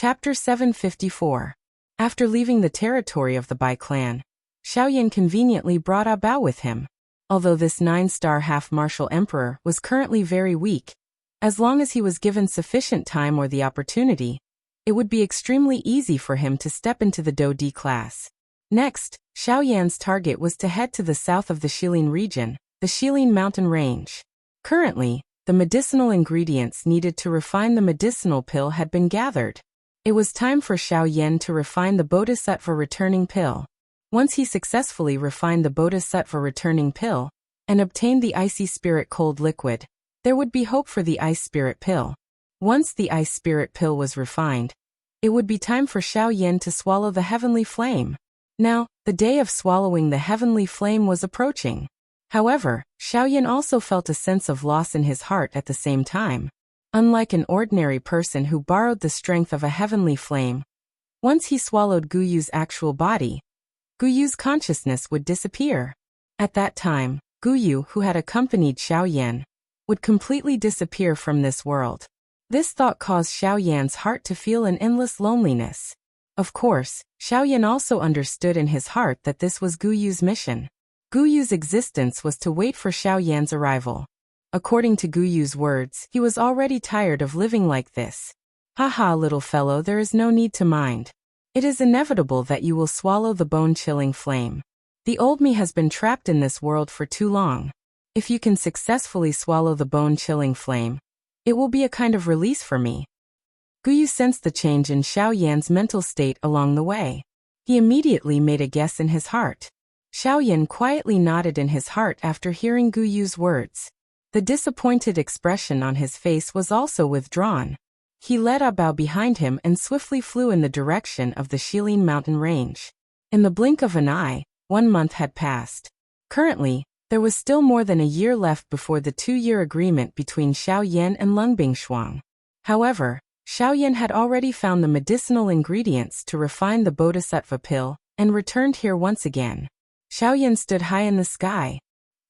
Chapter 754. After leaving the territory of the Bai clan, Xiaoyan conveniently brought Bao with him. Although this 9-star half-martial emperor was currently very weak, as long as he was given sufficient time or the opportunity, it would be extremely easy for him to step into the Do D class. Next, Xiaoyan's target was to head to the south of the Shilin region, the Shilin mountain range. Currently, the medicinal ingredients needed to refine the medicinal pill had been gathered. It was time for Xiaoyan to refine the Bodhisattva returning pill. Once he successfully refined the Bodhisattva returning pill and obtained the icy spirit cold liquid, there would be hope for the ice spirit pill. Once the ice spirit pill was refined, it would be time for Xiaoyan to swallow the heavenly flame. Now, the day of swallowing the heavenly flame was approaching. However, Xiaoyan also felt a sense of loss in his heart at the same time. Unlike an ordinary person who borrowed the strength of a heavenly flame, once he swallowed Guyu's actual body, Guyu's consciousness would disappear. At that time, Guyu, who had accompanied Xiaoyan, would completely disappear from this world. This thought caused Xiaoyan's heart to feel an endless loneliness. Of course, Xiaoyan also understood in his heart that this was Guyu's mission. Guyu's existence was to wait for Xiaoyan's arrival. According to Guyu's words, he was already tired of living like this. Haha, little fellow, there is no need to mind. It is inevitable that you will swallow the bone-chilling flame. The old me has been trapped in this world for too long. If you can successfully swallow the bone-chilling flame, it will be a kind of release for me. Guyu sensed the change in Xiaoyan's mental state along the way. He immediately made a guess in his heart. Xiaoyan quietly nodded in his heart after hearing Guyu's words. The disappointed expression on his face was also withdrawn. He led Bao behind him and swiftly flew in the direction of the Shilin mountain range. In the blink of an eye, 1 month had passed. Currently, there was still more than a year left before the 2-year agreement between Xiaoyan and Lung Bingshuang. However, Xiaoyan had already found the medicinal ingredients to refine the Bodhisattva pill and returned here once again. Xiaoyan stood high in the sky.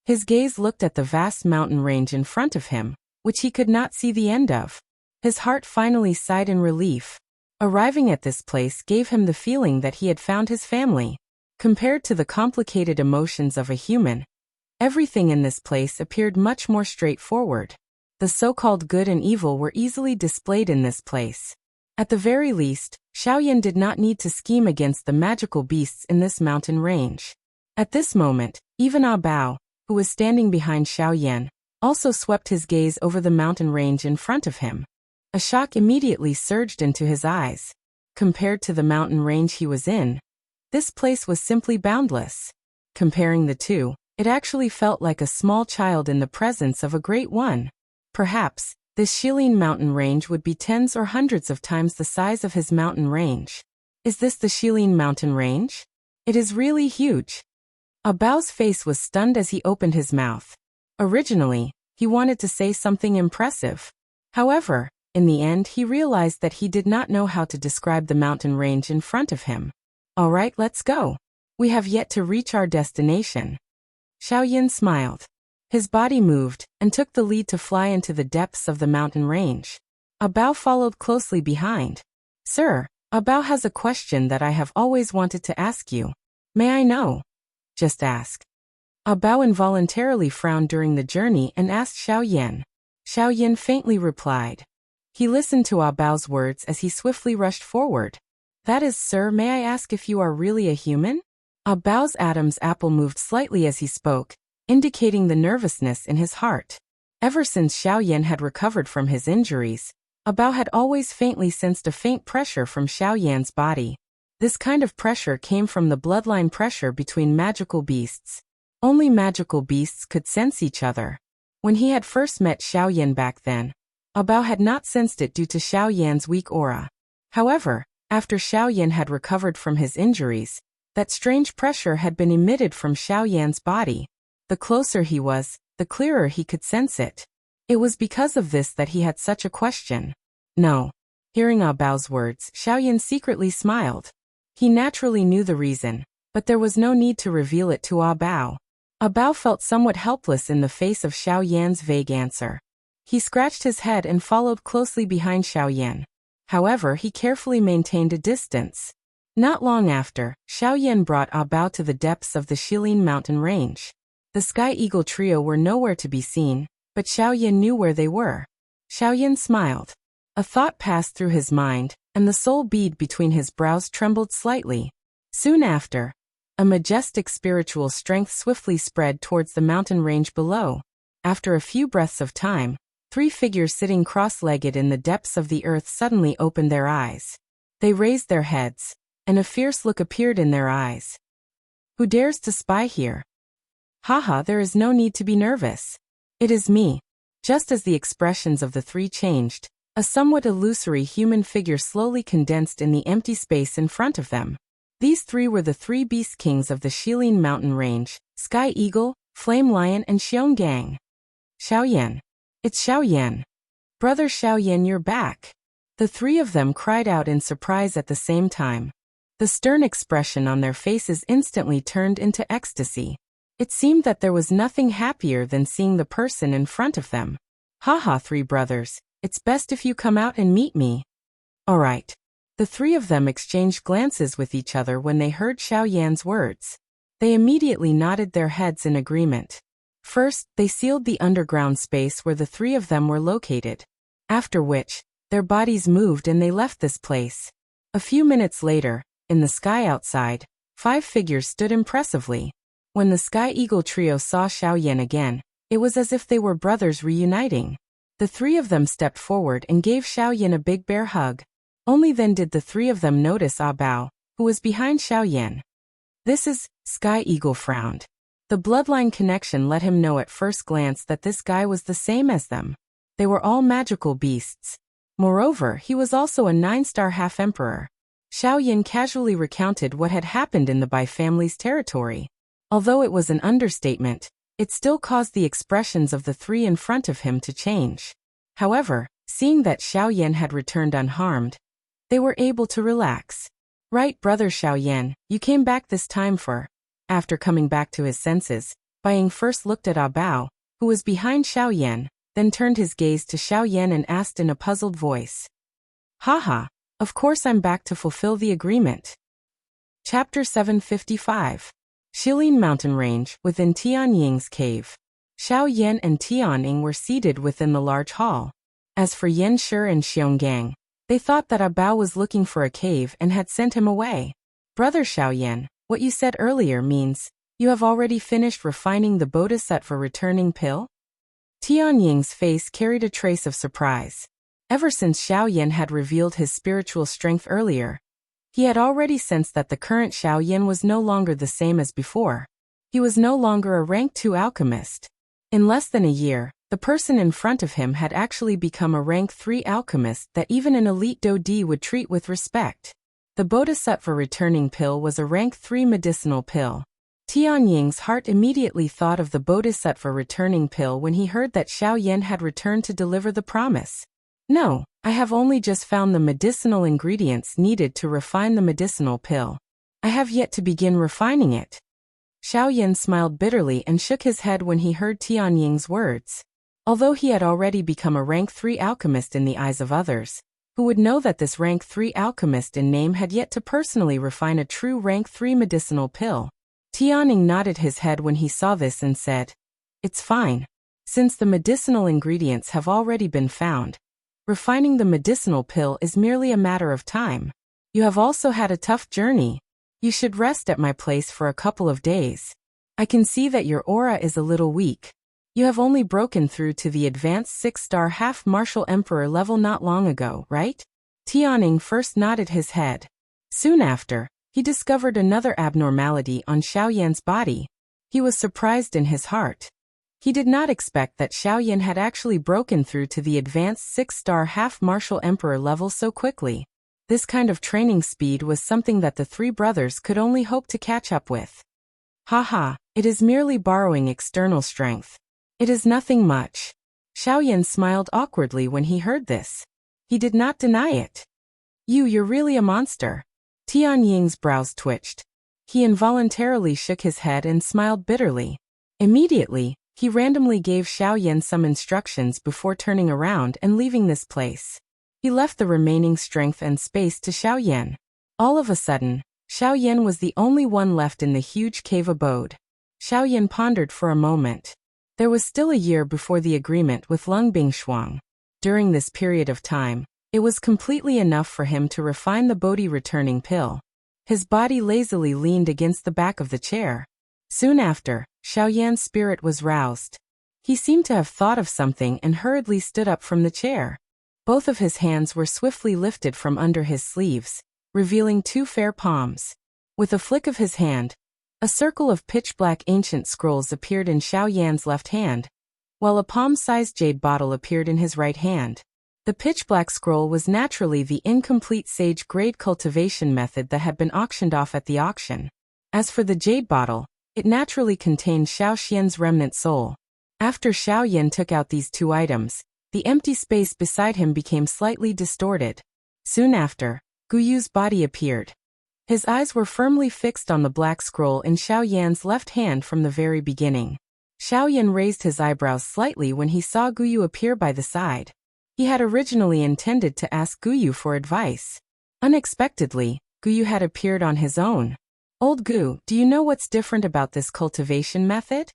His gaze looked at the vast mountain range in front of him, which he could not see the end of. His heart finally sighed in relief. Arriving at this place gave him the feeling that he had found his family. Compared to the complicated emotions of a human, everything in this place appeared much more straightforward. The so-called good and evil were easily displayed in this place. At the very least, Xiaoyan did not need to scheme against the magical beasts in this mountain range. At this moment, even Bao, who was standing behind Xiaoyan, also swept his gaze over the mountain range in front of him. A shock immediately surged into his eyes. Compared to the mountain range he was in, this place was simply boundless. Comparing the two, it actually felt like a small child in the presence of a great one. Perhaps, this Shilin mountain range would be tens or hundreds of times the size of his mountain range. Is this the Shilin mountain range? It is really huge. Bao's face was stunned as he opened his mouth. Originally, he wanted to say something impressive. However, in the end he realized that he did not know how to describe the mountain range in front of him. All right, let's go. We have yet to reach our destination. Xiaoyan smiled. His body moved and took the lead to fly into the depths of the mountain range. Bao followed closely behind. Sir, Bao has a question that I have always wanted to ask you. May I know? Just ask. Bao involuntarily frowned during the journey and asked Xiaoyan. Xiaoyan faintly replied. He listened to Bao's words as he swiftly rushed forward. That is, sir, may I ask if you are really a human? Bao's Adam's apple moved slightly as he spoke, indicating the nervousness in his heart. Ever since Xiaoyan had recovered from his injuries, Bao had always faintly sensed a faint pressure from Xiaoyan's body. This kind of pressure came from the bloodline pressure between magical beasts. Only magical beasts could sense each other. When he had first met Xiaoyan back then, Bao had not sensed it due to Xiaoyan's weak aura. However, after Xiaoyan had recovered from his injuries, that strange pressure had been emitted from Xiaoyan's body. The closer he was, the clearer he could sense it. It was because of this that he had such a question. No. Hearing Bao's words, Xiaoyan secretly smiled. He naturally knew the reason, but there was no need to reveal it to Bao. Bao felt somewhat helpless in the face of Xiaoyan's vague answer. He scratched his head and followed closely behind Xiaoyan. However, he carefully maintained a distance. Not long after, Xiaoyan brought A Bao to the depths of the Shilin mountain range. The Sky Eagle trio were nowhere to be seen, but Xiaoyan knew where they were. Xiaoyan smiled. A thought passed through his mind, and the soul bead between his brows trembled slightly. Soon after, a majestic spiritual strength swiftly spread towards the mountain range below. After a few breaths of time, 3 figures sitting cross-legged in the depths of the earth suddenly opened their eyes. They raised their heads, and a fierce look appeared in their eyes. Who dares to spy here? Haha, there is no need to be nervous. It is me. Just as the expressions of the 3 changed, a somewhat illusory human figure slowly condensed in the empty space in front of them. These 3 were the 3 beast kings of the Shilin mountain range, Sky Eagle, Flame Lion and Xionggang. Xiaoyan. It's Xiaoyan. Brother Xiaoyan, you're back. The 3 of them cried out in surprise at the same time. The stern expression on their faces instantly turned into ecstasy. It seemed that there was nothing happier than seeing the person in front of them. Haha, 3 brothers, it's best if you come out and meet me. All right. The 3 of them exchanged glances with each other when they heard Xiaoyan's words. They immediately nodded their heads in agreement. First, they sealed the underground space where the 3 of them were located. After which, their bodies moved and they left this place. A few minutes later, in the sky outside, 5 figures stood impressively. When the Sky Eagle trio saw Xiaoyan again, it was as if they were brothers reuniting. The 3 of them stepped forward and gave Xiaoyan a big bear hug. Only then did the 3 of them notice A Bao, who was behind Xiaoyan. This is, Sky Eagle frowned. The bloodline connection let him know at first glance that this guy was the same as them. They were all magical beasts. Moreover, he was also a 9-star half-emperor. Xiaoyan casually recounted what had happened in the Bai family's territory. Although it was an understatement, it still caused the expressions of the 3 in front of him to change. However, seeing that Xiaoyan had returned unharmed, they were able to relax. Right, brother Xiaoyan, you came back this time for... After coming back to his senses, Baiying first looked at A Bao, who was behind Xiaoyan, then turned his gaze to Xiaoyan and asked in a puzzled voice. Haha, of course I'm back to fulfill the agreement. Chapter 755. Shilin Mountain Range, within Tianying's cave. Xiaoyan and Tianying were seated within the large hall. As for Yan Shi and Xionggang, they thought that A Bao was looking for a cave and had sent him away. Brother Xiaoyan, what you said earlier means, you have already finished refining the Bodhisattva returning pill? Tianying's face carried a trace of surprise. Ever since Xiaoyan had revealed his spiritual strength earlier, he had already sensed that the current Xiaoyan was no longer the same as before. He was no longer a rank 2 alchemist. In less than a year, the person in front of him had actually become a rank 3 alchemist that even an elite Dodi would treat with respect. The Bodhisattva returning pill was a rank 3 medicinal pill. Tianying's heart immediately thought of the Bodhisattva returning pill when he heard that Xiaoyan had returned to deliver the promise. No, I have only just found the medicinal ingredients needed to refine the medicinal pill. I have yet to begin refining it. Xiaoyan smiled bitterly and shook his head when he heard Tianying's words. Although he had already become a rank 3 alchemist in the eyes of others, who would know that this rank 3 alchemist in name had yet to personally refine a true rank 3 medicinal pill. Tianying nodded his head when he saw this and said, It's fine. Since the medicinal ingredients have already been found, refining the medicinal pill is merely a matter of time. You have also had a tough journey. You should rest at my place for a couple of days. I can see that your aura is a little weak. You have only broken through to the advanced 6-star half-martial emperor level not long ago, right? Tianying first nodded his head. Soon after, he discovered another abnormality on Xiaoyan's body. He was surprised in his heart. He did not expect that Xiaoyan had actually broken through to the advanced 6-star half-martial emperor level so quickly. This kind of training speed was something that the 3 brothers could only hope to catch up with. Haha, it is merely borrowing external strength. It is nothing much. Xiaoyan smiled awkwardly when he heard this. He did not deny it. You're really a monster. Tianying's brows twitched. He involuntarily shook his head and smiled bitterly. Immediately, he randomly gave Xiaoyan some instructions before turning around and leaving this place. He left the remaining strength and space to Xiaoyan. All of a sudden, Xiaoyan was the only one left in the huge cave abode. Xiaoyan pondered for a moment. There was still a year before the agreement with Lung Bingshuang. During this period of time, it was completely enough for him to refine the Bodhi returning pill. His body lazily leaned against the back of the chair. Soon after, Xiaoyan's spirit was roused. He seemed to have thought of something and hurriedly stood up from the chair. Both of his hands were swiftly lifted from under his sleeves, revealing 2 fair palms. With a flick of his hand, a circle of pitch-black ancient scrolls appeared in Xiaoyan's left hand, while a palm-sized jade bottle appeared in his right hand. The pitch-black scroll was naturally the incomplete sage-grade cultivation method that had been auctioned off at the auction. As for the jade bottle, it naturally contained Xiaoxian's remnant soul. After Xiaoyan took out these 2 items, the empty space beside him became slightly distorted. Soon after, Guyu's body appeared. His eyes were firmly fixed on the black scroll in Xiaoyan's left hand from the very beginning. Xiaoyan raised his eyebrows slightly when he saw Guyu appear by the side. He had originally intended to ask Guyu for advice. Unexpectedly, Guyu had appeared on his own. "Old Gu, do you know what's different about this cultivation method?"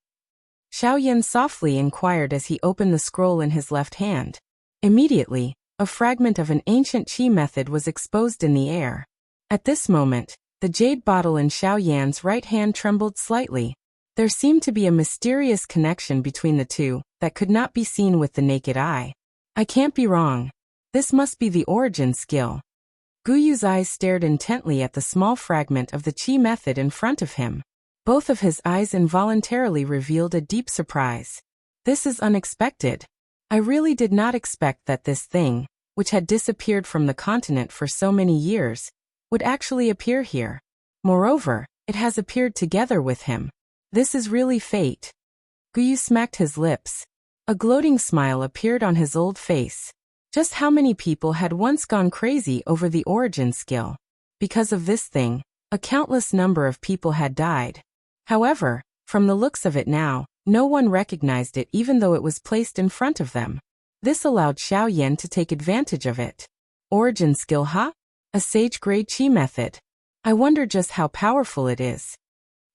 Xiaoyan softly inquired as he opened the scroll in his left hand. Immediately, a fragment of an ancient qi method was exposed in the air. At this moment, the jade bottle in Xiaoyan's right hand trembled slightly. There seemed to be a mysterious connection between the two that could not be seen with the naked eye. "I can't be wrong. This must be the origin skill." Guyu's eyes stared intently at the small fragment of the qi method in front of him. Both of his eyes involuntarily revealed a deep surprise. "This is unexpected. I really did not expect that this thing, which had disappeared from the continent for so many years, would actually appear here. Moreover, it has appeared together with him. This is really fate." Guyu smacked his lips. A gloating smile appeared on his old face. Just how many people had once gone crazy over the origin skill? Because of this thing, a countless number of people had died. However, from the looks of it now, no one recognized it even though it was placed in front of them. This allowed Xiaoyan to take advantage of it. Origin skill, huh? A sage-grade qi method. I wonder just how powerful it is.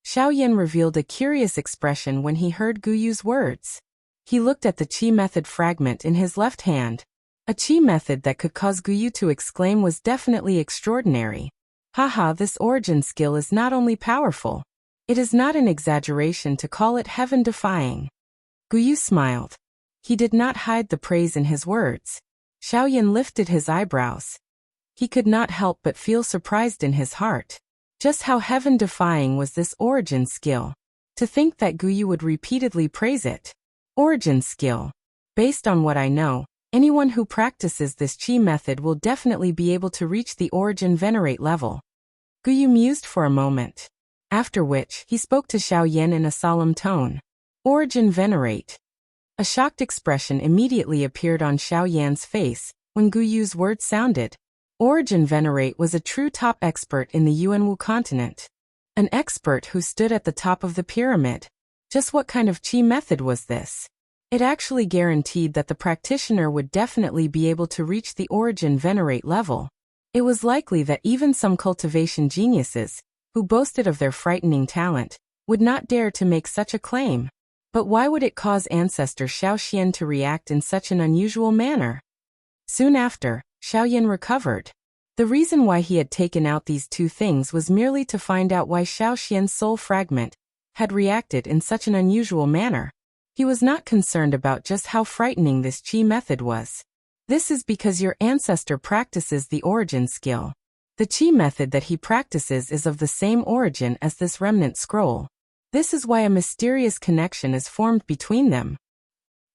Xiaoyan revealed a curious expression when he heard Guyu's words. He looked at the qi method fragment in his left hand. A qi method that could cause Guyu to exclaim was definitely extraordinary. Haha, this origin skill is not only powerful. It is not an exaggeration to call it heaven-defying. Guyu smiled. He did not hide the praise in his words. Xiaoyan lifted his eyebrows. He could not help but feel surprised in his heart. Just how heaven-defying was this origin skill? To think that Guyu would repeatedly praise it. Origin skill. Based on what I know, anyone who practices this qi method will definitely be able to reach the origin venerate level. Guyu mused for a moment. After which, he spoke to Xiaoyan in a solemn tone. Origin venerate. A shocked expression immediately appeared on Xiaoyan's face when Guyu's words sounded. Origin venerate was a true top expert in the Yuanwu continent. An expert who stood at the top of the pyramid. Just what kind of qi method was this? It actually guaranteed that the practitioner would definitely be able to reach the origin venerate level. It was likely that even some cultivation geniuses, who boasted of their frightening talent, would not dare to make such a claim. But why would it cause ancestor Xiaoxian to react in such an unusual manner? Soon after, Xiaoyan recovered. The reason why he had taken out these 2 things was merely to find out why Xiaoxian's soul fragment had reacted in such an unusual manner. He was not concerned about just how frightening this qi method was. This is because your ancestor practices the origin skill. The qi method that he practices is of the same origin as this remnant scroll. This is why a mysterious connection is formed between them.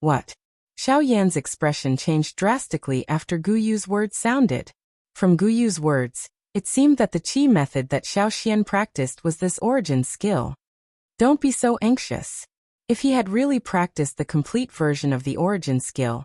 What? Xiaoyan's expression changed drastically after Guyu's words sounded. From Guyu's words, it seemed that the qi method that Xiaoxian practiced was this origin skill. Don't be so anxious. If he had really practiced the complete version of the origin skill,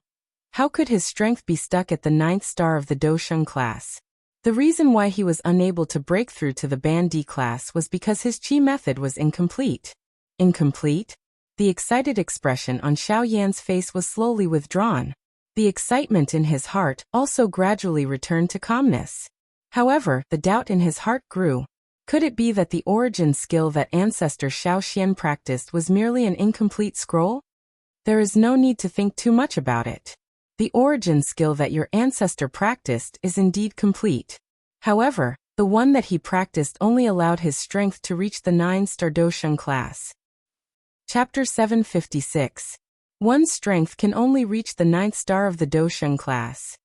how could his strength be stuck at the 9th star of the Dosheng class? The reason why he was unable to break through to the Ban D class was because his qi method was incomplete. Incomplete? The excited expression on Xiaoyan's face was slowly withdrawn. The excitement in his heart also gradually returned to calmness. However, the doubt in his heart grew. Could it be that the origin skill that ancestor Xiao Xian practiced was merely an incomplete scroll? There is no need to think too much about it. The origin skill that your ancestor practiced is indeed complete. However, the one that he practiced only allowed his strength to reach the 9-star Dosheng class. Chapter 756. One's strength can only reach the 9th star of the Dosheng class.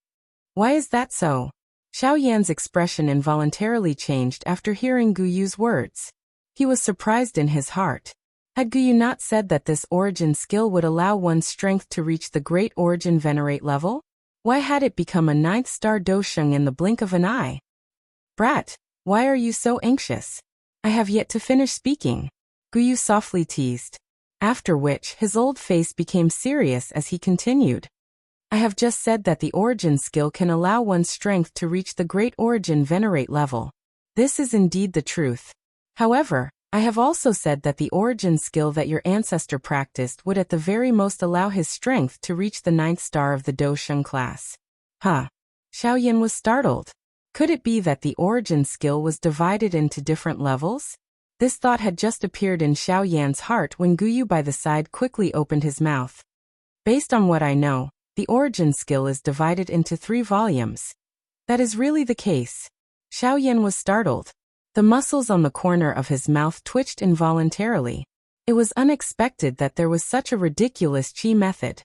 Why is that so? Xiao Yan's expression involuntarily changed after hearing Gu Yu's words. He was surprised in his heart. Had Gu Yu not said that this origin skill would allow one's strength to reach the Great Origin Venerate level? Why had it become a 9th star Dosheng in the blink of an eye? Brat, why are you so anxious? I have yet to finish speaking. Gu Yu softly teased. After which his old face became serious as he continued. I have just said that the origin skill can allow one's strength to reach the Great Origin Venerate level. This is indeed the truth. However, I have also said that the origin skill that your ancestor practiced would at the very most allow his strength to reach the 9th star of the Dosheng class. Huh? Xiao Yan was startled. Could it be that the origin skill was divided into different levels? This thought had just appeared in Xiao Yan's heart when Gu Yu by the side quickly opened his mouth. Based on what I know, the origin skill is divided into 3 volumes. That is really the case. Xiao Yan was startled. The muscles on the corner of his mouth twitched involuntarily. It was unexpected that there was such a ridiculous chi method.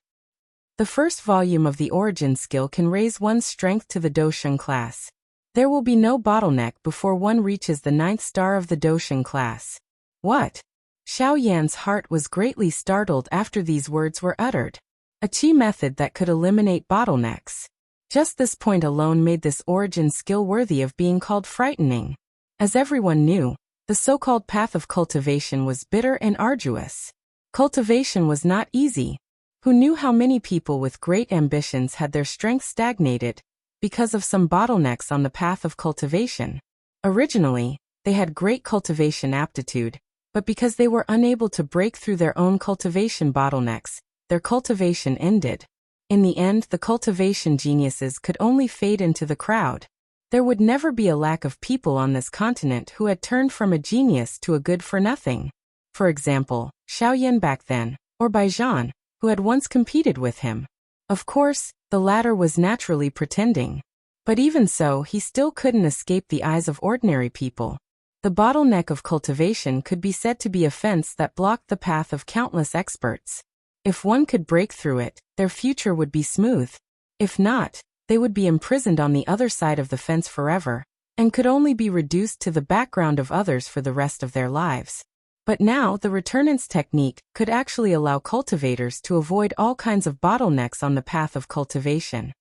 The first volume of the origin skill can raise one's strength to the Dosheng class. There will be no bottleneck before one reaches the 9th star of the Dosheng class. What? Xiao Yan's heart was greatly startled after these words were uttered. A chi method that could eliminate bottlenecks. Just this point alone made this origin skill worthy of being called frightening. As everyone knew, the so-called path of cultivation was bitter and arduous. Cultivation was not easy. Who knew how many people with great ambitions had their strength stagnated because of some bottlenecks on the path of cultivation? Originally, they had great cultivation aptitude, but because they were unable to break through their own cultivation bottlenecks, their cultivation ended. In the end, the cultivation geniuses could only fade into the crowd. There would never be a lack of people on this continent who had turned from a genius to a good-for-nothing. For example, Xiao Yan back then, or Baijian, who had once competed with him. Of course, the latter was naturally pretending. But even so, he still couldn't escape the eyes of ordinary people. The bottleneck of cultivation could be said to be a fence that blocked the path of countless experts. If one could break through it, their future would be smooth. If not, they would be imprisoned on the other side of the fence forever, and could only be reduced to the background of others for the rest of their lives. But now, the returnance technique could actually allow cultivators to avoid all kinds of bottlenecks on the path of cultivation.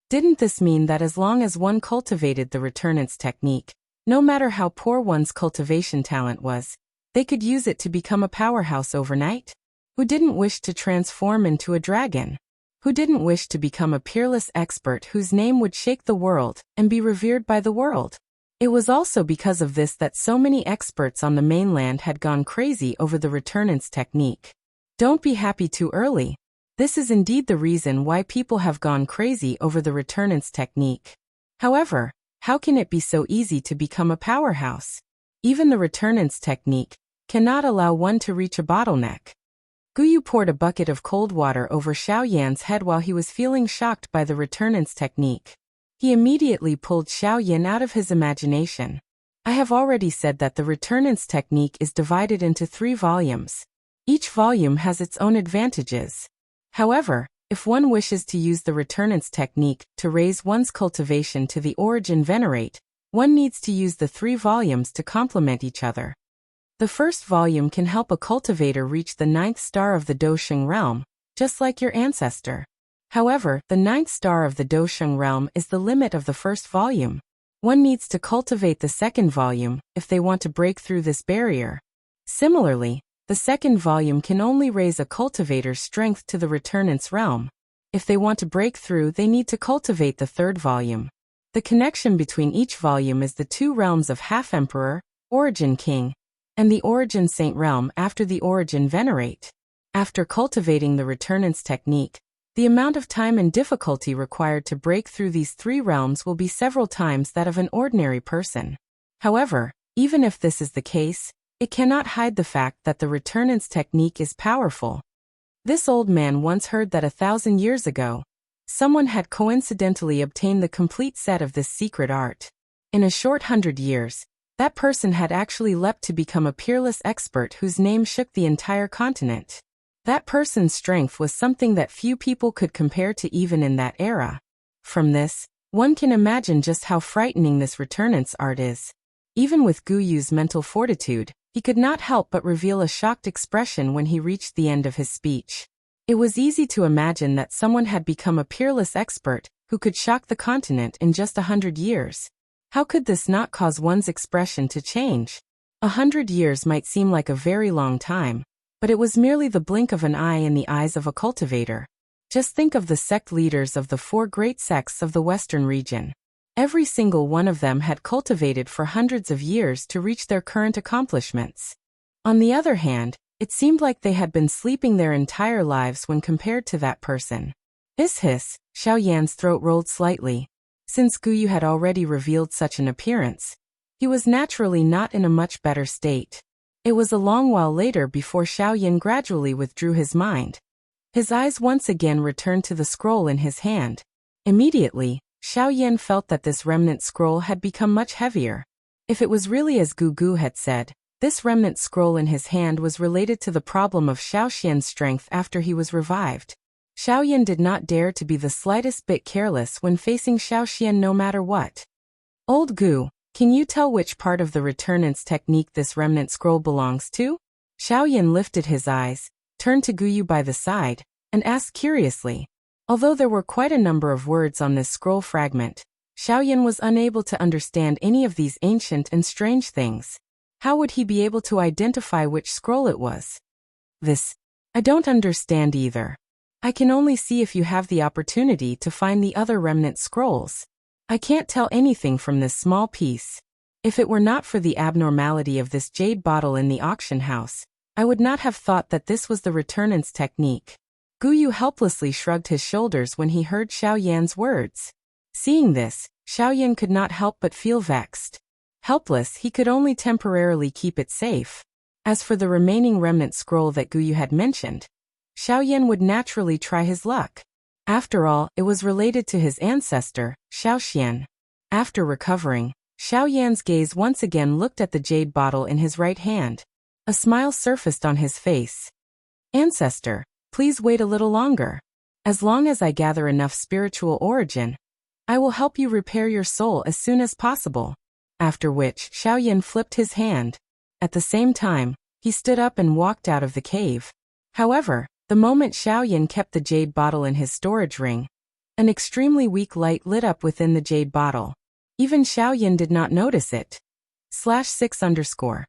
Didn't this mean that as long as one cultivated the returnance technique, no matter how poor one's cultivation talent was, they could use it to become a powerhouse overnight? Who didn't wish to transform into a dragon? Who didn't wish to become a peerless expert whose name would shake the world and be revered by the world? It was also because of this that so many experts on the mainland had gone crazy over the returnance technique. Don't be happy too early. This is indeed the reason why people have gone crazy over the returnance technique. However, how can it be so easy to become a powerhouse? Even the returnance technique cannot allow one to reach a bottleneck. Gu Yu poured a bucket of cold water over Xiao Yan's head while he was feeling shocked by the returnance technique. He immediately pulled Xiao Yan out of his imagination. I have already said that the returnance technique is divided into 3 volumes. Each volume has its own advantages. However, if one wishes to use the returnance technique to raise one's cultivation to the origin venerate, one needs to use the 3 volumes to complement each other. The first volume can help a cultivator reach the 9th star of the Dosheng realm, just like your ancestor. However, the 9th star of the Dosheng realm is the limit of the first volume. One needs to cultivate the second volume if they want to break through this barrier. Similarly, the second volume can only raise a cultivator's strength to the returnance realm. If they want to break through, they need to cultivate the third volume. The connection between each volume is the 2 realms of Half-Emperor, Origin King, and the Origin Saint realm after the Origin Venerate. After cultivating the returnance technique, The amount of time and difficulty required to break through these 3 realms will be several times that of an ordinary person. However, even if this is the case, it cannot hide the fact that the returnance technique is powerful. This old man once heard that 1,000 years ago, someone had coincidentally obtained the complete set of this secret art. In a short 100 years, that person had actually leapt to become a peerless expert whose name shook the entire continent. That person's strength was something that few people could compare to even in that era. From this, one can imagine just how frightening this returnance art is. Even with Guyu's mental fortitude, he could not help but reveal a shocked expression when he reached the end of his speech. It was easy to imagine that someone had become a peerless expert who could shock the continent in just 100 years. How could this not cause one's expression to change? 100 years might seem like a very long time, but it was merely the blink of an eye in the eyes of a cultivator. Just think of the sect leaders of the 4 great sects of the Western region. Every single one of them had cultivated for hundreds of years to reach their current accomplishments. On the other hand, it seemed like they had been sleeping their entire lives when compared to that person. Hiss, Xiao Yan's throat rolled slightly. Since Guyu had already revealed such an appearance, he was naturally not in a much better state. It was a long while later before Xiao Yan gradually withdrew his mind. His eyes once again returned to the scroll in his hand. Immediately, Xiao Yan felt that this remnant scroll had become much heavier. If it was really as Gugu had said, this remnant scroll in his hand was related to the problem of Xiao Xian's strength after he was revived. Xiao Yan did not dare to be the slightest bit careless when facing Xiao Xian no matter what. Old Gu, can you tell which part of the returnance technique this remnant scroll belongs to? Xiao Yan lifted his eyes, turned to Guyu by the side, and asked curiously. Although there were quite a number of words on this scroll fragment, Xiao Yan was unable to understand any of these ancient and strange things. How would he be able to identify which scroll it was? This, I don't understand either. I can only see if you have the opportunity to find the other remnant scrolls. I can't tell anything from this small piece. If it were not for the abnormality of this jade bottle in the auction house, I would not have thought that this was the returnance technique. Guyu helplessly shrugged his shoulders when he heard Xiao Yan's words. Seeing this, Xiao Yan could not help but feel vexed. Helpless, he could only temporarily keep it safe. As for the remaining remnant scroll that Guyu had mentioned, Xiao Yan would naturally try his luck. After all, it was related to his ancestor, Xiao Xian. After recovering, Xiao Yan's gaze once again looked at the jade bottle in his right hand. A smile surfaced on his face. Ancestor, please wait a little longer. As long as I gather enough spiritual origin, I will help you repair your soul as soon as possible. After which, Xiao Yan flipped his hand. At the same time, he stood up and walked out of the cave. However, the moment Xiao Yan kept the jade bottle in his storage ring, an extremely weak light lit up within the jade bottle. Even Xiao Yan did not notice it. /6_M.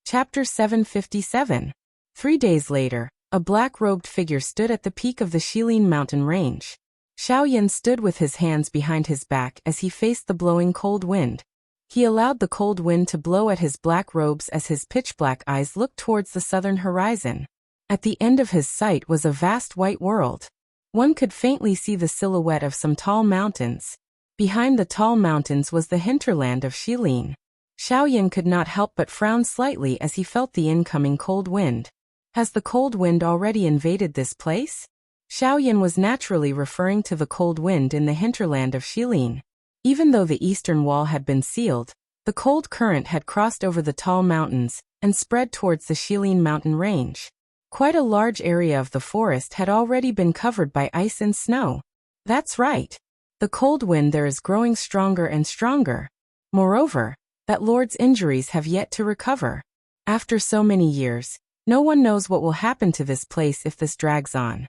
Chapter 757. 3 days later, a black-robed figure stood at the peak of the Shilin mountain range. Xiao Yan stood with his hands behind his back as he faced the blowing cold wind. He allowed the cold wind to blow at his black robes as his pitch-black eyes looked towards the southern horizon. At the end of his sight was a vast white world. One could faintly see the silhouette of some tall mountains. Behind the tall mountains was the hinterland of Shilin. Xiao Yan could not help but frown slightly as he felt the incoming cold wind. Has the cold wind already invaded this place? Xiao Yan was naturally referring to the cold wind in the hinterland of Shilin. Even though the eastern wall had been sealed, the cold current had crossed over the tall mountains and spread towards the Shilin mountain range. Quite a large area of the forest had already been covered by ice and snow. That's right. The cold wind there is growing stronger and stronger. Moreover, that lord's injuries have yet to recover. After so many years, no one knows what will happen to this place if this drags on.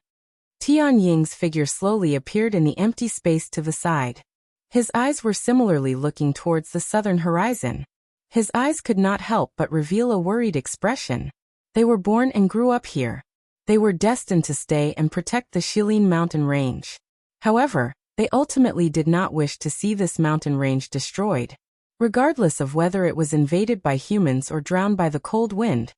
Tian Ying's figure slowly appeared in the empty space to the side. His eyes were similarly looking towards the southern horizon. His eyes could not help but reveal a worried expression. They were born and grew up here. They were destined to stay and protect the Shilin mountain range. However, they ultimately did not wish to see this mountain range destroyed. Regardless of whether it was invaded by humans or drowned by the cold wind,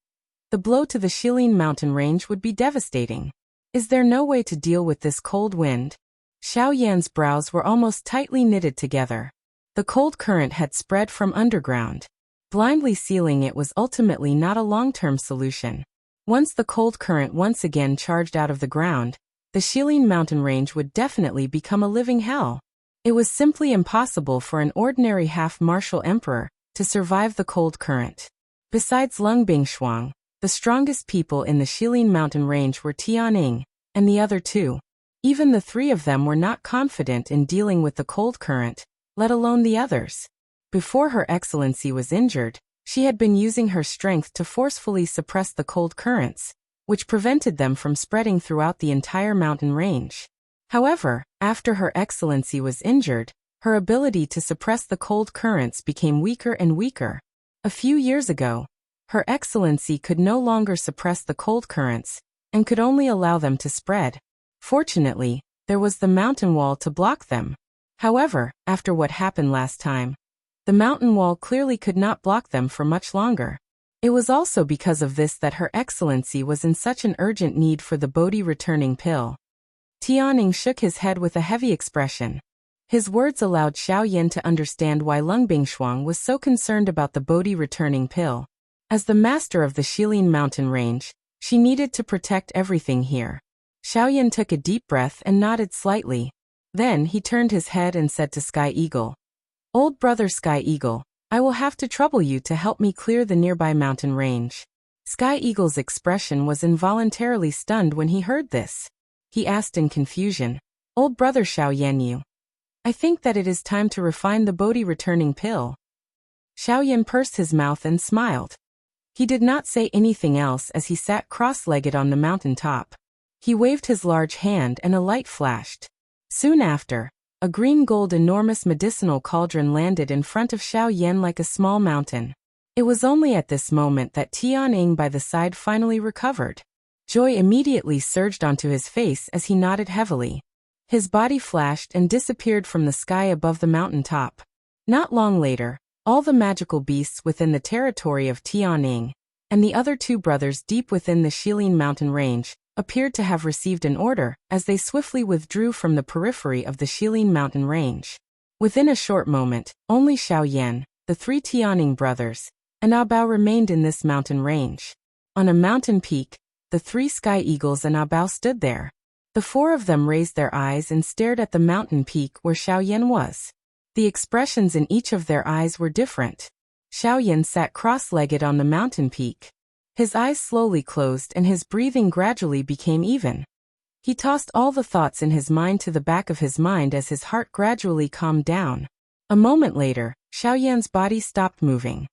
the blow to the Shilin mountain range would be devastating. Is there no way to deal with this cold wind? Xiao Yan's brows were almost tightly knitted together. The cold current had spread from underground. Blindly sealing it was ultimately not a long-term solution. Once the cold current once again charged out of the ground, the Shilin mountain range would definitely become a living hell. It was simply impossible for an ordinary half-martial emperor to survive the cold current. Besides Lung Bingshuang, the strongest people in the Shilin mountain range were Tianing and the other two. Even the three of them were not confident in dealing with the cold current, let alone the others. Before Her Excellency was injured, she had been using her strength to forcefully suppress the cold currents, which prevented them from spreading throughout the entire mountain range. However, after Her Excellency was injured, her ability to suppress the cold currents became weaker and weaker. A few years ago, Her Excellency could no longer suppress the cold currents, and could only allow them to spread. Fortunately, there was the mountain wall to block them. However, after what happened last time, the mountain wall clearly could not block them for much longer. It was also because of this that Her Excellency was in such an urgent need for the Bodhi returning pill. Tianing shook his head with a heavy expression. His words allowed Xiao Yan to understand why Lung Bingshuang was so concerned about the Bodhi returning pill. As the master of the Shilin mountain range, she needed to protect everything here. Xiao Yan took a deep breath and nodded slightly. Then he turned his head and said to Sky Eagle, "Old brother Sky Eagle, I will have to trouble you to help me clear the nearby mountain range." Sky Eagle's expression was involuntarily stunned when he heard this. He asked in confusion, "Old brother Xiao Yanyu, I think that it is time to refine the Bodhi returning pill." Xiao Yan pursed his mouth and smiled. He did not say anything else as he sat cross-legged on the mountain top. He waved his large hand and a light flashed. Soon after, a green-gold enormous medicinal cauldron landed in front of Xiao Yan like a small mountain. It was only at this moment that Tianing by the side finally recovered. Joy immediately surged onto his face as he nodded heavily. His body flashed and disappeared from the sky above the mountain top. Not long later, all the magical beasts within the territory of Tianing and the other two brothers deep within the Shilin mountain range appeared to have received an order as they swiftly withdrew from the periphery of the Shilin mountain range. Within a short moment, only Xiao Yan, the three Tianing brothers, and Abao remained in this mountain range. On a mountain peak, the three Sky Eagles and Abao stood there. The four of them raised their eyes and stared at the mountain peak where Xiao Yan was. The expressions in each of their eyes were different. Xiao Yan sat cross-legged on the mountain peak. His eyes slowly closed and his breathing gradually became even. He tossed all the thoughts in his mind to the back of his mind as his heart gradually calmed down. A moment later, Xiao Yan's body stopped moving.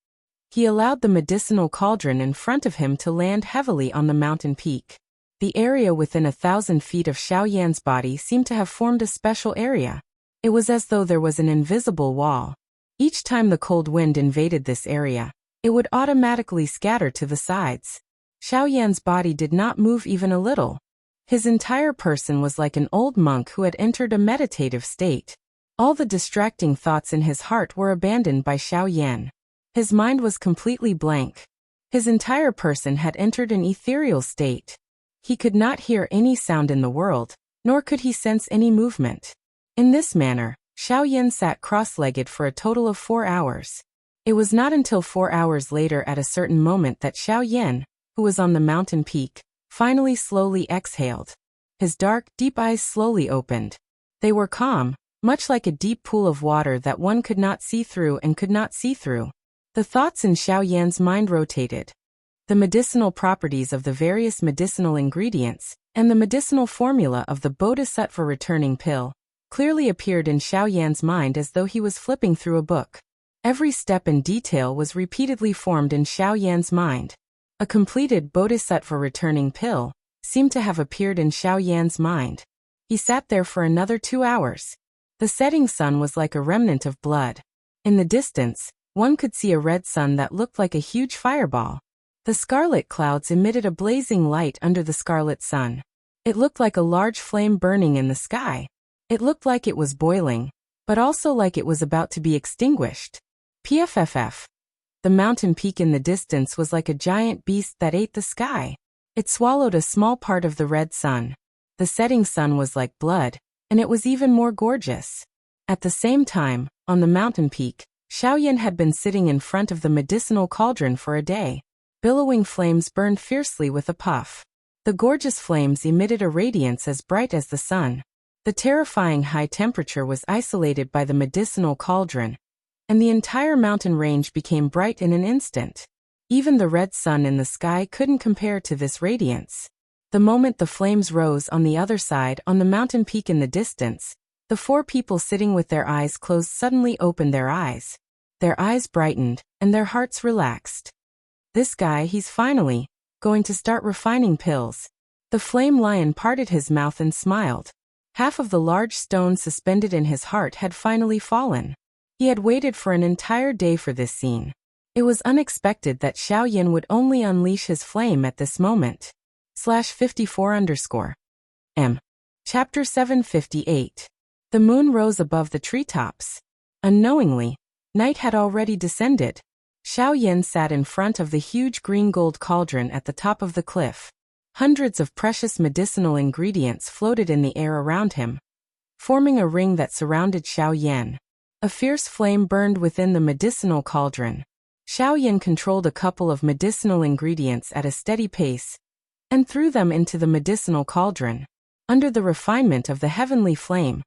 He allowed the medicinal cauldron in front of him to land heavily on the mountain peak. The area within 1,000 feet of Xiao Yan's body seemed to have formed a special area. It was as though there was an invisible wall. Each time the cold wind invaded this area, it would automatically scatter to the sides. Xiao Yan's body did not move even a little. His entire person was like an old monk who had entered a meditative state. All the distracting thoughts in his heart were abandoned by Xiao Yan. His mind was completely blank. His entire person had entered an ethereal state. He could not hear any sound in the world, nor could he sense any movement. In this manner, Xiao Yan sat cross-legged for a total of 4 hours. It was not until 4 hours later at a certain moment that Xiao Yan, who was on the mountain peak, finally slowly exhaled. His dark, deep eyes slowly opened. They were calm, much like a deep pool of water that one could not see through and could not see through. The thoughts in Xiao Yan's mind rotated. The medicinal properties of the various medicinal ingredients and the medicinal formula of the Bodhisattva returning pill clearly appeared in Xiao Yan's mind as though he was flipping through a book. Every step and detail was repeatedly formed in Xiao Yan's mind. A completed Bodhisattva returning pill seemed to have appeared in Xiao Yan's mind. He sat there for another 2 hours. The setting sun was like a remnant of blood. In the distance, one could see a red sun that looked like a huge fireball. The scarlet clouds emitted a blazing light under the scarlet sun. It looked like a large flame burning in the sky. It looked like it was boiling, but also like it was about to be extinguished. PFFF. The mountain peak in the distance was like a giant beast that ate the sky. It swallowed a small part of the red sun. The setting sun was like blood, and it was even more gorgeous. At the same time, on the mountain peak, Xiaoyan had been sitting in front of the medicinal cauldron for a day. Billowing flames burned fiercely with a puff. The gorgeous flames emitted a radiance as bright as the sun. The terrifying high temperature was isolated by the medicinal cauldron, and the entire mountain range became bright in an instant. Even the red sun in the sky couldn't compare to this radiance. The moment the flames rose on the other side on the mountain peak in the distance, the four people sitting with their eyes closed suddenly opened their eyes. Their eyes brightened, and their hearts relaxed. This guy, he's finally going to start refining pills. The flame lion parted his mouth and smiled. Half of the large stone suspended in his heart had finally fallen. He had waited for an entire day for this scene. It was unexpected that Xiaoyan would only unleash his flame at this moment. /54_. M. Chapter 758. The moon rose above the treetops. Unknowingly, night had already descended. Xiaoyan sat in front of the huge green-gold cauldron at the top of the cliff. Hundreds of precious medicinal ingredients floated in the air around him, forming a ring that surrounded Xiaoyan. A fierce flame burned within the medicinal cauldron. Xiaoyan controlled a couple of medicinal ingredients at a steady pace and threw them into the medicinal cauldron. Under the refinement of the heavenly flame,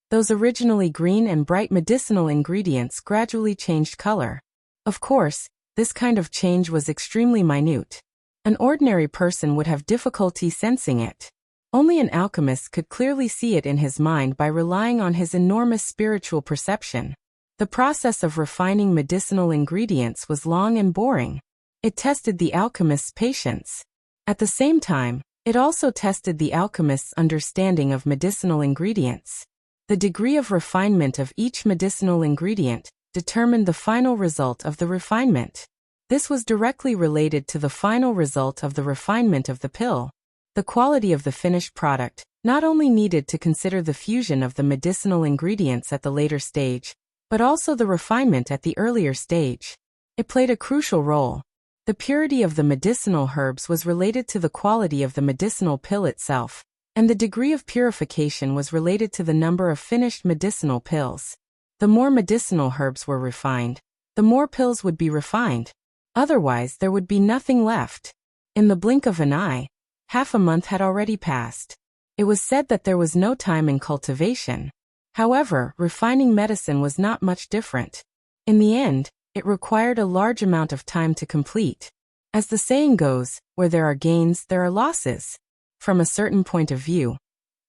those originally green and bright medicinal ingredients gradually changed color. Of course, this kind of change was extremely minute. An ordinary person would have difficulty sensing it. Only an alchemist could clearly see it in his mind by relying on his enormous spiritual perception. The process of refining medicinal ingredients was long and boring. It tested the alchemist's patience. At the same time, it also tested the alchemist's understanding of medicinal ingredients. The degree of refinement of each medicinal ingredient determined the final result of the refinement. This was directly related to the final result of the refinement of the pill. The quality of the finished product not only needed to consider the fusion of the medicinal ingredients at the later stage, but also the refinement at the earlier stage. It played a crucial role. The purity of the medicinal herbs was related to the quality of the medicinal pill itself, and the degree of purification was related to the number of finished medicinal pills. The more medicinal herbs were refined, the more pills would be refined. Otherwise, there would be nothing left. In the blink of an eye, half a month had already passed. It was said that there was no time in cultivation. However, refining medicine was not much different. In the end, it required a large amount of time to complete. As the saying goes, where there are gains, there are losses. From a certain point of view,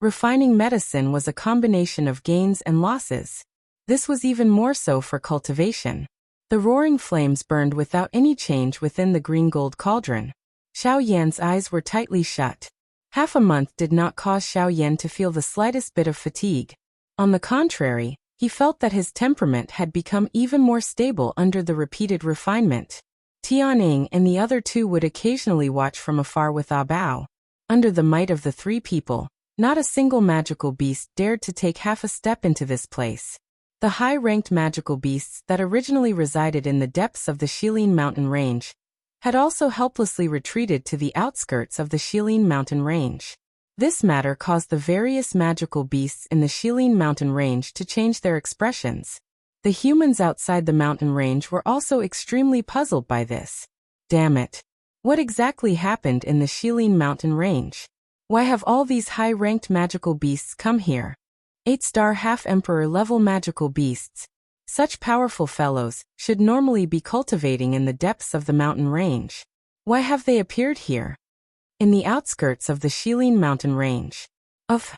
refining medicine was a combination of gains and losses. This was even more so for cultivation. The roaring flames burned without any change within the green-gold cauldron. Xiaoyan's eyes were tightly shut. Half a month did not cause Xiaoyan to feel the slightest bit of fatigue. On the contrary, he felt that his temperament had become even more stable under the repeated refinement. Tianning and the other two would occasionally watch from afar with Bao. Under the might of the three people, not a single magical beast dared to take half a step into this place. The high-ranked magical beasts that originally resided in the depths of the Shilin mountain range had also helplessly retreated to the outskirts of the Shilin mountain range. This matter caused the various magical beasts in the Shilin mountain range to change their expressions. The humans outside the mountain range were also extremely puzzled by this. Damn it! What exactly happened in the Shilin mountain range? Why have all these high-ranked magical beasts come here? 8-star half-emperor level magical beasts. Such powerful fellows should normally be cultivating in the depths of the mountain range. Why have they appeared here? In the outskirts of the Shilin mountain range. Of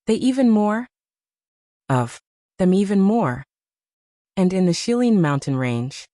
they even more? Of them even more? And in the Shilin mountain range?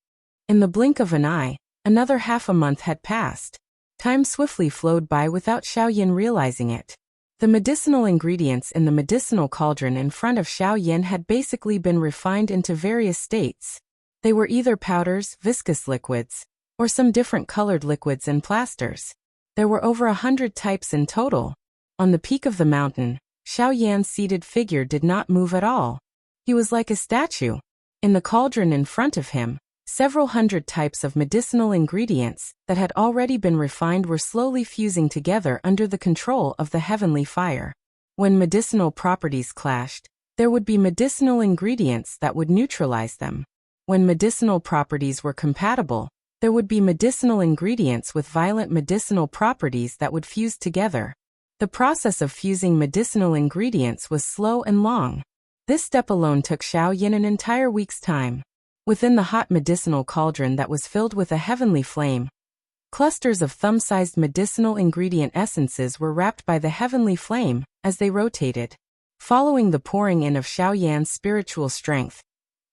In the blink of an eye, another half a month had passed. Time swiftly flowed by without Xiaoyan realizing it. The medicinal ingredients in the medicinal cauldron in front of Xiaoyan had basically been refined into various states. They were either powders, viscous liquids, or some different colored liquids and plasters. There were over 100 types in total. On the peak of the mountain, Xiaoyan's seated figure did not move at all. He was like a statue. In the cauldron in front of him, several hundred types of medicinal ingredients that had already been refined were slowly fusing together under the control of the heavenly fire. When medicinal properties clashed, there would be medicinal ingredients that would neutralize them. When medicinal properties were compatible, there would be medicinal ingredients with violent medicinal properties that would fuse together. The process of fusing medicinal ingredients was slow and long. This step alone took Xiaoyan an entire week's time. Within the hot medicinal cauldron that was filled with a heavenly flame, clusters of thumb-sized medicinal ingredient essences were wrapped by the heavenly flame as they rotated. Following the pouring in of Xiaoyan's spiritual strength,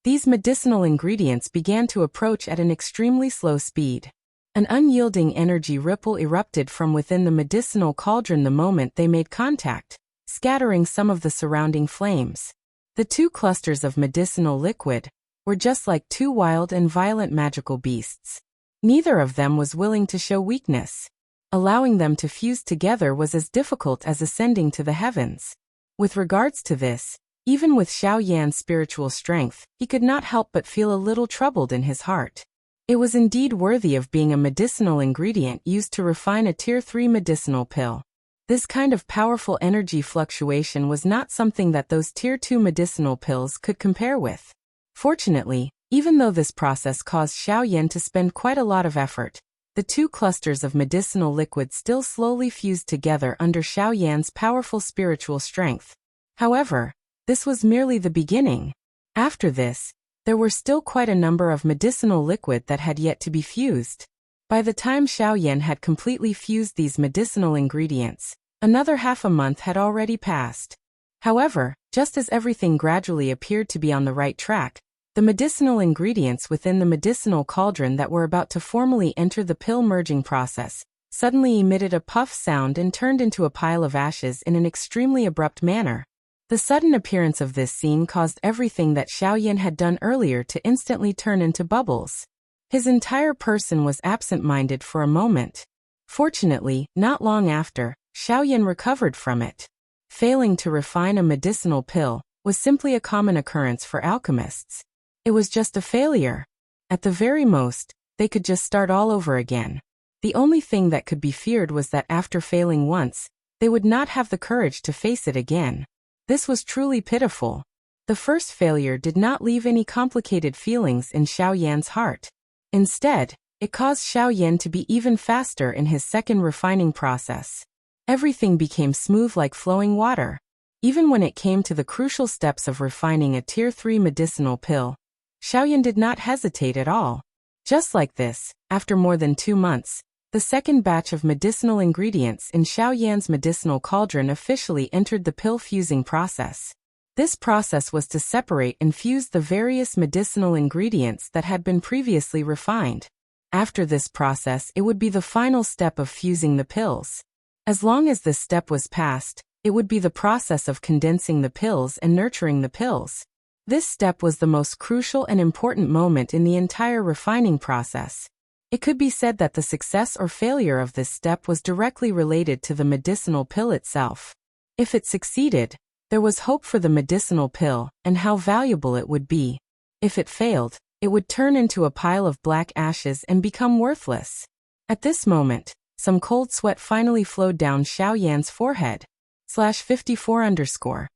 these medicinal ingredients began to approach at an extremely slow speed. An unyielding energy ripple erupted from within the medicinal cauldron the moment they made contact, scattering some of the surrounding flames. The two clusters of medicinal liquid were just like two wild and violent magical beasts. Neither of them was willing to show weakness. Allowing them to fuse together was as difficult as ascending to the heavens. With regards to this, even with Xiaoyan's spiritual strength, he could not help but feel a little troubled in his heart. It was indeed worthy of being a medicinal ingredient used to refine a Tier 3 medicinal pill. This kind of powerful energy fluctuation was not something that those Tier 2 medicinal pills could compare with. Fortunately, even though this process caused Xiaoyan to spend quite a lot of effort, the two clusters of medicinal liquid still slowly fused together under Xiaoyan's powerful spiritual strength. However, this was merely the beginning. After this, there were still quite a number of medicinal liquid that had yet to be fused. By the time Xiaoyan had completely fused these medicinal ingredients, another half a month had already passed. However, just as everything gradually appeared to be on the right track, the medicinal ingredients within the medicinal cauldron that were about to formally enter the pill merging process suddenly emitted a puff sound and turned into a pile of ashes in an extremely abrupt manner. The sudden appearance of this scene caused everything that Xiaoyan had done earlier to instantly turn into bubbles. His entire person was absent-minded for a moment. Fortunately, not long after, Xiaoyan recovered from it. Failing to refine a medicinal pill was simply a common occurrence for alchemists. It was just a failure. At the very most, they could just start all over again. The only thing that could be feared was that after failing once, they would not have the courage to face it again. This was truly pitiful. The first failure did not leave any complicated feelings in Xiaoyan's heart. Instead, it caused Xiaoyan to be even faster in his second refining process. Everything became smooth like flowing water. Even when it came to the crucial steps of refining a Tier 3 medicinal pill, Xiaoyan did not hesitate at all. Just like this, after more than 2 months, the second batch of medicinal ingredients in Xiaoyan's medicinal cauldron officially entered the pill fusing process. This process was to separate and fuse the various medicinal ingredients that had been previously refined. After this process, it would be the final step of fusing the pills. As long as this step was passed, it would be the process of condensing the pills and nurturing the pills. This step was the most crucial and important moment in the entire refining process. It could be said that the success or failure of this step was directly related to the medicinal pill itself. If it succeeded, there was hope for the medicinal pill and how valuable it would be. If it failed, it would turn into a pile of black ashes and become worthless. At this moment, some cold sweat finally flowed down Xiaoyan's forehead. /54_.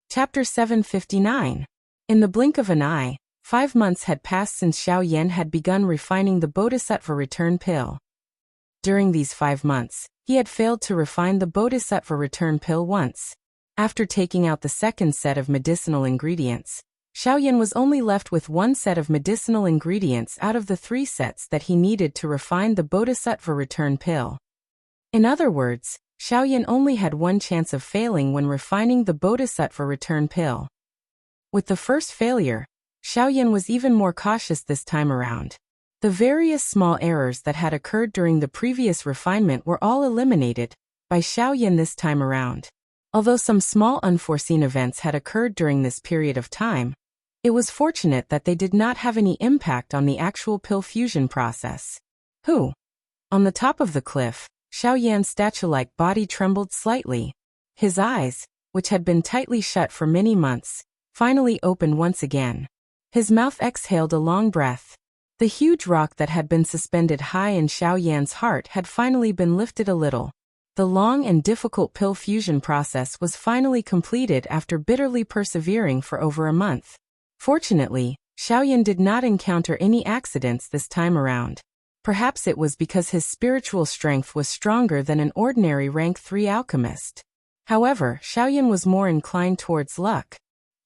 Chapter 759. In the blink of an eye, 5 months had passed since Xiaoyan had begun refining the Bodhisattva return pill. During these 5 months, he had failed to refine the Bodhisattva return pill once. After taking out the second set of medicinal ingredients, Xiaoyan was only left with 1 set of medicinal ingredients out of the 3 sets that he needed to refine the Bodhisattva return pill. In other words, Xiaoyan only had 1 chance of failing when refining the Bodhisattva return pill. With the first failure, Xiaoyan was even more cautious this time around. The various small errors that had occurred during the previous refinement were all eliminated by Xiaoyan this time around. Although some small unforeseen events had occurred during this period of time, it was fortunate that they did not have any impact on the actual pill fusion process. On the top of the cliff, Xiaoyan's statue-like body trembled slightly. His eyes, which had been tightly shut for many months, finally opened once again. His mouth exhaled a long breath. The huge rock that had been suspended high in Xiaoyan's heart had finally been lifted a little. The long and difficult pill fusion process was finally completed after bitterly persevering for over a month. Fortunately, Xiaoyan did not encounter any accidents this time around. Perhaps it was because his spiritual strength was stronger than an ordinary rank 3 alchemist. However, Xiaoyan was more inclined towards luck.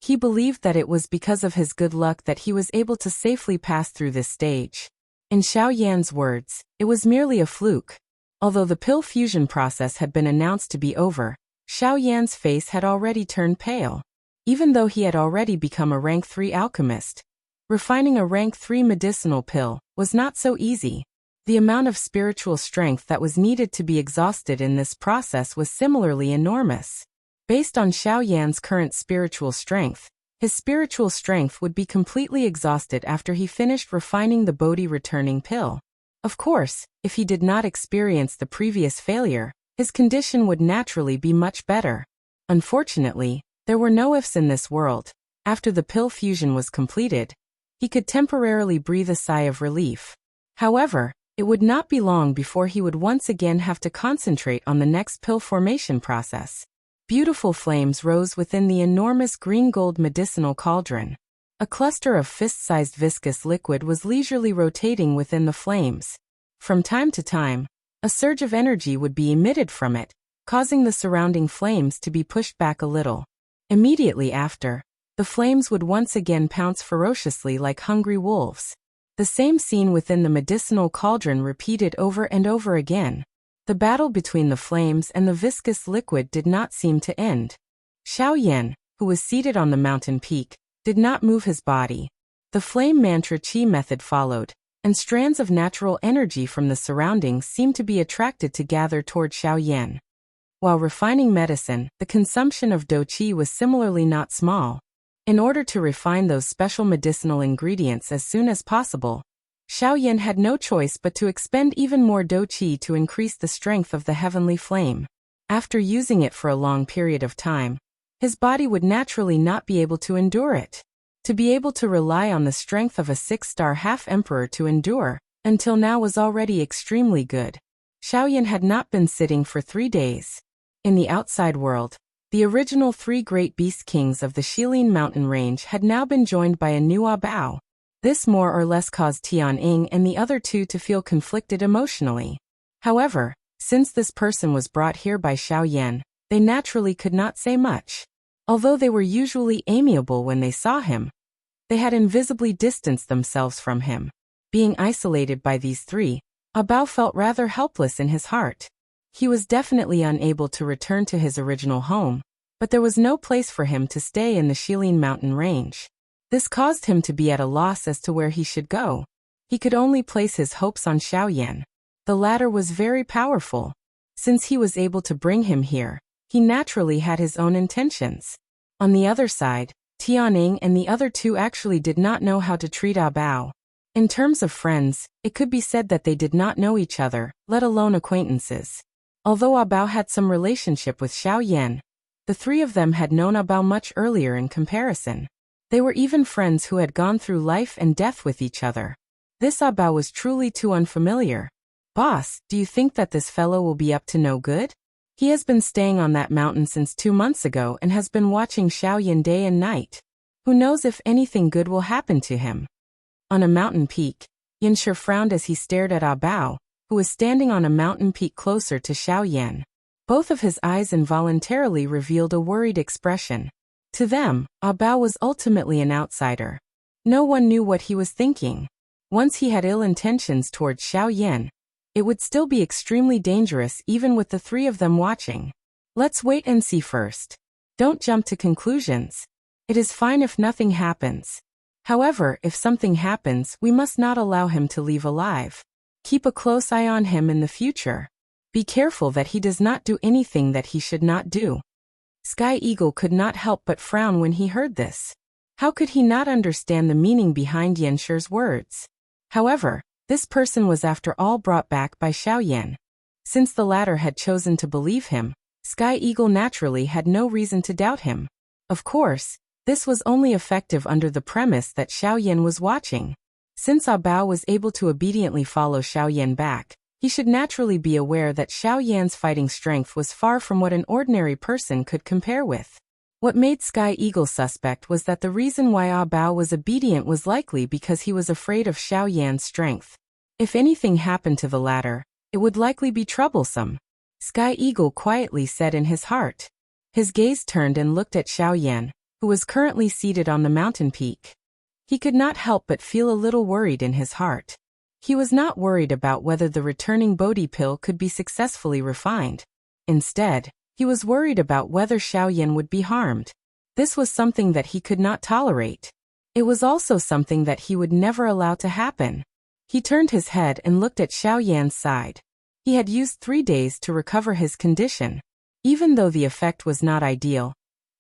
He believed that it was because of his good luck that he was able to safely pass through this stage. In Xiaoyan's words, it was merely a fluke. Although the pill fusion process had been announced to be over, Xiaoyan's face had already turned pale. Even though he had already become a rank 3 alchemist, refining a rank 3 medicinal pill was not so easy. The amount of spiritual strength that was needed to be exhausted in this process was similarly enormous. Based on Xiaoyan's current spiritual strength, his spiritual strength would be completely exhausted after he finished refining the Bodhi returning pill. Of course, if he did not experience the previous failure, his condition would naturally be much better. Unfortunately, there were no ifs in this world. After the pill fusion was completed, he could temporarily breathe a sigh of relief. However, it would not be long before he would once again have to concentrate on the next pill formation process. Beautiful flames rose within the enormous green-gold medicinal cauldron. A cluster of fist-sized viscous liquid was leisurely rotating within the flames. From time to time, a surge of energy would be emitted from it, causing the surrounding flames to be pushed back a little. Immediately after, the flames would once again pounce ferociously like hungry wolves. The same scene within the medicinal cauldron repeated over and over again. The battle between the flames and the viscous liquid did not seem to end. Xiaoyan, who was seated on the mountain peak, did not move his body. The flame mantra chi method followed, and strands of natural energy from the surroundings seemed to be attracted to gather toward Xiaoyan. While refining medicine, the consumption of dou qi was similarly not small. In order to refine those special medicinal ingredients as soon as possible, Xiaoyan had no choice but to expend even more dou qi to increase the strength of the heavenly flame. After using it for a long period of time, his body would naturally not be able to endure it. To be able to rely on the strength of a 6-star half-emperor to endure, until now was already extremely good. Xiaoyan had not been sitting for 3 days. In the outside world, the original 3 great beast kings of the Shilin mountain range had now been joined by a new Abao. This more or less caused Tianying and the other 2 to feel conflicted emotionally. However, since this person was brought here by Xiaoyan, they naturally could not say much. Although they were usually amiable when they saw him, they had invisibly distanced themselves from him. Being isolated by these 3, Abao felt rather helpless in his heart. He was definitely unable to return to his original home, but there was no place for him to stay in the Shilin mountain range. This caused him to be at a loss as to where he should go. He could only place his hopes on Xiaoyan. The latter was very powerful. Since he was able to bring him here, he naturally had his own intentions. On the other side, Tianying and the other 2 actually did not know how to treat Abao. In terms of friends, it could be said that they did not know each other, let alone acquaintances. Although Abao had some relationship with Xiaoyan, the 3 of them had known Abao much earlier in comparison. They were even friends who had gone through life and death with each other. This Abao was truly too unfamiliar. "Boss, do you think that this fellow will be up to no good? He has been staying on that mountain since 2 months ago and has been watching Xiaoyan day and night. Who knows if anything good will happen to him?" On a mountain peak, Yanshi frowned as he stared at Abao, who was standing on a mountain peak closer to Xiaoyan. Both of his eyes involuntarily revealed a worried expression. To them, Abao was ultimately an outsider. No one knew what he was thinking. Once he had ill intentions towards Xiaoyan, it would still be extremely dangerous even with the 3 of them watching. Let's wait and see first. Don't jump to conclusions. It is fine if nothing happens. However, if something happens, we must not allow him to leave alive. Keep a close eye on him in the future. Be careful that he does not do anything that he should not do. Sky Eagle could not help but frown when he heard this. How could he not understand the meaning behind Yanshi's words? However, this person was after all brought back by Xiaoyan. Since the latter had chosen to believe him, Sky Eagle naturally had no reason to doubt him. Of course, this was only effective under the premise that Xiaoyan was watching. Since Abao was able to obediently follow Xiaoyan back, He should naturally be aware that Xiao Yan's fighting strength was far from what an ordinary person could compare with. What made Sky Eagle suspect was that the reason why Ah Bao was obedient was likely because he was afraid of Xiao Yan's strength. If anything happened to the latter, it would likely be troublesome. Sky Eagle quietly said in his heart. His gaze turned and looked at Xiao Yan, who was currently seated on the mountain peak. He could not help but feel a little worried in his heart. He was not worried about whether the returning Bodhi pill could be successfully refined. Instead, he was worried about whether Xiao Yan would be harmed. This was something that he could not tolerate. It was also something that he would never allow to happen. He turned his head and looked at Xiao Yan's side. He had used 3 days to recover his condition. Even though the effect was not ideal,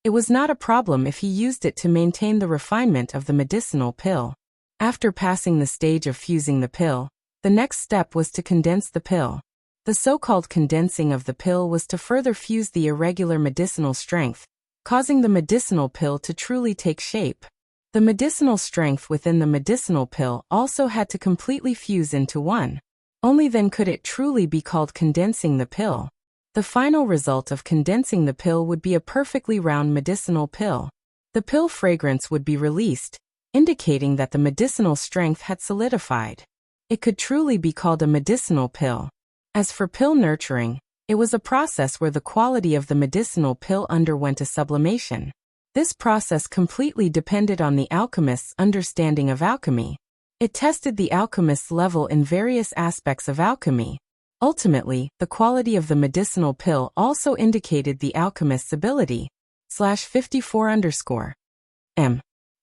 it was not a problem if he used it to maintain the refinement of the medicinal pill. After passing the stage of fusing the pill, the next step was to condense the pill. The so-called condensing of the pill was to further fuse the irregular medicinal strength, causing the medicinal pill to truly take shape. The medicinal strength within the medicinal pill also had to completely fuse into one. Only then could it truly be called condensing the pill. The final result of condensing the pill would be a perfectly round medicinal pill. The pill fragrance would be released, indicating that the medicinal strength had solidified. It could truly be called a medicinal pill. As for pill nurturing, it was a process where the quality of the medicinal pill underwent a sublimation. This process completely depended on the alchemist's understanding of alchemy. It tested the alchemist's level in various aspects of alchemy. Ultimately, the quality of the medicinal pill also indicated the alchemist's ability. /54_.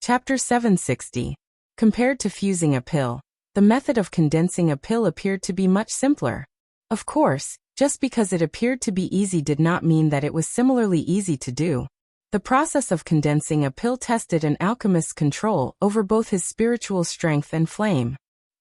Chapter 760. Compared to fusing a pill, the method of condensing a pill appeared to be much simpler. Of course, just because it appeared to be easy did not mean that it was similarly easy to do. The process of condensing a pill tested an alchemist's control over both his spiritual strength and flame.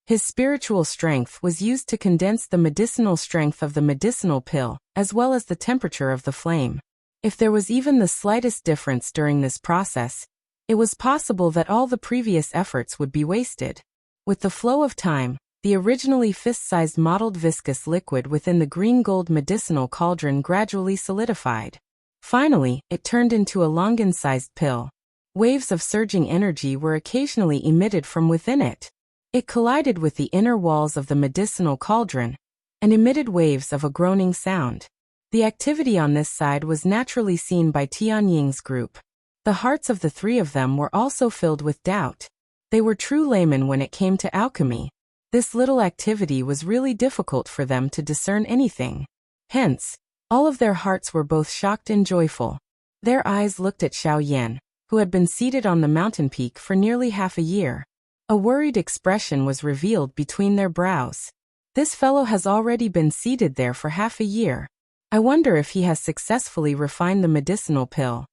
His spiritual strength was used to condense the medicinal strength of the medicinal pill, as well as the temperature of the flame. If there was even the slightest difference during this process, it was possible that all the previous efforts would be wasted. With the flow of time, the originally fist-sized mottled viscous liquid within the green-gold medicinal cauldron gradually solidified. Finally, it turned into a longan-sized pill. Waves of surging energy were occasionally emitted from within it. It collided with the inner walls of the medicinal cauldron and emitted waves of a groaning sound. The activity on this side was naturally seen by Tianying's group. The hearts of the 3 of them were also filled with doubt. They were true laymen when it came to alchemy. This little activity was really difficult for them to discern anything. Hence, all of their hearts were both shocked and joyful. Their eyes looked at Xiao Yan, who had been seated on the mountain peak for nearly half a year. A worried expression was revealed between their brows. This fellow has already been seated there for half a year. I wonder if he has successfully refined the medicinal pill.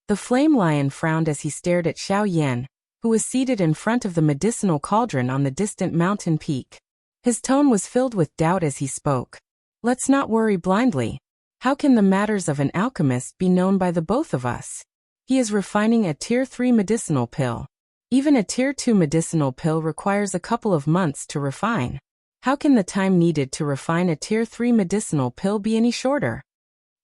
The flame lion frowned as he stared at Xiao Yan, who was seated in front of the medicinal cauldron on the distant mountain peak. His tone was filled with doubt as he spoke. Let's not worry blindly. How can the matters of an alchemist be known by the both of us? He is refining a Tier 3 medicinal pill. Even a Tier 2 medicinal pill requires a couple of months to refine. How can the time needed to refine a Tier 3 medicinal pill be any shorter?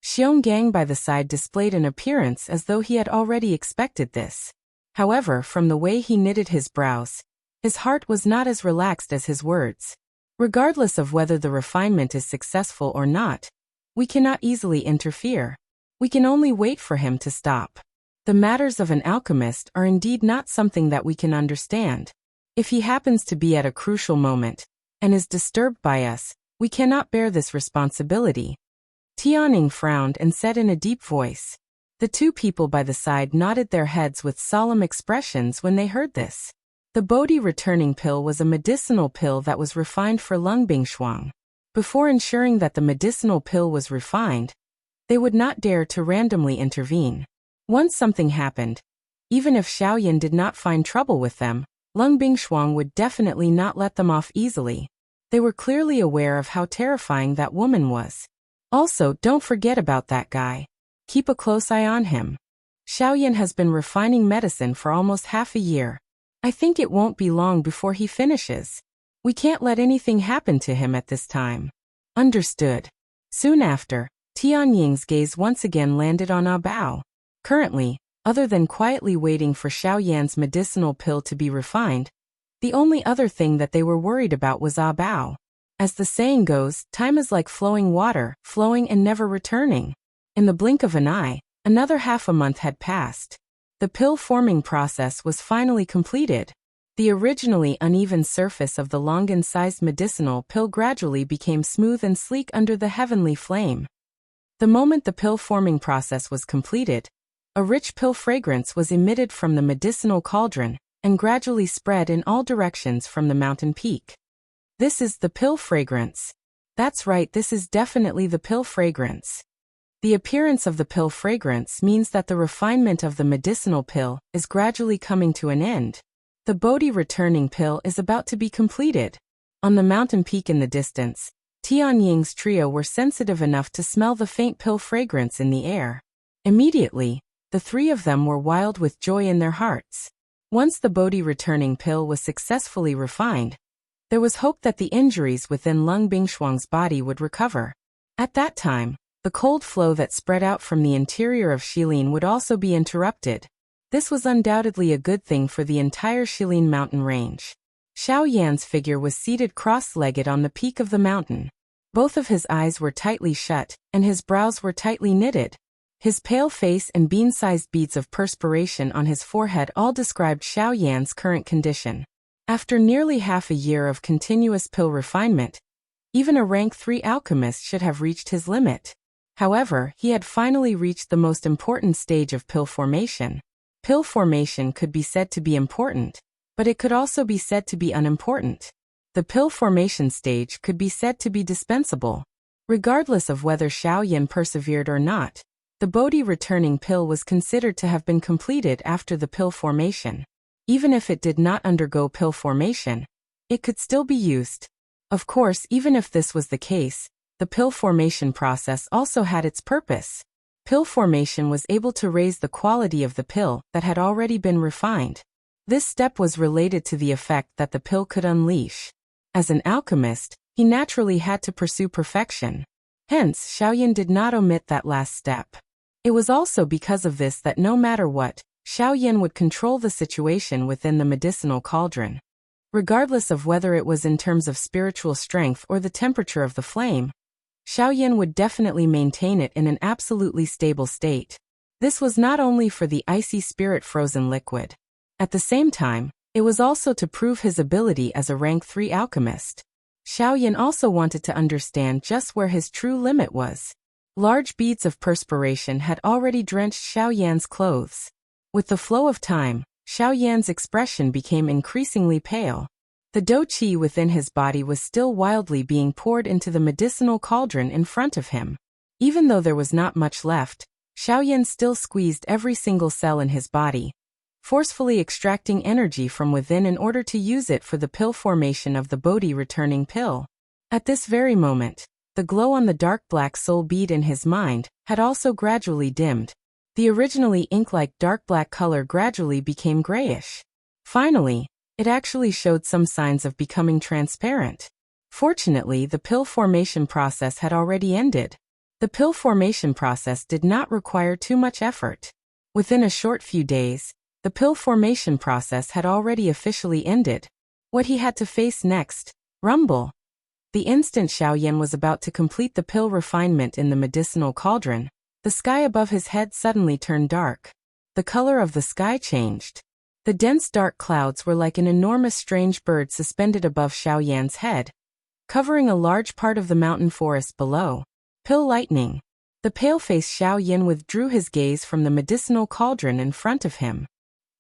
Xiong Gang by the side displayed an appearance as though he had already expected this. However, from the way he knitted his brows, his heart was not as relaxed as his words. Regardless of whether the refinement is successful or not, we cannot easily interfere. We can only wait for him to stop. The matters of an alchemist are indeed not something that we can understand. If he happens to be at a crucial moment and is disturbed by us, we cannot bear this responsibility. Tianing frowned and said in a deep voice. The 2 people by the side nodded their heads with solemn expressions when they heard this. The Bodhi returning pill was a medicinal pill that was refined for Lungbing Shuang. Before ensuring that the medicinal pill was refined, they would not dare to randomly intervene. Once something happened, even if Xiao Yan did not find trouble with them, Lungbing Shuang would definitely not let them off easily. They were clearly aware of how terrifying that woman was. Also, don't forget about that guy. Keep a close eye on him. Xiao Yan has been refining medicine for almost half a year. I think it won't be long before he finishes. We can't let anything happen to him at this time. Understood. Soon after, Tianying's gaze once again landed on Ah Bao. Currently, other than quietly waiting for Xiao Yan's medicinal pill to be refined, the only other thing that they were worried about was Ah Bao. As the saying goes, time is like flowing water, flowing and never returning. In the blink of an eye, another half a month had passed. The pill-forming process was finally completed. The originally uneven surface of the longan-sized medicinal pill gradually became smooth and sleek under the heavenly flame. The moment the pill-forming process was completed, a rich pill fragrance was emitted from the medicinal cauldron and gradually spread in all directions from the mountain peak. This is the pill fragrance. That's right, this is definitely the pill fragrance. The appearance of the pill fragrance means that the refinement of the medicinal pill is gradually coming to an end. The Bodhi returning pill is about to be completed. On the mountain peak in the distance, Tianying's trio were sensitive enough to smell the faint pill fragrance in the air. Immediately, the three of them were wild with joy in their hearts. Once the Bodhi returning pill was successfully refined, there was hope that the injuries within Lung Bingshuang's body would recover. At that time, the cold flow that spread out from the interior of Shilin would also be interrupted. This was undoubtedly a good thing for the entire Shilin mountain range. Xiao Yan's figure was seated cross-legged on the peak of the mountain. Both of his eyes were tightly shut, and his brows were tightly knitted. His pale face and bean-sized beads of perspiration on his forehead all described Xiao Yan's current condition. After nearly half a year of continuous pill refinement, even a rank 3 alchemist should have reached his limit. However, he had finally reached the most important stage of pill formation. Pill formation could be said to be important, but it could also be said to be unimportant. The pill formation stage could be said to be dispensable. Regardless of whether Xiao Yan persevered or not, the Bodhi returning pill was considered to have been completed after the pill formation. Even if it did not undergo pill formation, it could still be used. Of course, even if this was the case, the pill formation process also had its purpose. Pill formation was able to raise the quality of the pill that had already been refined. This step was related to the effect that the pill could unleash. As an alchemist, he naturally had to pursue perfection. Hence, Xiaoyan did not omit that last step. It was also because of this that no matter what, Xiaoyan would control the situation within the medicinal cauldron. Regardless of whether it was in terms of spiritual strength or the temperature of the flame, Xiaoyan would definitely maintain it in an absolutely stable state. This was not only for the icy spirit frozen liquid. At the same time, it was also to prove his ability as a rank 3 alchemist. Xiaoyan also wanted to understand just where his true limit was. Large beads of perspiration had already drenched Xiaoyan's clothes. With the flow of time, Xiaoyan's expression became increasingly pale. The dou qi within his body was still wildly being poured into the medicinal cauldron in front of him. Even though there was not much left, Xiaoyan still squeezed every single cell in his body, forcefully extracting energy from within in order to use it for the pill formation of the Bodhi returning pill. At this very moment, the glow on the dark black soul bead in his mind had also gradually dimmed. The originally ink-like dark black color gradually became grayish. Finally, it actually showed some signs of becoming transparent. Fortunately, the pill formation process had already ended. The pill formation process did not require too much effort. Within a short few days, the pill formation process had already officially ended. What he had to face next? Rumble. The instant Xiaoyan was about to complete the pill refinement in the medicinal cauldron, the sky above his head suddenly turned dark. The color of the sky changed. The dense dark clouds were like an enormous strange bird suspended above Xiaoyan's head, covering a large part of the mountain forest below. Pill lightning. The pale-faced Xiaoyan withdrew his gaze from the medicinal cauldron in front of him.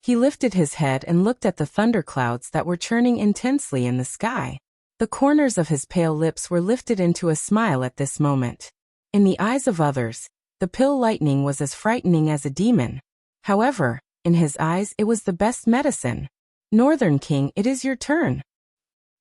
He lifted his head and looked at the thunderclouds that were churning intensely in the sky. The corners of his pale lips were lifted into a smile at this moment. In the eyes of others, the pill lightning was as frightening as a demon. However, in his eyes it was the best medicine. Northern King, it is your turn.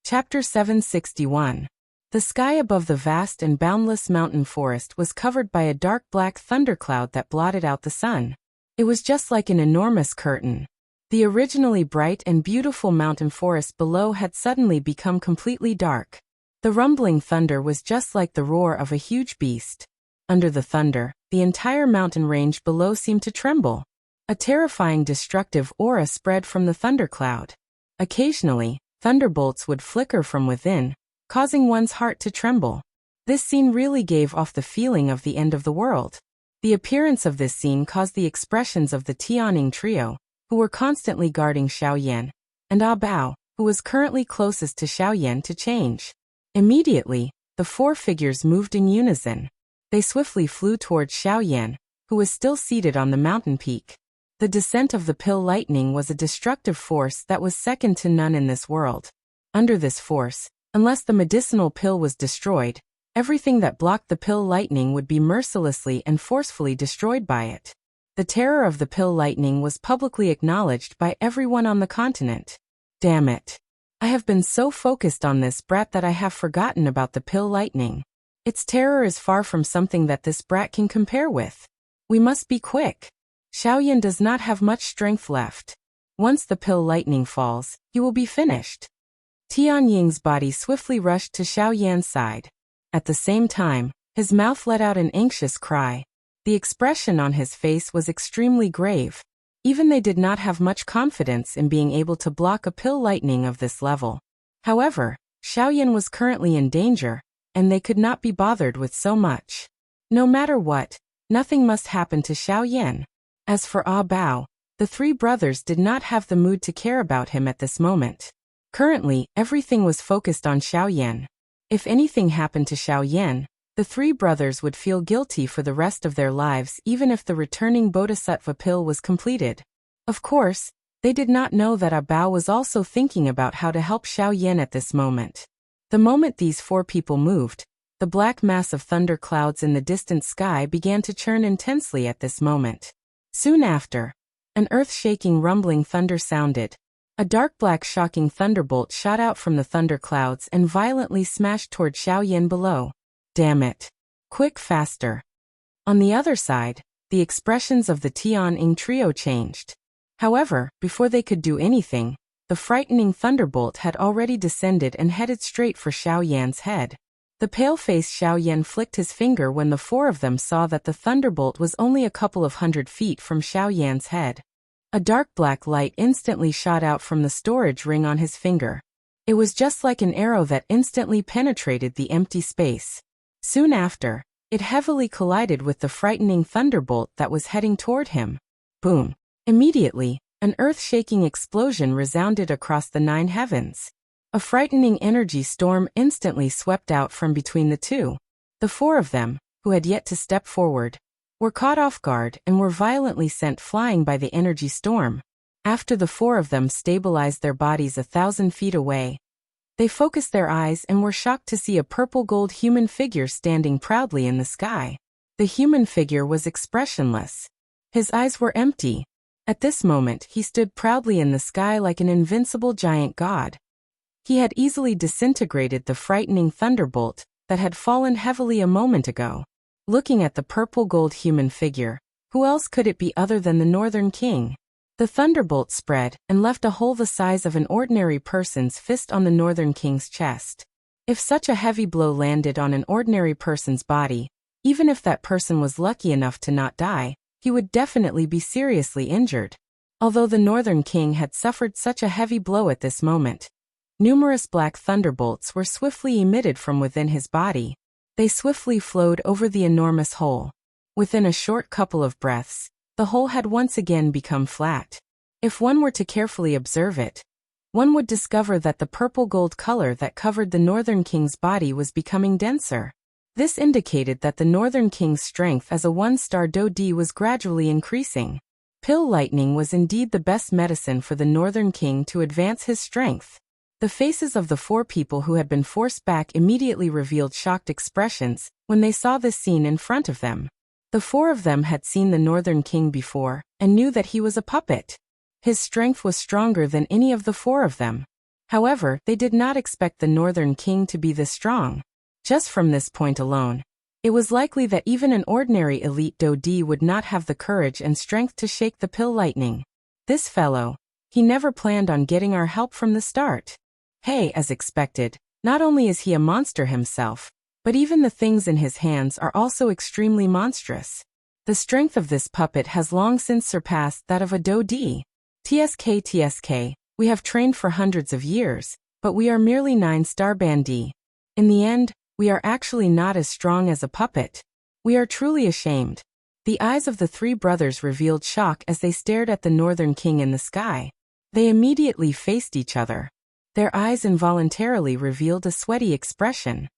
Chapter 761. The sky above the vast and boundless mountain forest was covered by a dark black thundercloud that blotted out the sun. It was just like an enormous curtain. The originally bright and beautiful mountain forest below had suddenly become completely dark. The rumbling thunder was just like the roar of a huge beast. Under the thunder, the entire mountain range below seemed to tremble. A terrifying destructive aura spread from the thundercloud. Occasionally, thunderbolts would flicker from within, causing one's heart to tremble. This scene really gave off the feeling of the end of the world. The appearance of this scene caused the expressions of the Tianning trio, who were constantly guarding Xiaoyan, and Ah Bao, who was currently closest to Xiaoyan, to change. Immediately, the four figures moved in unison. They swiftly flew towards Xiaoyan, who was still seated on the mountain peak. The descent of the pill lightning was a destructive force that was second to none in this world. Under this force, unless the medicinal pill was destroyed, everything that blocked the pill lightning would be mercilessly and forcefully destroyed by it. The terror of the pill lightning was publicly acknowledged by everyone on the continent. Damn it. I have been so focused on this brat that I have forgotten about the pill lightning. Its terror is far from something that this brat can compare with. We must be quick. Xiaoyan does not have much strength left. Once the pill lightning falls, he will be finished. Tianying's body swiftly rushed to Xiaoyan's side. At the same time, his mouth let out an anxious cry. The expression on his face was extremely grave. Even they did not have much confidence in being able to block a pill lightning of this level. However, Xiaoyan was currently in danger, and they could not be bothered with so much. No matter what, nothing must happen to Xiaoyan. As for Ah Bao, the three brothers did not have the mood to care about him at this moment. Currently, everything was focused on Xiaoyan. If anything happened to Xiaoyan, the three brothers would feel guilty for the rest of their lives even if the returning Bodhisattva pill was completed. Of course, they did not know that Ah Bao was also thinking about how to help Xiaoyan at this moment. The moment these four people moved, the black mass of thunder clouds in the distant sky began to churn intensely at this moment. Soon after, an earth-shaking rumbling thunder sounded. A dark black shocking thunderbolt shot out from the thunder clouds and violently smashed toward Xiaoyan below. Damn it. Quick, faster. On the other side, the expressions of the Tianning trio changed. However, before they could do anything, the frightening thunderbolt had already descended and headed straight for Xiaoyan's head. The pale-faced Xiaoyan flicked his finger when the four of them saw that the thunderbolt was only a couple of 100 feet from Xiaoyan's head. A dark black light instantly shot out from the storage ring on his finger. It was just like an arrow that instantly penetrated the empty space. Soon after, it heavily collided with the frightening thunderbolt that was heading toward him. Boom! Immediately, an earth-shaking explosion resounded across the 9 heavens. A frightening energy storm instantly swept out from between the two. The four of them, who had yet to step forward, were caught off guard and were violently sent flying by the energy storm. After the four of them stabilized their bodies 1,000 feet away, they focused their eyes and were shocked to see a purple-gold human figure standing proudly in the sky. The human figure was expressionless. His eyes were empty. At this moment, he stood proudly in the sky like an invincible giant god. He had easily disintegrated the frightening thunderbolt that had fallen heavily a moment ago. Looking at the purple-gold human figure, who else could it be other than the Northern King? The thunderbolt spread and left a hole the size of an ordinary person's fist on the Northern King's chest. If such a heavy blow landed on an ordinary person's body, even if that person was lucky enough to not die, he would definitely be seriously injured. Although the Northern King had suffered such a heavy blow at this moment, numerous black thunderbolts were swiftly emitted from within his body. They swiftly flowed over the enormous hole. Within a short couple of breaths, the hole had once again become flat. If one were to carefully observe it, one would discover that the purple-gold color that covered the Northern King's body was becoming denser. This indicated that the Northern King's strength as a one-star Do-D was gradually increasing. Pill lightning was indeed the best medicine for the Northern King to advance his strength. The faces of the four people who had been forced back immediately revealed shocked expressions when they saw this scene in front of them. The four of them had seen the Northern King before and knew that he was a puppet. His strength was stronger than any of the four of them. However, they did not expect the Northern King to be this strong. Just from this point alone, it was likely that even an ordinary elite Do-D would not have the courage and strength to shake the pill lightning. This fellow, he never planned on getting our help from the start. Hey, as expected, Not only is he a monster himself, but even the things in his hands are also extremely monstrous. The strength of this puppet has long since surpassed that of a Dodi. TSK, we have trained for hundreds of years, but we are merely 9-star bandi. In the end, we are actually not as strong as a puppet. We are truly ashamed. The eyes of the three brothers revealed shock as they stared at the Northern King in the sky. They immediately faced each other. Their eyes involuntarily revealed a sweaty expression.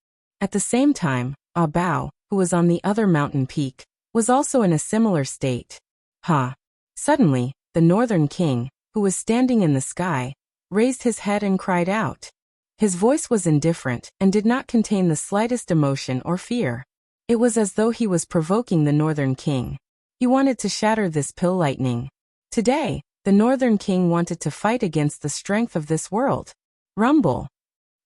At the same time, Bao, who was on the other mountain peak, was also in a similar state. Suddenly, the Northern King, who was standing in the sky, raised his head and cried out. His voice was indifferent and did not contain the slightest emotion or fear. It was as though he was provoking the Northern King. He wanted to shatter this pill lightning. Today, the Northern King wanted to fight against the strength of this world. Rumble.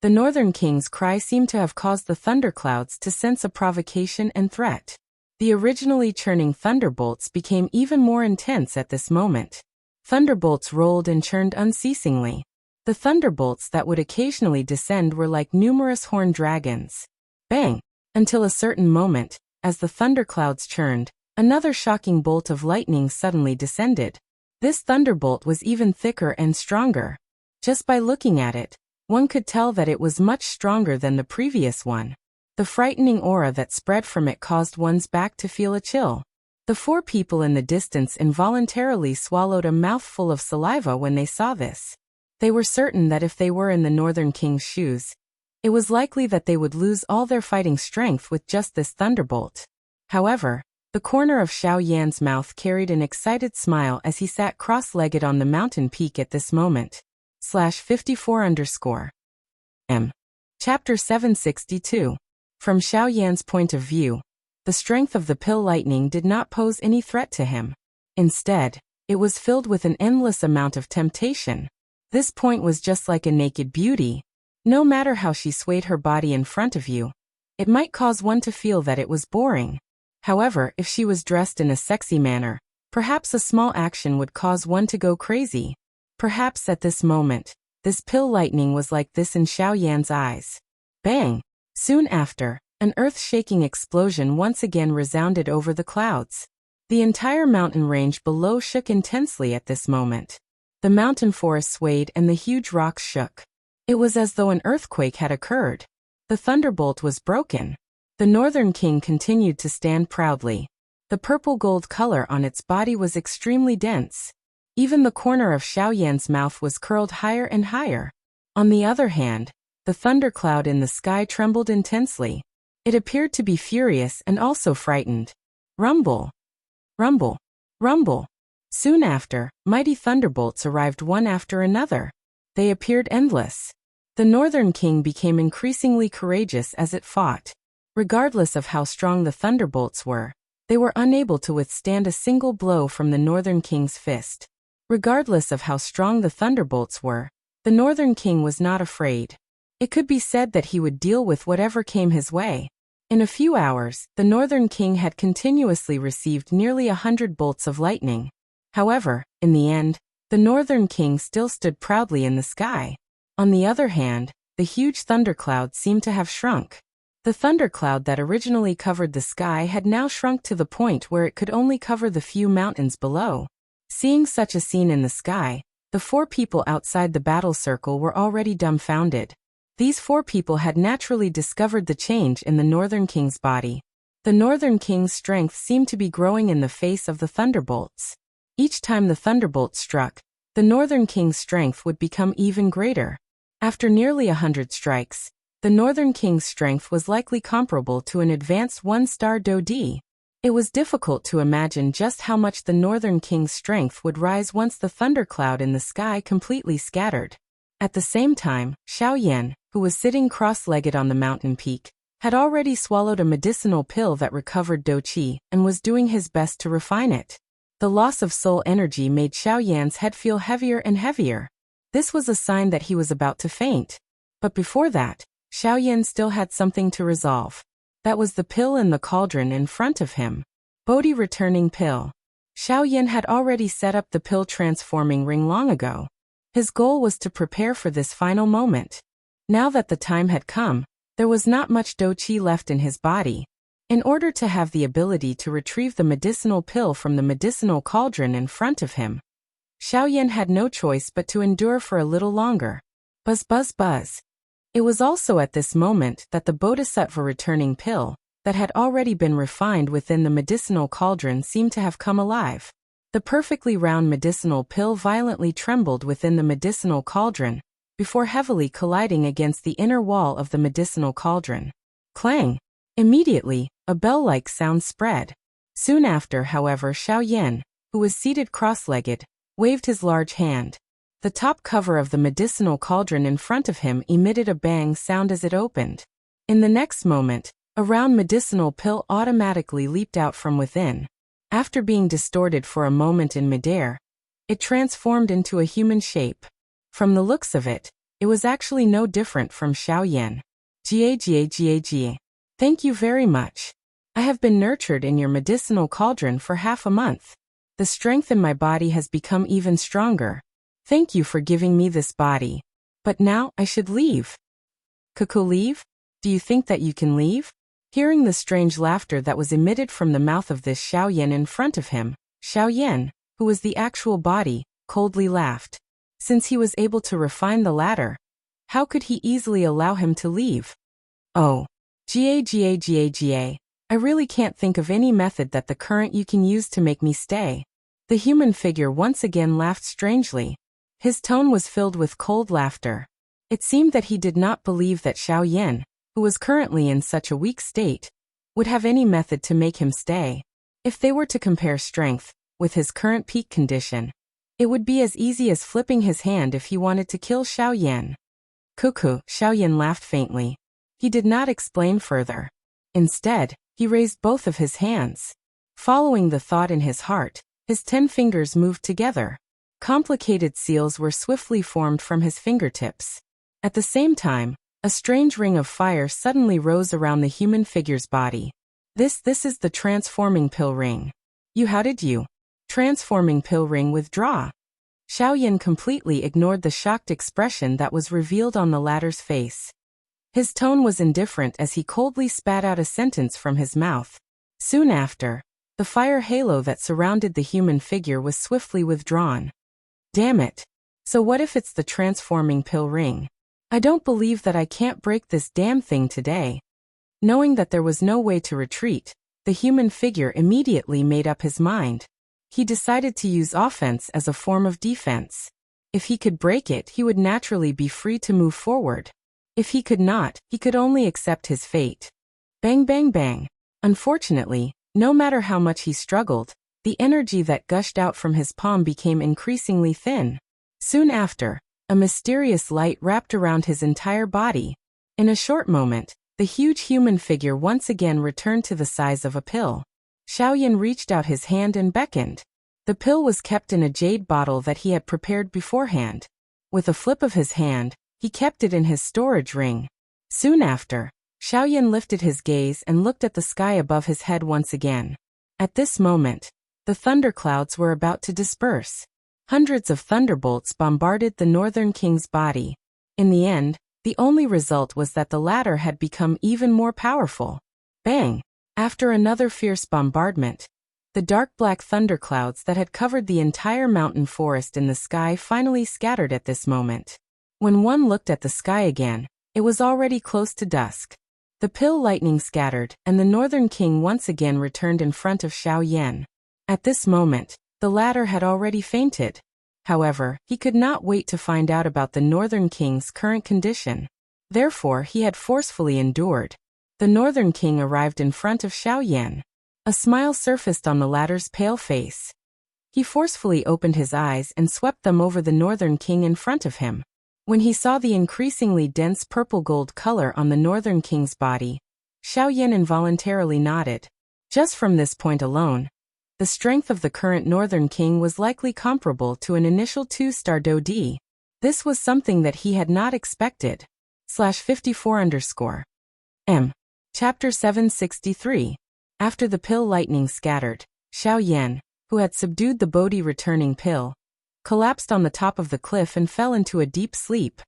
The Northern King's cry seemed to have caused the thunderclouds to sense a provocation and threat. The originally churning thunderbolts became even more intense at this moment. Thunderbolts rolled and churned unceasingly. The thunderbolts that would occasionally descend were like numerous horned dragons. Bang! Until a certain moment, as the thunderclouds churned, another shocking bolt of lightning suddenly descended. This thunderbolt was even thicker and stronger. Just by looking at it, one could tell that it was much stronger than the previous one. The frightening aura that spread from it caused one's back to feel a chill. The four people in the distance involuntarily swallowed a mouthful of saliva when they saw this. They were certain that if they were in the Northern King's shoes, it was likely that they would lose all their fighting strength with just this thunderbolt. However, the corner of Xiao Yan's mouth carried an excited smile as he sat cross-legged on the mountain peak at this moment. /54_. Chapter 762. From Xiao Yan's point of view, the strength of the pill lightning did not pose any threat to him. Instead, it was filled with an endless amount of temptation. This point was just like a naked beauty. No matter how she swayed her body in front of you, it might cause one to feel that it was boring. However, if she was dressed in a sexy manner, perhaps a small action would cause one to go crazy. Perhaps at this moment, this pill lightning was like this in Xiao Yan's eyes. Bang! Soon after, an earth-shaking explosion once again resounded over the clouds. The entire mountain range below shook intensely at this moment. The mountain forest swayed and the huge rocks shook. It was as though an earthquake had occurred. The thunderbolt was broken. The Northern King continued to stand proudly. The purple-gold color on its body was extremely dense. Even the corner of Xiao Yan's mouth was curled higher and higher. On the other hand, the thundercloud in the sky trembled intensely. It appeared to be furious and also frightened. Rumble! Rumble! Rumble! Soon after, mighty thunderbolts arrived one after another. They appeared endless. The Northern King became increasingly courageous as it fought. Regardless of how strong the thunderbolts were, they were unable to withstand a single blow from the Northern King's fist. Regardless of how strong the thunderbolts were, the Northern King was not afraid. It could be said that he would deal with whatever came his way. In a few hours, the Northern King had continuously received nearly 100 bolts of lightning. However, in the end, the Northern King still stood proudly in the sky. On the other hand, the huge thundercloud seemed to have shrunk. The thundercloud that originally covered the sky had now shrunk to the point where it could only cover the few mountains below. Seeing such a scene in the sky, the four people outside the battle circle were already dumbfounded. These four people had naturally discovered the change in the Northern King's body. The Northern King's strength seemed to be growing in the face of the thunderbolts. Each time the thunderbolt struck, the Northern King's strength would become even greater. After nearly 100 strikes, the Northern King's strength was likely comparable to an advanced 1-star Dodi. It was difficult to imagine just how much the Northern King's strength would rise once the thundercloud in the sky completely scattered. At the same time, Xiao Yan, who was sitting cross-legged on the mountain peak, had already swallowed a medicinal pill that recovered Do Qi and was doing his best to refine it. The loss of soul energy made Xiao Yan's head feel heavier and heavier. This was a sign that he was about to faint. But before that, Xiao Yan still had something to resolve. That was the pill in the cauldron in front of him. Bodhi returning pill. Xiao Yan had already set up the pill transforming ring long ago. His goal was to prepare for this final moment. Now that the time had come, there was not much do qi left in his body. In order to have the ability to retrieve the medicinal pill from the medicinal cauldron in front of him, Xiaoyan had no choice but to endure for a little longer. Buzz buzz buzz. It was also at this moment that the bodhisattva returning pill, that had already been refined within the medicinal cauldron, seemed to have come alive. The perfectly round medicinal pill violently trembled within the medicinal cauldron, before heavily colliding against the inner wall of the medicinal cauldron. Clang! Immediately, a bell-like sound spread. Soon after, however, Xiaoyan, who was seated cross-legged, waved his large hand. The top cover of the medicinal cauldron in front of him emitted a bang sound as it opened. In the next moment, a round medicinal pill automatically leaped out from within. After being distorted for a moment in midair, it transformed into a human shape. From the looks of it, it was actually no different from Xiaoyan. Jia. Thank you very much. I have been nurtured in your medicinal cauldron for half a month. The strength in my body has become even stronger. Thank you for giving me this body. But now, I should leave. Cuckoo, leave? Do you think that you can leave? Hearing the strange laughter that was emitted from the mouth of this Xiaoyan in front of him, Xiaoyan, who was the actual body, coldly laughed. Since he was able to refine the latter, how could he easily allow him to leave? Oh. Ga. I really can't think of any method that the current you can use to make me stay. The human figure once again laughed strangely. His tone was filled with cold laughter. It seemed that he did not believe that Xiaoyan, who was currently in such a weak state, would have any method to make him stay. If they were to compare strength with his current peak condition, it would be as easy as flipping his hand if he wanted to kill Xiaoyan. Cuckoo, Xiaoyan laughed faintly. He did not explain further. Instead, he raised both of his hands. Following the thought in his heart, his 10 fingers moved together. Complicated seals were swiftly formed from his fingertips. At the same time, a strange ring of fire suddenly rose around the human figure's body. This is the transforming pill ring. How did you? Transforming pill ring withdraw? Xiaoyan completely ignored the shocked expression that was revealed on the latter's face. His tone was indifferent as he coldly spat out a sentence from his mouth. Soon after, the fire halo that surrounded the human figure was swiftly withdrawn. Damn it. So what if it's the transforming pill ring? I don't believe that I can't break this damn thing today. Knowing that there was no way to retreat, the human figure immediately made up his mind. He decided to use offense as a form of defense. If he could break it, he would naturally be free to move forward. If he could not, he could only accept his fate. Bang bang bang. Unfortunately, no matter how much he struggled, the energy that gushed out from his palm became increasingly thin. Soon after, a mysterious light wrapped around his entire body. In a short moment, the huge human figure once again returned to the size of a pill. Xiaoyan reached out his hand and beckoned. The pill was kept in a jade bottle that he had prepared beforehand. With a flip of his hand, he kept it in his storage ring. Soon after, Xiaoyan lifted his gaze and looked at the sky above his head once again. At this moment, the thunderclouds were about to disperse. Hundreds of thunderbolts bombarded the Northern King's body. In the end, the only result was that the latter had become even more powerful. Bang! After another fierce bombardment, the dark black thunderclouds that had covered the entire mountain forest in the sky finally scattered at this moment. When one looked at the sky again, it was already close to dusk. The pill lightning scattered, and the Northern King once again returned in front of Xiaoyan. At this moment, the latter had already fainted. However, he could not wait to find out about the Northern King's current condition. Therefore, he had forcefully endured. The Northern King arrived in front of Xiaoyan. A smile surfaced on the latter's pale face. He forcefully opened his eyes and swept them over the Northern King in front of him. When he saw the increasingly dense purple-gold color on the Northern King's body, Xiaoyan involuntarily nodded. Just from this point alone, the strength of the current Northern King was likely comparable to an initial 2-star Do-D. This was something that he had not expected. /54_. Chapter 763. After the pill lightning scattered, Xiaoyan, who had subdued the Bodhi returning pill, collapsed on the top of the cliff and fell into a deep sleep.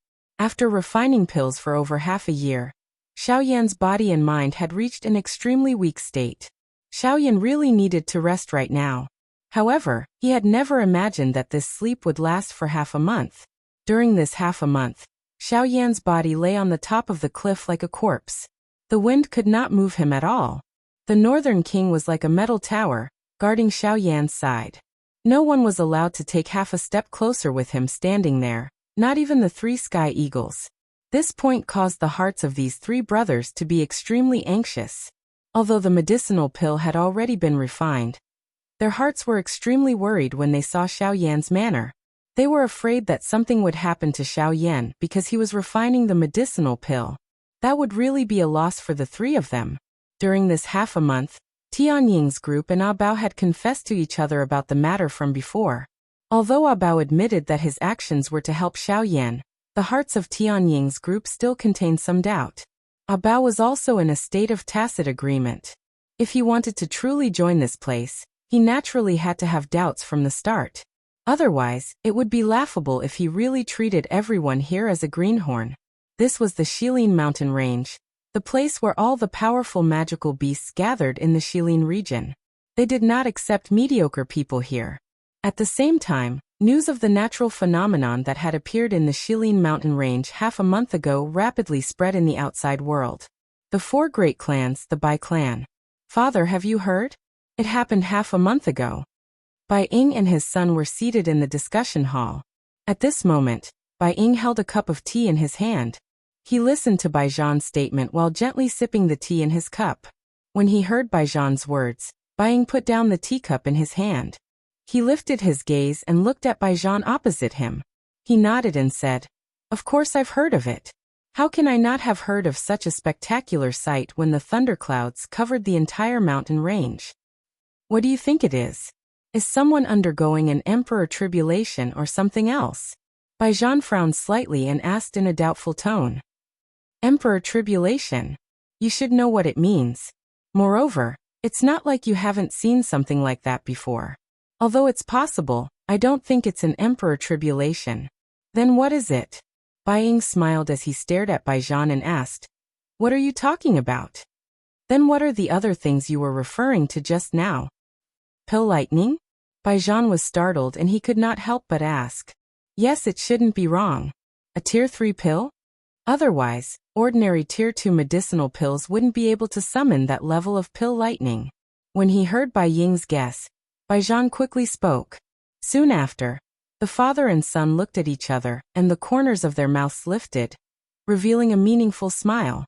After refining pills for over half a year, Xiaoyan's body and mind had reached an extremely weak state. Xiaoyan really needed to rest right now. However, he had never imagined that this sleep would last for half a month. During this half a month, Xiaoyan's body lay on the top of the cliff like a corpse. The wind could not move him at all. The Northern King was like a metal tower, guarding Xiaoyan's side. No one was allowed to take half a step closer with him standing there, not even the 3 sky eagles. This point caused the hearts of these 3 brothers to be extremely anxious. Although the medicinal pill had already been refined, their hearts were extremely worried when they saw Xiaoyan's manner. They were afraid that something would happen to Xiaoyan because he was refining the medicinal pill. That would really be a loss for the 3 of them. During this half a month, Tianying's group and Bao had confessed to each other about the matter from before. Although Bao admitted that his actions were to help Xiaoyan, the hearts of Tianying's group still contained some doubt. Bao was also in a state of tacit agreement. If he wanted to truly join this place, he naturally had to have doubts from the start. Otherwise, it would be laughable if he really treated everyone here as a greenhorn. This was the Shilin mountain range, the place where all the powerful magical beasts gathered in the Shilin region. They did not accept mediocre people here. At the same time, news of the natural phenomenon that had appeared in the Shilin mountain range half a month ago rapidly spread in the outside world. The 4 great clans, the Bai clan. Father, have you heard? It happened half a month ago. Bai Ying and his son were seated in the discussion hall. At this moment, Bai Ying held a cup of tea in his hand. He listened to Bai Zhan's statement while gently sipping the tea in his cup. When he heard Bai Zhan's words, Bai Ying put down the teacup in his hand. He lifted his gaze and looked at Bai Zhan opposite him. He nodded and said, "Of course I've heard of it. How can I not have heard of such a spectacular sight when the thunderclouds covered the entire mountain range? What do you think it is? Is someone undergoing an emperor tribulation or something else?" Bai Zhan frowned slightly and asked in a doubtful tone. Emperor tribulation? You should know what it means. Moreover, it's not like you haven't seen something like that before. Although it's possible, I don't think it's an emperor tribulation. Then what is it? Bai Ying smiled as he stared at Bai Zhan and asked, "What are you talking about? Then what are the other things you were referring to just now?" Pill lightning? Bai Zhan was startled and he could not help but ask. Yes, it shouldn't be wrong. A tier 3 pill? Otherwise, ordinary tier 2 medicinal pills wouldn't be able to summon that level of pill lightning. When he heard Bai Ying's guess, Bai Zhan quickly spoke. Soon after, the father and son looked at each other and the corners of their mouths lifted, revealing a meaningful smile.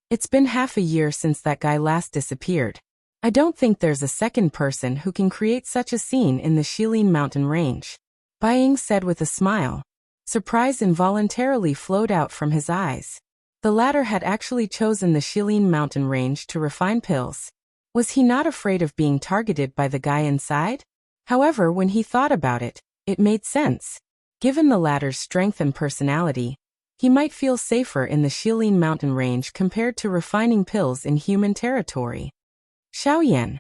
It's been half a year since that guy last disappeared. I don't think there's a second person who can create such a scene in the Shilin mountain range. Bai Ying said with a smile. Surprise involuntarily flowed out from his eyes. The latter had actually chosen the Shilin mountain range to refine pills. Was he not afraid of being targeted by the guy inside? However, when he thought about it, it made sense. Given the latter's strength and personality, he might feel safer in the Shilin mountain range compared to refining pills in human territory. Xiaoyan.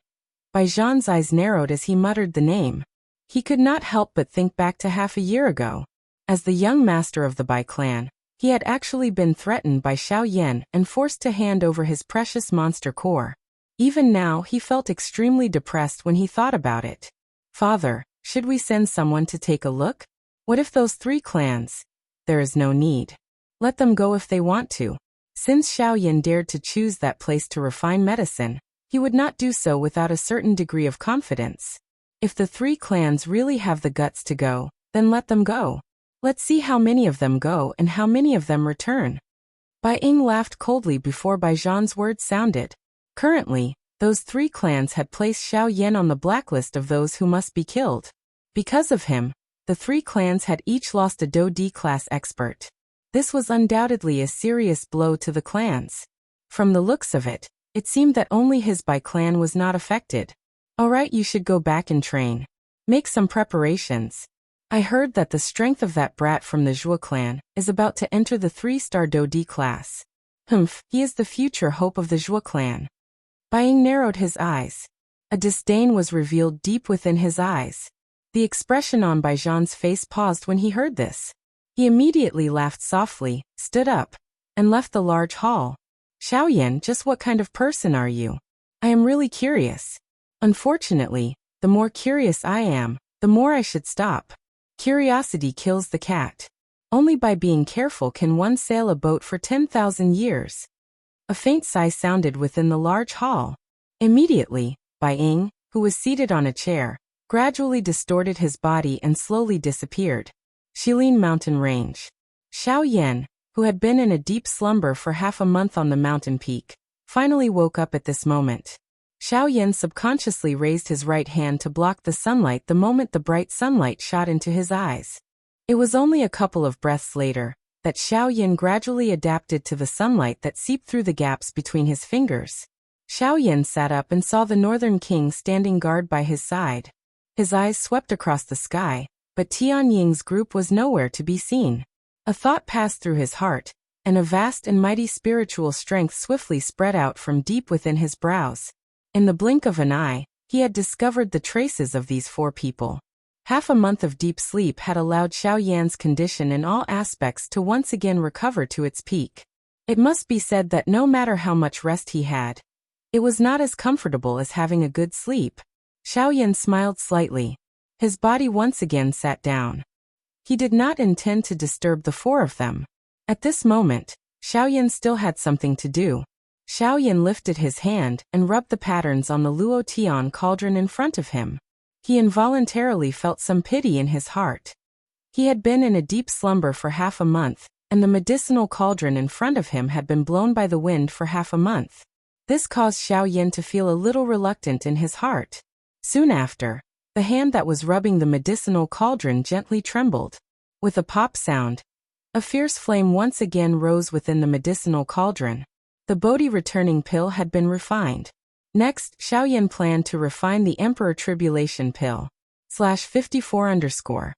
Bai Zhan's eyes narrowed as he muttered the name. He could not help but think back to half a year ago. As the young master of the Bai clan, he had actually been threatened by Xiaoyan and forced to hand over his precious monster core. Even now, he felt extremely depressed when he thought about it. Father, should we send someone to take a look? What if those 3 clans? There is no need. Let them go if they want to. Since Xiaoyan dared to choose that place to refine medicine, he would not do so without a certain degree of confidence. If the 3 clans really have the guts to go, then let them go. Let's see how many of them go and how many of them return. Bai Ying laughed coldly before Bai Zhan's words sounded. Currently, those 3 clans had placed Xiaoyan on the blacklist of those who must be killed. Because of him, the 3 clans had each lost a Do D class expert. This was undoubtedly a serious blow to the clans. From the looks of it, it seemed that only his Bai clan was not affected. Alright, you should go back and train. Make some preparations. I heard that the strength of that brat from the Zhuo clan is about to enter the 3-star Do D class. He is the future hope of the Zhuo clan. Bai Ying narrowed his eyes. A disdain was revealed deep within his eyes. The expression on Bai Zhan's face paused when he heard this. He immediately laughed softly, stood up, and left the large hall. Xiaoyan, just what kind of person are you? I am really curious. Unfortunately, the more curious I am, the more I should stop. Curiosity kills the cat. Only by being careful can one sail a boat for 10,000 years. A faint sigh sounded within the large hall. Immediately, Bai Ying, who was seated on a chair, gradually distorted his body and slowly disappeared. Shilin Mountain Range. Xiaoyan, who had been in a deep slumber for half a month on the mountain peak, finally woke up at this moment. Xiaoyan subconsciously raised his right hand to block the sunlight the moment the bright sunlight shot into his eyes. It was only a couple of breaths later that Xiaoyan gradually adapted to the sunlight that seeped through the gaps between his fingers. Xiaoyan sat up and saw the Northern King standing guard by his side. His eyes swept across the sky, but Tianying's group was nowhere to be seen. A thought passed through his heart, and a vast and mighty spiritual strength swiftly spread out from deep within his brows. In the blink of an eye, he had discovered the traces of these four people. Half a month of deep sleep had allowed Xiaoyan's condition in all aspects to once again recover to its peak. It must be said that no matter how much rest he had, it was not as comfortable as having a good sleep. Xiaoyan smiled slightly. His body once again sat down. He did not intend to disturb the four of them. At this moment, Xiaoyan still had something to do. Xiaoyan lifted his hand and rubbed the patterns on the Luo Tian cauldron in front of him. He involuntarily felt some pity in his heart. He had been in a deep slumber for half a month, and the medicinal cauldron in front of him had been blown by the wind for half a month. This caused Xiaoyan to feel a little reluctant in his heart. Soon after, the hand that was rubbing the medicinal cauldron gently trembled. With a pop sound, a fierce flame once again rose within the medicinal cauldron. The Bodhi returning pill had been refined. Next, Xiaoyan planned to refine the Emperor Tribulation Pill. /54_.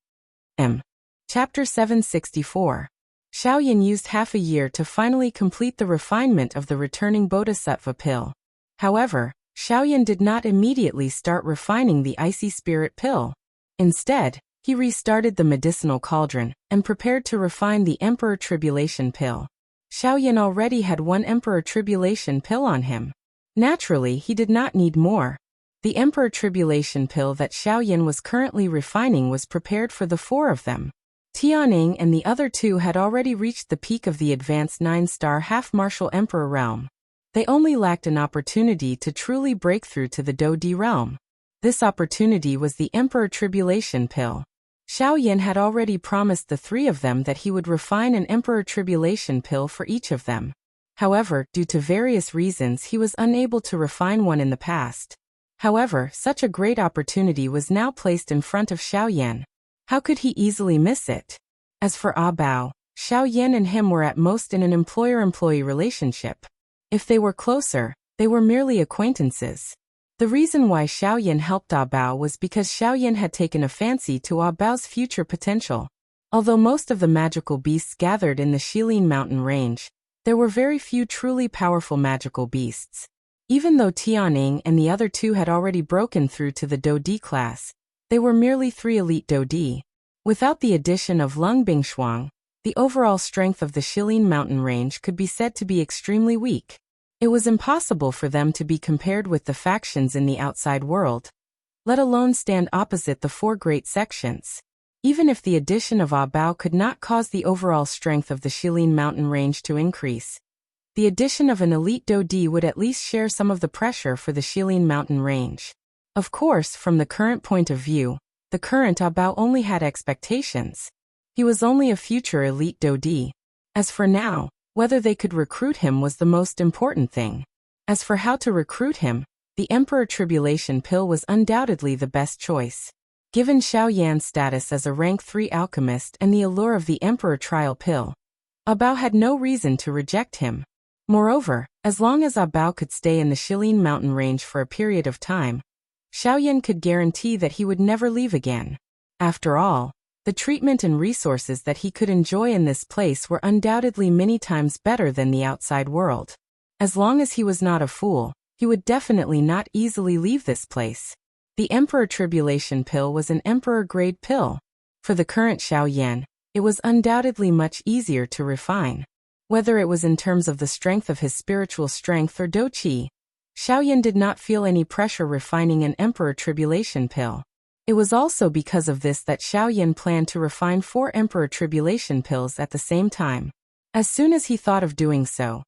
Chapter 764. Xiaoyan used half a year to finally complete the refinement of the returning Bodhisattva pill. However, Xiaoyan did not immediately start refining the Icy Spirit pill. Instead, he restarted the medicinal cauldron and prepared to refine the Emperor Tribulation Pill. Xiaoyan already had one Emperor Tribulation Pill on him. Naturally, he did not need more. The Emperor Tribulation Pill that Xiaoyan was currently refining was prepared for the four of them. Tianying and the other two had already reached the peak of the advanced 9-star half-martial Emperor realm. They only lacked an opportunity to truly break through to the Dodi realm. This opportunity was the Emperor Tribulation Pill. Xiaoyan had already promised the three of them that he would refine an Emperor Tribulation Pill for each of them. However, due to various reasons he was unable to refine one in the past. However, such a great opportunity was now placed in front of Xiaoyan. How could he easily miss it? As for Ah Bao, Xiaoyan and him were at most in an employer-employee relationship. If they were closer, they were merely acquaintances. The reason why Xiaoyan helped Ah Bao was because Xiaoyan had taken a fancy to Ah Bao's future potential. Although most of the magical beasts gathered in the Shilin Mountain range, there were very few truly powerful magical beasts. Even though Tianying and the other two had already broken through to the Dodi class, they were merely 3 elite Dodi. Without the addition of Lung Bingshuang, the overall strength of the Shilin Mountain range could be said to be extremely weak. It was impossible for them to be compared with the factions in the outside world, let alone stand opposite the 4 great sections. Even if the addition of Ah Bao could not cause the overall strength of the Shilin Mountain range to increase, the addition of an elite Dodi would at least share some of the pressure for the Shilin Mountain range. Of course, from the current point of view, the current Ah Bao only had expectations. He was only a future elite Dodi. As for now, whether they could recruit him was the most important thing. As for how to recruit him, the Emperor Tribulation Pill was undoubtedly the best choice. Given Xiaoyan's status as a rank 3 alchemist and the allure of the Emperor Trial Pill, Ah Bao had no reason to reject him. Moreover, as long as Ah Bao could stay in the Shilin Mountain range for a period of time, Xiaoyan could guarantee that he would never leave again. After all, the treatment and resources that he could enjoy in this place were undoubtedly many times better than the outside world. As long as he was not a fool, he would definitely not easily leave this place. The Emperor Tribulation Pill was an Emperor-grade pill. For the current Xiaoyan, it was undoubtedly much easier to refine. Whether it was in terms of the strength of his spiritual strength or doqi, Xiaoyan did not feel any pressure refining an Emperor Tribulation pill. It was also because of this that Xiaoyan planned to refine 4 Emperor Tribulation pills at the same time. As soon as he thought of doing so,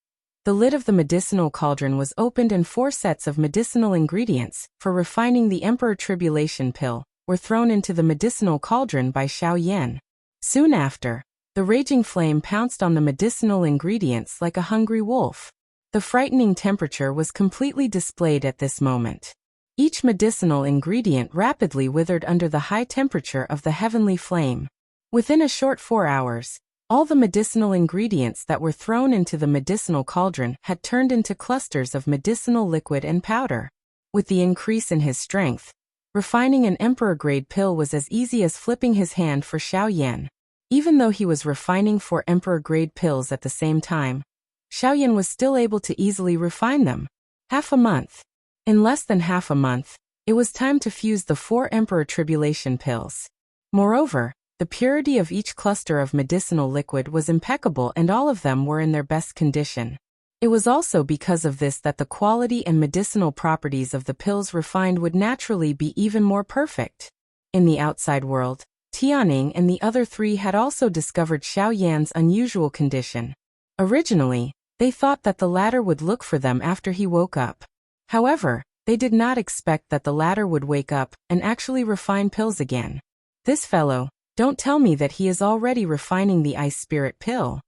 the lid of the medicinal cauldron was opened and 4 sets of medicinal ingredients for refining the Emperor Tribulation pill were thrown into the medicinal cauldron by Xiaoyan. Soon after, the raging flame pounced on the medicinal ingredients like a hungry wolf. The frightening temperature was completely displayed at this moment. Each medicinal ingredient rapidly withered under the high temperature of the heavenly flame. Within a short 4 hours, all the medicinal ingredients that were thrown into the medicinal cauldron had turned into clusters of medicinal liquid and powder. With the increase in his strength, refining an Emperor-grade pill was as easy as flipping his hand for Xiaoyan. Even though he was refining 4 Emperor-grade pills at the same time, Xiaoyan was still able to easily refine them. Half a month. In less than half a month, it was time to fuse the 4 Emperor Tribulation pills. Moreover, the purity of each cluster of medicinal liquid was impeccable and all of them were in their best condition. It was also because of this that the quality and medicinal properties of the pills refined would naturally be even more perfect. In the outside world, Tianning and the other 3 had also discovered Xiaoyan's unusual condition. Originally, they thought that the latter would look for them after he woke up. However, they did not expect that the latter would wake up and actually refine pills again. This fellow, don't tell me that he is already refining the ice spirit pill.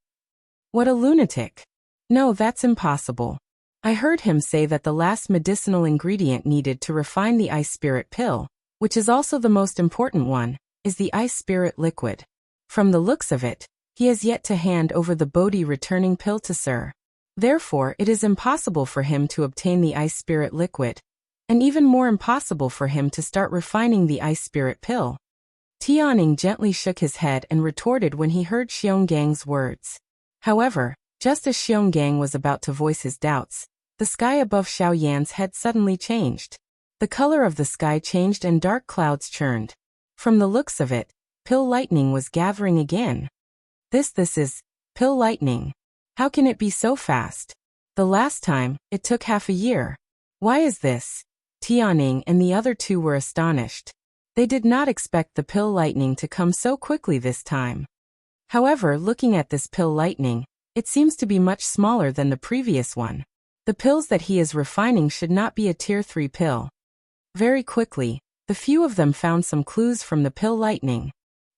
What a lunatic. No, that's impossible. I heard him say that the last medicinal ingredient needed to refine the ice spirit pill, which is also the most important one, is the ice spirit liquid. From the looks of it, he has yet to hand over the Bodhi returning pill to Sir. Therefore, it is impossible for him to obtain the ice spirit liquid, and even more impossible for him to start refining the ice spirit pill. Tianning gently shook his head and retorted when he heard Xiongang's words. However, just as Xionggang was about to voice his doubts, the sky above Xiaoyan's head suddenly changed. The color of the sky changed and dark clouds churned. From the looks of it, pill lightning was gathering again. This is pill lightning. How can it be so fast? The last time, it took half a year. Why is this? Tianning and the other 2 were astonished. They did not expect the pill lightning to come so quickly this time. However, looking at this pill lightning, it seems to be much smaller than the previous one. The pills that he is refining should not be a tier 3 pill. Very quickly, the few of them found some clues from the pill lightning.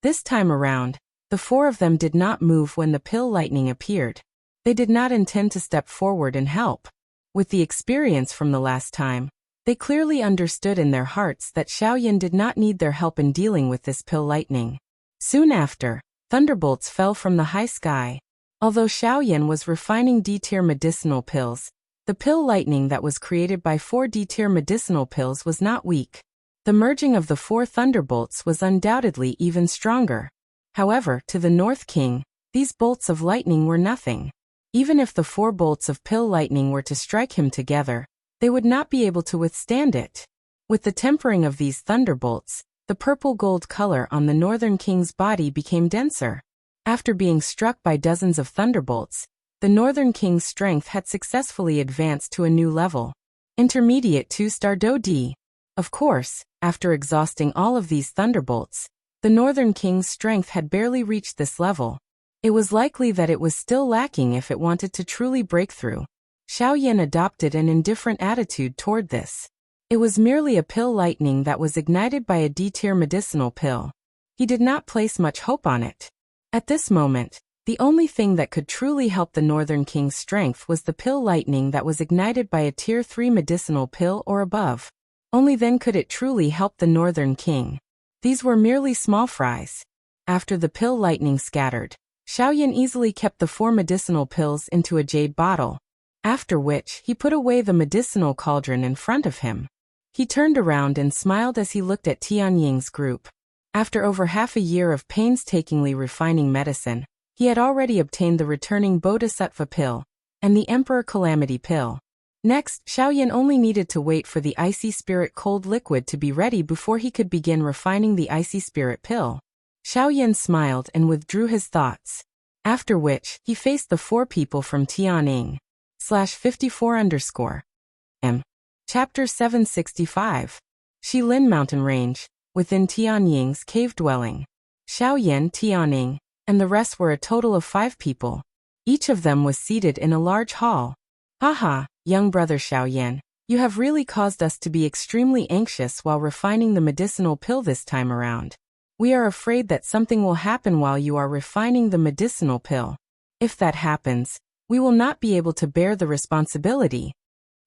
This time around, the 4 of them did not move when the pill lightning appeared. They did not intend to step forward and help. With the experience from the last time, they clearly understood in their hearts that Xiaoyan did not need their help in dealing with this pill lightning. Soon after, thunderbolts fell from the high sky. Although Xiaoyan was refining D-tier medicinal pills, the pill lightning that was created by 4 D-tier medicinal pills was not weak. The merging of the 4 thunderbolts was undoubtedly even stronger. However, to the North King, these bolts of lightning were nothing. Even if the 4 bolts of pill lightning were to strike him together, they would not be able to withstand it. With the tempering of these thunderbolts, the purple-gold color on the Northern King's body became denser. After being struck by dozens of thunderbolts, the Northern King's strength had successfully advanced to a new level. Intermediate 2-star Do-D. Of course, after exhausting all of these thunderbolts, the Northern King's strength had barely reached this level. It was likely that it was still lacking if it wanted to truly break through. Xiaoyan adopted an indifferent attitude toward this. It was merely a pill lightning that was ignited by a D-tier medicinal pill. He did not place much hope on it. At this moment, the only thing that could truly help the Northern King's strength was the pill lightning that was ignited by a tier 3 medicinal pill or above. Only then could it truly help the Northern King. These were merely small fries. After the pill lightning scattered, Xiaoyan easily kept the 4 medicinal pills into a jade bottle, after which he put away the medicinal cauldron in front of him. He turned around and smiled as he looked at Tianying's group. After over half a year of painstakingly refining medicine, he had already obtained the returning Bodhisattva pill and the Emperor Calamity pill. Next, Xiaoyan only needed to wait for the icy spirit cold liquid to be ready before he could begin refining the icy spirit pill. Xiaoyan smiled and withdrew his thoughts. After which, he faced the 4 people from Tianying. /54_M. Chapter 765. Shilin Mountain Range, within Tianying's cave dwelling. Xiaoyan, Tianying, and the rest were a total of 5 people. Each of them was seated in a large hall. Haha, young brother Xiaoyan, you have really caused us to be extremely anxious while refining the medicinal pill this time around. We are afraid that something will happen while you are refining the medicinal pill. If that happens, we will not be able to bear the responsibility.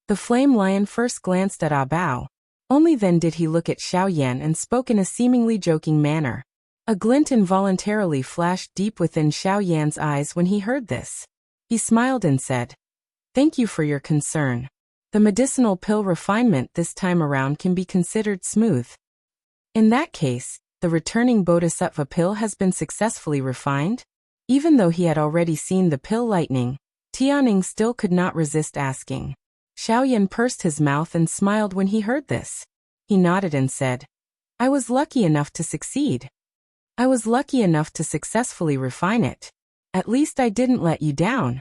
The flame lion first glanced at Bao. Only then did he look at Xiaoyan and spoke in a seemingly joking manner. A glint involuntarily flashed deep within Xiaoyan's eyes when he heard this. He smiled and said, "Thank you for your concern. The medicinal pill refinement this time around can be considered smooth. In that case, the returning Bodhisattva pill has been successfully refined?" Even though he had already seen the pill lightning, Tianying still could not resist asking. Xiaoyan pursed his mouth and smiled when he heard this. He nodded and said, "I was lucky enough to succeed. I was lucky enough to successfully refine it. At least I didn't let you down."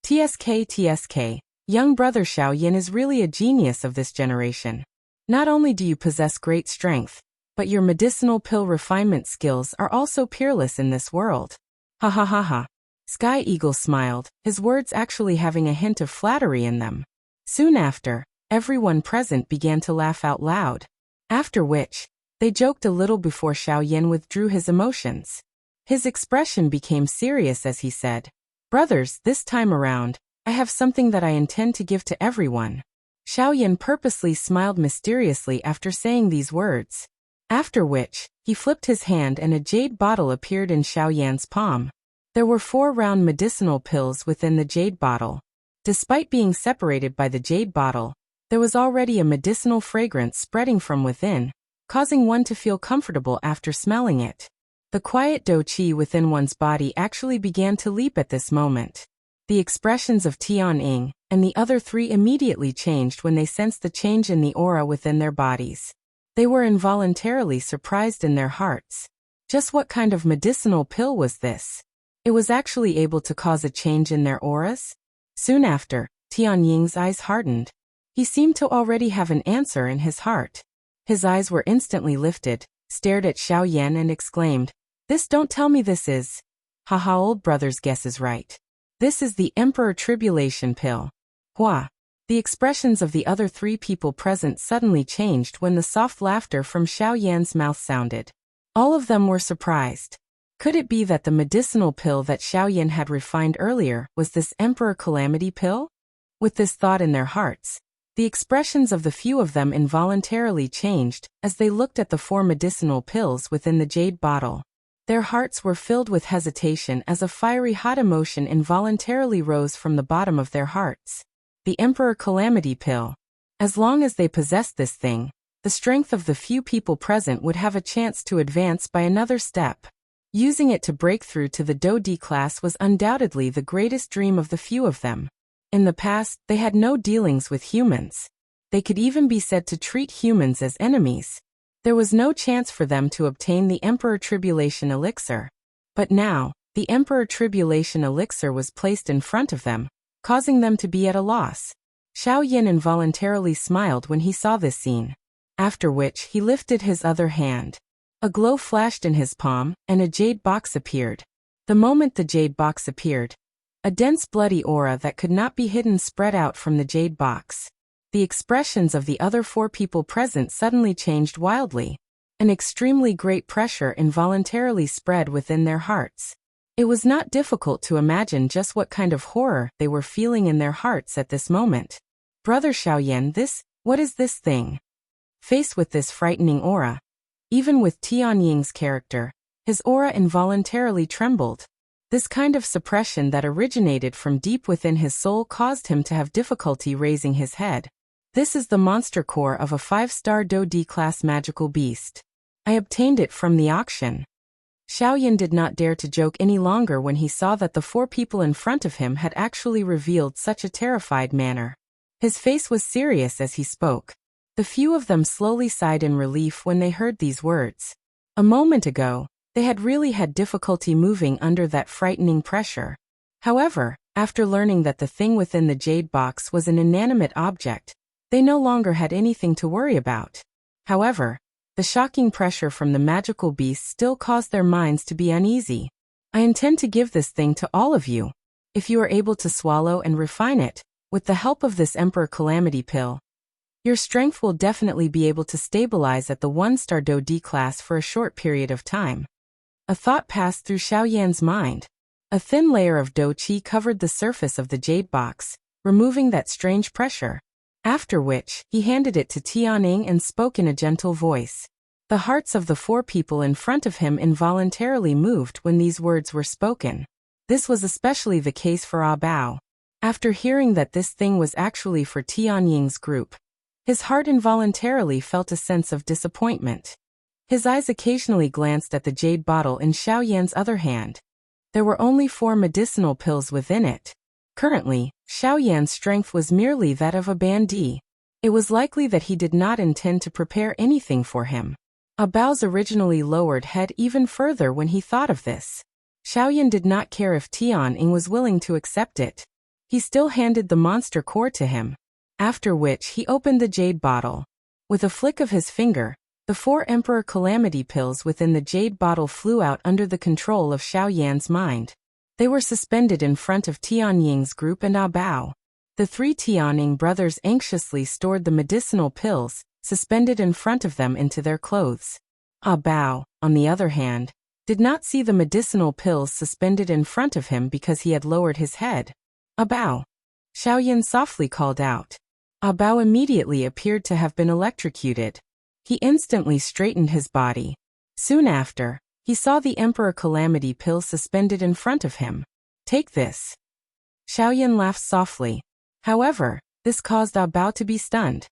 TSK, young brother Xiaoyan is really a genius of this generation. Not only do you possess great strength, but your medicinal pill refinement skills are also peerless in this world. Ha ha ha ha. Sky Eagle smiled, his words actually having a hint of flattery in them. Soon after, everyone present began to laugh out loud. After which, they joked a little before Xiaoyan withdrew his emotions. His expression became serious as he said, "Brothers, this time around, I have something that I intend to give to everyone." Xiaoyan purposely smiled mysteriously after saying these words. After which, he flipped his hand and a jade bottle appeared in Xiaoyan's palm. There were 4 round medicinal pills within the jade bottle. Despite being separated by the jade bottle, there was already a medicinal fragrance spreading from within, causing one to feel comfortable after smelling it. The quiet do qi within one's body actually began to leap at this moment. The expressions of Tianying and the other 3 immediately changed when they sensed the change in the aura within their bodies. They were involuntarily surprised in their hearts. Just what kind of medicinal pill was this? It was actually able to cause a change in their auras? Soon after, Tianying's eyes hardened. He seemed to already have an answer in his heart. His eyes were instantly lifted, stared at Xiaoyan and exclaimed, Don't tell me this is. Haha, old brother's guess is right. This is the Emperor Tribulation pill. Hua. The expressions of the other 3 people present suddenly changed when the soft laughter from Xiaoyan's mouth sounded. All of them were surprised. Could it be that the medicinal pill that Xiaoyan had refined earlier was this Emperor Calamity pill? With this thought in their hearts, the expressions of the few of them involuntarily changed as they looked at the 4 medicinal pills within the jade bottle. Their hearts were filled with hesitation as a fiery hot emotion involuntarily rose from the bottom of their hearts. The Emperor Calamity pill. As long as they possessed this thing, the strength of the few people present would have a chance to advance by another step. Using it to break through to the Do D class was undoubtedly the greatest dream of the few of them. In the past, they had no dealings with humans. They could even be said to treat humans as enemies. There was no chance for them to obtain the Emperor Tribulation Elixir. But now, the Emperor Tribulation Elixir was placed in front of them, causing them to be at a loss. Xiaoyan involuntarily smiled when he saw this scene. After which he lifted his other hand. A glow flashed in his palm, and a jade box appeared. The moment the jade box appeared, a dense bloody aura that could not be hidden spread out from the jade box. The expressions of the other 4 people present suddenly changed wildly. An extremely great pressure involuntarily spread within their hearts. It was not difficult to imagine just what kind of horror they were feeling in their hearts at this moment. Brother Xiaoyan, what is this thing? Faced with this frightening aura, even with Tianying's character, his aura involuntarily trembled. This kind of suppression that originated from deep within his soul caused him to have difficulty raising his head. This is the monster core of a 5-star Do D class magical beast. I obtained it from the auction. Xiaoyan did not dare to joke any longer when he saw that the 4 people in front of him had actually revealed such a terrified manner. His face was serious as he spoke. The few of them slowly sighed in relief when they heard these words. A moment ago, They had really had difficulty moving under that frightening pressure. However, after learning that the thing within the jade box was an inanimate object, they no longer had anything to worry about. However, the shocking pressure from the magical beast still caused their minds to be uneasy. I intend to give this thing to all of you. If you are able to swallow and refine it, with the help of this Emperor Calamity Pill, your strength will definitely be able to stabilize at the 1-star Do D class for a short period of time. A thought passed through Xiaoyan's mind. A thin layer of Do Qi covered the surface of the jade box, removing that strange pressure. After which, he handed it to Tianning and spoke in a gentle voice. The hearts of the 4 people in front of him involuntarily moved when these words were spoken. This was especially the case for Ah Bao. After hearing that this thing was actually for Tianying's group, his heart involuntarily felt a sense of disappointment. His eyes occasionally glanced at the jade bottle in Xiaoyan's other hand. There were only 4 medicinal pills within it. Currently, Xiaoyan's strength was merely that of a bandit. It was likely that he did not intend to prepare anything for him. Ah Bao's originally lowered head even further when he thought of this. Xiaoyan did not care if Tianning was willing to accept it. He still handed the monster core to him. After which he opened the jade bottle. With a flick of his finger, the 4 Emperor Calamity pills within the jade bottle flew out under the control of Xiaoyan's mind. They were suspended in front of Tianying's group and Ah Bao. The 3 Tianning brothers anxiously stored the medicinal pills, suspended in front of them, into their clothes. Ah Bao, on the other hand, did not see the medicinal pills suspended in front of him because he had lowered his head. Ah Bao! Xiaoyan softly called out. Ah Bao immediately appeared to have been electrocuted. He instantly straightened his body. Soon after, he saw the Emperor Calamity Pill suspended in front of him. Take this. Xiaoyan laughed softly. However, this caused Ah Bao to be stunned.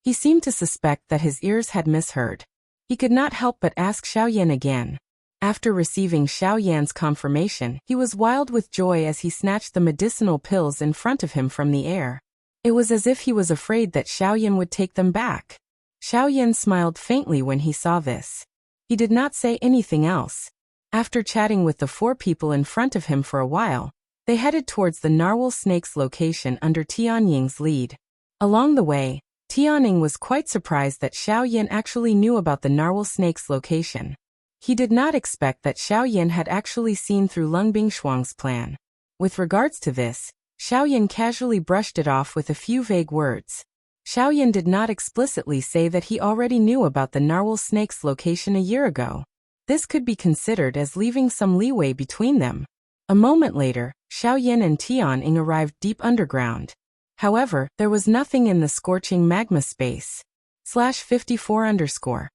He seemed to suspect that his ears had misheard. He could not help but ask Xiaoyan again. After receiving Xiaoyan's confirmation, he was wild with joy as he snatched the medicinal pills in front of him from the air. It was as if he was afraid that Xiaoyan would take them back. Xiaoyan smiled faintly when he saw this. He did not say anything else. After chatting with the 4 people in front of him for a while, they headed towards the narwhal snake's location under Tianying's lead. Along the way, Tianning was quite surprised that Xiaoyan actually knew about the narwhal snake's location. He did not expect that Xiaoyan had actually seen through Lung Bingshuang's plan. With regards to this, Xiaoyan casually brushed it off with a few vague words. Xiaoyan did not explicitly say that he already knew about the narwhal snake's location a year ago. This could be considered as leaving some leeway between them. A moment later, Xiaoyan and Tianning arrived deep underground. However, there was nothing in the scorching magma space. /54_.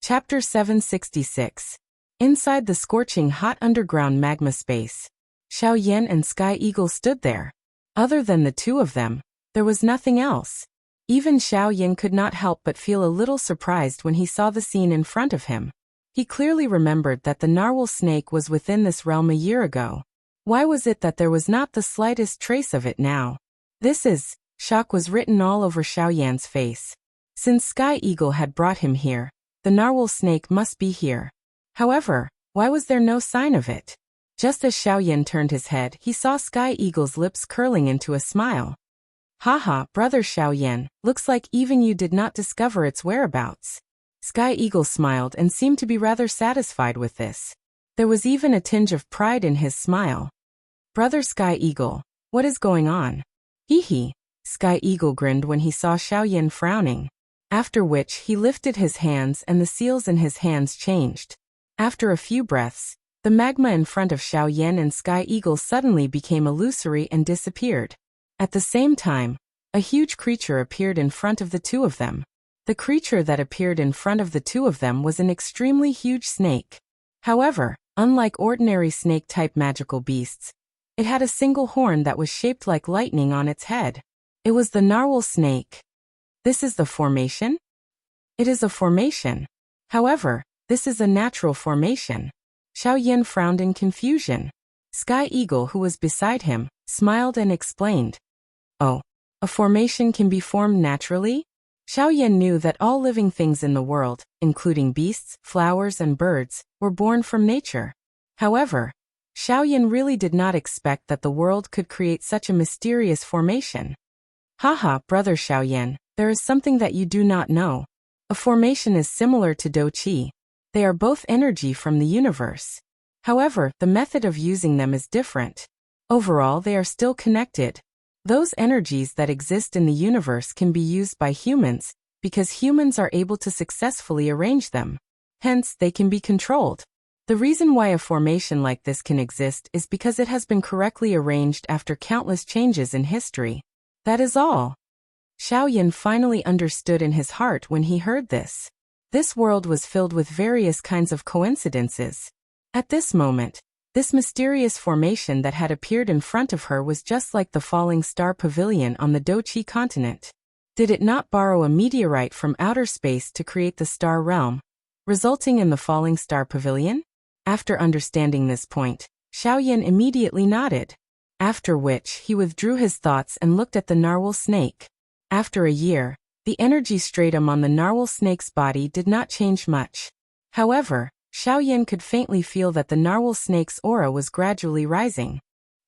Chapter 766. Inside the scorching hot underground magma space, Xiaoyan and Sky Eagle stood there. Other than the 2 of them, there was nothing else. Even Xiaoyan could not help but feel a little surprised when he saw the scene in front of him. He clearly remembered that the narwhal snake was within this realm a year ago. Why was it that there was not the slightest trace of it now? Shock was written all over Xiaoyan's face. Since Sky Eagle had brought him here, the narwhal snake must be here. However, why was there no sign of it? Just as Xiaoyan turned his head, he saw Sky Eagle's lips curling into a smile. Haha, brother Xiaoyan, looks like even you did not discover its whereabouts. Sky Eagle smiled and seemed to be rather satisfied with this. There was even a tinge of pride in his smile. Brother Sky Eagle, what is going on? Hee hee. Sky Eagle grinned when he saw Xiaoyan frowning. After which he lifted his hands and the seals in his hands changed. After a few breaths, the magma in front of Xiaoyan and Sky Eagle suddenly became illusory and disappeared. At the same time, a huge creature appeared in front of the 2 of them. The creature that appeared in front of the 2 of them was an extremely huge snake. However, unlike ordinary snake-type magical beasts, it had a single horn that was shaped like lightning on its head. It was the narwhal snake. This is the formation? It is a formation. However, this is a natural formation. Xiaoyan frowned in confusion. Sky Eagle, who was beside him, smiled and explained. Oh, a formation can be formed naturally? Xiaoyan knew that all living things in the world, including beasts, flowers and birds, were born from nature. However, Xiaoyan really did not expect that the world could create such a mysterious formation. Haha, brother Xiaoyan, there is something that you do not know. A formation is similar to Do Qi. They are both energy from the universe. However, the method of using them is different. Overall, they are still connected. Those energies that exist in the universe can be used by humans, because humans are able to successfully arrange them. Hence, they can be controlled. The reason why a formation like this can exist is because it has been correctly arranged after countless changes in history. That is all. Xiaoyan finally understood in his heart when he heard this. This world was filled with various kinds of coincidences. At this moment, this mysterious formation that had appeared in front of her was just like the falling star pavilion on the Doqi continent. Did it not borrow a meteorite from outer space to create the star realm, resulting in the falling star pavilion? After understanding this point, Xiaoyan immediately nodded. After which he withdrew his thoughts and looked at the narwhal snake. After a year, the energy stratum on the narwhal snake's body did not change much. However, Xiaoyan could faintly feel that the narwhal snake's aura was gradually rising.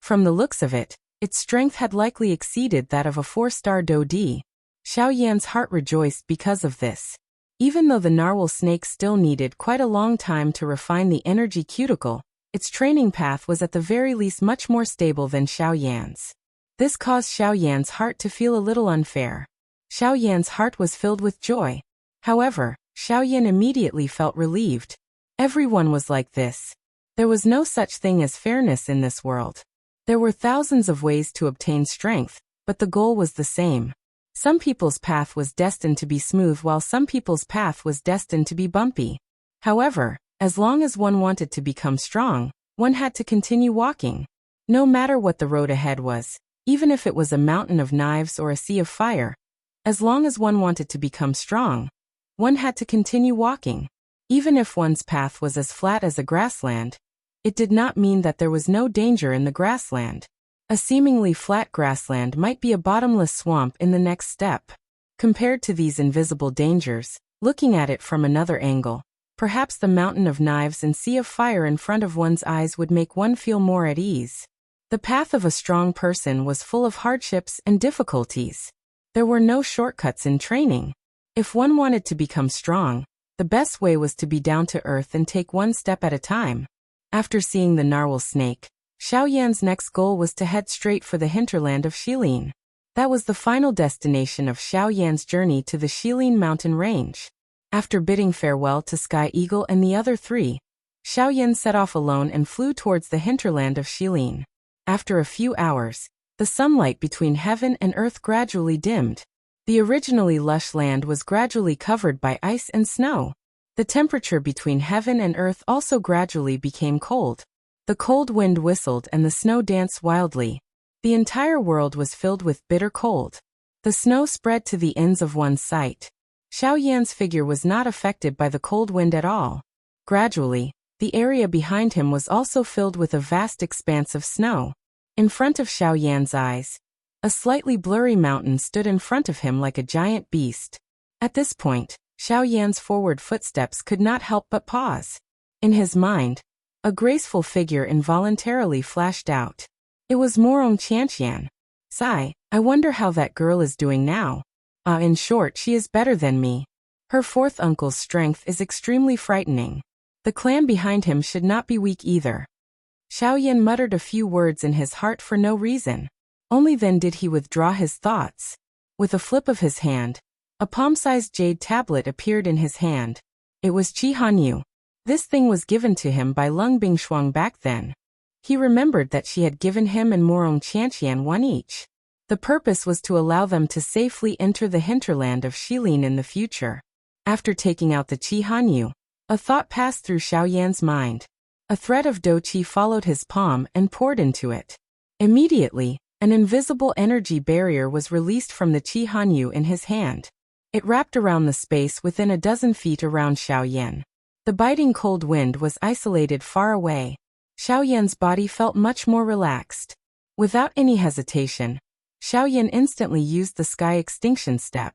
From the looks of it, its strength had likely exceeded that of a 4-star Do-Di. Xiaoyan's heart rejoiced because of this. Even though the narwhal snake still needed quite a long time to refine the energy cuticle, its training path was at the very least much more stable than Xiaoyan's. This caused Xiaoyan's heart to feel a little unfair. Xiaoyan's heart was filled with joy. However, Xiaoyan immediately felt relieved. Everyone was like this. There was no such thing as fairness in this world. There were thousands of ways to obtain strength, but the goal was the same. Some people's path was destined to be smooth while some people's path was destined to be bumpy. However, as long as one wanted to become strong, one had to continue walking. No matter what the road ahead was, even if it was a mountain of knives or a sea of fire, as long as one wanted to become strong, one had to continue walking. Even if one's path was as flat as a grassland, it did not mean that there was no danger in the grassland. A seemingly flat grassland might be a bottomless swamp in the next step. Compared to these invisible dangers, looking at it from another angle, perhaps the mountain of knives and sea of fire in front of one's eyes would make one feel more at ease. The path of a strong person was full of hardships and difficulties. There were no shortcuts in training. If one wanted to become strong, the best way was to be down to earth and take one step at a time. After seeing the narwhal snake, Xiaoyan's next goal was to head straight for the hinterland of Shilin. That was the final destination of Xiaoyan's journey to the Shilin mountain range. After bidding farewell to Sky Eagle and the other three, Xiaoyan set off alone and flew towards the hinterland of Shilin. After a few hours, the sunlight between heaven and earth gradually dimmed. The originally lush land was gradually covered by ice and snow. The temperature between heaven and earth also gradually became cold. The cold wind whistled and the snow danced wildly. The entire world was filled with bitter cold. The snow spread to the ends of one's sight. Xiaoyan's figure was not affected by the cold wind at all. Gradually, the area behind him was also filled with a vast expanse of snow. In front of Xiaoyan's eyes, a slightly blurry mountain stood in front of him like a giant beast. At this point, Xiaoyan's forward footsteps could not help but pause. In his mind, a graceful figure involuntarily flashed out. It was Morong Qianqian. Sigh, I wonder how that girl is doing now. In short, she is better than me. Her fourth uncle's strength is extremely frightening. The clan behind him should not be weak either. Xiaoyan muttered a few words in his heart for no reason. Only then did he withdraw his thoughts. With a flip of his hand, a palm-sized jade tablet appeared in his hand. It was Qi Hanyu. This thing was given to him by Lung Bingshuang back then. He remembered that she had given him and Morong Qianqian one each. The purpose was to allow them to safely enter the hinterland of Shilin in the future. After taking out the Qi Hanyu, a thought passed through Xiaoyan's mind. A thread of Do Qi followed his palm and poured into it. Immediately, an invisible energy barrier was released from the Qi Hanyu in his hand. It wrapped around the space within a dozen feet around Xiaoyan. The biting cold wind was isolated far away. Xiaoyan's body felt much more relaxed. Without any hesitation, Xiaoyan instantly used the sky extinction step.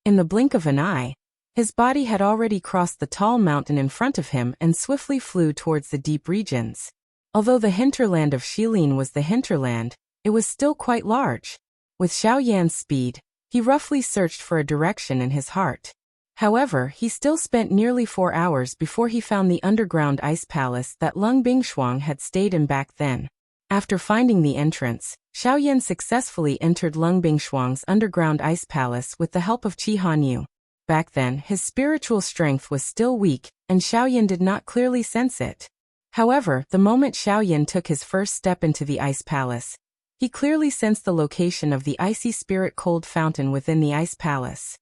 In the blink of an eye, his body had already crossed the tall mountain in front of him and swiftly flew towards the deep regions. Although the hinterland of Shilin was the hinterland, it was still quite large. With Xiao Yan's speed, he roughly searched for a direction in his heart. However, he still spent nearly 4 hours before he found the underground ice palace that Lung Bingshuang had stayed in back then. After finding the entrance, Xiao Yan successfully entered Lung Bingshuang's underground ice palace with the help of Qi Hanyu. Back then, his spiritual strength was still weak, and Xiao Yan did not clearly sense it. However, the moment Xiao Yan took his first step into the ice palace, he clearly sensed the location of the icy spirit cold fountain within the ice palace.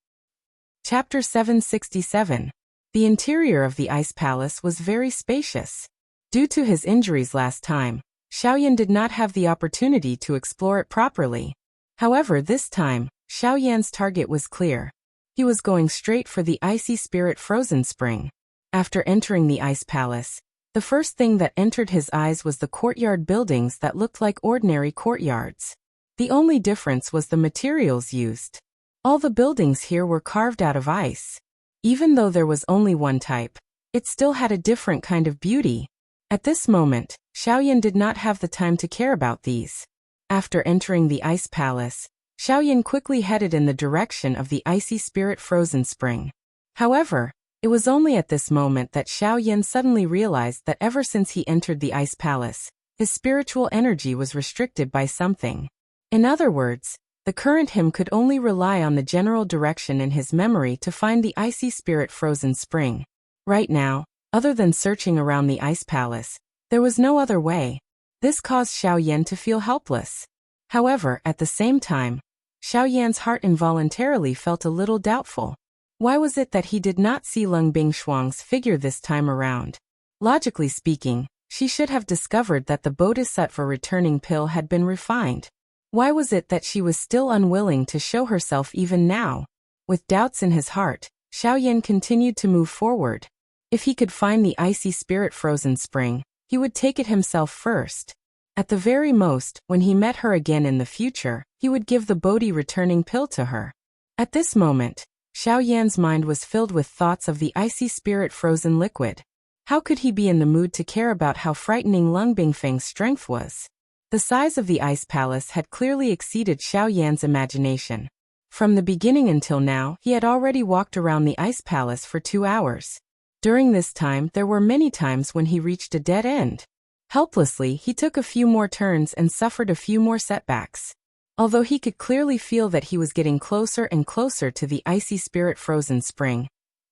Chapter 767. The interior of the ice palace was very spacious. Due to his injuries last time, Xiao Yan did not have the opportunity to explore it properly. However, this time, Xiao Yan's target was clear. He was going straight for the icy spirit frozen spring. After entering the ice palace, the first thing that entered his eyes was the courtyard buildings that looked like ordinary courtyards. The only difference was the materials used. All the buildings here were carved out of ice. Even though there was only one type, it still had a different kind of beauty. At this moment, Xiao Yan did not have the time to care about these. After entering the ice palace, Xiao Yan quickly headed in the direction of the icy spirit frozen spring. However, it was only at this moment that Xiao Yan suddenly realized that ever since he entered the ice palace, his spiritual energy was restricted by something. In other words, the current him could only rely on the general direction in his memory to find the icy spirit frozen spring. Right now, other than searching around the ice palace, there was no other way. This caused Xiao Yan to feel helpless. However, at the same time, Xiao Yan's heart involuntarily felt a little doubtful. Why was it that he did not see Lung Bingshuang's figure this time around? Logically speaking, she should have discovered that the Bodhisattva returning pill had been refined. Why was it that she was still unwilling to show herself even now? With doubts in his heart, Xiao Yan continued to move forward. If he could find the icy spirit frozen spring, he would take it himself first. At the very most, when he met her again in the future, he would give the Bodhi returning pill to her. At this moment, Xiao Yan's mind was filled with thoughts of the icy spirit frozen liquid. How could he be in the mood to care about how frightening Lung Bingfeng's strength was? The size of the ice palace had clearly exceeded Xiao Yan's imagination. From the beginning until now, he had already walked around the ice palace for 2 hours. During this time, there were many times when he reached a dead end. Helplessly, he took a few more turns and suffered a few more setbacks. Although he could clearly feel that he was getting closer and closer to the icy spirit frozen spring,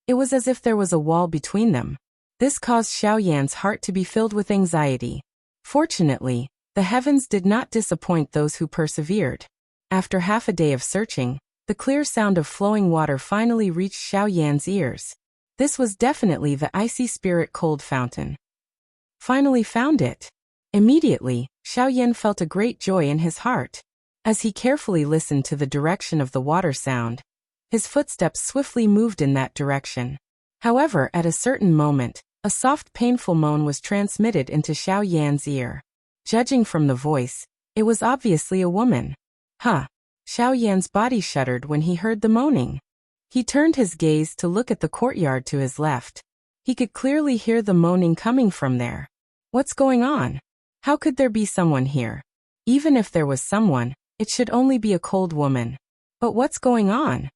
it was as if there was a wall between them. This caused Xiao Yan's heart to be filled with anxiety. Fortunately, the heavens did not disappoint those who persevered. After half a day of searching, the clear sound of flowing water finally reached Xiao Yan's ears. This was definitely the icy spirit cold fountain. Finally found it. Immediately, Xiao Yan felt a great joy in his heart. As he carefully listened to the direction of the water sound, his footsteps swiftly moved in that direction. However, at a certain moment, a soft painful moan was transmitted into Xiao Yan's ear. Judging from the voice, it was obviously a woman. Huh! Xiao Yan's body shuddered when he heard the moaning. He turned his gaze to look at the courtyard to his left. He could clearly hear the moaning coming from there. What's going on? How could there be someone here? Even if there was someone, it should only be a cold woman. But what's going on?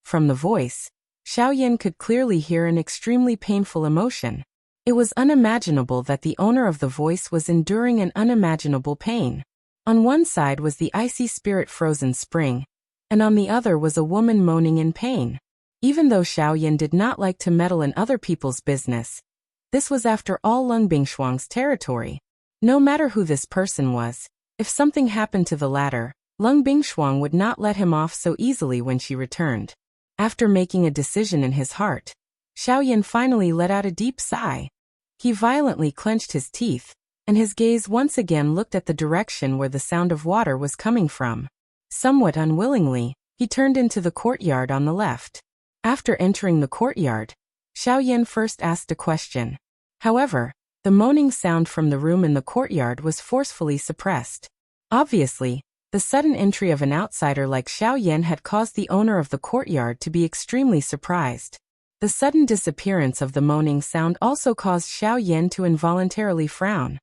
From the voice, Xiao Yan could clearly hear an extremely painful emotion. It was unimaginable that the owner of the voice was enduring an unimaginable pain. On one side was the icy spirit frozen spring, and on the other was a woman moaning in pain. Even though Xiao Yan did not like to meddle in other people's business, this was after all Lung Bingshuang's territory. No matter who this person was, if something happened to the latter, Lung Bingshuang would not let him off so easily when she returned. After making a decision in his heart, Xiao Yan finally let out a deep sigh. He violently clenched his teeth, and his gaze once again looked at the direction where the sound of water was coming from. Somewhat unwillingly, he turned into the courtyard on the left. After entering the courtyard, Xiao Yan first asked a question. However, the moaning sound from the room in the courtyard was forcefully suppressed. Obviously, The sudden entry of an outsider like Xiao Yan had caused the owner of the courtyard to be extremely surprised. The sudden disappearance of the moaning sound also caused Xiao Yan to involuntarily frown.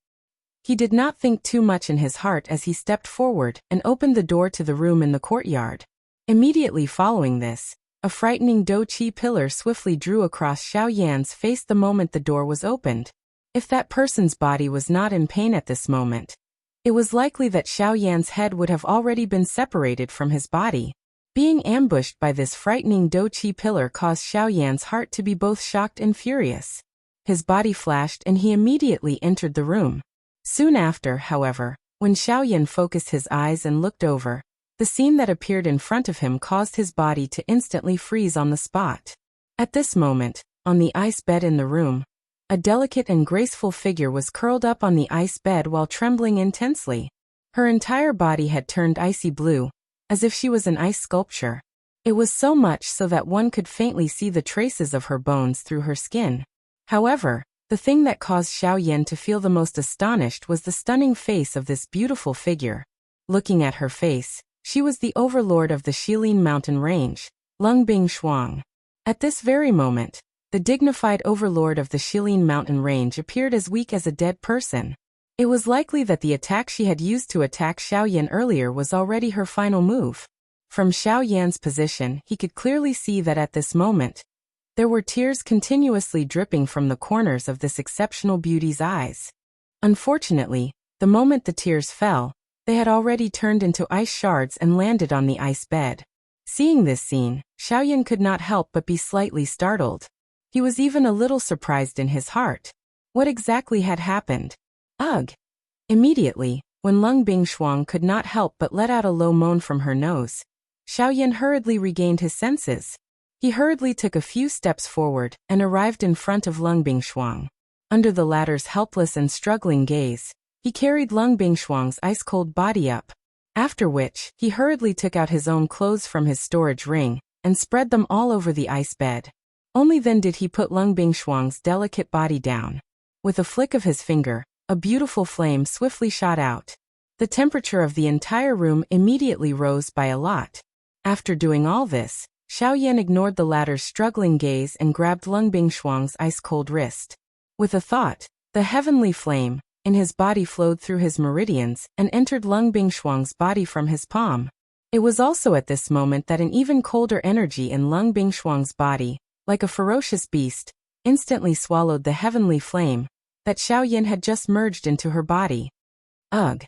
He did not think too much in his heart as he stepped forward and opened the door to the room in the courtyard. Immediately following this, a frightening douqi pillar swiftly drew across Xiao Yan's face the moment the door was opened. If that person's body was not in pain at this moment, it was likely that Xiao Yan's head would have already been separated from his body. Being ambushed by this frightening douqi pillar caused Xiao Yan's heart to be both shocked and furious. His body flashed and he immediately entered the room. Soon after, however, when Xiao Yan focused his eyes and looked over, the scene that appeared in front of him caused his body to instantly freeze on the spot. At this moment, on the ice bed in the room, a delicate and graceful figure was curled up on the ice bed while trembling intensely. Her entire body had turned icy blue, as if she was an ice sculpture. It was so much so that one could faintly see the traces of her bones through her skin. However, the thing that caused Xiao Yan to feel the most astonished was the stunning face of this beautiful figure. Looking at her face, she was the overlord of the Shilin mountain range, Lung Bingshuang. At this very moment, the dignified overlord of the Shilin mountain range appeared as weak as a dead person. It was likely that the attack she had used to attack Xiao Yan earlier was already her final move. From Xiao Yan's position, he could clearly see that at this moment, there were tears continuously dripping from the corners of this exceptional beauty's eyes. Unfortunately, the moment the tears fell, they had already turned into ice shards and landed on the ice bed. Seeing this scene, Xiao Yan could not help but be slightly startled. He was even a little surprised in his heart. What exactly had happened? Ugh! Immediately, when Lung Bingshuang could not help but let out a low moan from her nose, Xiao Yan hurriedly regained his senses. He hurriedly took a few steps forward and arrived in front of Lung Bingshuang. Under the latter's helpless and struggling gaze, he carried Lung Bingshuang's ice-cold body up, after which he hurriedly took out his own clothes from his storage ring and spread them all over the ice bed. Only then did he put Lung Bingshuang's delicate body down. With a flick of his finger, a beautiful flame swiftly shot out. The temperature of the entire room immediately rose by a lot. After doing all this, Xiao Yan ignored the latter's struggling gaze and grabbed Lung Bingshuang's ice-cold wrist. With a thought, the heavenly flame in his body flowed through his meridians and entered Lung Bingshuang's body from his palm. It was also at this moment that an even colder energy in Lung Bingshuang's body, like a ferocious beast, instantly swallowed the heavenly flame that Xiao Yan had just merged into her body. Ugh!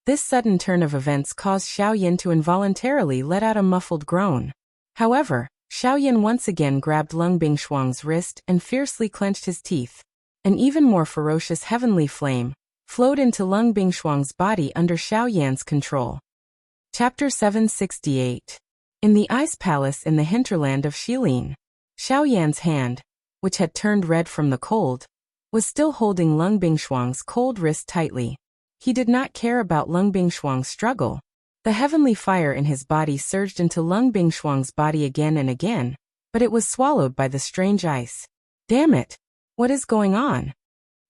This sudden turn of events caused Xiao Yan to involuntarily let out a muffled groan. However, Xiao Yan once again grabbed Lung Bingshuang's wrist and fiercely clenched his teeth. An even more ferocious heavenly flame flowed into Lung Bingshuang's body under Xiao Yan's control. Chapter 768. In the Ice Palace in the hinterland of Shilin, Xiao Yan's hand, which had turned red from the cold, was still holding Lung Bingshuang's cold wrist tightly. He did not care about Lung Bingshuang's struggle. The heavenly fire in his body surged into Lung Bingshuang's body again and again, but it was swallowed by the strange ice. Damn it! What is going on?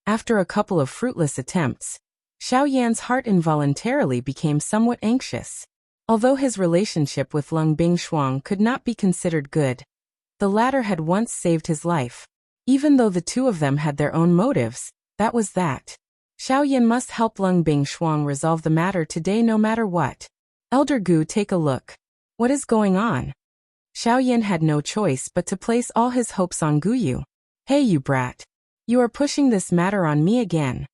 After a couple of fruitless attempts, Xiao Yan's heart involuntarily became somewhat anxious. Although his relationship with Lung Bingshuang could not be considered good, the latter had once saved his life. Even though the two of them had their own motives, that was that. Xiao Yan must help Lung Bingshuang resolve the matter today no matter what. Elder Gu, take a look. What is going on? Xiao Yan had no choice but to place all his hopes on Guyu. Hey you brat. You are pushing this matter on me again.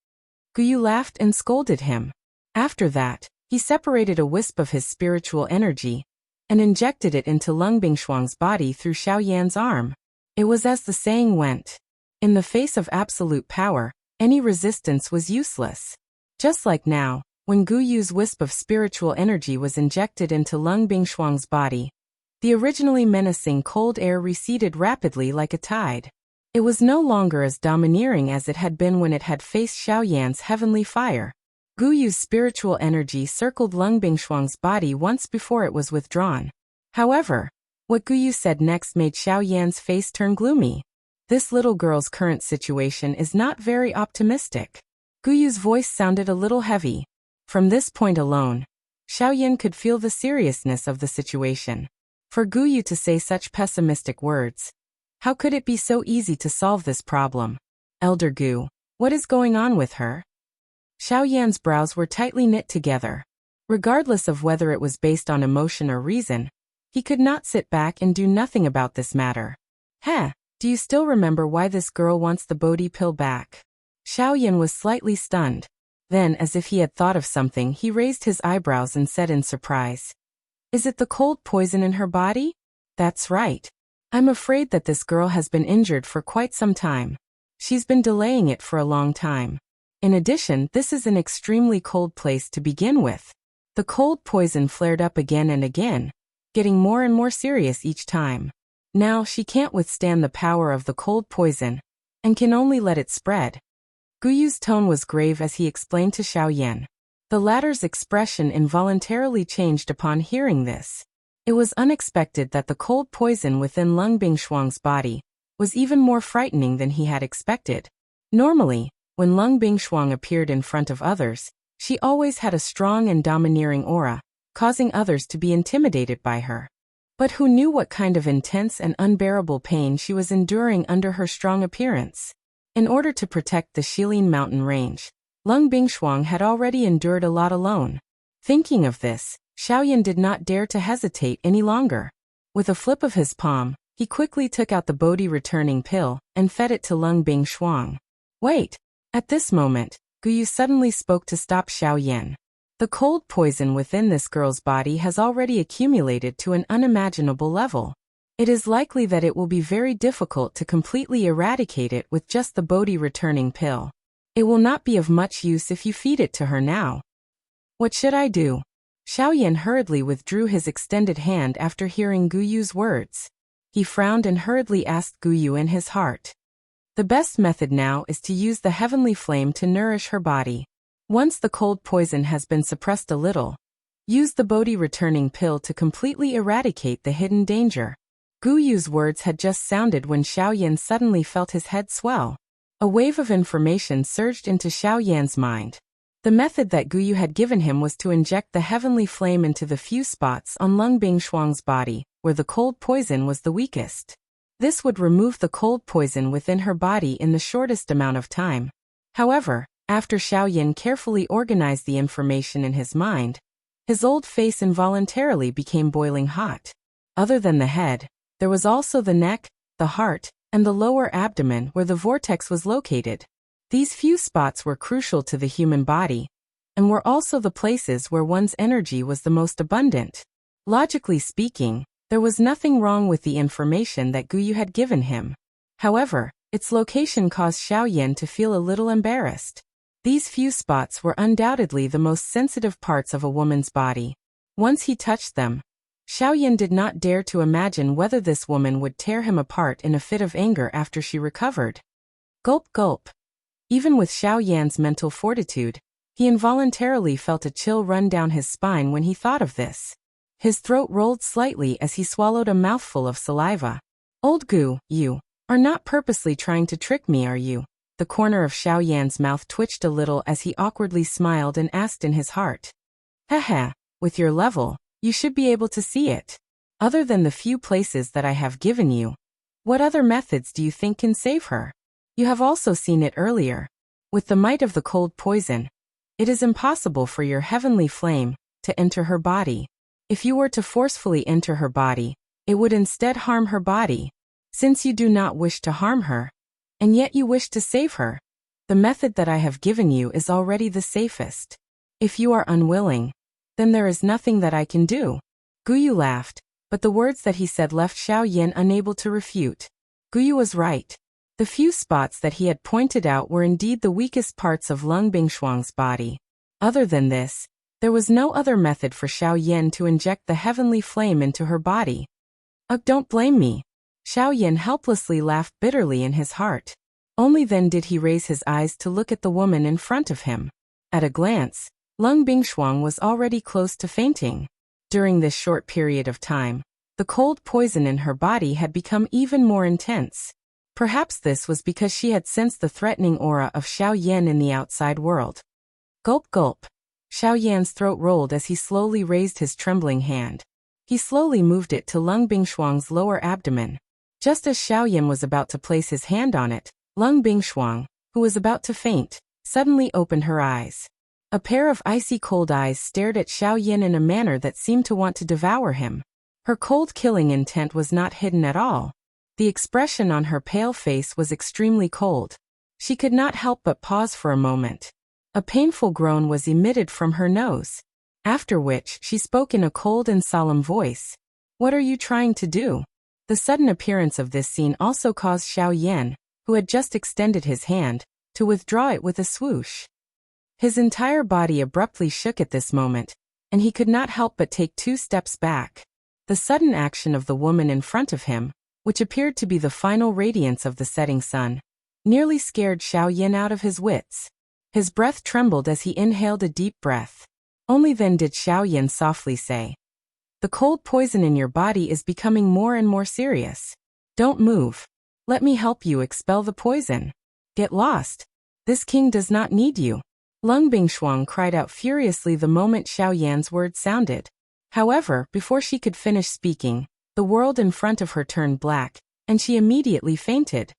Guyu laughed and scolded him. After that, he separated a wisp of his spiritual energy and injected it into Lung Bingshuang's body through Xiao Yan's arm. It was as the saying went. In the face of absolute power, any resistance was useless. Just like now, when Guyu's wisp of spiritual energy was injected into Lung Bingshuang's body, the originally menacing cold air receded rapidly like a tide. It was no longer as domineering as it had been when it had faced Xiao Yan's heavenly fire. Guyu's spiritual energy circled Lung Bingshuang's body once before it was withdrawn. However, what Guyu said next made Xiao Yan's face turn gloomy. This little girl's current situation is not very optimistic. Guyu's voice sounded a little heavy. From this point alone, Xiaoyan could feel the seriousness of the situation. For Guyu to say such pessimistic words. How could it be so easy to solve this problem? Elder Gu, what is going on with her? Xiaoyan's brows were tightly knit together. Regardless of whether it was based on emotion or reason, he could not sit back and do nothing about this matter. Heh, do you still remember why this girl wants the Bodhi pill back? Xiaoyan was slightly stunned. Then, as if he had thought of something, he raised his eyebrows and said in surprise. Is it the cold poison in her body? That's right. I'm afraid that this girl has been injured for quite some time. She's been delaying it for a long time. In addition, this is an extremely cold place to begin with. The cold poison flared up again and again, getting more and more serious each time. Now she can't withstand the power of the cold poison, and can only let it spread. Guyu's tone was grave as he explained to Xiaoyan. The latter's expression involuntarily changed upon hearing this. It was unexpected that the cold poison within Lung Bingshuang's body was even more frightening than he had expected. Normally, when Lung Bingshuang appeared in front of others, she always had a strong and domineering aura, causing others to be intimidated by her. But who knew what kind of intense and unbearable pain she was enduring under her strong appearance? In order to protect the Shilin mountain range, Lung Bingshuang had already endured a lot alone. Thinking of this, Xiaoyan did not dare to hesitate any longer. With a flip of his palm, he quickly took out the Bodhi returning pill and fed it to Lung Bingshuang. Wait! At this moment, Guyu suddenly spoke to stop Xiaoyan. The cold poison within this girl's body has already accumulated to an unimaginable level. It is likely that it will be very difficult to completely eradicate it with just the Bodhi returning pill. It will not be of much use if you feed it to her now. What should I do? Xiaoyan hurriedly withdrew his extended hand after hearing Guyu's words. He frowned and hurriedly asked Guyu in his heart. The best method now is to use the heavenly flame to nourish her body. Once the cold poison has been suppressed a little, use the Bodhi returning pill to completely eradicate the hidden danger. Guyu's words had just sounded when Xiaoyan suddenly felt his head swell. A wave of information surged into Xiaoyan's mind. The method that Guyu had given him was to inject the heavenly flame into the few spots on Lung Bingshuang's body, where the cold poison was the weakest. This would remove the cold poison within her body in the shortest amount of time. However, after Xiaoyan carefully organized the information in his mind, his old face involuntarily became boiling hot. Other than the head, there was also the neck, the heart, and the lower abdomen where the vortex was located. These few spots were crucial to the human body, and were also the places where one's energy was the most abundant. Logically speaking, there was nothing wrong with the information that Guyu had given him. However, its location caused Xiaoyan to feel a little embarrassed. These few spots were undoubtedly the most sensitive parts of a woman's body. Once he touched them, Xiaoyan did not dare to imagine whether this woman would tear him apart in a fit of anger after she recovered. Gulp gulp. Even with Xiaoyan's mental fortitude, he involuntarily felt a chill run down his spine when he thought of this. His throat rolled slightly as he swallowed a mouthful of saliva. Old Gu, you are not purposely trying to trick me, are you? The corner of Xiaoyan's mouth twitched a little as he awkwardly smiled and asked in his heart. Haha, with your level, you should be able to see it. Other than the few places that I have given you, what other methods do you think can save her? You have also seen it earlier. With the might of the cold poison, it is impossible for your heavenly flame to enter her body. If you were to forcefully enter her body, it would instead harm her body. Since you do not wish to harm her, and yet you wish to save her, the method that I have given you is already the safest. If you are unwilling, then there is nothing that I can do. Guyu laughed, but the words that he said left Xiaoyan unable to refute. Guyu was right. The few spots that he had pointed out were indeed the weakest parts of Lung Bingshuang's body. Other than this, there was no other method for Xiaoyan to inject the heavenly flame into her body. Ugh, don't blame me. Xiaoyan helplessly laughed bitterly in his heart. Only then did he raise his eyes to look at the woman in front of him. At a glance, Lung Bingshuang was already close to fainting. During this short period of time, the cold poison in her body had become even more intense. Perhaps this was because she had sensed the threatening aura of Xiaoyan in the outside world. Gulp gulp. Xiao Yan's throat rolled as he slowly raised his trembling hand. He slowly moved it to Lung Bingshuang's lower abdomen. Just as Xiao Yan was about to place his hand on it, Lung Bingshuang, who was about to faint, suddenly opened her eyes. A pair of icy cold eyes stared at Xiao Yan in a manner that seemed to want to devour him. Her cold killing intent was not hidden at all. The expression on her pale face was extremely cold. She could not help but pause for a moment. A painful groan was emitted from her nose. After which, she spoke in a cold and solemn voice. "What are you trying to do?" The sudden appearance of this scene also caused Xiao Yan, who had just extended his hand, to withdraw it with a swoosh. His entire body abruptly shook at this moment, and he could not help but take 2 steps back. The sudden action of the woman in front of him, which appeared to be the final radiance of the setting sun, nearly scared Xiao Yan out of his wits. His breath trembled as he inhaled a deep breath. Only then did Xiao Yan softly say, "The cold poison in your body is becoming more and more serious. Don't move. Let me help you expel the poison. Get lost. This king does not need you." Lung Bingshuang cried out furiously the moment Xiao Yan's words sounded. However, before she could finish speaking, the world in front of her turned black, and she immediately fainted.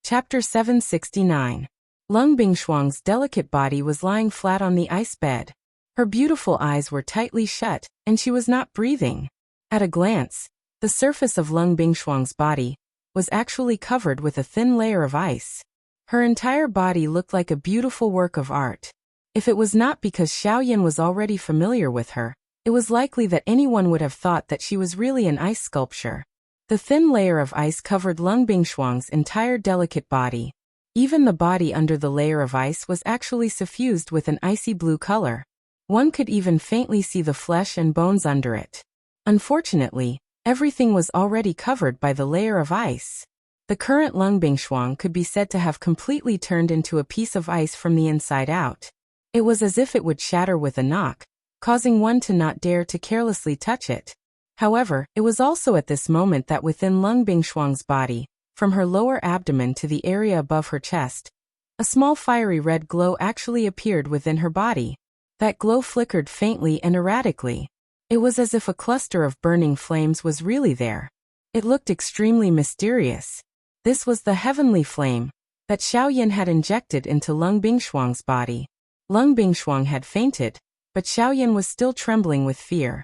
Chapter 769. Lung Bingshuang's delicate body was lying flat on the ice bed. Her beautiful eyes were tightly shut, and she was not breathing. At a glance, the surface of Lung Bingshuang's body was actually covered with a thin layer of ice. Her entire body looked like a beautiful work of art. If it was not because Xiao Yan was already familiar with her, it was likely that anyone would have thought that she was really an ice sculpture. The thin layer of ice covered Lung Bingshuang's entire delicate body. Even the body under the layer of ice was actually suffused with an icy blue color. One could even faintly see the flesh and bones under it. Unfortunately, everything was already covered by the layer of ice. The current Lung Bingshuang could be said to have completely turned into a piece of ice from the inside out. It was as if it would shatter with a knock, causing one to not dare to carelessly touch it. However, it was also at this moment that within Lung Bingshuang's body, from her lower abdomen to the area above her chest, a small fiery red glow actually appeared within her body. That glow flickered faintly and erratically. It was as if a cluster of burning flames was really there. It looked extremely mysterious. This was the heavenly flame that Xiao Yan had injected into Lung Bingshuang's body. Lung Bingshuang had fainted, but Xiao Yan was still trembling with fear.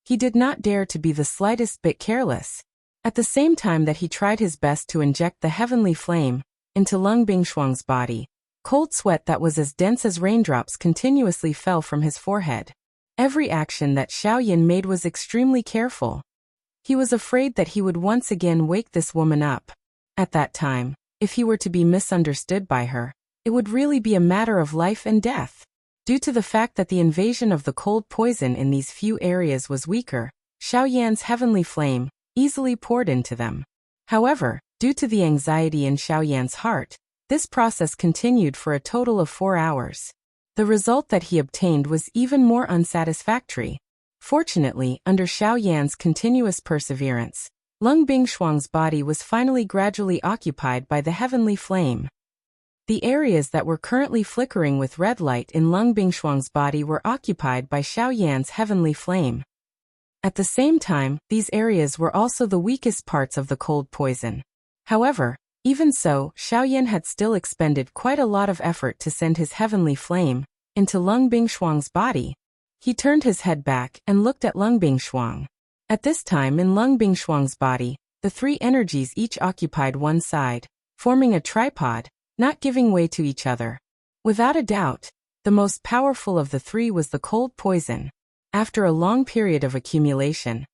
He did not dare to be the slightest bit careless. At the same time that he tried his best to inject the heavenly flame into Lung Bingshuang's body, cold sweat that was as dense as raindrops continuously fell from his forehead. Every action that Xiao Yan made was extremely careful. He was afraid that he would once again wake this woman up. At that time, if he were to be misunderstood by her, it would really be a matter of life and death. Due to the fact that the invasion of the cold poison in these few areas was weaker, Xiao Yan's heavenly flame easily poured into them. However, due to the anxiety in Xiao Yan's heart, this process continued for a total of 4 hours. The result that he obtained was even more unsatisfactory. Fortunately, under Xiao Yan's continuous perseverance, Lung Bingshuang's body was finally gradually occupied by the heavenly flame. The areas that were currently flickering with red light in Lung Bingshuang's body were occupied by Xiao Yan's heavenly flame. At the same time, these areas were also the weakest parts of the cold poison. However, even so, Xiao Yan had still expended quite a lot of effort to send his heavenly flame into Lung Bingshuang's body. He turned his head back and looked at Lung Bingshuang. At this time in Lung Bingshuang's body, the 3 energies each occupied one side, forming a tripod, not giving way to each other. Without a doubt, the most powerful of the 3 was the cold poison. After a long period of accumulation,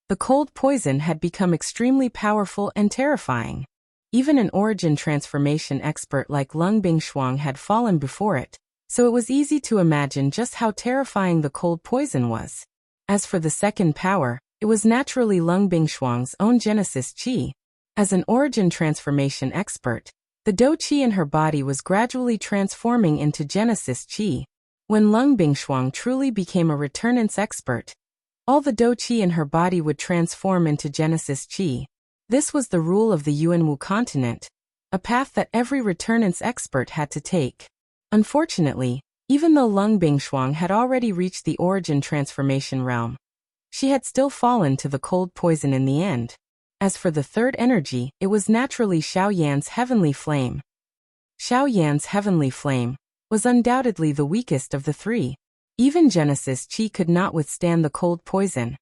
the cold poison had become extremely powerful and terrifying. Even an origin transformation expert like Lung Bingshuang had fallen before it, so it was easy to imagine just how terrifying the cold poison was. As for the second power, it was naturally Lung Bingshuang's own Genesis Qi. As an origin transformation expert, the Do Qi in her body was gradually transforming into Genesis Qi. When Lung Bingshuang truly became a returnance expert, all the Do Qi in her body would transform into Genesis Qi. This was the rule of the Yuanwu continent, a path that every returnance expert had to take. Unfortunately, Even though Lung Bingshuang had already reached the origin transformation realm, she had still fallen to the cold poison in the end. As for the third energy, it was naturally Xiao Yan's heavenly flame. Xiao Yan's heavenly flame was undoubtedly the weakest of the three. Even Genesis Qi could not withstand the cold poison,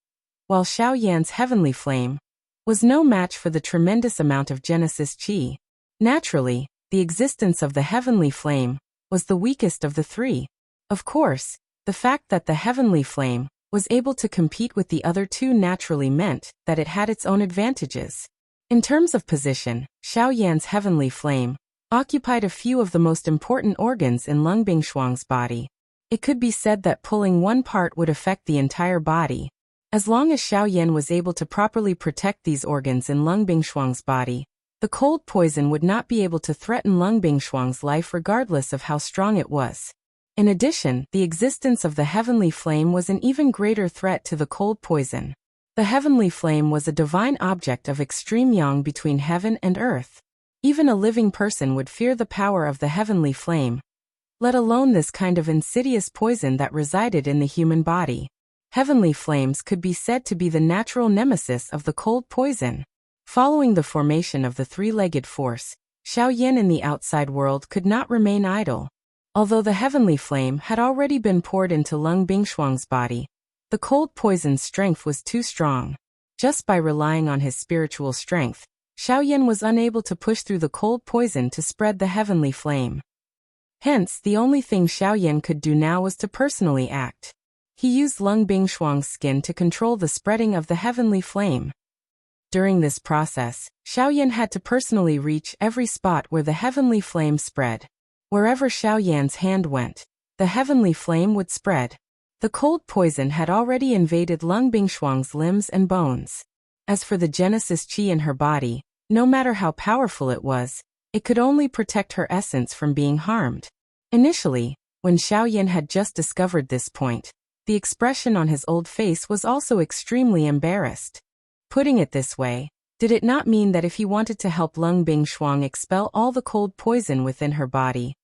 while Xiao Yan's heavenly flame was no match for the tremendous amount of Genesis Qi. Naturally, the existence of the heavenly flame was the weakest of the three. Of course, the fact that the heavenly flame was able to compete with the other two naturally meant that it had its own advantages. In terms of position, Xiao Yan's heavenly flame occupied a few of the most important organs in Lung Bingshuang's body. It could be said that pulling one part would affect the entire body. As long as Xiao Yan was able to properly protect these organs in Lung Bingshuang's body, the cold poison would not be able to threaten Lung Bingshuang's life regardless of how strong it was. In addition, the existence of the heavenly flame was an even greater threat to the cold poison. The heavenly flame was a divine object of extreme yang between heaven and earth. Even a living person would fear the power of the heavenly flame, let alone this kind of insidious poison that resided in the human body. Heavenly flames could be said to be the natural nemesis of the cold poison. Following the formation of the three-legged force, Xiao Yan in the outside world could not remain idle. Although the heavenly flame had already been poured into Lung Bingshuang's body, the cold poison's strength was too strong. Just by relying on his spiritual strength, Xiao Yan was unable to push through the cold poison to spread the heavenly flame. Hence, the only thing Xiao Yan could do now was to personally act. He used Lung Bingshuang's skin to control the spreading of the heavenly flame. During this process, Xiao Yan had to personally reach every spot where the heavenly flame spread. Wherever Xiao Yan's hand went, the heavenly flame would spread. The cold poison had already invaded Lung Bingshuang's limbs and bones. As for the Genesis Qi in her body, no matter how powerful it was, it could only protect her essence from being harmed. Initially, when Xiao Yan had just discovered this point, the expression on his old face was also extremely embarrassed. Putting it this way, did it not mean that if he wanted to help Lung Bingshuang expel all the cold poison within her body,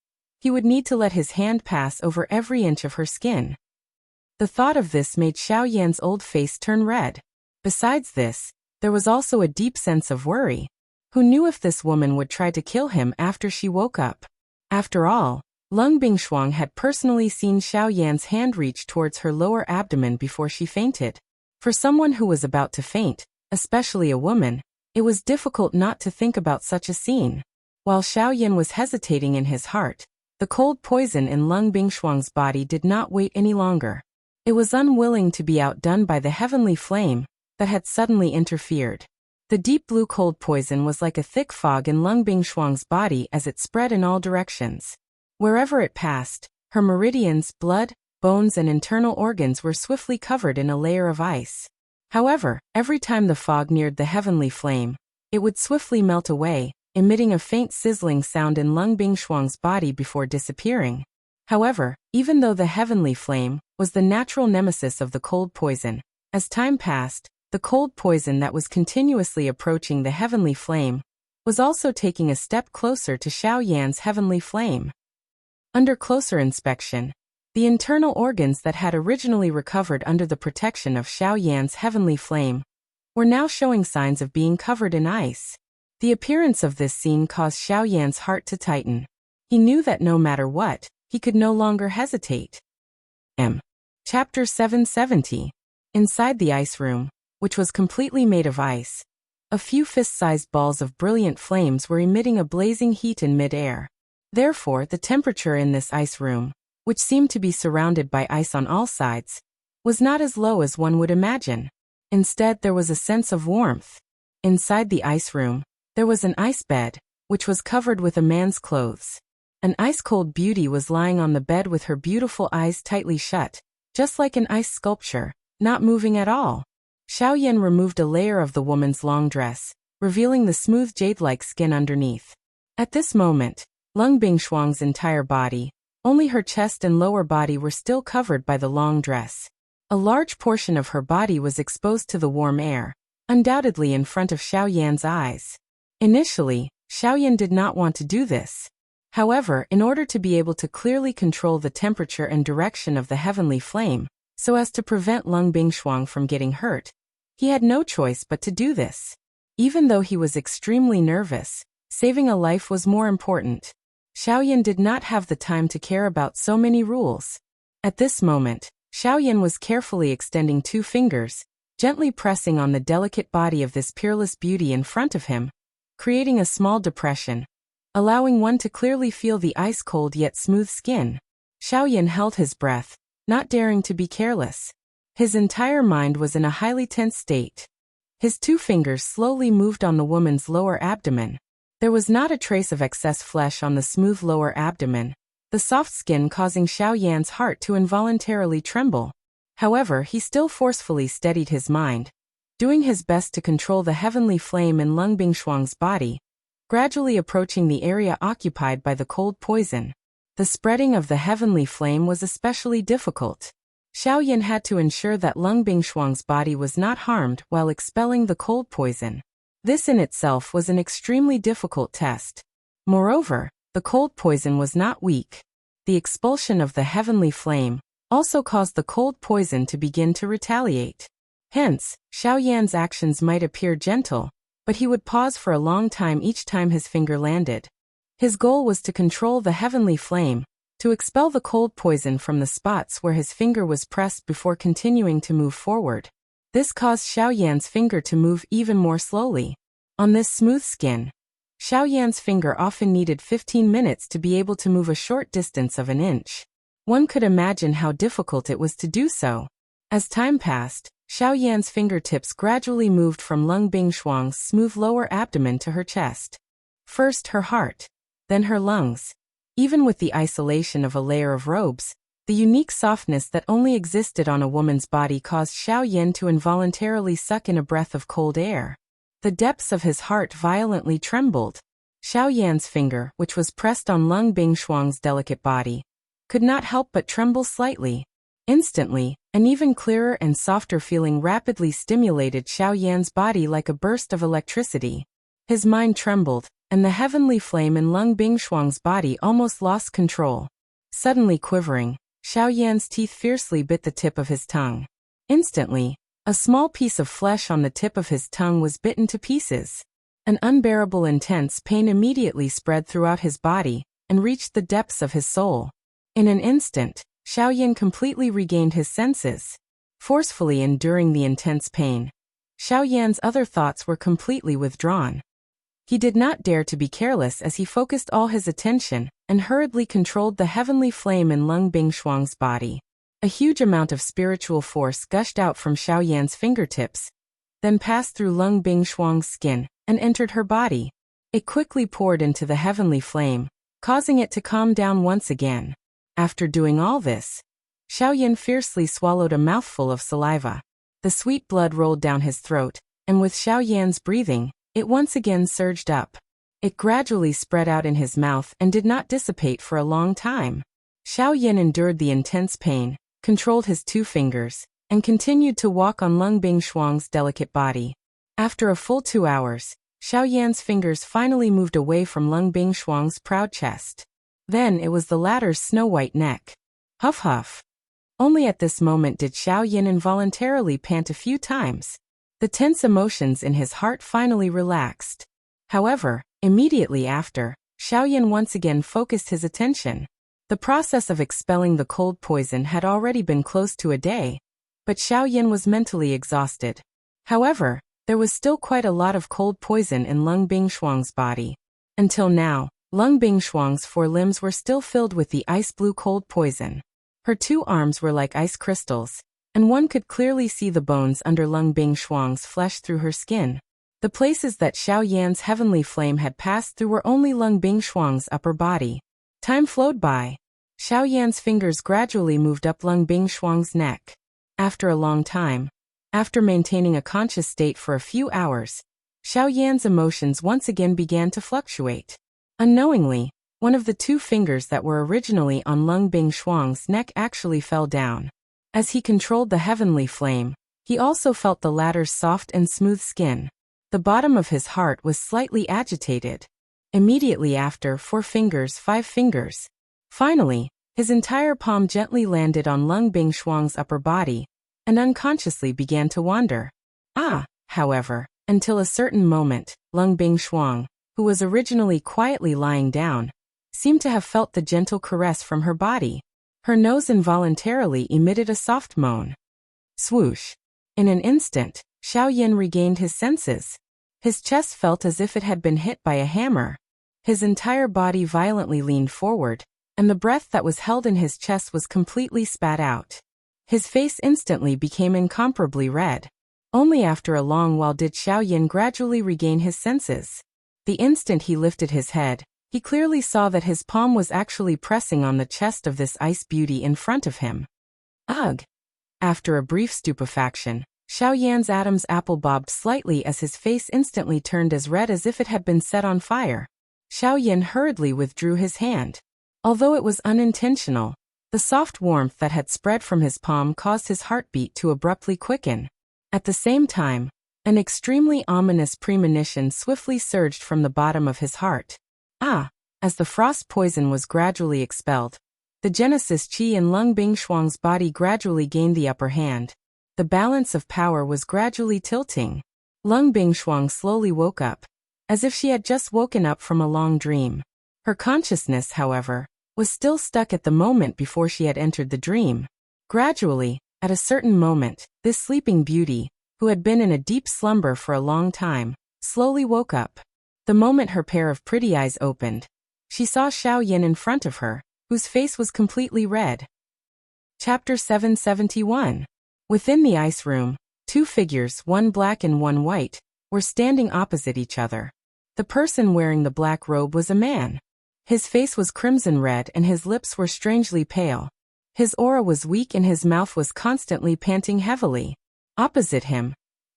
he would need to let his hand pass over every inch of her skin? The thought of this made Xiao Yan's old face turn red. Besides this, there was also a deep sense of worry. Who knew if this woman would try to kill him after she woke up? After all, Lung Bingshuang had personally seen Xiao Yan's hand reach towards her lower abdomen before she fainted. For someone who was about to faint, especially a woman, it was difficult not to think about such a scene. While Xiao Yan was hesitating in his heart, the cold poison in Lung Bingshuang's body did not wait any longer. It was unwilling to be outdone by the heavenly flame that had suddenly interfered. The deep blue cold poison was like a thick fog in Lung Bingshuang's body as it spread in all directions. Wherever it passed, her meridians, blood, bones and internal organs were swiftly covered in a layer of ice. However, every time the fog neared the heavenly flame, it would swiftly melt away, emitting a faint sizzling sound in Lung Bingshuang's body before disappearing. However, even though the heavenly flame was the natural nemesis of the cold poison, as time passed, the cold poison that was continuously approaching the heavenly flame was also taking a step closer to Xiao Yan's heavenly flame. Under closer inspection, the internal organs that had originally recovered under the protection of Xiao Yan's heavenly flame were now showing signs of being covered in ice. The appearance of this scene caused Xiao Yan's heart to tighten. He knew that no matter what, he could no longer hesitate. Chapter 770. Inside the ice room, which was completely made of ice, a few fist-sized balls of brilliant flames were emitting a blazing heat in mid-air. Therefore, the temperature in this ice room, which seemed to be surrounded by ice on all sides, was not as low as one would imagine. Instead, there was a sense of warmth. Inside the ice room, there was an ice bed, which was covered with a man's clothes. An ice-cold beauty was lying on the bed with her beautiful eyes tightly shut, just like an ice sculpture, not moving at all. Xiao Yan removed a layer of the woman's long dress, revealing the smooth jade-like skin underneath. At this moment, Lung Bingshuang's entire body, only her chest and lower body were still covered by the long dress. A large portion of her body was exposed to the warm air, undoubtedly in front of Xiao Yan's eyes. Initially, Xiao Yan did not want to do this. However, in order to be able to clearly control the temperature and direction of the heavenly flame, so as to prevent Lung Bingshuang from getting hurt, he had no choice but to do this. Even though he was extremely nervous, saving a life was more important. Xiaoyan did not have the time to care about so many rules. At this moment, Xiaoyan was carefully extending 2 fingers, gently pressing on the delicate body of this peerless beauty in front of him, creating a small depression, allowing one to clearly feel the ice-cold yet smooth skin. Xiaoyan held his breath, not daring to be careless. His entire mind was in a highly tense state. His 2 fingers slowly moved on the woman's lower abdomen. There was not a trace of excess flesh on the smooth lower abdomen, the soft skin causing Xiaoyan's heart to involuntarily tremble. However, he still forcefully steadied his mind, doing his best to control the heavenly flame in Lung Bingshuang's body, gradually approaching the area occupied by the cold poison. The spreading of the heavenly flame was especially difficult. Xiaoyan had to ensure that Lung Bingshuang's body was not harmed while expelling the cold poison. This in itself was an extremely difficult test. Moreover, the cold poison was not weak. The expulsion of the heavenly flame also caused the cold poison to begin to retaliate. Hence, Xiaoyan's actions might appear gentle, but he would pause for a long time each time his finger landed. His goal was to control the heavenly flame, to expel the cold poison from the spots where his finger was pressed before continuing to move forward. This caused Xiaoyan's finger to move even more slowly. On this smooth skin, Xiaoyan's finger often needed 15 minutes to be able to move a short distance of an inch. One could imagine how difficult it was to do so. As time passed, Xiaoyan's fingertips gradually moved from Lung Bingshuang's smooth lower abdomen to her chest. First her heart, then her lungs. Even with the isolation of a layer of robes, the unique softness that only existed on a woman's body caused Xiaoyan to involuntarily suck in a breath of cold air. The depths of his heart violently trembled. Xiaoyan's finger, which was pressed on Lung Bingshuang's delicate body, could not help but tremble slightly. Instantly, an even clearer and softer feeling rapidly stimulated Xiaoyan's body like a burst of electricity. His mind trembled, and the heavenly flame in Lung Bingshuang's body almost lost control. Suddenly quivering, Xiaoyan's teeth fiercely bit the tip of his tongue. Instantly, a small piece of flesh on the tip of his tongue was bitten to pieces. An unbearable intense pain immediately spread throughout his body and reached the depths of his soul. In an instant, Xiaoyan completely regained his senses. Forcefully enduring the intense pain, Xiaoyan's other thoughts were completely withdrawn. He did not dare to be careless as he focused all his attention and hurriedly controlled the heavenly flame in Lung Bingshuang's body. A huge amount of spiritual force gushed out from Xiaoyan's fingertips, then passed through Lung Bingshuang's skin and entered her body. It quickly poured into the heavenly flame, causing it to calm down once again. After doing all this, Xiaoyan fiercely swallowed a mouthful of saliva. The sweet blood rolled down his throat, and with Xiaoyan's breathing, it once again surged up. It gradually spread out in his mouth and did not dissipate for a long time. Xiaoyan endured the intense pain, controlled his 2 fingers, and continued to walk on Lung Bingshuang's delicate body. After a full 2 hours, Xiaoyan's fingers finally moved away from Lung Bingshuang's proud chest. Then it was the latter's snow-white neck. Huff huff. Only at this moment did Xiaoyan involuntarily pant a few times. The tense emotions in his heart finally relaxed. However, immediately after, Xiaoyan once again focused his attention. The process of expelling the cold poison had already been close to a day, but Xiaoyan was mentally exhausted. However, there was still quite a lot of cold poison in Lung Bingshuang's body. Until now, Lung Bingshuang's 4 limbs were still filled with the ice-blue cold poison. Her 2 arms were like ice crystals, and one could clearly see the bones under Lung Bingshuang's flesh through her skin. The places that Xiaoyan's heavenly flame had passed through were only Lung Bingshuang's upper body. Time flowed by. Xiaoyan's fingers gradually moved up Lung Bingshuang's neck. After a long time, after maintaining a conscious state for a few hours, Xiaoyan's emotions once again began to fluctuate. Unknowingly, one of the 2 fingers that were originally on Lung Bingshuang's neck actually fell down. As he controlled the heavenly flame, he also felt the latter's soft and smooth skin. The bottom of his heart was slightly agitated. Immediately after, 4 fingers, 5 fingers. Finally, his entire palm gently landed on Lung Bingshuang's upper body, and unconsciously began to wander. However, until a certain moment, Lung Bingshuang, who was originally quietly lying down, seemed to have felt the gentle caress from her body. Her nose involuntarily emitted a soft moan. Swoosh! In an instant, Xiaoyan regained his senses. His chest felt as if it had been hit by a hammer. His entire body violently leaned forward, and the breath that was held in his chest was completely spat out. His face instantly became incomparably red. Only after a long while did Xiaoyan gradually regain his senses. The instant he lifted his head, he clearly saw that his palm was actually pressing on the chest of this ice beauty in front of him. Ugh! After a brief stupefaction, Xiaoyan's Adam's apple bobbed slightly as his face instantly turned as red as if it had been set on fire. Xiaoyan hurriedly withdrew his hand. Although it was unintentional, the soft warmth that had spread from his palm caused his heartbeat to abruptly quicken. At the same time, an extremely ominous premonition swiftly surged from the bottom of his heart. As the frost poison was gradually expelled, the Genesis Qi in Lung Bingshuang's body gradually gained the upper hand. The balance of power was gradually tilting. Lung Bingshuang slowly woke up, as if she had just woken up from a long dream. Her consciousness, however, was still stuck at the moment before she had entered the dream. Gradually, at a certain moment, this sleeping beauty, who had been in a deep slumber for a long time, slowly woke up. The moment her pair of pretty eyes opened, she saw Xiaoyan in front of her, whose face was completely red. Chapter 771. Within the ice room, 2 figures, one black and one white, were standing opposite each other. The person wearing the black robe was a man. His face was crimson red and his lips were strangely pale. His aura was weak and his mouth was constantly panting heavily. Opposite him,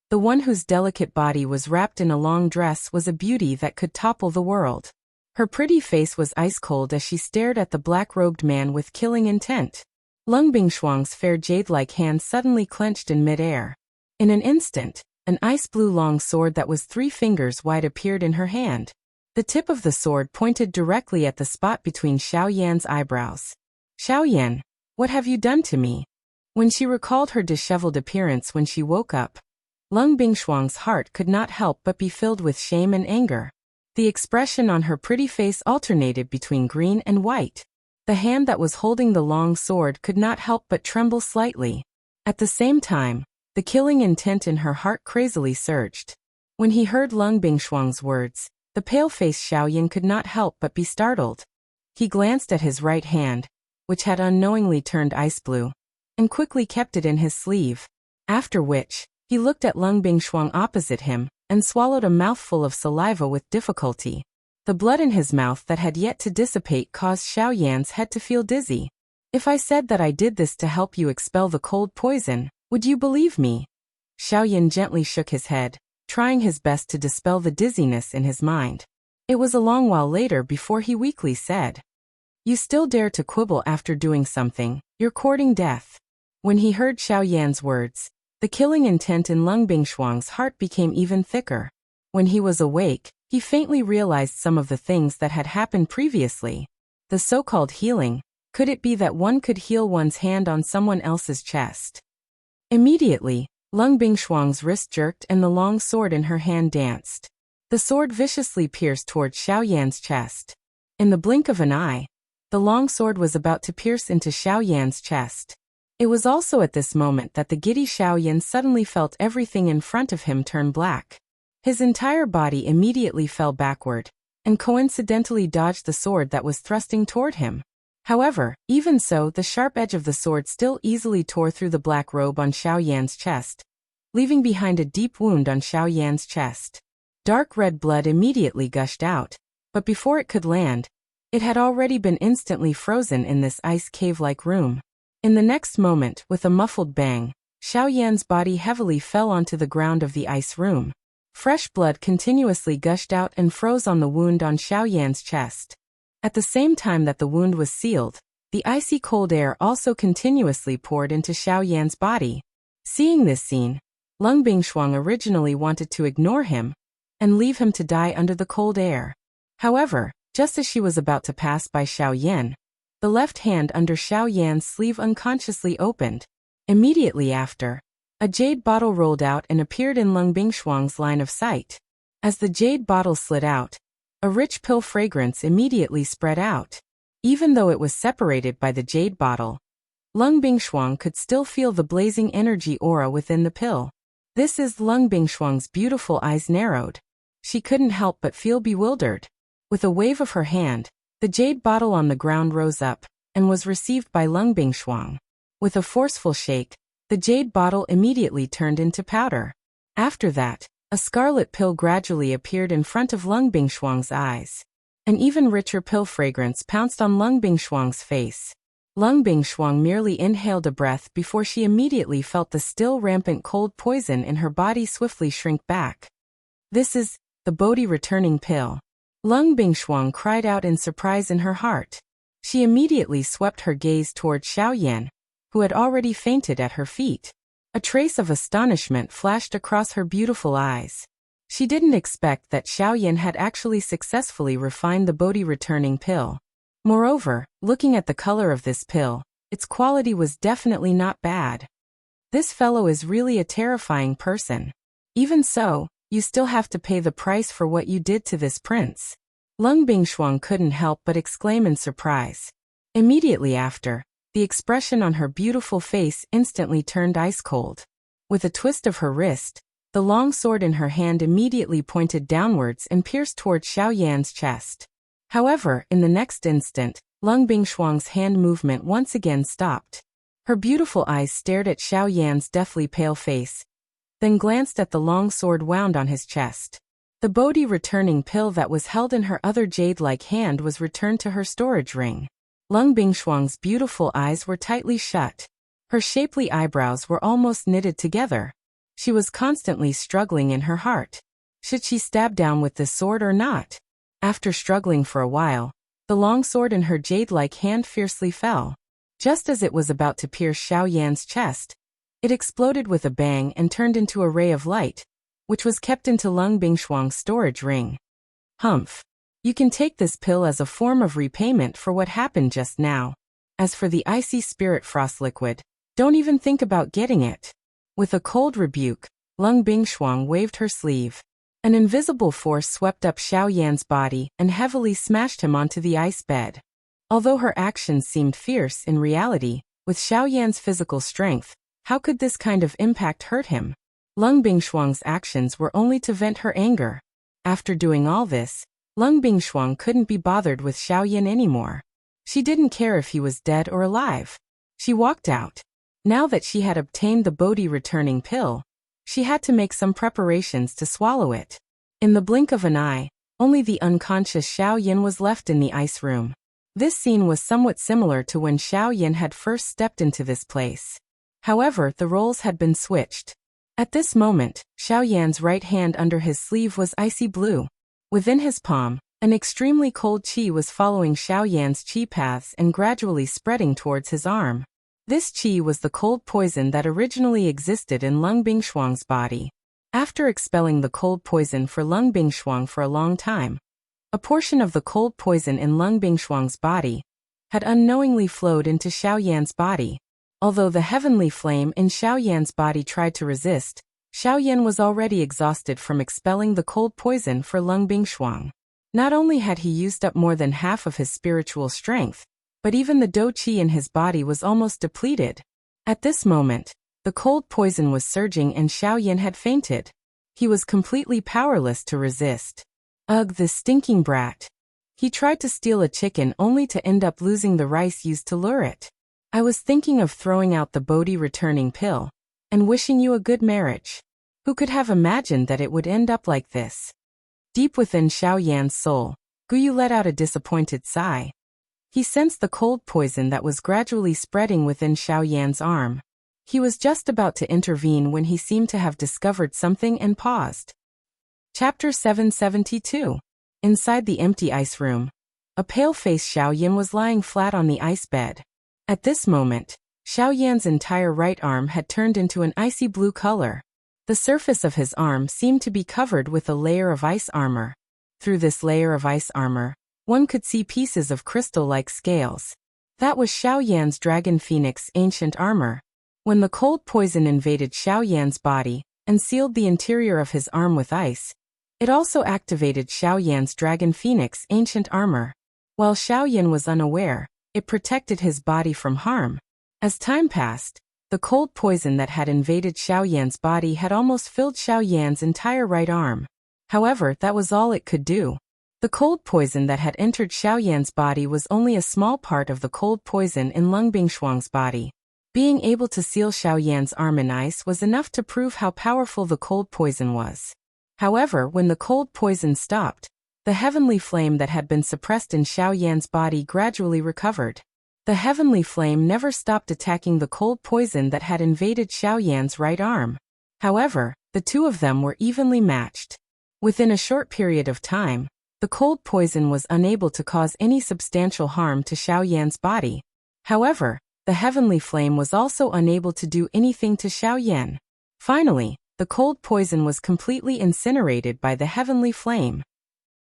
the one whose delicate body was wrapped in a long dress was a beauty that could topple the world. Her pretty face was ice-cold as she stared at the black-robed man with killing intent. Lung Bingshuang's fair jade-like hand suddenly clenched in mid-air. In an instant, an ice-blue long sword that was 3 fingers wide appeared in her hand. The tip of the sword pointed directly at the spot between Xiaoyan's eyebrows. "Xiaoyan, what have you done to me?" When she recalled her disheveled appearance when she woke up, Lung Bingshuang's heart could not help but be filled with shame and anger. The expression on her pretty face alternated between green and white. The hand that was holding the long sword could not help but tremble slightly. At the same time, the killing intent in her heart crazily surged. When he heard Lung Bingshuang's words, the pale-faced Xiaoyan could not help but be startled. He glanced at his right hand, which had unknowingly turned ice blue, and quickly kept it in his sleeve. After which, he looked at Lung Bingshuang opposite him, and swallowed a mouthful of saliva with difficulty. The blood in his mouth that had yet to dissipate caused Xiaoyan's head to feel dizzy. "If I said that I did this to help you expel the cold poison, would you believe me?" Xiaoyan gently shook his head, trying his best to dispel the dizziness in his mind. It was a long while later before he weakly said, "You still dare to quibble after doing something, you're courting death." When he heard Xiaoyan's words, the killing intent in Lung Bingshuang's heart became even thicker. When he was awake, he faintly realized some of the things that had happened previously. The so-called healing, could it be that one could heal one's hand on someone else's chest? Immediately, Lung Bingshuang's wrist jerked and the long sword in her hand danced. The sword viciously pierced toward Xiaoyan's chest. In the blink of an eye, the long sword was about to pierce into Xiaoyan's chest. It was also at this moment that the giddy Xiaoyan suddenly felt everything in front of him turn black. His entire body immediately fell backward, and coincidentally dodged the sword that was thrusting toward him. However, even so, the sharp edge of the sword still easily tore through the black robe on Xiaoyan's chest, leaving behind a deep wound on Xiaoyan's chest. Dark red blood immediately gushed out, but before it could land, it had already been instantly frozen in this ice cave-like room. In the next moment, with a muffled bang, Xiaoyan's body heavily fell onto the ground of the ice room. Fresh blood continuously gushed out and froze on the wound on Xiaoyan's chest. At the same time that the wound was sealed, the icy cold air also continuously poured into Xiaoyan's body. Seeing this scene, Lung Bingshuang originally wanted to ignore him and leave him to die under the cold air. However, just as she was about to pass by Xiaoyan, the left hand under Xiaoyan's sleeve unconsciously opened. Immediately after, a jade bottle rolled out and appeared in Lung Bingshuang's line of sight. As the jade bottle slid out, a rich pill fragrance immediately spread out. Even though it was separated by the jade bottle, Lung Bingshuang could still feel the blazing energy aura within the pill. This is Lung Bingshuang's beautiful eyes narrowed. She couldn't help but feel bewildered. With a wave of her hand, the jade bottle on the ground rose up and was received by Lung Bingshuang. With a forceful shake, the jade bottle immediately turned into powder. After that, a scarlet pill gradually appeared in front of Lung Bingshuang's eyes. An even richer pill fragrance pounced on Lung Bingshuang's face. Lung Bingshuang merely inhaled a breath before she immediately felt the still rampant cold poison in her body swiftly shrink back. This is the Bodhi returning pill. Lung Bingshuang cried out in surprise in her heart. She immediately swept her gaze toward Xiaoyan, who had already fainted at her feet. A trace of astonishment flashed across her beautiful eyes. She didn't expect that Xiaoyan had actually successfully refined the Bodhi returning pill. Moreover, looking at the color of this pill, its quality was definitely not bad. This fellow is really a terrifying person. Even so, you still have to pay the price for what you did to this prince. Lung Bingshuang couldn't help but exclaim in surprise. Immediately after, the expression on her beautiful face instantly turned ice cold. With a twist of her wrist, the long sword in her hand immediately pointed downwards and pierced toward Xiaoyan's chest. However, in the next instant, Lung Bingshuang's hand movement once again stopped. Her beautiful eyes stared at Xiaoyan's deathly pale face, then glanced at the long sword wound on his chest. The Bodhi returning pill that was held in her other jade-like hand was returned to her storage ring. Lung Bingshuang's beautiful eyes were tightly shut. Her shapely eyebrows were almost knitted together. She was constantly struggling in her heart. Should she stab down with this sword or not? After struggling for a while, the long sword in her jade-like hand fiercely fell. Just as it was about to pierce Xiaoyan's chest, it exploded with a bang and turned into a ray of light, which was kept into Lung Bingshuang's storage ring. Humph. You can take this pill as a form of repayment for what happened just now. As for the icy spirit frost liquid, don't even think about getting it. With a cold rebuke, Lung Bingshuang waved her sleeve. An invisible force swept up Xiaoyan's body and heavily smashed him onto the ice bed. Although her actions seemed fierce in reality, with Xiaoyan's physical strength, how could this kind of impact hurt him? Lung Bingshuang's actions were only to vent her anger. After doing all this, Lung Bingshuang couldn't be bothered with Xiaoyan anymore. She didn't care if he was dead or alive. She walked out. Now that she had obtained the Bodhi returning pill, she had to make some preparations to swallow it. In the blink of an eye, only the unconscious Xiaoyan was left in the ice room. This scene was somewhat similar to when Xiaoyan had first stepped into this place. However, the roles had been switched. At this moment, Xiaoyan's right hand under his sleeve was icy blue. Within his palm, an extremely cold qi was following Xiaoyan's qi paths and gradually spreading towards his arm. This qi was the cold poison that originally existed in Lung Bingshuang's body. After expelling the cold poison for Lung Bingshuang for a long time, a portion of the cold poison in Lung Bingshuang's body had unknowingly flowed into Xiaoyan's body. Although the heavenly flame in Xiaoyan's body tried to resist, Xiaoyan was already exhausted from expelling the cold poison for Lung Bingshuang. Not only had he used up more than half of his spiritual strength, but even the dou qi in his body was almost depleted. At this moment, the cold poison was surging and Xiaoyan had fainted. He was completely powerless to resist. Ugh, this stinking brat. He tried to steal a chicken only to end up losing the rice used to lure it. I was thinking of throwing out the Bodhi returning pill and wishing you a good marriage. Who could have imagined that it would end up like this? Deep within Xiaoyan's soul, Guyu let out a disappointed sigh. He sensed the cold poison that was gradually spreading within Xiaoyan's arm. He was just about to intervene when he seemed to have discovered something and paused. Chapter 772. Inside the empty ice room, a pale-faced Xiaoyan was lying flat on the ice bed. At this moment, Xiaoyan's entire right arm had turned into an icy blue color. The surface of his arm seemed to be covered with a layer of ice armor. through this layer of ice armor, one could see pieces of crystal-like scales. That was Xiao Yan's Dragon Phoenix ancient armor. When the cold poison invaded Xiao Yan's body and sealed the interior of his arm with ice, it also activated Xiao Yan's Dragon Phoenix ancient armor. While Xiao Yan was unaware, it protected his body from harm. As time passed, the cold poison that had invaded Xiao Yan's body had almost filled Xiao Yan's entire right arm. However, that was all it could do. The cold poison that had entered Xiao Yan's body was only a small part of the cold poison in Lung Bingshuang's body. Being able to seal Xiao Yan's arm in ice was enough to prove how powerful the cold poison was. However, when the cold poison stopped, the heavenly flame that had been suppressed in Xiao Yan's body gradually recovered. The heavenly flame never stopped attacking the cold poison that had invaded Xiao Yan's right arm. However, the two of them were evenly matched. Within a short period of time, the cold poison was unable to cause any substantial harm to Xiao Yan's body. However, the heavenly flame was also unable to do anything to Xiao Yan. Finally, the cold poison was completely incinerated by the heavenly flame.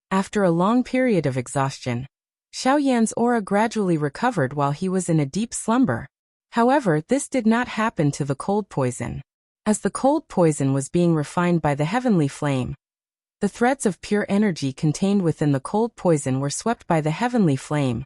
After a long period of exhaustion, Xiao Yan's aura gradually recovered while he was in a deep slumber. However, this did not happen to the cold poison. As the cold poison was being refined by the heavenly flame, the threads of pure energy contained within the cold poison were swept by the heavenly flame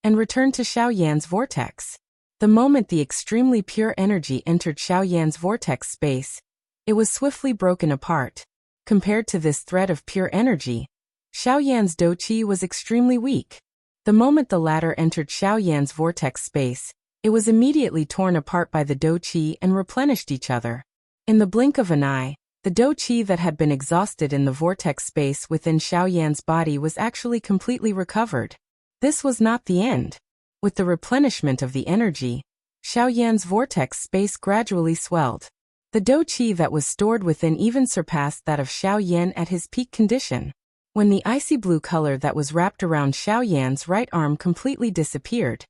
and returned to Xiao Yan's vortex. The moment the extremely pure energy entered Xiao Yan's vortex space, it was swiftly broken apart. Compared to this thread of pure energy, Xiao Yan's Do Qi was extremely weak. The moment the latter entered Xiao Yan's vortex space, it was immediately torn apart by the Do Qi and replenished each other. In the blink of an eye, the Do Qi that had been exhausted in the vortex space within Xiao Yan's body was actually completely recovered. This was not the end. With the replenishment of the energy, Xiao Yan's vortex space gradually swelled. The Do Qi that was stored within even surpassed that of Xiao Yan at his peak condition. When the icy blue color that was wrapped around Xiao Yan's right arm completely disappeared,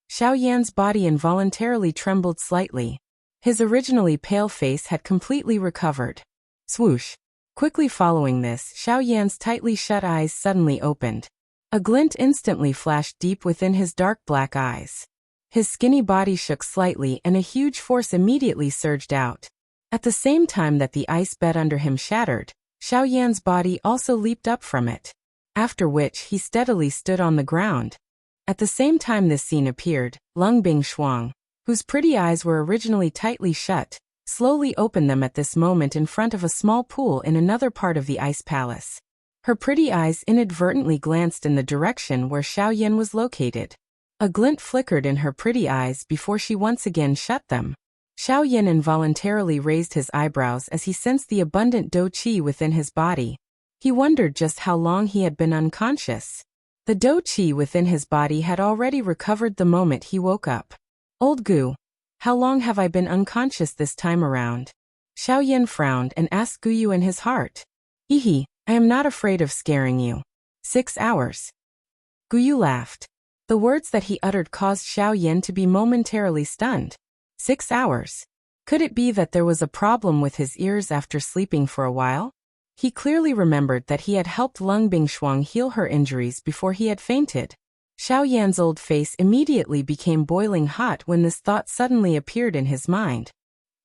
Xiao Yan's body involuntarily trembled slightly. His originally pale face had completely recovered. Swoosh! Quickly following this, Xiao Yan's tightly shut eyes suddenly opened. A glint instantly flashed deep within his dark black eyes. His skinny body shook slightly and a huge force immediately surged out. At the same time that the ice bed under him shattered, Xiao Yan's body also leaped up from it. After which he steadily stood on the ground. At the same time this scene appeared, Lung Bingshuang, whose pretty eyes were originally tightly shut, slowly opened them at this moment in front of a small pool in another part of the ice palace. Her pretty eyes inadvertently glanced in the direction where Xiao Yan was located. A glint flickered in her pretty eyes before she once again shut them. Xiao Yan involuntarily raised his eyebrows as he sensed the abundant Do Qi within his body. He wondered just how long he had been unconscious. The Do Qi within his body had already recovered the moment he woke up. Old Gu, how long have I been unconscious this time around? Xiao Yan frowned and asked Guyu in his heart. Hehe, I am not afraid of scaring you. 6 hours. Guyu laughed. The words that he uttered caused Xiao Yan to be momentarily stunned. 6 hours. Could it be that there was a problem with his ears after sleeping for a while? He clearly remembered that he had helped Lung Bingshuang heal her injuries before he had fainted. Xiao Yan's old face immediately became boiling hot when this thought suddenly appeared in his mind.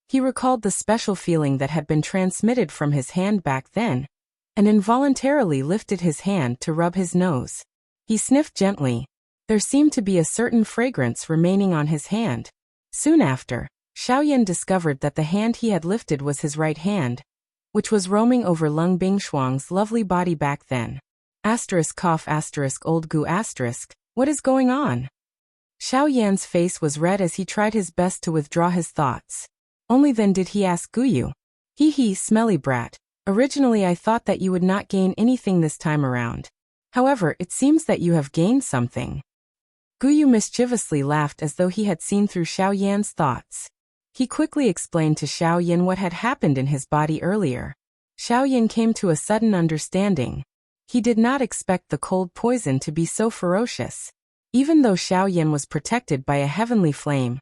He recalled the special feeling that had been transmitted from his hand back then, and involuntarily lifted his hand to rub his nose. He sniffed gently. There seemed to be a certain fragrance remaining on his hand. Soon after, Xiao Yan discovered that the hand he had lifted was his right hand, which was roaming over Lung Bingshuang's lovely body back then. Old Gu what is going on? Xiao Yan's face was red as he tried his best to withdraw his thoughts. Only then did he ask Guyu. Hee, smelly brat. Originally I thought that you would not gain anything this time around. However, it seems that you have gained something. Guyu mischievously laughed as though he had seen through Xiao Yan's thoughts. He quickly explained to Xiao Yan what had happened in his body earlier. Xiao Yan came to a sudden understanding. He did not expect the cold poison to be so ferocious. Even though Xiao Yan was protected by a heavenly flame,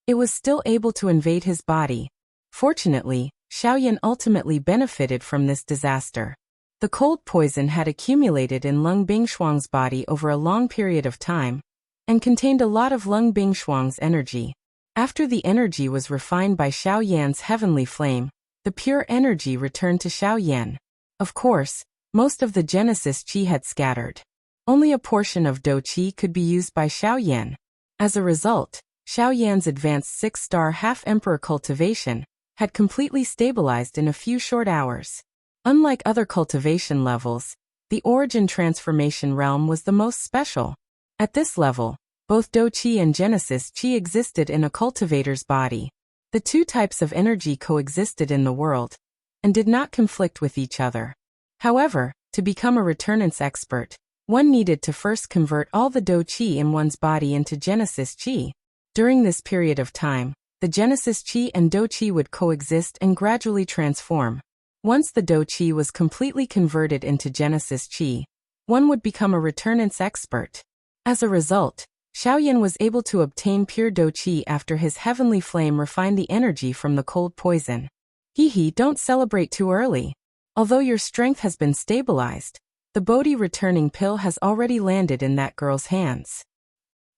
it was still able to invade his body. Fortunately, Xiao Yan ultimately benefited from this disaster. The cold poison had accumulated in Lung Bingshuang's body over a long period of time, and contained a lot of Lung Bingshuang's energy. After the energy was refined by Xiao Yan's heavenly flame, the pure energy returned to Xiao Yan. Of course, most of the Genesis Qi had scattered. Only a portion of Do Qi could be used by Xiao Yan. As a result, Xiao Yan's advanced 6-star half-emperor cultivation had completely stabilized in a few short hours. Unlike other cultivation levels, the origin transformation realm was the most special. At this level, both Do Qi and Genesis Qi existed in a cultivator's body. The two types of energy coexisted in the world, and did not conflict with each other. However, to become a returnance expert, one needed to first convert all the Do Qi in one's body into Genesis Qi. During this period of time, the Genesis Qi and Do Qi would coexist and gradually transform. Once the Do Qi was completely converted into Genesis Qi, one would become a returnance expert. As a result, Xiao Yan was able to obtain pure Do Qi after his heavenly flame refined the energy from the cold poison. Hee, don't celebrate too early. Although your strength has been stabilized, the Bodhi returning pill has already landed in that girl's hands.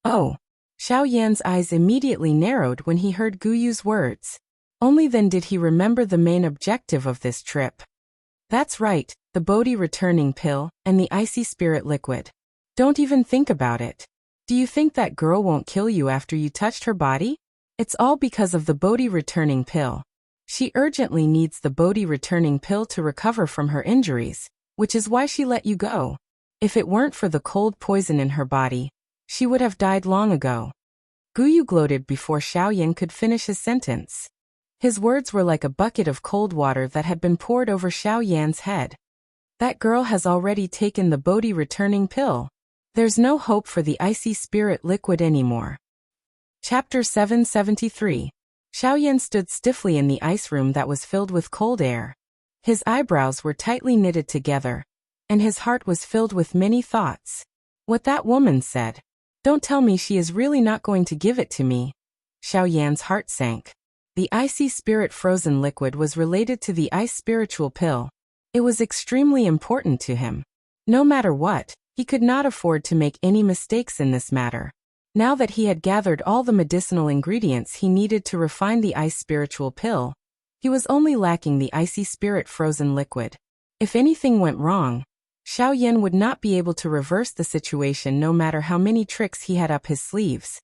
Oh. Xiao Yan's eyes immediately narrowed when he heard Guyu's words. Only then did he remember the main objective of this trip. That's right, the Bodhi returning pill and the icy spirit liquid. Don't even think about it. Do you think that girl won't kill you after you touched her body? It's all because of the Bodhi returning pill. She urgently needs the Bodhi returning pill to recover from her injuries, which is why she let you go. If it weren't for the cold poison in her body, she would have died long ago. Guyu gloated before Xiao Yan could finish his sentence. His words were like a bucket of cold water that had been poured over Xiao Yan's head. That girl has already taken the Bodhi returning pill. There's no hope for the icy spirit liquid anymore. Chapter 773. Xiao Yan stood stiffly in the ice room that was filled with cold air. His eyebrows were tightly knitted together, and his heart was filled with many thoughts. What that woman said. Don't tell me she is really not going to give it to me. Xiao Yan's heart sank. The icy spirit frozen liquid was related to the ice spiritual pill. It was extremely important to him. No matter what, he could not afford to make any mistakes in this matter. Now that he had gathered all the medicinal ingredients he needed to refine the ice spiritual pill, he was only lacking the icy spirit frozen liquid. If anything went wrong, Xiao Yan would not be able to reverse the situation no matter how many tricks he had up his sleeves.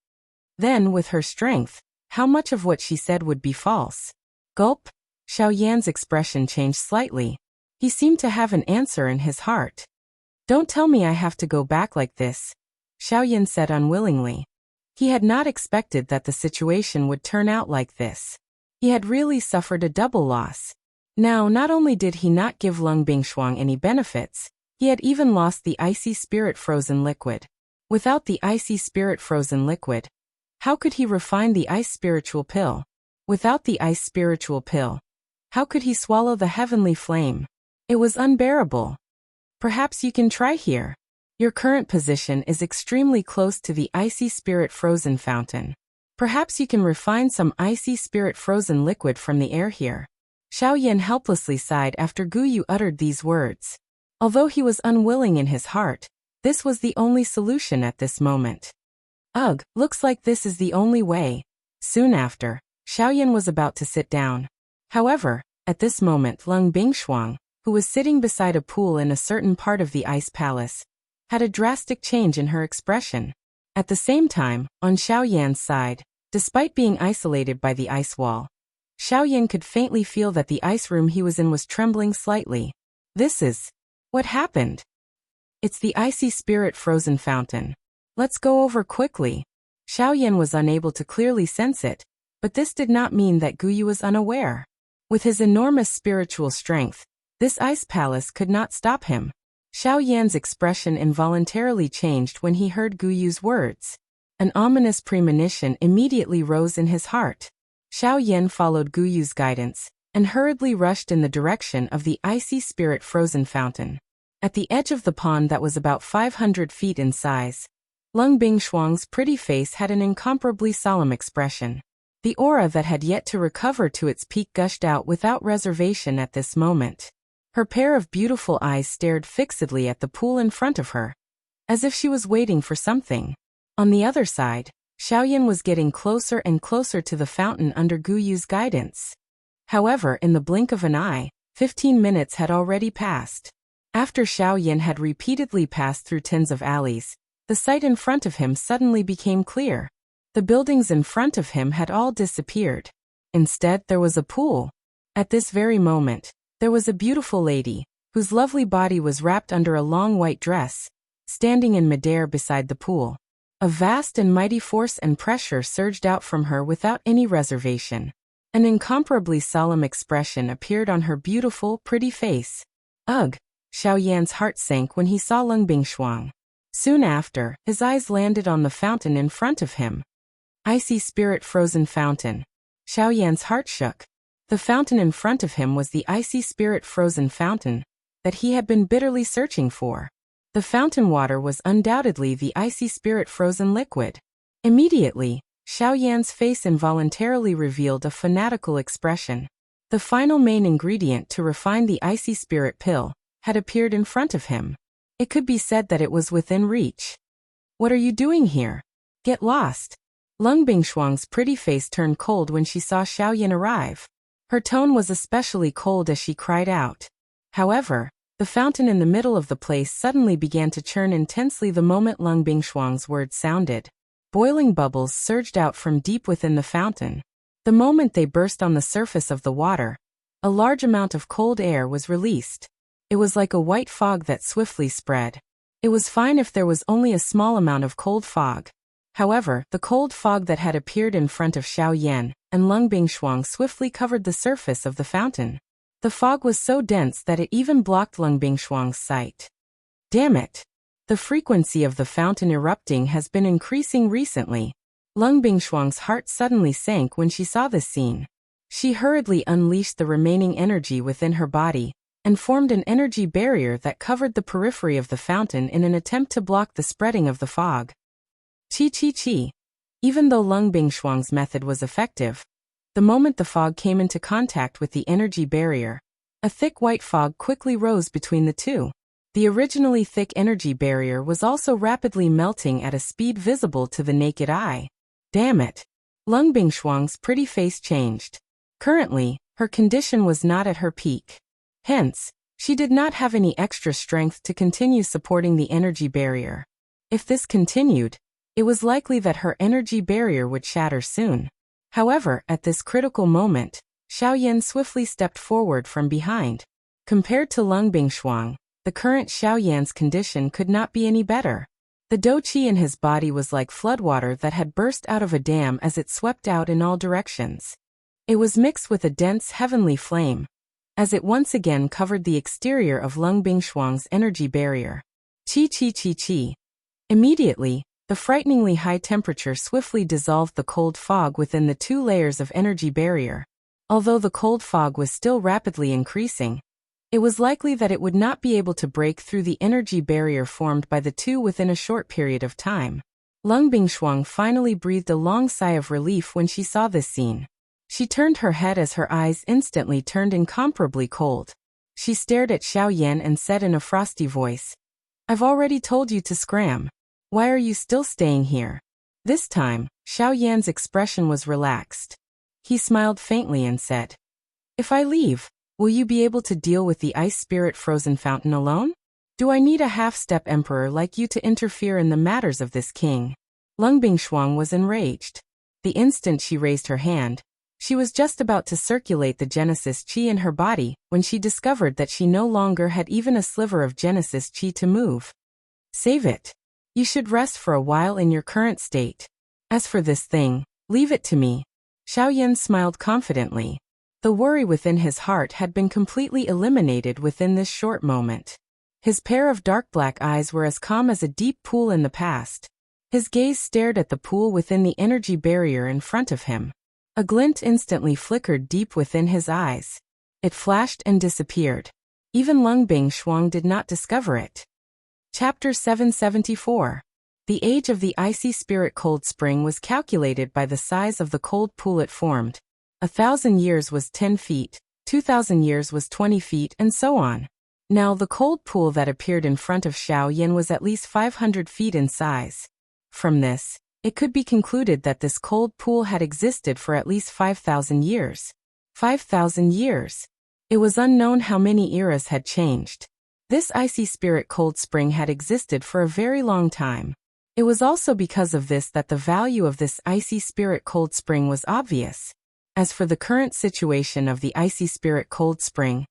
Then, with her strength, how much of what she said would be false? Gulp. Xiao Yan's expression changed slightly. He seemed to have an answer in his heart. Don't tell me I have to go back like this, Xiao Yan said unwillingly. He had not expected that the situation would turn out like this. He had really suffered a double loss. Now, not only did he not give Lung Bingshuang any benefits, he had even lost the icy spirit frozen liquid. Without the icy spirit frozen liquid, how could he refine the ice spiritual pill? Without the ice spiritual pill, how could he swallow the heavenly flame? It was unbearable. Perhaps you can try here. Your current position is extremely close to the icy spirit frozen fountain. Perhaps you can refine some icy spirit frozen liquid from the air here. Xiao Yan helplessly sighed after Guyu uttered these words. Although he was unwilling in his heart, this was the only solution at this moment. Ugh, looks like this is the only way. Soon after, Xiao Yan was about to sit down. However, at this moment Lung Bingshuang, who was sitting beside a pool in a certain part of the ice palace, had a drastic change in her expression. At the same time, on Xiao Yan's side, despite being isolated by the ice wall, Xiao Yan could faintly feel that the ice room he was in was trembling slightly. This is... what happened? It's the icy spirit frozen fountain. Let's go over quickly. Xiao Yan was unable to clearly sense it, but this did not mean that Guyu was unaware. With his enormous spiritual strength, this ice palace could not stop him. Xiao Yan's expression involuntarily changed when he heard Guyu's words. An ominous premonition immediately rose in his heart. Xiao Yan followed Guyu's guidance, and hurriedly rushed in the direction of the icy spirit frozen fountain. At the edge of the pond that was about 500 feet in size, Lung Bingshuang's pretty face had an incomparably solemn expression. The aura that had yet to recover to its peak gushed out without reservation at this moment. Her pair of beautiful eyes stared fixedly at the pool in front of her, as if she was waiting for something. On the other side, Xiaoyan was getting closer and closer to the fountain under Gu Yu's guidance. However, in the blink of an eye, 15 minutes had already passed. After Xiaoyan had repeatedly passed through tens of alleys, the sight in front of him suddenly became clear. The buildings in front of him had all disappeared. Instead, there was a pool. At this very moment, there was a beautiful lady, whose lovely body was wrapped under a long white dress, standing in midair beside the pool. A vast and mighty force and pressure surged out from her without any reservation. An incomparably solemn expression appeared on her beautiful, pretty face. Ugh! Xiaoyan's heart sank when he saw Lung Bingshuang. Soon after, his eyes landed on the fountain in front of him. Icy spirit frozen fountain. Xiaoyan's heart shook. The fountain in front of him was the icy spirit frozen fountain that he had been bitterly searching for. The fountain water was undoubtedly the icy spirit frozen liquid. Immediately, Xiaoyan's face involuntarily revealed a fanatical expression. The final main ingredient to refine the icy spirit pill had appeared in front of him. It could be said that it was within reach. What are you doing here? Get lost. Lung Bingshuang's pretty face turned cold when she saw Xiaoyan arrive. Her tone was especially cold as she cried out. However, the fountain in the middle of the place suddenly began to churn intensely the moment Lung Bingshuang's words sounded. Boiling bubbles surged out from deep within the fountain. The moment they burst on the surface of the water, a large amount of cold air was released. It was like a white fog that swiftly spread. It was fine if there was only a small amount of cold fog. However, the cold fog that had appeared in front of Xiaoyan and Lung Bingshuang swiftly covered the surface of the fountain. The fog was so dense that it even blocked Lung Bingshuang's sight. Damn it! The frequency of the fountain erupting has been increasing recently. Lung Bingshuang's heart suddenly sank when she saw this scene. She hurriedly unleashed the remaining energy within her body and formed an energy barrier that covered the periphery of the fountain in an attempt to block the spreading of the fog. Chi. Even though Lung Bingshuang's method was effective, the moment the fog came into contact with the energy barrier, a thick white fog quickly rose between the two. The originally thick energy barrier was also rapidly melting at a speed visible to the naked eye. Damn it! Lung Bingshuang's pretty face changed. Currently, her condition was not at her peak. Hence, she did not have any extra strength to continue supporting the energy barrier. If this continued, it was likely that her energy barrier would shatter soon. However, at this critical moment, Xiaoyan swiftly stepped forward from behind. Compared to Lung Bingshuang, the current Xiaoyan's condition could not be any better. The dou-qi in his body was like floodwater that had burst out of a dam as it swept out in all directions. It was mixed with a dense heavenly flame, as it once again covered the exterior of Lung Bingshuang's energy barrier. Chi. Immediately, the frighteningly high temperature swiftly dissolved the cold fog within the two layers of energy barrier. Although the cold fog was still rapidly increasing, it was likely that it would not be able to break through the energy barrier formed by the two within a short period of time. Lung Bingshuang finally breathed a long sigh of relief when she saw this scene. She turned her head as her eyes instantly turned incomparably cold. She stared at Xiaoyan and said in a frosty voice, "I've already told you to scram. Why are you still staying here?" This time, Xiaoyan's expression was relaxed. He smiled faintly and said, "If I leave, will you be able to deal with the ice spirit frozen fountain alone? Do I need a half-step emperor like you to interfere in the matters of this king?" Lung Bingshuang was enraged. The instant she raised her hand, she was just about to circulate the Genesis Qi in her body when she discovered that she no longer had even a sliver of Genesis Qi to move. "Save it. You should rest for a while in your current state. As for this thing, leave it to me." Xiaoyan smiled confidently. The worry within his heart had been completely eliminated within this short moment. His pair of dark black eyes were as calm as a deep pool in the past. His gaze stared at the pool within the energy barrier in front of him. A glint instantly flickered deep within his eyes. It flashed and disappeared. Even Lung Bingshuang did not discover it. Chapter 774. The age of the icy spirit cold spring was calculated by the size of the cold pool it formed. 1,000 years was 10 feet, 2,000 years was 20 feet, and so on. Now, the cold pool that appeared in front of Xiao Yan was at least 500 feet in size. From this, it could be concluded that this cold pool had existed for at least 5,000 years. 5,000 years. It was unknown how many eras had changed. This icy spirit cold spring had existed for a very long time. It was also because of this that the value of this icy spirit cold spring was obvious. As for the current situation of the icy spirit cold spring,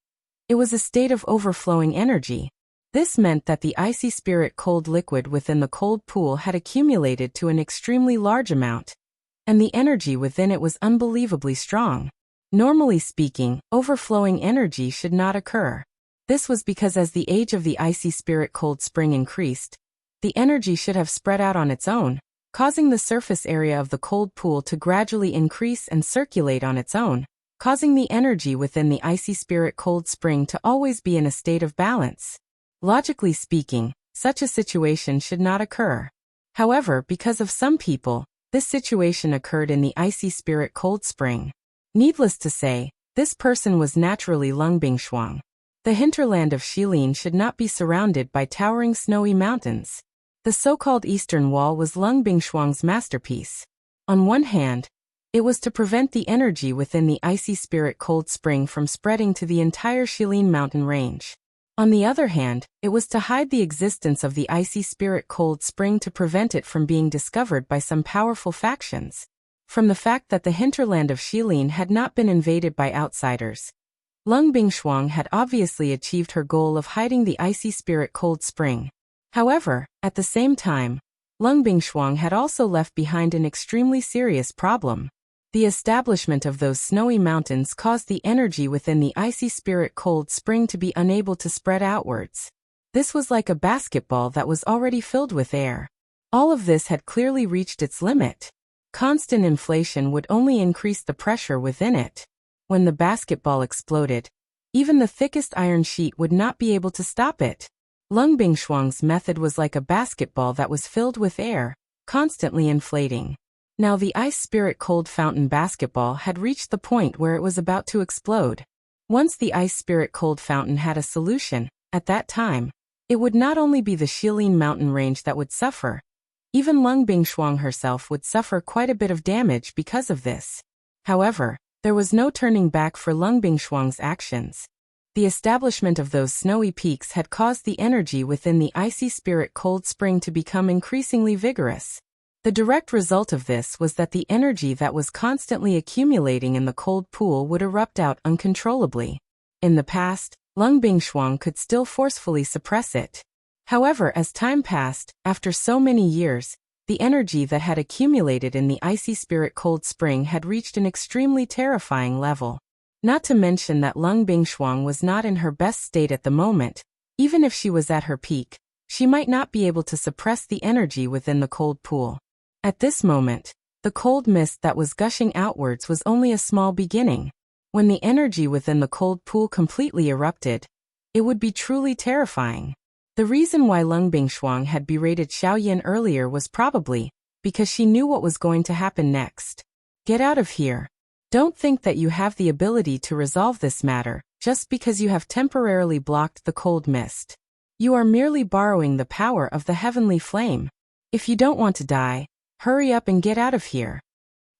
it was a state of overflowing energy. This meant that the icy spirit cold liquid within the cold pool had accumulated to an extremely large amount, and the energy within it was unbelievably strong. Normally speaking, overflowing energy should not occur. This was because as the age of the icy spirit cold spring increased, the energy should have spread out on its own, causing the surface area of the cold pool to gradually increase and circulate on its own, causing the energy within the icy spirit cold spring to always be in a state of balance. Logically speaking, such a situation should not occur. However, because of some people, this situation occurred in the icy spirit cold spring. Needless to say, this person was naturally Lung Bingshuang. The hinterland of Shilin should not be surrounded by towering snowy mountains. The so-called Eastern Wall was Lung Bingshuang's masterpiece. On one hand, it was to prevent the energy within the icy spirit cold spring from spreading to the entire Shilin mountain range. On the other hand, it was to hide the existence of the icy spirit cold spring to prevent it from being discovered by some powerful factions. From the fact that the hinterland of Shilin had not been invaded by outsiders, Lung Bingshuang had obviously achieved her goal of hiding the icy spirit cold spring. However, at the same time, Lung Bingshuang had also left behind an extremely serious problem. The establishment of those snowy mountains caused the energy within the icy spirit cold spring to be unable to spread outwards. This was like a basketball that was already filled with air. All of this had clearly reached its limit. Constant inflation would only increase the pressure within it. When the basketball exploded, even the thickest iron sheet would not be able to stop it. Lung Bingshuang's method was like a basketball that was filled with air, constantly inflating. Now the ice spirit cold fountain basketball had reached the point where it was about to explode. Once the ice spirit cold fountain had a solution, at that time, it would not only be the Shilin mountain range that would suffer, even Lung Bingshuang herself would suffer quite a bit of damage because of this. However, there was no turning back for Lung Bingshuang's actions. The establishment of those snowy peaks had caused the energy within the icy spirit cold spring to become increasingly vigorous. The direct result of this was that the energy that was constantly accumulating in the cold pool would erupt out uncontrollably. In the past, Lung Bingshuang could still forcefully suppress it. However, as time passed, after so many years, the energy that had accumulated in the icy spirit cold spring had reached an extremely terrifying level. Not to mention that Lung Bingshuang was not in her best state at the moment. Even if she was at her peak, she might not be able to suppress the energy within the cold pool. At this moment, the cold mist that was gushing outwards was only a small beginning. When the energy within the cold pool completely erupted, it would be truly terrifying. The reason why Lung Bingshuang had berated Xiao Yan earlier was probably because she knew what was going to happen next. Get out of here. Don't think that you have the ability to resolve this matter just because you have temporarily blocked the cold mist. You are merely borrowing the power of the heavenly flame. If you don't want to die, hurry up and get out of here.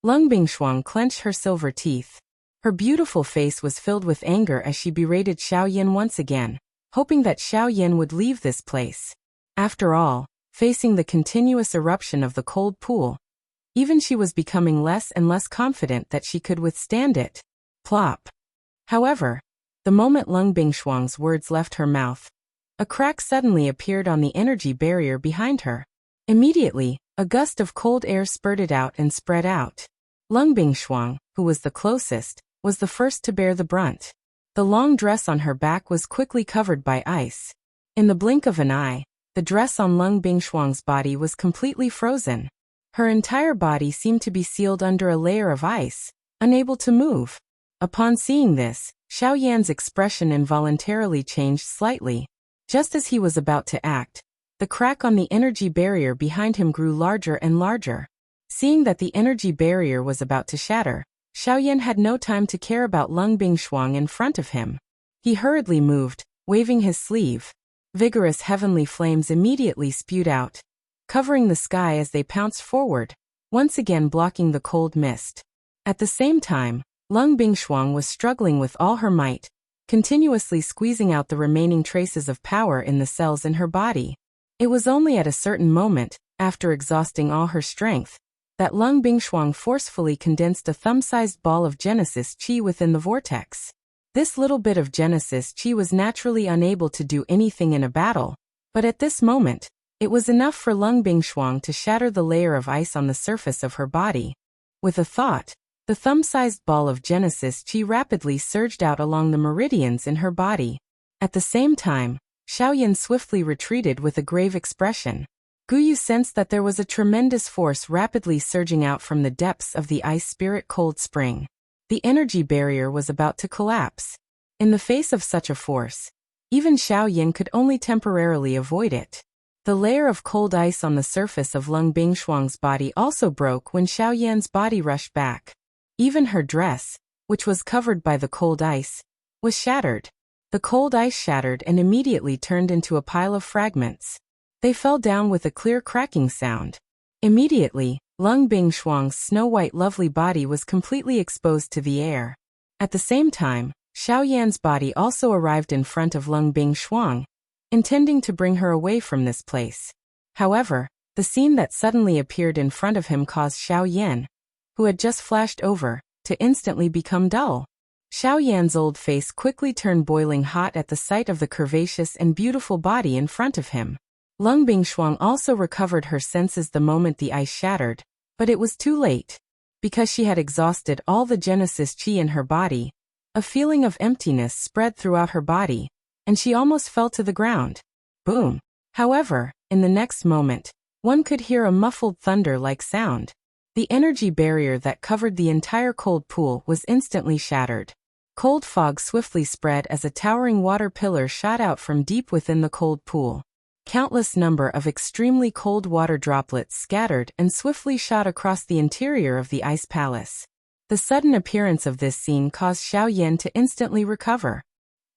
Lung Bingshuang clenched her silver teeth. Her beautiful face was filled with anger as she berated Xiao Yan once again, hoping that Xiao Yan would leave this place. After all, facing the continuous eruption of the cold pool, even she was becoming less and less confident that she could withstand it. Plop. However, the moment Lung Bingshuang's words left her mouth, a crack suddenly appeared on the energy barrier behind her. Immediately, a gust of cold air spurted out and spread out. Lung Bingshuang, who was the closest, was the first to bear the brunt. The long dress on her back was quickly covered by ice. In the blink of an eye, the dress on Lung Bingshuang's body was completely frozen. Her entire body seemed to be sealed under a layer of ice, unable to move. Upon seeing this, Xiao Yan's expression involuntarily changed slightly. Just as he was about to act, the crack on the energy barrier behind him grew larger and larger. Seeing that the energy barrier was about to shatter, Xiaoyan had no time to care about Lung Bingshuang in front of him. He hurriedly moved, waving his sleeve. Vigorous heavenly flames immediately spewed out, covering the sky as they pounced forward, once again blocking the cold mist. At the same time, Lung Bingshuang was struggling with all her might, continuously squeezing out the remaining traces of power in the cells in her body. It was only at a certain moment, after exhausting all her strength, that Lung Bingshuang forcefully condensed a thumb-sized ball of Genesis Qi within the vortex. This little bit of Genesis Qi was naturally unable to do anything in a battle, but at this moment, it was enough for Lung Bingshuang to shatter the layer of ice on the surface of her body. With a thought, the thumb-sized ball of Genesis Qi rapidly surged out along the meridians in her body. At the same time, Xiaoyan swiftly retreated with a grave expression. Guyu sensed that there was a tremendous force rapidly surging out from the depths of the ice spirit cold spring. The energy barrier was about to collapse. In the face of such a force, even Xiaoyan could only temporarily avoid it. The layer of cold ice on the surface of Lung Bingshuang's body also broke when Xiaoyan's body rushed back. Even her dress, which was covered by the cold ice, was shattered. The cold ice shattered and immediately turned into a pile of fragments. They fell down with a clear cracking sound. Immediately, Lung Bingshuang's snow-white lovely body was completely exposed to the air. At the same time, Xiaoyan's body also arrived in front of Lung Bingshuang, intending to bring her away from this place. However, the scene that suddenly appeared in front of him caused Xiaoyan, who had just flashed over, to instantly become dull. Xiaoyan's old face quickly turned boiling hot at the sight of the curvaceous and beautiful body in front of him. Lung Bingshuang also recovered her senses the moment the ice shattered, but it was too late. Because she had exhausted all the Genesis Qi in her body, a feeling of emptiness spread throughout her body, and she almost fell to the ground. Boom! However, in the next moment, one could hear a muffled thunder-like sound. The energy barrier that covered the entire cold pool was instantly shattered. Cold fog swiftly spread as a towering water pillar shot out from deep within the cold pool. Countless number of extremely cold water droplets scattered and swiftly shot across the interior of the ice palace. The sudden appearance of this scene caused Xiaoyan to instantly recover.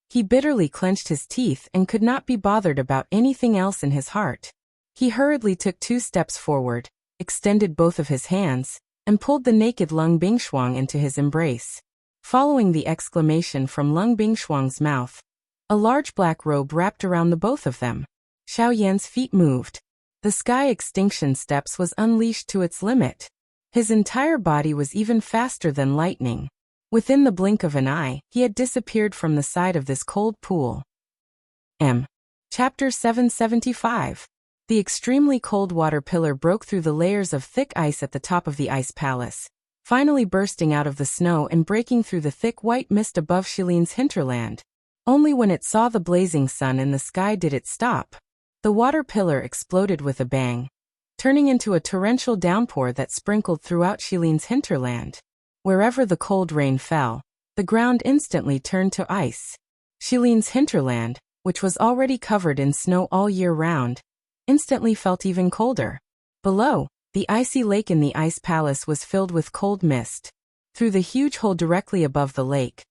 He bitterly clenched his teeth and could not be bothered about anything else in his heart. He hurriedly took 2 steps forward, extended both of his hands, and pulled the naked Lung Bingshuang into his embrace. Following the exclamation from Lung Bingshuang's mouth, a large black robe wrapped around the both of them. Xiaoyan's feet moved. The sky extinction steps was unleashed to its limit. His entire body was even faster than lightning. Within the blink of an eye, he had disappeared from the side of this cold pool. Chapter 775. The extremely cold water pillar broke through the layers of thick ice at the top of the ice palace, finally bursting out of the snow and breaking through the thick white mist above Shilin's hinterland. Only when it saw the blazing sun in the sky did it stop. The water pillar exploded with a bang, turning into a torrential downpour that sprinkled throughout Shilin's hinterland. Wherever the cold rain fell, the ground instantly turned to ice. Shilin's hinterland, which was already covered in snow all year round, instantly felt even colder. Below, the icy lake in the ice palace was filled with cold mist. Through the huge hole directly above the lake,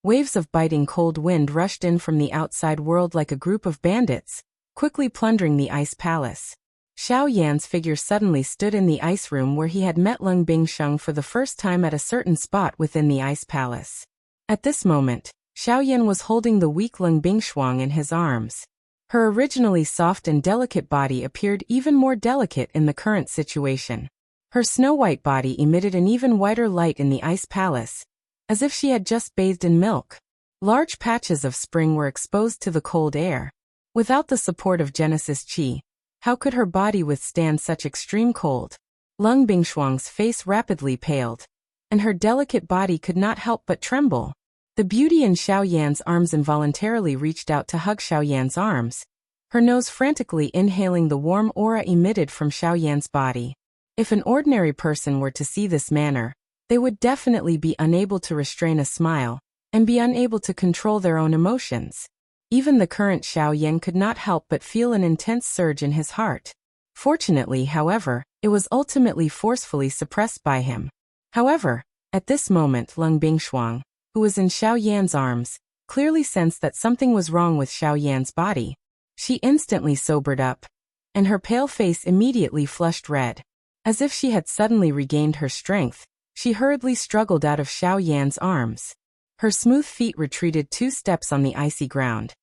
waves of biting cold wind rushed in from the outside world like a group of bandits, quickly plundering the ice palace. Xiaoyan's figure suddenly stood in the ice room where he had met Lung Bingshuang for the first time at a certain spot within the ice palace. At this moment, Xiaoyan was holding the weak Lung Bingshuang in his arms. Her originally soft and delicate body appeared even more delicate in the current situation. Her snow-white body emitted an even whiter light in the ice palace, as if she had just bathed in milk. Large patches of spring were exposed to the cold air. Without the support of Genesis Qi, how could her body withstand such extreme cold? Lung Bingshuang's face rapidly paled, and her delicate body could not help but tremble. The beauty in Xiaoyan's arms involuntarily reached out to hug Xiaoyan's arms, her nose frantically inhaling the warm aura emitted from Xiaoyan's body. If an ordinary person were to see this manner, they would definitely be unable to restrain a smile, and be unable to control their own emotions. Even the current Xiaoyan could not help but feel an intense surge in his heart. Fortunately, however, it was ultimately forcefully suppressed by him. However, At this moment Lung Bingshuang, who was in Xiao Yan's arms, clearly sensed that something was wrong with Xiao Yan's body. She instantly sobered up, and her pale face immediately flushed red. As if she had suddenly regained her strength, she hurriedly struggled out of Xiao Yan's arms. Her smooth feet retreated 2 steps on the icy ground,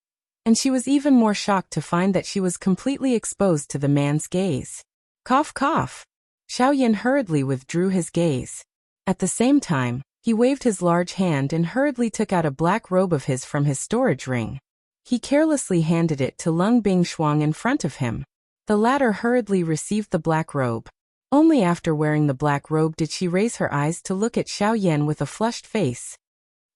and she was even more shocked to find that she was completely exposed to the man's gaze. Cough cough. Xiao Yan hurriedly withdrew his gaze. At the same time, he waved his large hand and hurriedly took out a black robe of his from his storage ring. He carelessly handed it to Lung Bingshuang in front of him. The latter hurriedly received the black robe. Only after wearing the black robe did she raise her eyes to look at Xiao Yan with a flushed face.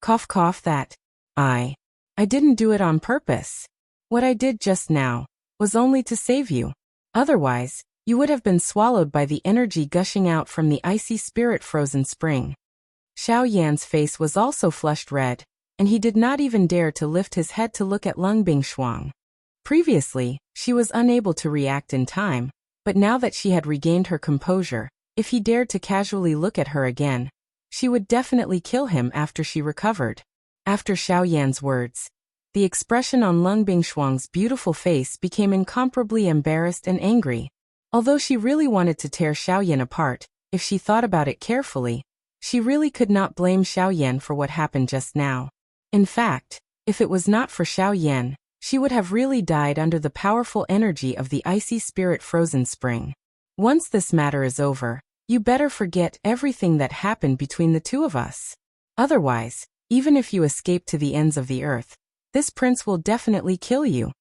Cough cough that. I didn't do it on purpose. What I did just now was only to save you. Otherwise, you would have been swallowed by the energy gushing out from the icy spirit-frozen spring. Xiao Yan's face was also flushed red, and he did not even dare to lift his head to look at Lung Bingshuang. Previously, she was unable to react in time, but now that she had regained her composure, if he dared to casually look at her again, she would definitely kill him after she recovered. After Xiao Yan's words, the expression on Lung Bingshuang's beautiful face became incomparably embarrassed and angry. Although she really wanted to tear Xiao Yan apart, if she thought about it carefully, she really could not blame Xiao Yan for what happened just now. In fact, if it was not for Xiao Yan, she would have really died under the powerful energy of the icy spirit-frozen spring. Once this matter is over, you better forget everything that happened between the two of us. Otherwise, even if you escape to the ends of the earth, this prince will definitely kill you.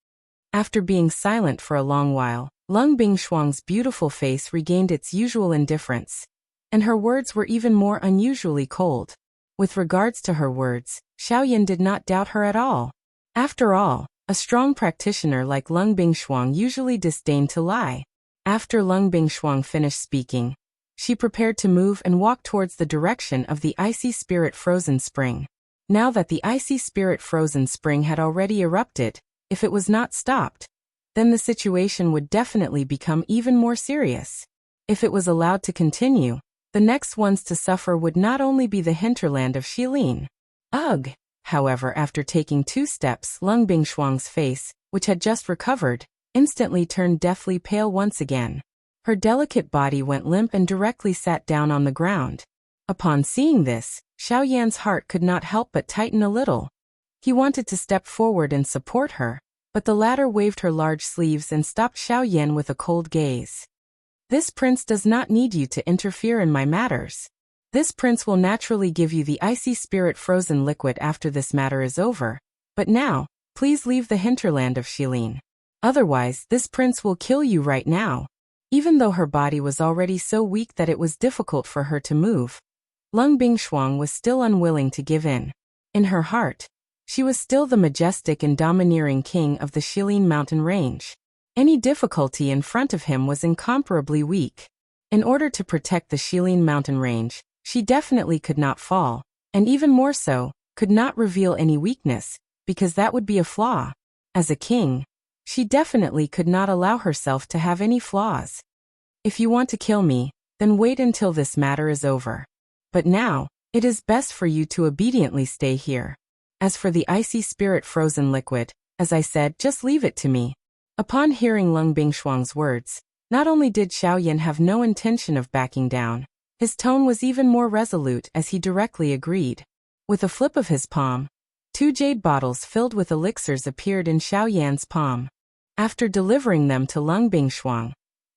After being silent for a long while, Lung Bingshuang's beautiful face regained its usual indifference, and her words were even more unusually cold. With regards to her words, Xiao Yan did not doubt her at all. After all, a strong practitioner like Lung Bingshuang usually disdained to lie. After Lung Bingshuang finished speaking, she prepared to move and walk towards the direction of the icy spirit-frozen spring. Now that the icy spirit-frozen spring had already erupted, if it was not stopped, then the situation would definitely become even more serious. If it was allowed to continue, the next ones to suffer would not only be the hinterland of Xilin. Ugh! However, after taking 2 steps, Lung Bingshuang's face, which had just recovered, instantly turned deathly pale once again. Her delicate body went limp and directly sat down on the ground. Upon seeing this, Xiao Yan's heart could not help but tighten a little. He wanted to step forward and support her, but the latter waved her large sleeves and stopped Xiao Yan with a cold gaze. This prince does not need you to interfere in my matters. This prince will naturally give you the icy spirit-frozen liquid after this matter is over, but now, please leave the hinterland of Xilin. Otherwise, this prince will kill you right now. Even though her body was already so weak that it was difficult for her to move, Lung Bingshuang was still unwilling to give in. In her heart, she was still the majestic and domineering king of the Xilin mountain range. Any difficulty in front of him was incomparably weak. In order to protect the Xilin mountain range, she definitely could not fall, and even more so, could not reveal any weakness, because that would be a flaw. As a king, she definitely could not allow herself to have any flaws. If you want to kill me, then wait until this matter is over. But now, it is best for you to obediently stay here. As for the icy spirit-frozen liquid, as I said, just leave it to me. Upon hearing Lung Bingshuang's words, not only did Xiao Yan have no intention of backing down, his tone was even more resolute as he directly agreed. With a flip of his palm, 2 jade bottles filled with elixirs appeared in Xiao Yan's palm. After delivering them to Lung Bingshuang,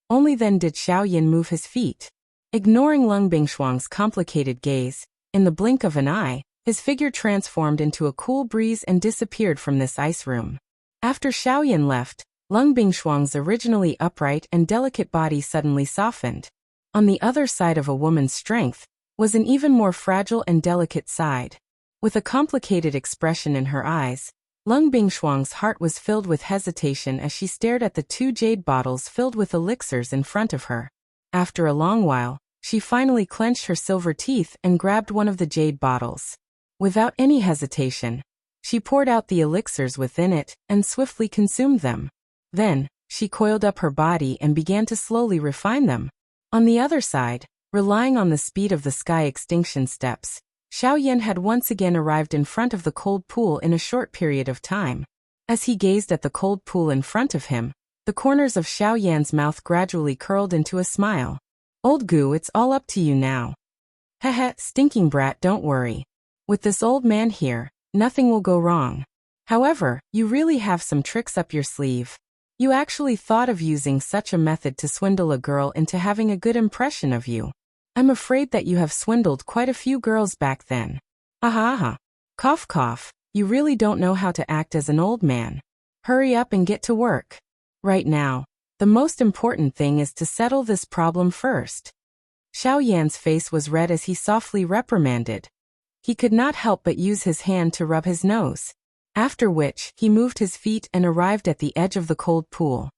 only then did Xiao Yan move his feet. Ignoring Lung Bingshuang's complicated gaze, in the blink of an eye, his figure transformed into a cool breeze and disappeared from this ice room. After Xiao Yan left, Lung Bingshuang's originally upright and delicate body suddenly softened. On the other side of a woman's strength was an even more fragile and delicate side. With a complicated expression in her eyes, Lung Bingshuang's heart was filled with hesitation as she stared at the 2 jade bottles filled with elixirs in front of her. After a long while, she finally clenched her silver teeth and grabbed one of the jade bottles. Without any hesitation, she poured out the elixirs within it and swiftly consumed them. Then, she coiled up her body and began to slowly refine them. On the other side, Relying on the speed of the sky extinction steps, Xiaoyan had once again arrived in front of the cold pool in a short period of time. As he gazed at the cold pool in front of him, the corners of Xiaoyan's mouth gradually curled into a smile. Old Gu, it's all up to you now. Heh, stinking brat, don't worry. With this old man here, nothing will go wrong. However, you really have some tricks up your sleeve. You actually thought of using such a method to swindle a girl into having a good impression of you. I'm afraid that you have swindled quite a few girls back then. Aha. Cough cough, you really don't know how to act as an old man. Hurry up and get to work. Right now, the most important thing is to settle this problem first. Xiaoyan's face was red as he softly reprimanded. He could not help but use his hand to rub his nose. After which, he moved his feet and arrived at the edge of the cold pool.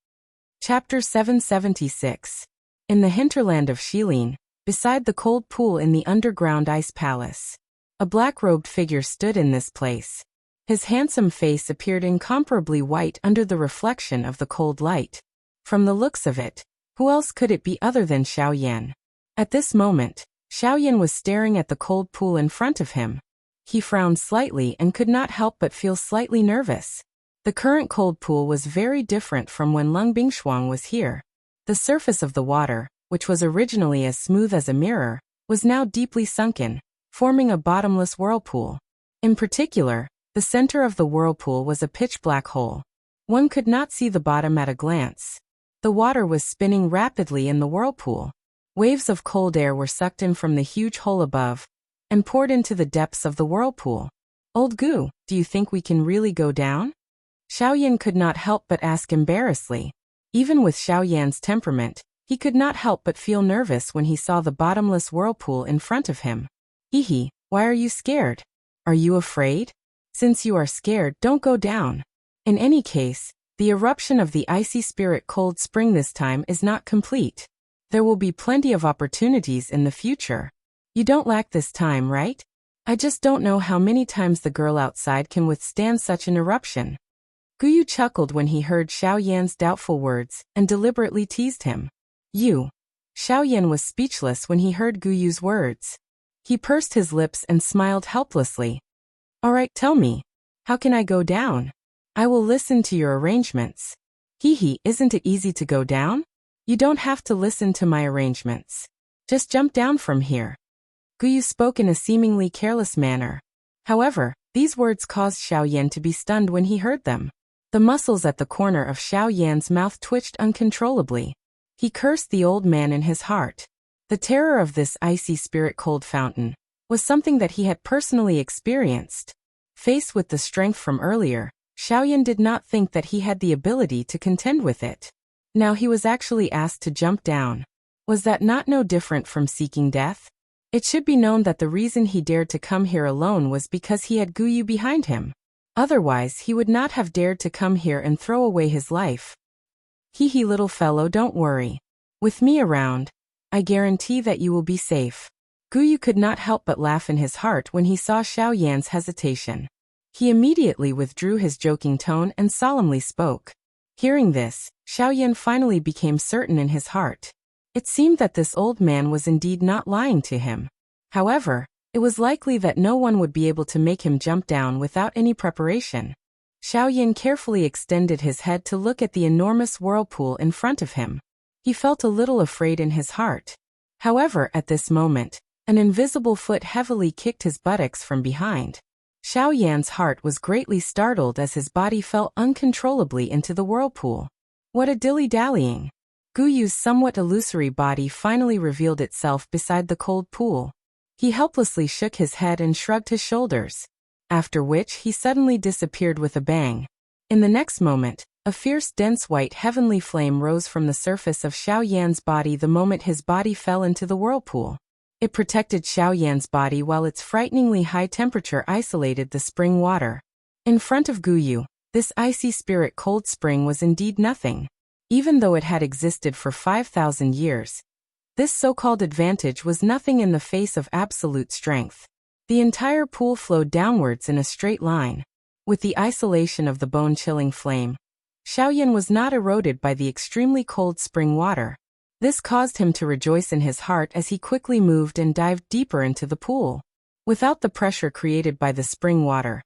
Chapter 776. In the hinterland of Shilin, beside the cold pool in the underground ice palace, a black-robed figure stood in this place. His handsome face appeared incomparably white under the reflection of the cold light. From the looks of it, who else could it be other than Xiaoyan? At this moment, Xiaoyan was staring at the cold pool in front of him. He frowned slightly and could not help but feel slightly nervous. The current cold pool was very different from when Lung Bingshuang was here. The surface of the water, which was originally as smooth as a mirror, was now deeply sunken, forming a bottomless whirlpool. In particular, the center of the whirlpool was a pitch-black hole. One could not see the bottom at a glance. The water was spinning rapidly in the whirlpool. Waves of cold air were sucked in from the huge hole above and poured into the depths of the whirlpool. Old Gu, do you think we can really go down? Xiaoyan could not help but ask embarrassedly. Even with Xiaoyan's temperament, he could not help but feel nervous when he saw the bottomless whirlpool in front of him. Hehe, why are you scared? Are you afraid? Since you are scared, don't go down. In any case, the eruption of the icy spirit cold spring this time is not complete. There will be plenty of opportunities in the future. You don't lack this time, right? I just don't know how many times the girl outside can withstand such an eruption. Guyu chuckled when he heard Xiaoyan's doubtful words and deliberately teased him. Xiaoyan was speechless when he heard Guyu's words. He pursed his lips and smiled helplessly. All right, tell me. How can I go down? I will listen to your arrangements. Isn't it easy to go down? You don't have to listen to my arrangements. Just jump down from here. Guyu spoke in a seemingly careless manner. However, these words caused Xiaoyan to be stunned when he heard them. The muscles at the corner of Xiaoyan's mouth twitched uncontrollably. He cursed the old man in his heart. The terror of this icy spirit cold fountain was something that he had personally experienced. Faced with the strength from earlier, Xiaoyan did not think that he had the ability to contend with it. Now he was actually asked to jump down. Was that not no different from seeking death? It should be known that the reason he dared to come here alone was because he had Guyu behind him. Otherwise, he would not have dared to come here and throw away his life. Little fellow, don't worry. With me around, I guarantee that you will be safe. Guyu could not help but laugh in his heart when he saw Xiaoyan's hesitation. He immediately withdrew his joking tone and solemnly spoke. Hearing this, Xiaoyan finally became certain in his heart. It seemed that this old man was indeed not lying to him. However, it was likely that no one would be able to make him jump down without any preparation. Xiaoyan carefully extended his head to look at the enormous whirlpool in front of him. He felt a little afraid in his heart. However, at this moment, an invisible foot heavily kicked his buttocks from behind. Xiaoyan's heart was greatly startled as his body fell uncontrollably into the whirlpool. What a dilly-dallying! Guyu's somewhat illusory body finally revealed itself beside the cold pool. He helplessly shook his head and shrugged his shoulders, after which he suddenly disappeared with a bang. In the next moment, a fierce dense white heavenly flame rose from the surface of Xiaoyan's body the moment his body fell into the whirlpool. It protected Xiaoyan's body while its frighteningly high temperature isolated the spring water. In front of Guyu, this icy spirit cold spring was indeed nothing. Even though it had existed for 5,000 years, this so-called advantage was nothing in the face of absolute strength. The entire pool flowed downwards in a straight line. With the isolation of the bone-chilling flame, Xiaoyan was not eroded by the extremely cold spring water. This caused him to rejoice in his heart as he quickly moved and dived deeper into the pool. Without the pressure created by the spring water,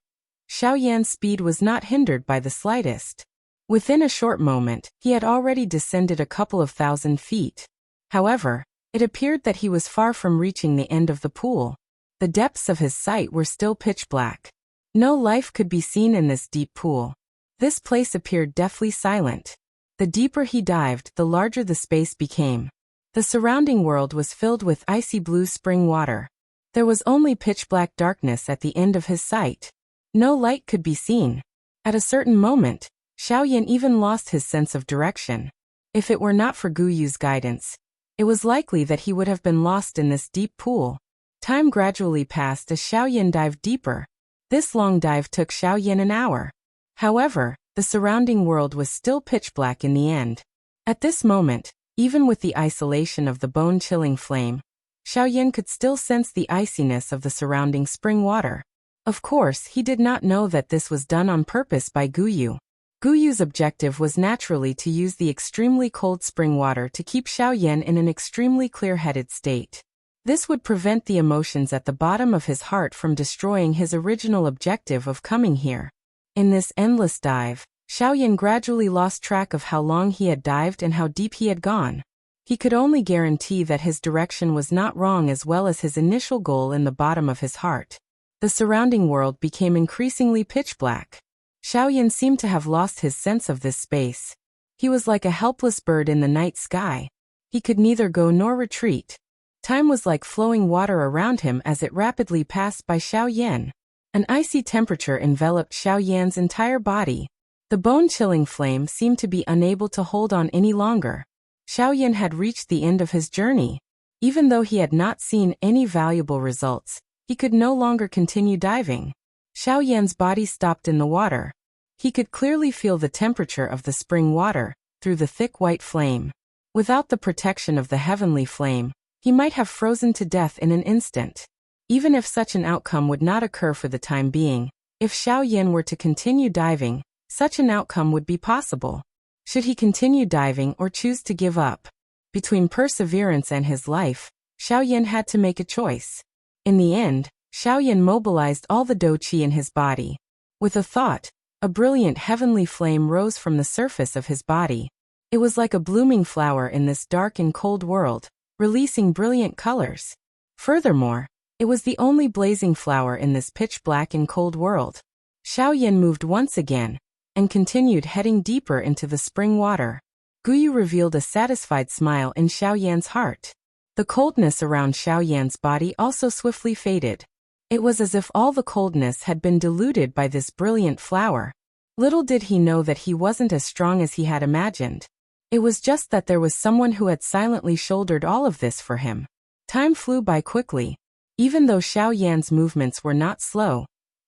Xiaoyan's speed was not hindered by the slightest. Within a short moment, he had already descended a couple of thousand feet. However, it appeared that he was far from reaching the end of the pool. The depths of his sight were still pitch black. No life could be seen in this deep pool. This place appeared deathly silent. The deeper he dived, the larger the space became. The surrounding world was filled with icy blue spring water. There was only pitch-black darkness at the end of his sight. No light could be seen. At a certain moment, Xiaoyan even lost his sense of direction. If it were not for Guyu's guidance, it was likely that he would have been lost in this deep pool. Time gradually passed as Xiaoyan dived deeper. This long dive took Xiaoyan an hour. However, the surrounding world was still pitch black in the end. At this moment, even with the isolation of the bone-chilling flame, Xiaoyan could still sense the iciness of the surrounding spring water. Of course, he did not know that this was done on purpose by Guyu. Guyu's objective was naturally to use the extremely cold spring water to keep Xiaoyan in an extremely clear-headed state. This would prevent the emotions at the bottom of his heart from destroying his original objective of coming here. In this endless dive, Xiaoyan gradually lost track of how long he had dived and how deep he had gone. He could only guarantee that his direction was not wrong as well as his initial goal in the bottom of his heart. The surrounding world became increasingly pitch black. Xiaoyan seemed to have lost his sense of this space. He was like a helpless bird in the night sky. He could neither go nor retreat. Time was like flowing water around him as it rapidly passed by Xiaoyan. An icy temperature enveloped Xiaoyan's entire body. The bone-chilling flame seemed to be unable to hold on any longer. Xiaoyan had reached the end of his journey. Even though he had not seen any valuable results, he could no longer continue diving. Xiaoyan's body stopped in the water. He could clearly feel the temperature of the spring water through the thick white flame. Without the protection of the heavenly flame, he might have frozen to death in an instant. Even if such an outcome would not occur for the time being, if Xiaoyan were to continue diving, such an outcome would be possible. Should he continue diving or choose to give up? Between perseverance and his life, Xiaoyan had to make a choice. In the end, Xiaoyan mobilized all the dou qi in his body. With a thought, a brilliant heavenly flame rose from the surface of his body. It was like a blooming flower in this dark and cold world, releasing brilliant colors. Furthermore, it was the only blazing flower in this pitch-black and cold world. Xiaoyan moved once again, and continued heading deeper into the spring water. Guyu revealed a satisfied smile in Xiaoyan's heart. The coldness around Xiaoyan's body also swiftly faded. It was as if all the coldness had been diluted by this brilliant flower. Little did he know that he wasn't as strong as he had imagined. It was just that there was someone who had silently shouldered all of this for him. Time flew by quickly. Even though Xiaoyan's movements were not slow,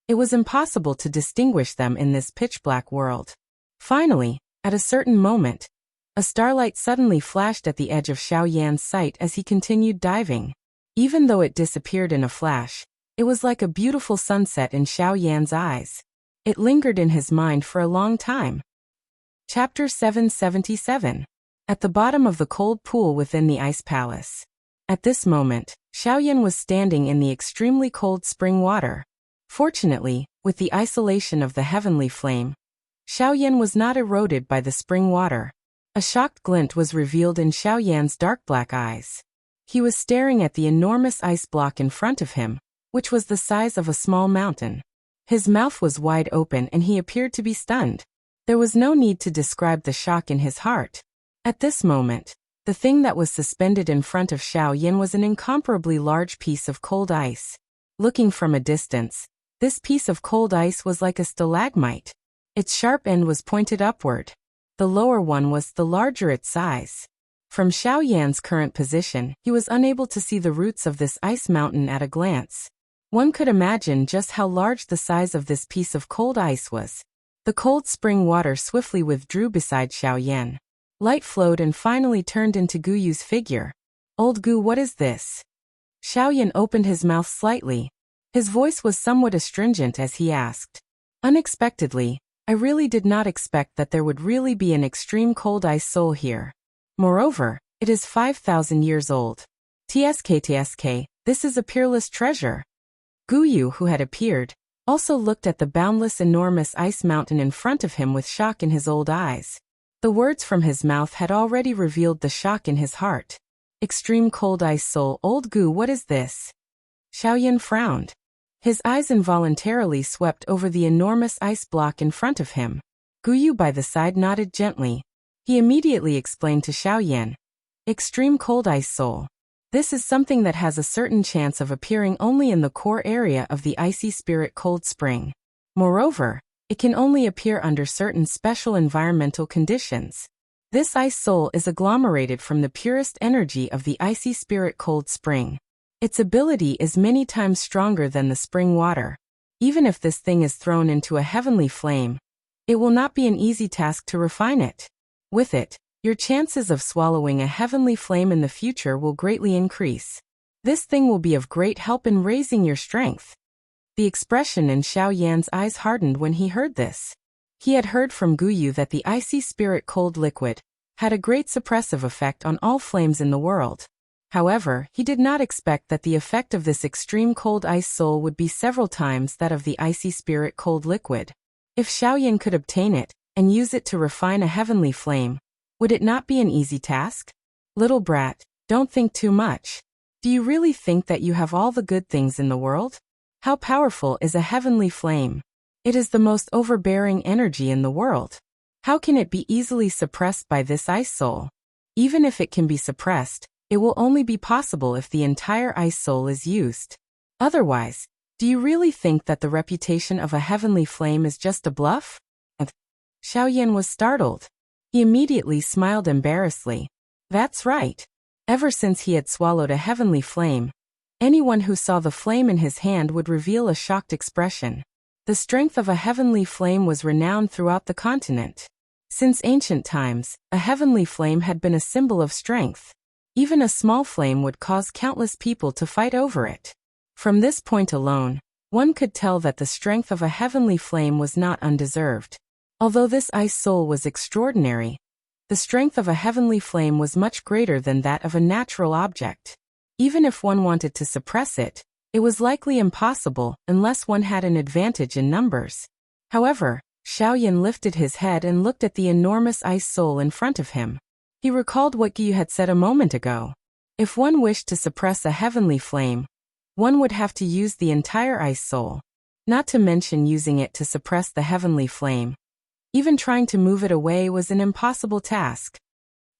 it was impossible to distinguish them in this pitch-black world. Finally, at a certain moment, a starlight suddenly flashed at the edge of Xiaoyan's sight as he continued diving. Even though it disappeared in a flash, it was like a beautiful sunset in Xiaoyan's eyes. It lingered in his mind for a long time. Chapter 777. At the bottom of the cold pool within the ice palace. At this moment, Xiaoyan was standing in the extremely cold spring water. Fortunately, with the isolation of the heavenly flame, Xiaoyan was not eroded by the spring water. A shocked glint was revealed in Xiaoyan's dark black eyes. He was staring at the enormous ice block in front of him, which was the size of a small mountain. His mouth was wide open and he appeared to be stunned. There was no need to describe the shock in his heart. At this moment, the thing that was suspended in front of Xiaoyan was an incomparably large piece of cold ice. Looking from a distance, this piece of cold ice was like a stalagmite. Its sharp end was pointed upward. The lower one was the larger its size. From Xiaoyan's current position, he was unable to see the roots of this ice mountain at a glance. One could imagine just how large the size of this piece of cold ice was. The cold spring water swiftly withdrew beside Xiaoyan. Light flowed and finally turned into Guyu's figure. "Old Gu, what is this?" Xiaoyan opened his mouth slightly. His voice was somewhat astringent as he asked. "Unexpectedly, I really did not expect that there would really be an extreme cold ice soul here. Moreover, It is 5,000 years old. TSK, this is a peerless treasure. Guyu, who had appeared, also looked at the boundless enormous ice mountain in front of him with shock in his old eyes. The words from his mouth had already revealed the shock in his heart. Extreme cold ice soul, old Gu, what is this? Xiaoyan frowned. His eyes involuntarily swept over the enormous ice block in front of him. Guyu by the side nodded gently. He immediately explained to Xiaoyan. Extreme cold ice soul. This is something that has a certain chance of appearing only in the core area of the icy spirit cold spring. Moreover, it can only appear under certain special environmental conditions. This ice soul is agglomerated from the purest energy of the icy spirit cold spring. Its ability is many times stronger than the spring water. Even if this thing is thrown into a heavenly flame, it will not be an easy task to refine it. With it, your chances of swallowing a heavenly flame in the future will greatly increase. This thing will be of great help in raising your strength. The expression in Xiaoyan's eyes hardened when he heard this. He had heard from Guyu that the icy spirit cold liquid had a great suppressive effect on all flames in the world. However, he did not expect that the effect of this extreme cold ice soul would be several times that of the icy spirit cold liquid. If Xiaoyan could obtain it and use it to refine a heavenly flame, would it not be an easy task? Little brat, don't think too much. Do you really think that you have all the good things in the world? How powerful is a heavenly flame? It is the most overbearing energy in the world. How can it be easily suppressed by this ice soul? Even if it can be suppressed, it will only be possible if the entire ice soul is used. Otherwise, do you really think that the reputation of a heavenly flame is just a bluff? Xiaoyan was startled. He immediately smiled embarrassedly. That's right. Ever since he had swallowed a heavenly flame, anyone who saw the flame in his hand would reveal a shocked expression. The strength of a heavenly flame was renowned throughout the continent. Since ancient times, a heavenly flame had been a symbol of strength. Even a small flame would cause countless people to fight over it. From this point alone, one could tell that the strength of a heavenly flame was not undeserved. Although this ice soul was extraordinary, the strength of a heavenly flame was much greater than that of a natural object. Even if one wanted to suppress it, it was likely impossible unless one had an advantage in numbers. However, Xiaoyan lifted his head and looked at the enormous ice soul in front of him. He recalled what Guyu had said a moment ago. If one wished to suppress a heavenly flame, one would have to use the entire ice soul, not to mention using it to suppress the heavenly flame. Even trying to move it away was an impossible task.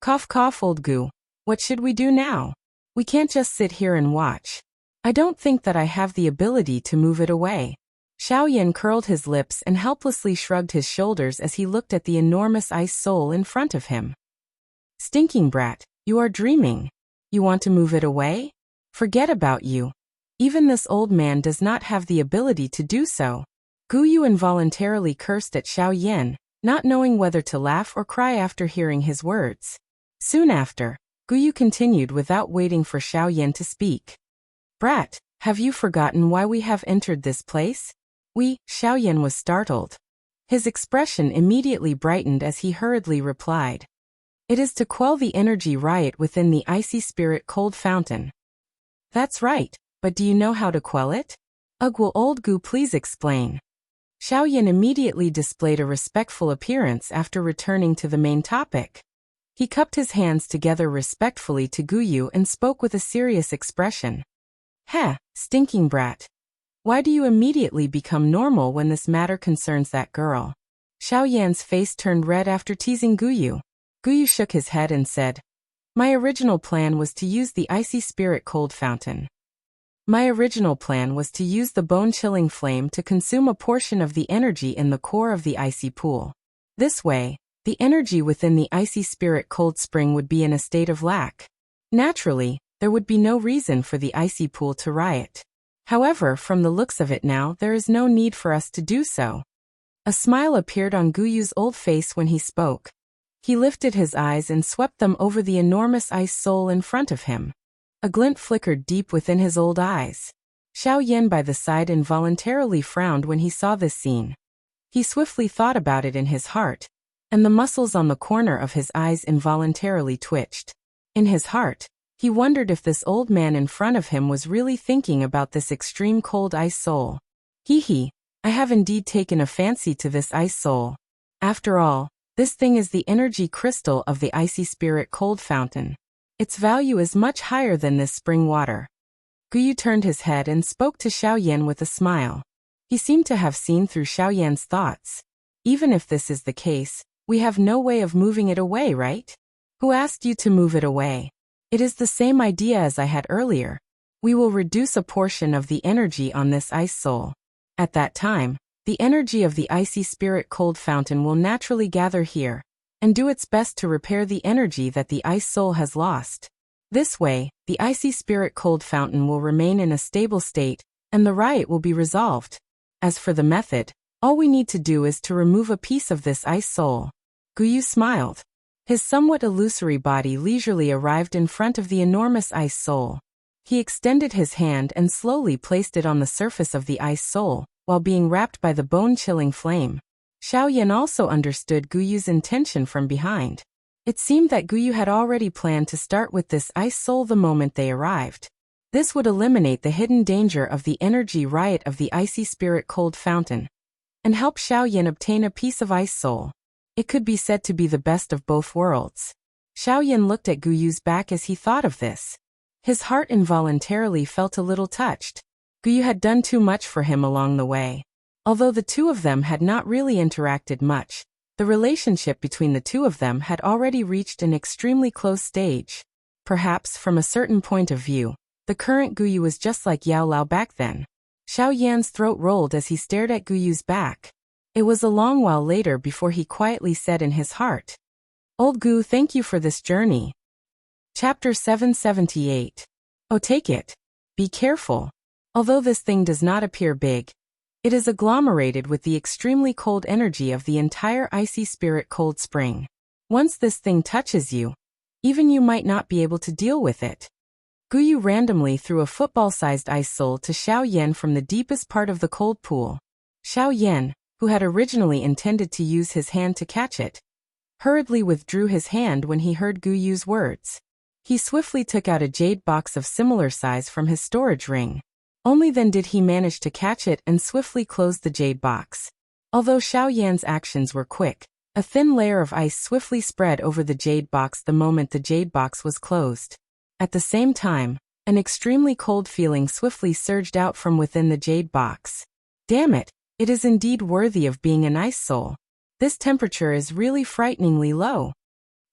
Cough cough, old Gu. What should we do now? We can't just sit here and watch. I don't think that I have the ability to move it away. Xiaoyan curled his lips and helplessly shrugged his shoulders as he looked at the enormous ice soul in front of him. Stinking brat, you are dreaming. You want to move it away? Forget about you. Even this old man does not have the ability to do so. Guyu involuntarily cursed at Xiaoyan, not knowing whether to laugh or cry after hearing his words. Soon after, Guyu continued without waiting for Xiaoyan to speak. Brat, have you forgotten why we have entered this place? Xiaoyan was startled. His expression immediately brightened as he hurriedly replied. It is to quell the energy riot within the icy spirit cold fountain. That's right, but do you know how to quell it? Will old Gu please explain? Xiaoyan immediately displayed a respectful appearance after returning to the main topic. He cupped his hands together respectfully to Guyu and spoke with a serious expression. Heh, stinking brat. Why do you immediately become normal when this matter concerns that girl? Xiaoyan's face turned red after teasing Guyu. Guyu shook his head and said, My original plan was to use the icy spirit cold fountain. My original plan was to use the bone-chilling flame to consume a portion of the energy in the core of the icy pool. This way, the energy within the icy spirit cold spring would be in a state of lack. Naturally, there would be no reason for the icy pool to riot. However, from the looks of it now, there is no need for us to do so. A smile appeared on Guyu's old face when he spoke. He lifted his eyes and swept them over the enormous ice soul in front of him. A glint flickered deep within his old eyes. Xiaoyan by the side involuntarily frowned when he saw this scene. He swiftly thought about it in his heart, and the muscles on the corner of his eyes involuntarily twitched. In his heart, he wondered if this old man in front of him was really thinking about this extreme cold ice soul. Hee, I have indeed taken a fancy to this ice soul. After all, this thing is the energy crystal of the icy spirit cold fountain. Its value is much higher than this spring water. Guyu turned his head and spoke to Xiaoyan with a smile. He seemed to have seen through Xiaoyan's thoughts. Even if this is the case, we have no way of moving it away, right? Who asked you to move it away? It is the same idea as I had earlier. We will reduce a portion of the energy on this ice soul. At that time, the energy of the icy spirit cold fountain will naturally gather here, and do its best to repair the energy that the ice soul has lost. This way, the icy spirit cold fountain will remain in a stable state, and the riot will be resolved. As for the method, all we need to do is to remove a piece of this ice soul. Guyu smiled. His somewhat illusory body leisurely arrived in front of the enormous ice soul. He extended his hand and slowly placed it on the surface of the ice soul, while being wrapped by the bone-chilling flame. Xiaoyan also understood Guyu's intention from behind. It seemed that Guyu had already planned to start with this ice soul the moment they arrived. This would eliminate the hidden danger of the energy riot of the icy spirit cold fountain, and help Xiaoyan obtain a piece of ice soul. It could be said to be the best of both worlds. Xiaoyan looked at Guyu's back as he thought of this. His heart involuntarily felt a little touched. Guyu had done too much for him along the way. Although the two of them had not really interacted much, the relationship between the two of them had already reached an extremely close stage. Perhaps, from a certain point of view, the current Guyu was just like Yao Lao back then. Xiaoyan's throat rolled as he stared at Guyu's back. It was a long while later before he quietly said in his heart, "Old Gu, thank you for this journey." Chapter 778. Oh, take it. Be careful. Although this thing does not appear big, it is agglomerated with the extremely cold energy of the entire icy spirit cold spring. Once this thing touches you, even you might not be able to deal with it. Guyu randomly threw a football-sized ice soul to Xiaoyan from the deepest part of the cold pool. Xiaoyan, who had originally intended to use his hand to catch it, hurriedly withdrew his hand when he heard Guyu's words. He swiftly took out a jade box of similar size from his storage ring. Only then did he manage to catch it and swiftly closed the jade box. Although Xiaoyan's actions were quick, a thin layer of ice swiftly spread over the jade box the moment the jade box was closed. At the same time, an extremely cold feeling swiftly surged out from within the jade box. Damn it, it is indeed worthy of being an ice soul. This temperature is really frighteningly low.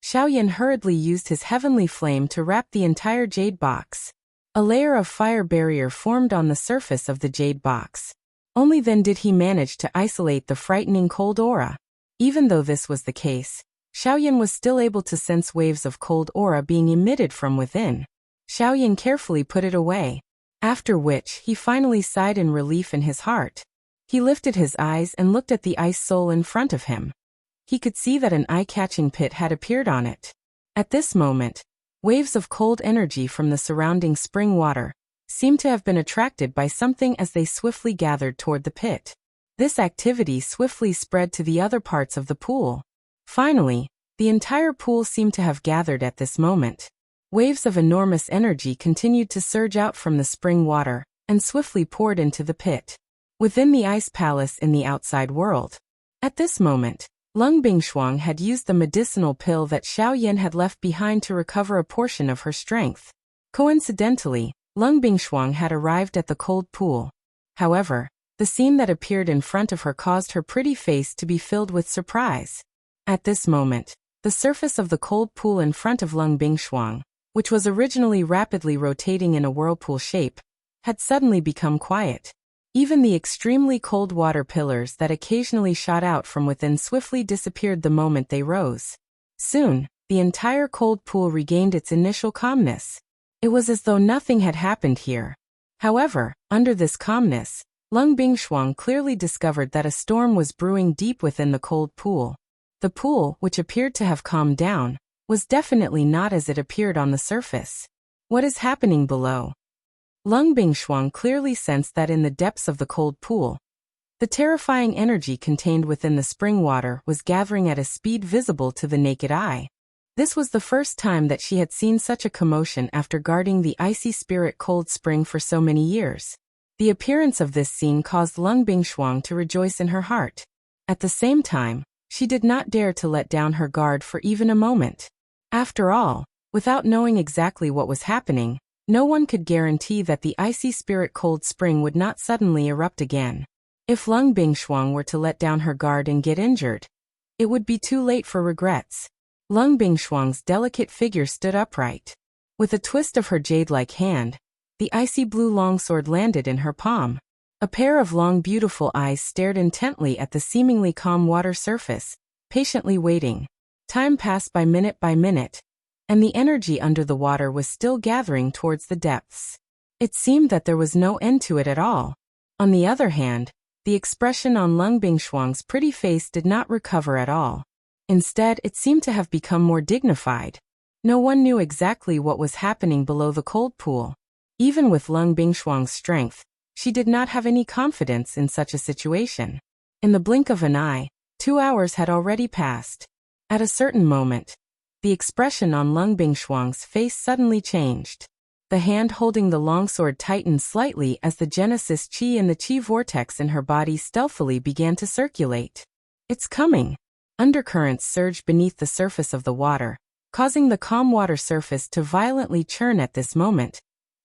Xiaoyan hurriedly used his heavenly flame to wrap the entire jade box. A layer of fire barrier formed on the surface of the jade box. Only then did he manage to isolate the frightening cold aura. Even though this was the case, Xiaoyan was still able to sense waves of cold aura being emitted from within. Xiaoyan carefully put it away, after which he finally sighed in relief in his heart. He lifted his eyes and looked at the ice soul in front of him. He could see that an eye-catching pit had appeared on it. At this moment, waves of cold energy from the surrounding spring water seemed to have been attracted by something as they swiftly gathered toward the pit. This activity swiftly spread to the other parts of the pool. Finally, the entire pool seemed to have gathered at this moment. Waves of enormous energy continued to surge out from the spring water and swiftly poured into the pit within the ice palace in the outside world. At this moment, Lung Bingshuang had used the medicinal pill that Xiaoyan had left behind to recover a portion of her strength. Coincidentally, Lung Bingshuang had arrived at the cold pool. However, the scene that appeared in front of her caused her pretty face to be filled with surprise. At this moment, the surface of the cold pool in front of Lung Bingshuang, which was originally rapidly rotating in a whirlpool shape, had suddenly become quiet. Even the extremely cold water pillars that occasionally shot out from within swiftly disappeared the moment they rose. Soon, the entire cold pool regained its initial calmness. It was as though nothing had happened here. However, under this calmness, Lung Bingshuang clearly discovered that a storm was brewing deep within the cold pool. The pool, which appeared to have calmed down, was definitely not as it appeared on the surface. What is happening below? Lung Bingshuang clearly sensed that in the depths of the cold pool, the terrifying energy contained within the spring water was gathering at a speed visible to the naked eye. This was the first time that she had seen such a commotion after guarding the icy spirit cold spring for so many years. The appearance of this scene caused Lung Bingshuang to rejoice in her heart. At the same time, she did not dare to let down her guard for even a moment. After all, without knowing exactly what was happening, no one could guarantee that the icy spirit cold spring would not suddenly erupt again. If Lung Bingshuang were to let down her guard and get injured, it would be too late for regrets. Lung Bingshuang's delicate figure stood upright. With a twist of her jade-like hand, the icy blue longsword landed in her palm. A pair of long beautiful eyes stared intently at the seemingly calm water surface, patiently waiting. Time passed by minute, and the energy under the water was still gathering towards the depths. It seemed that there was no end to it at all. On the other hand, the expression on Lung Bingshuang's pretty face did not recover at all. Instead, it seemed to have become more dignified. No one knew exactly what was happening below the cold pool. Even with Lung Bingshuang's strength, she did not have any confidence in such a situation. In the blink of an eye, 2 hours had already passed. At a certain moment, the expression on Lung Bingshuang's face suddenly changed. The hand holding the longsword tightened slightly as the Genesis Qi and the Qi vortex in her body stealthily began to circulate. It's coming! Undercurrents surged beneath the surface of the water, causing the calm water surface to violently churn at this moment,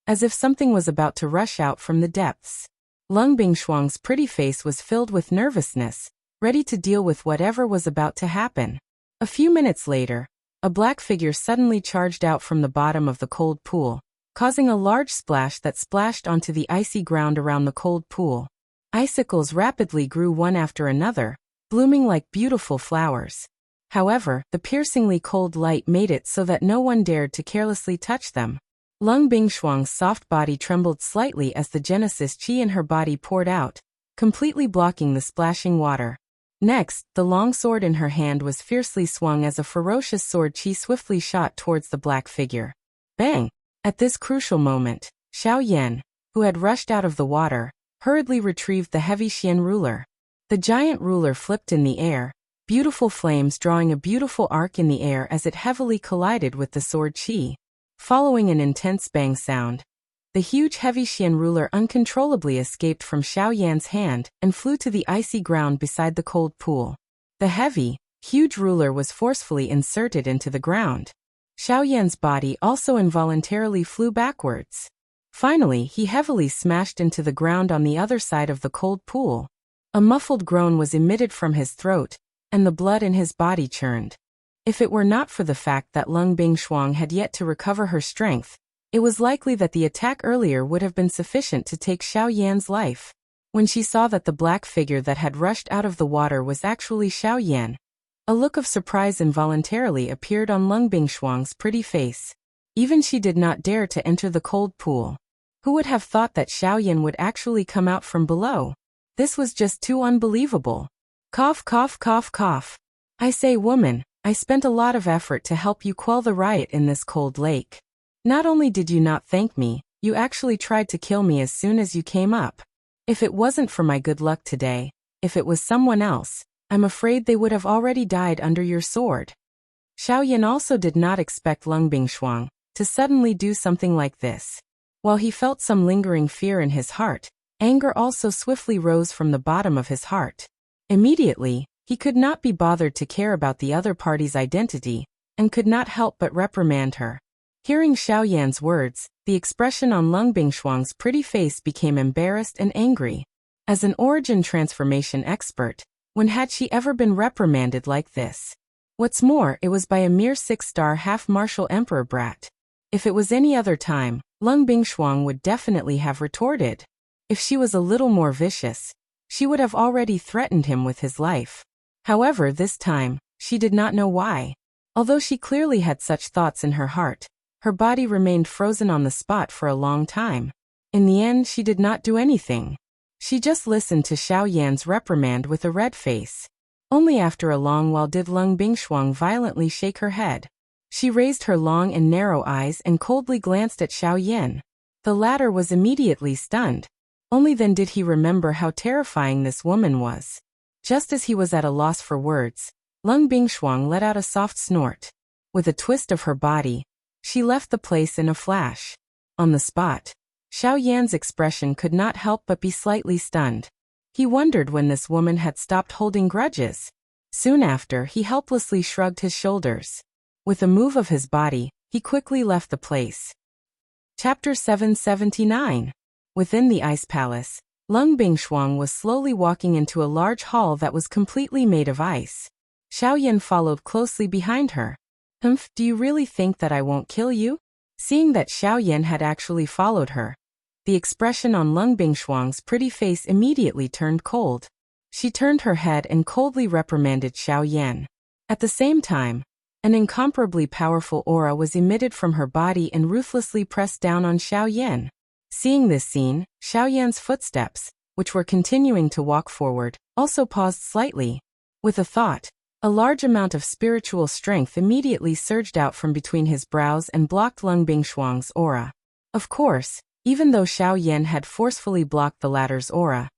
as if something was about to rush out from the depths. Lung Bingshuang's pretty face was filled with nervousness, ready to deal with whatever was about to happen. A few minutes later, a black figure suddenly charged out from the bottom of the cold pool, causing a large splash that splashed onto the icy ground around the cold pool. Icicles rapidly grew one after another, blooming like beautiful flowers. However, the piercingly cold light made it so that no one dared to carelessly touch them. Lung Bingshuang's soft body trembled slightly as the Genesis Qi in her body poured out, completely blocking the splashing water. Next, the long sword in her hand was fiercely swung as a ferocious sword Qi swiftly shot towards the black figure. Bang! At this crucial moment, Xiao Yan, who had rushed out of the water, hurriedly retrieved the heavy Xian ruler. The giant ruler flipped in the air, beautiful flames drawing a beautiful arc in the air as it heavily collided with the sword Qi. Following an intense bang sound, the huge heavy Xian ruler uncontrollably escaped from Xiao Yan's hand and flew to the icy ground beside the cold pool. The heavy, huge ruler was forcefully inserted into the ground. Xiao Yan's body also involuntarily flew backwards. Finally, he heavily smashed into the ground on the other side of the cold pool. A muffled groan was emitted from his throat, and the blood in his body churned. If it were not for the fact that Lung Bingshuang had yet to recover her strength, it was likely that the attack earlier would have been sufficient to take Xiao Yan's life. When she saw that the black figure that had rushed out of the water was actually Xiao Yan, a look of surprise involuntarily appeared on Lung Bingshuang's pretty face. Even she did not dare to enter the cold pool. Who would have thought that Xiao Yan would actually come out from below? This was just too unbelievable. Cough, cough, cough, cough. I say, woman, I spent a lot of effort to help you quell the riot in this cold lake. Not only did you not thank me, you actually tried to kill me as soon as you came up. If it wasn't for my good luck today, if it was someone else, I'm afraid they would have already died under your sword. Xiao Yan also did not expect Lung Bingshuang to suddenly do something like this. While he felt some lingering fear in his heart, anger also swiftly rose from the bottom of his heart. Immediately, he could not be bothered to care about the other party's identity, and could not help but reprimand her. Hearing Xiao Yan's words, the expression on Lung Bingshuang's pretty face became embarrassed and angry. As an origin transformation expert, when had she ever been reprimanded like this? What's more, it was by a mere 6-star half-martial emperor brat. If it was any other time, Lung Bingshuang would definitely have retorted. If she was a little more vicious, she would have already threatened him with his life. However, this time, she did not know why. Although she clearly had such thoughts in her heart, her body remained frozen on the spot for a long time. In the end, she did not do anything. She just listened to Xiao Yan's reprimand with a red face. Only after a long while did Lung Bingshuang violently shake her head. She raised her long and narrow eyes and coldly glanced at Xiao Yan. The latter was immediately stunned. Only then did he remember how terrifying this woman was. Just as he was at a loss for words, Lung Bingshuang let out a soft snort. With a twist of her body, she left the place in a flash. On the spot, Xiao Yan's expression could not help but be slightly stunned. He wondered when this woman had stopped holding grudges. Soon after, he helplessly shrugged his shoulders. With a move of his body, he quickly left the place. Chapter 779. Within the Ice Palace, Lung Bingshuang was slowly walking into a large hall that was completely made of ice. Xiao Yan followed closely behind her. Do you really think that I won't kill you? Seeing that Xiao Yan had actually followed her, the expression on Lung Bingshuang's pretty face immediately turned cold. She turned her head and coldly reprimanded Xiao Yan. At the same time, an incomparably powerful aura was emitted from her body and ruthlessly pressed down on Xiao Yan. Seeing this scene, Xiao Yan's footsteps, which were continuing to walk forward, also paused slightly. With a thought, a large amount of spiritual strength immediately surged out from between his brows and blocked Lung Bingshuang's aura. Of course, even though Xiao Yan had forcefully blocked the latter's aura,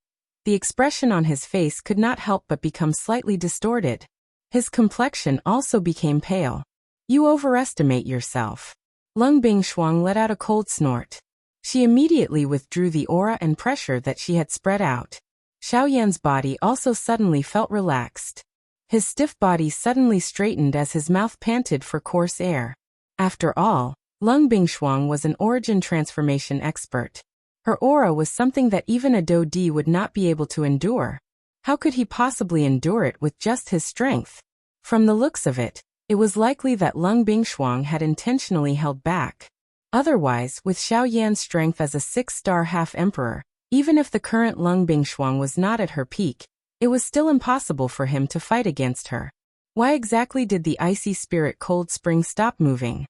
the expression on his face could not help but become slightly distorted. His complexion also became pale. You overestimate yourself. Lung Bingshuang let out a cold snort. She immediately withdrew the aura and pressure that she had spread out. Xiao Yan's body also suddenly felt relaxed. His stiff body suddenly straightened as his mouth panted for coarse air. After all, Lung Bingshuang was an origin transformation expert. Her aura was something that even a Do Di would not be able to endure. How could he possibly endure it with just his strength? From the looks of it, it was likely that Lung Bingshuang had intentionally held back. Otherwise, with Xiao Yan's strength as a 6-star half-emperor, even if the current Lung Bingshuang was not at her peak, it was still impossible for him to fight against her. Why exactly did the icy spirit cold spring stop moving?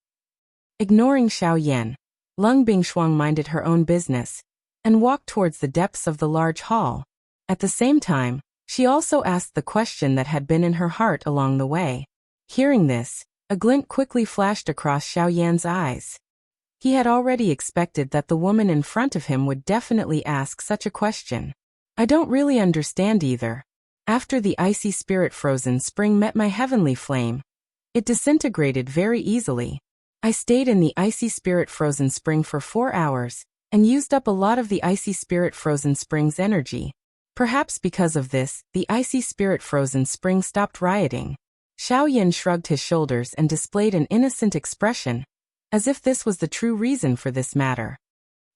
Ignoring Xiao Yan, Lung Bingshuang minded her own business and walked towards the depths of the large hall. At the same time, she also asked the question that had been in her heart along the way. Hearing this, a glint quickly flashed across Xiao Yan's eyes. He had already expected that the woman in front of him would definitely ask such a question. I don't really understand either. After the icy spirit frozen spring met my heavenly flame, it disintegrated very easily. I stayed in the icy spirit frozen spring for 4 hours, and used up a lot of the icy spirit frozen spring's energy. Perhaps because of this, the icy spirit frozen spring stopped rioting. Xiao Yan shrugged his shoulders and displayed an innocent expression, as if this was the true reason for this matter.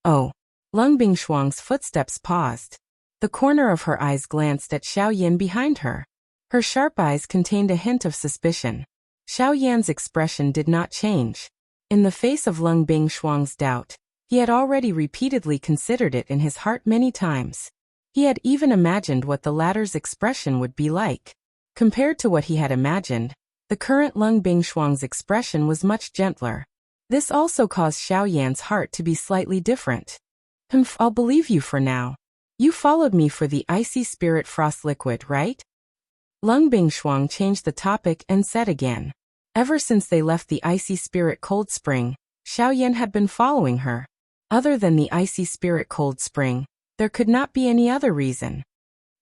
Oh. Lung Bingshuang's footsteps paused. The corner of her eyes glanced at Xiao Yan behind her. Her sharp eyes contained a hint of suspicion. Xiao Yan's expression did not change. In the face of Lung Bingshuang's doubt, he had already repeatedly considered it in his heart many times. He had even imagined what the latter's expression would be like. Compared to what he had imagined, the current Lung Bingshuang's expression was much gentler. This also caused Xiao Yan's heart to be slightly different. I'll believe you for now. You followed me for the icy spirit frost liquid, right? Lung Bingshuang changed the topic and said again. Ever since they left the icy spirit cold spring, Xiao Yan had been following her. Other than the icy spirit cold spring, there could not be any other reason.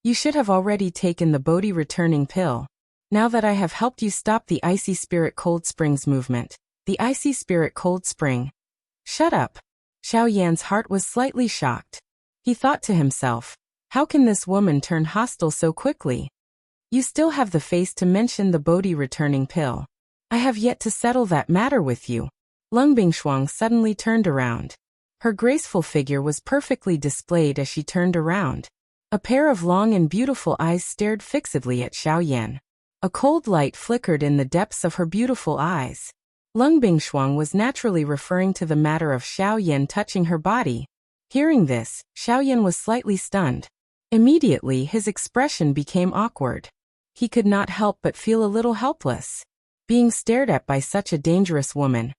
You should have already taken the Bodhi returning pill. Now that I have helped you stop the icy spirit cold spring's movement, the icy spirit cold spring. Shut up. Xiao Yan's heart was slightly shocked. He thought to himself, how can this woman turn hostile so quickly? You still have the face to mention the Bodhi returning pill. I have yet to settle that matter with you. Lung Bingshuang suddenly turned around. Her graceful figure was perfectly displayed as she turned around. A pair of long and beautiful eyes stared fixedly at Xiao Yan. A cold light flickered in the depths of her beautiful eyes. Lung Bingshuang was naturally referring to the matter of Xiao Yan touching her body. Hearing this, Xiao Yan was slightly stunned. Immediately his expression became awkward. He could not help but feel a little helpless. Being stared at by such a dangerous woman.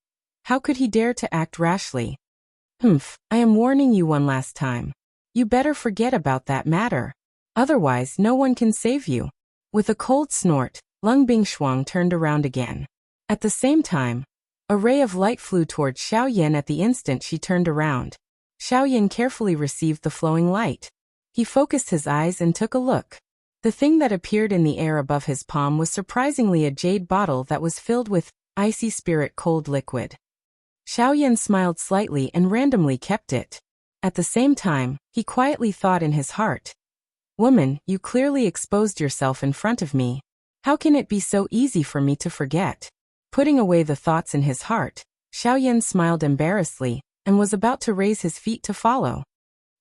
How could he dare to act rashly? I am warning you one last time. You better forget about that matter. Otherwise no one can save you. With a cold snort, Lung Bingshuang turned around again. At the same time, a ray of light flew towards Xiao Yan at the instant she turned around. Xiao Yan carefully received the flowing light. He focused his eyes and took a look. The thing that appeared in the air above his palm was surprisingly a jade bottle that was filled with icy spirit cold liquid. Xiaoyan smiled slightly and randomly kept it. At the same time, he quietly thought in his heart, "Woman, you clearly exposed yourself in front of me. How can it be so easy for me to forget?" Putting away the thoughts in his heart, Xiaoyan smiled embarrassedly and was about to raise his feet to follow.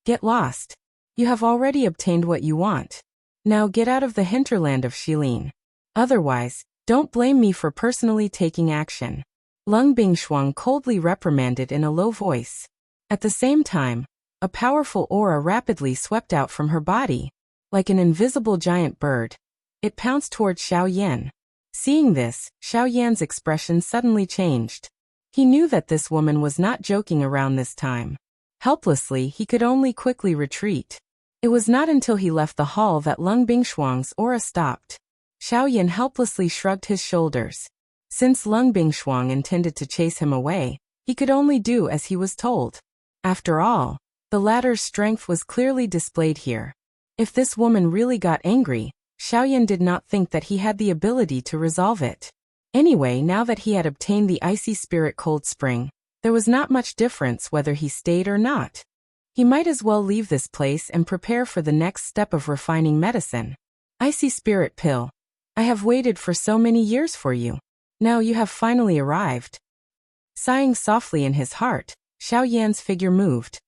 "Get lost. You have already obtained what you want. Now get out of the hinterland of Xilin. Otherwise, don't blame me for personally taking action," Lung Bingshuang coldly reprimanded in a low voice. At the same time, a powerful aura rapidly swept out from her body. Like an invisible giant bird, it pounced towards Xiaoyan. Seeing this, Xiaoyan's expression suddenly changed. He knew that this woman was not joking around this time. Helplessly, he could only quickly retreat. It was not until he left the hall that Lung Bingshuang's aura stopped. Xiaoyan helplessly shrugged his shoulders. Since Lung Bingshuang intended to chase him away, he could only do as he was told. After all, the latter's strength was clearly displayed here. If this woman really got angry, Xiaoyan did not think that he had the ability to resolve it. Anyway, now that he had obtained the icy spirit cold spring, there was not much difference whether he stayed or not. He might as well leave this place and prepare for the next step of refining medicine. Icy spirit pill. I have waited for so many years for you. Now you have finally arrived. Sighing softly in his heart, Xiaoyan's figure moved.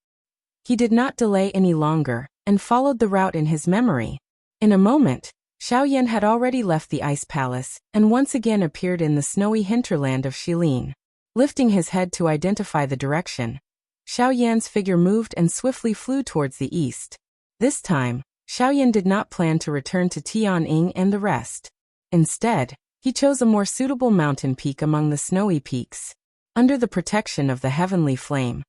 He did not delay any longer and followed the route in his memory. In a moment, Xiaoyan had already left the ice palace and once again appeared in the snowy hinterland of Xilin. Lifting his head to identify the direction, Xiaoyan's figure moved and swiftly flew towards the east. This time, Xiaoyan did not plan to return to Tianying and the rest. Instead, he chose a more suitable mountain peak among the snowy peaks. Under the protection of the heavenly flame,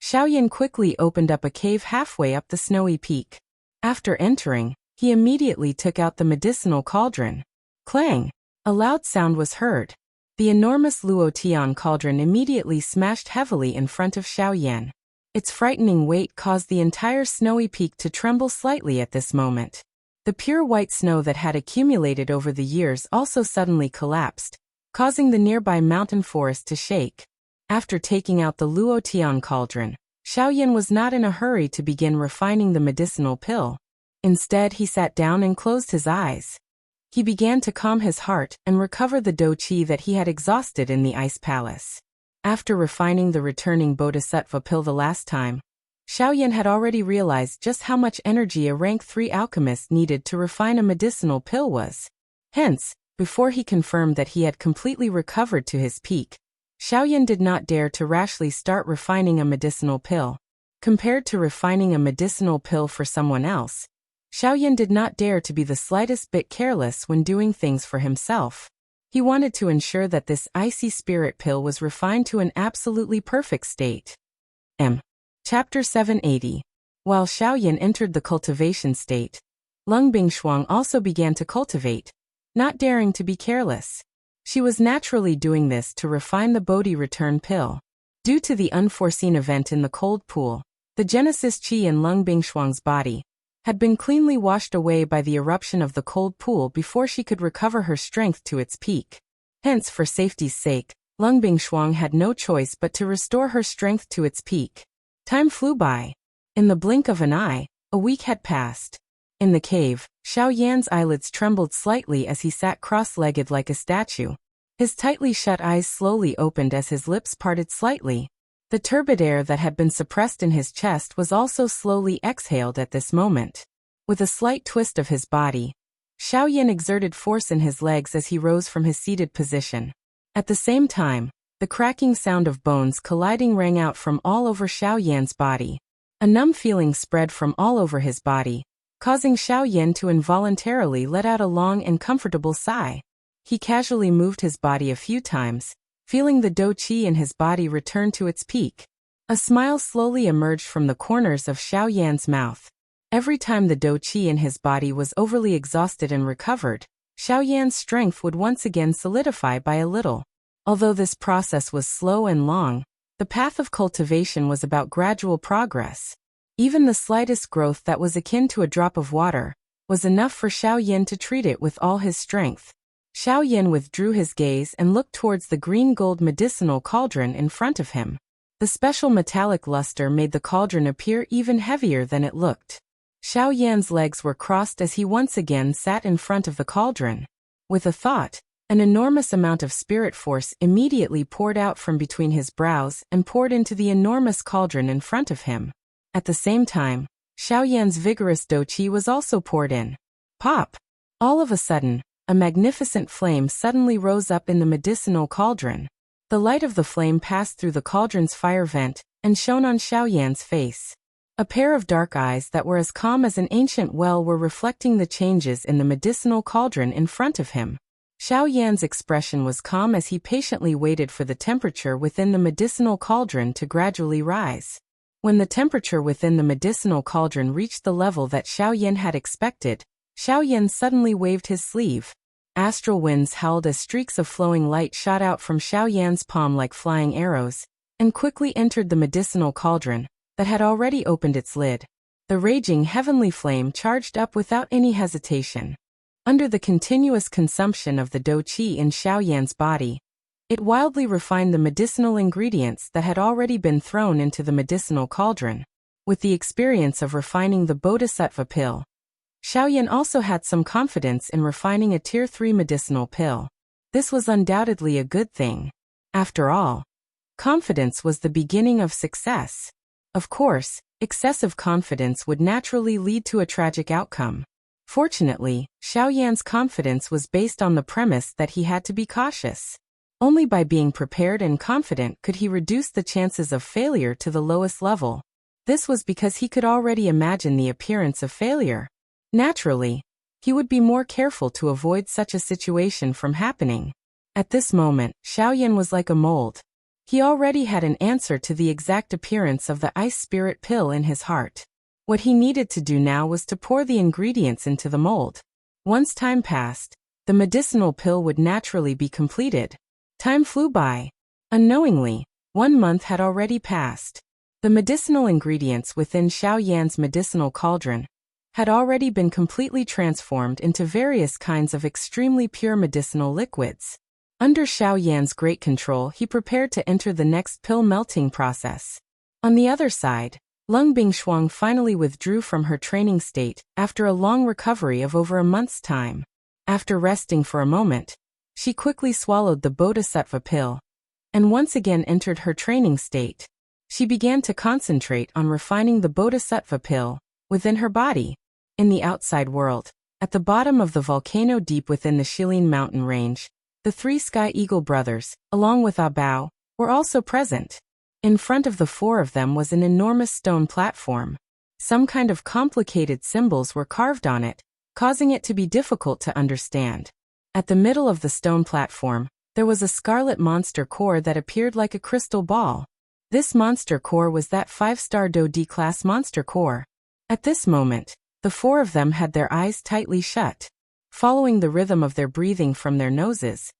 Xiaoyan quickly opened up a cave halfway up the snowy peak. After entering, he immediately took out the medicinal cauldron. Clang! A loud sound was heard. The enormous Luotian cauldron immediately smashed heavily in front of Xiaoyan. Its frightening weight caused the entire snowy peak to tremble slightly at this moment. The pure white snow that had accumulated over the years also suddenly collapsed, causing the nearby mountain forest to shake. After taking out the Luotian cauldron, Xiaoyan was not in a hurry to begin refining the medicinal pill. Instead, he sat down and closed his eyes. He began to calm his heart and recover the do qi that he had exhausted in the ice palace. After refining the returning bodhisattva pill the last time, Xiaoyan had already realized just how much energy a rank 3 alchemist needed to refine a medicinal pill was. Hence, before he confirmed that he had completely recovered to his peak, Xiaoyan did not dare to rashly start refining a medicinal pill. Compared to refining a medicinal pill for someone else, Xiaoyan did not dare to be the slightest bit careless when doing things for himself. He wanted to ensure that this icy spirit pill was refined to an absolutely perfect state. Chapter 780. While Xiaoyan entered the cultivation state, Lung Bingshuang also began to cultivate, not daring to be careless. She was naturally doing this to refine the Bodhi return pill. Due to the unforeseen event in the cold pool, the Genesis Qi in Lung Bingshuang's body had been cleanly washed away by the eruption of the cold pool before she could recover her strength to its peak. Hence, for safety's sake, Lung Bingshuang had no choice but to restore her strength to its peak. Time flew by. In the blink of an eye, a week had passed. In the cave, Xiaoyan's eyelids trembled slightly as he sat cross-legged like a statue. His tightly shut eyes slowly opened as his lips parted slightly. The turbid air that had been suppressed in his chest was also slowly exhaled at this moment. With a slight twist of his body, Xiaoyan exerted force in his legs as he rose from his seated position. At the same time, the cracking sound of bones colliding rang out from all over Xiaoyan's body. A numb feeling spread from all over his body, causing Xiaoyan to involuntarily let out a long and comfortable sigh. He casually moved his body a few times, feeling the do qi in his body return to its peak. A smile slowly emerged from the corners of Xiaoyan's mouth. Every time the do qi in his body was overly exhausted and recovered, Xiaoyan's strength would once again solidify by a little. Although this process was slow and long, the path of cultivation was about gradual progress. Even the slightest growth that was akin to a drop of water was enough for Xiaoyan to treat it with all his strength. Xiao Yan withdrew his gaze and looked towards the green-gold medicinal cauldron in front of him. The special metallic luster made the cauldron appear even heavier than it looked. Xiao Yan's legs were crossed as he once again sat in front of the cauldron. With a thought, an enormous amount of spirit force immediately poured out from between his brows and poured into the enormous cauldron in front of him. At the same time, Xiao Yan's vigorous doqi was also poured in. Pop! All of a sudden, a magnificent flame suddenly rose up in the medicinal cauldron. The light of the flame passed through the cauldron's fire vent and shone on Xiao Yan's face. A pair of dark eyes that were as calm as an ancient well were reflecting the changes in the medicinal cauldron in front of him. Xiao Yan's expression was calm as he patiently waited for the temperature within the medicinal cauldron to gradually rise. When the temperature within the medicinal cauldron reached the level that Xiao Yan had expected, Xiao Yan suddenly waved his sleeve. Astral winds howled as streaks of flowing light shot out from Xiao Yan's palm like flying arrows, and quickly entered the medicinal cauldron that had already opened its lid. The raging heavenly flame charged up without any hesitation. Under the continuous consumption of the doqi in Xiao Yan's body, it wildly refined the medicinal ingredients that had already been thrown into the medicinal cauldron. With the experience of refining the bodhisattva pill, Xiao Yan also had some confidence in refining a Tier 3 medicinal pill. This was undoubtedly a good thing. After all, confidence was the beginning of success. Of course, excessive confidence would naturally lead to a tragic outcome. Fortunately, Xiao Yan's confidence was based on the premise that he had to be cautious. Only by being prepared and confident could he reduce the chances of failure to the lowest level. This was because he could already imagine the appearance of failure. Naturally, he would be more careful to avoid such a situation from happening. At this moment, Xiao Yan was like a mold. He already had an answer to the exact appearance of the ice spirit pill in his heart. What he needed to do now was to pour the ingredients into the mold. Once time passed, the medicinal pill would naturally be completed. Time flew by. Unknowingly, 1 month had already passed. The medicinal ingredients within Xiao Yan's medicinal cauldron had already been completely transformed into various kinds of extremely pure medicinal liquids. Under Xiao Yan's great control, he prepared to enter the next pill melting process. On the other side, Lung Bingshuang finally withdrew from her training state after a long recovery of over a month's time. After resting for a moment, she quickly swallowed the bodhisattva pill and once again entered her training state. She began to concentrate on refining the bodhisattva pill within her body. In the outside world, at the bottom of the volcano deep within the Shilin mountain range, the 3 Sky Eagle brothers, along with Bao, were also present. In front of the 4 of them was an enormous stone platform. Some kind of complicated symbols were carved on it, causing it to be difficult to understand. At the middle of the stone platform, there was a scarlet monster core that appeared like a crystal ball. This monster core was that 5-star Do D-class monster core. At this moment, the 4 of them had their eyes tightly shut. Following the rhythm of their breathing from their noses,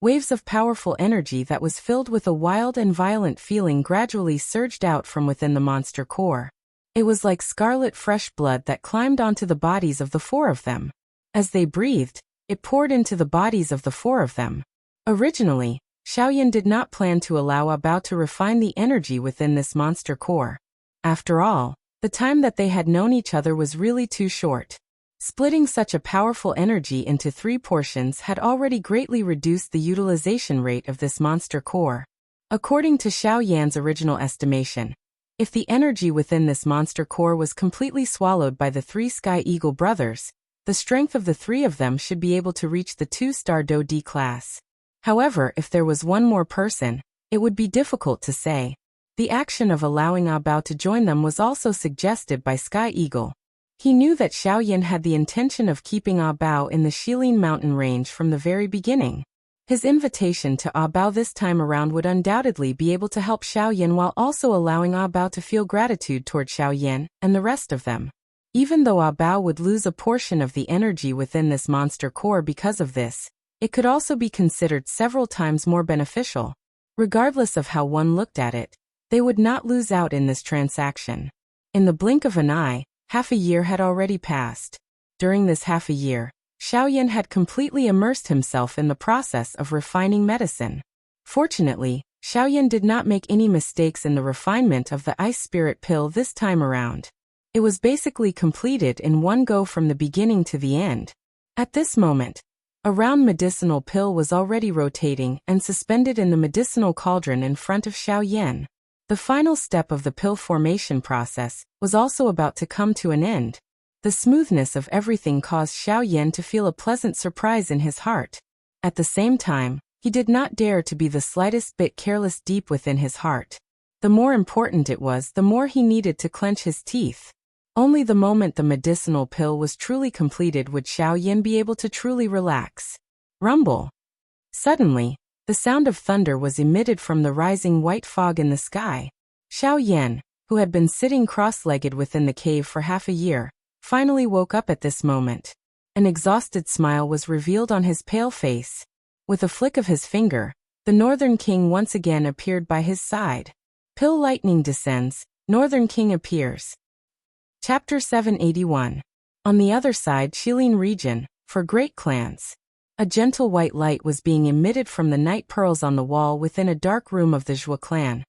waves of powerful energy that was filled with a wild and violent feeling gradually surged out from within the monster core. It was like scarlet fresh blood that climbed onto the bodies of the 4 of them. As they breathed, it poured into the bodies of the 4 of them. Originally, Xiao Yan did not plan to allow Bao to refine the energy within this monster core. After all, the time that they had known each other was really too short. Splitting such a powerful energy into 3 portions had already greatly reduced the utilization rate of this monster core. According to Xiao Yan's original estimation, if the energy within this monster core was completely swallowed by the 3 Sky Eagle brothers, the strength of the 3 of them should be able to reach the 2-star Do D class. However, if there was one more person, it would be difficult to say. The action of allowing Bao to join them was also suggested by Sky Eagle. He knew that Xiao Yan had the intention of keeping Bao in the Shilin mountain range from the very beginning. His invitation to Bao this time around would undoubtedly be able to help Xiao Yan while also allowing Bao to feel gratitude toward Xiao Yan and the rest of them. Even though Bao would lose a portion of the energy within this monster core because of this, it could also be considered several times more beneficial. Regardless of how one looked at it, they would not lose out in this transaction. In the blink of an eye, half a year had already passed. During this half a year, Xiaoyan had completely immersed himself in the process of refining medicine. Fortunately, Xiaoyan did not make any mistakes in the refinement of the ice spirit pill this time around. It was basically completed in one go from the beginning to the end. At this moment, a round medicinal pill was already rotating and suspended in the medicinal cauldron in front of Xiaoyan. The final step of the pill formation process was also about to come to an end. The smoothness of everything caused Xiaoyan to feel a pleasant surprise in his heart. At the same time, he did not dare to be the slightest bit careless deep within his heart. The more important it was, the more he needed to clench his teeth. Only the moment the medicinal pill was truly completed would Xiaoyan be able to truly relax. Rumble. Suddenly, the sound of thunder was emitted from the rising white fog in the sky. Xiaoyan, who had been sitting cross-legged within the cave for half a year, finally woke up at this moment. An exhausted smile was revealed on his pale face. With a flick of his finger, the Northern King once again appeared by his side. Pill lightning descends, Northern King appears. Chapter 781. On the other side Shilin region, for great clans. A gentle white light was being emitted from the night pearls on the wall within a dark room of the Zhua clan,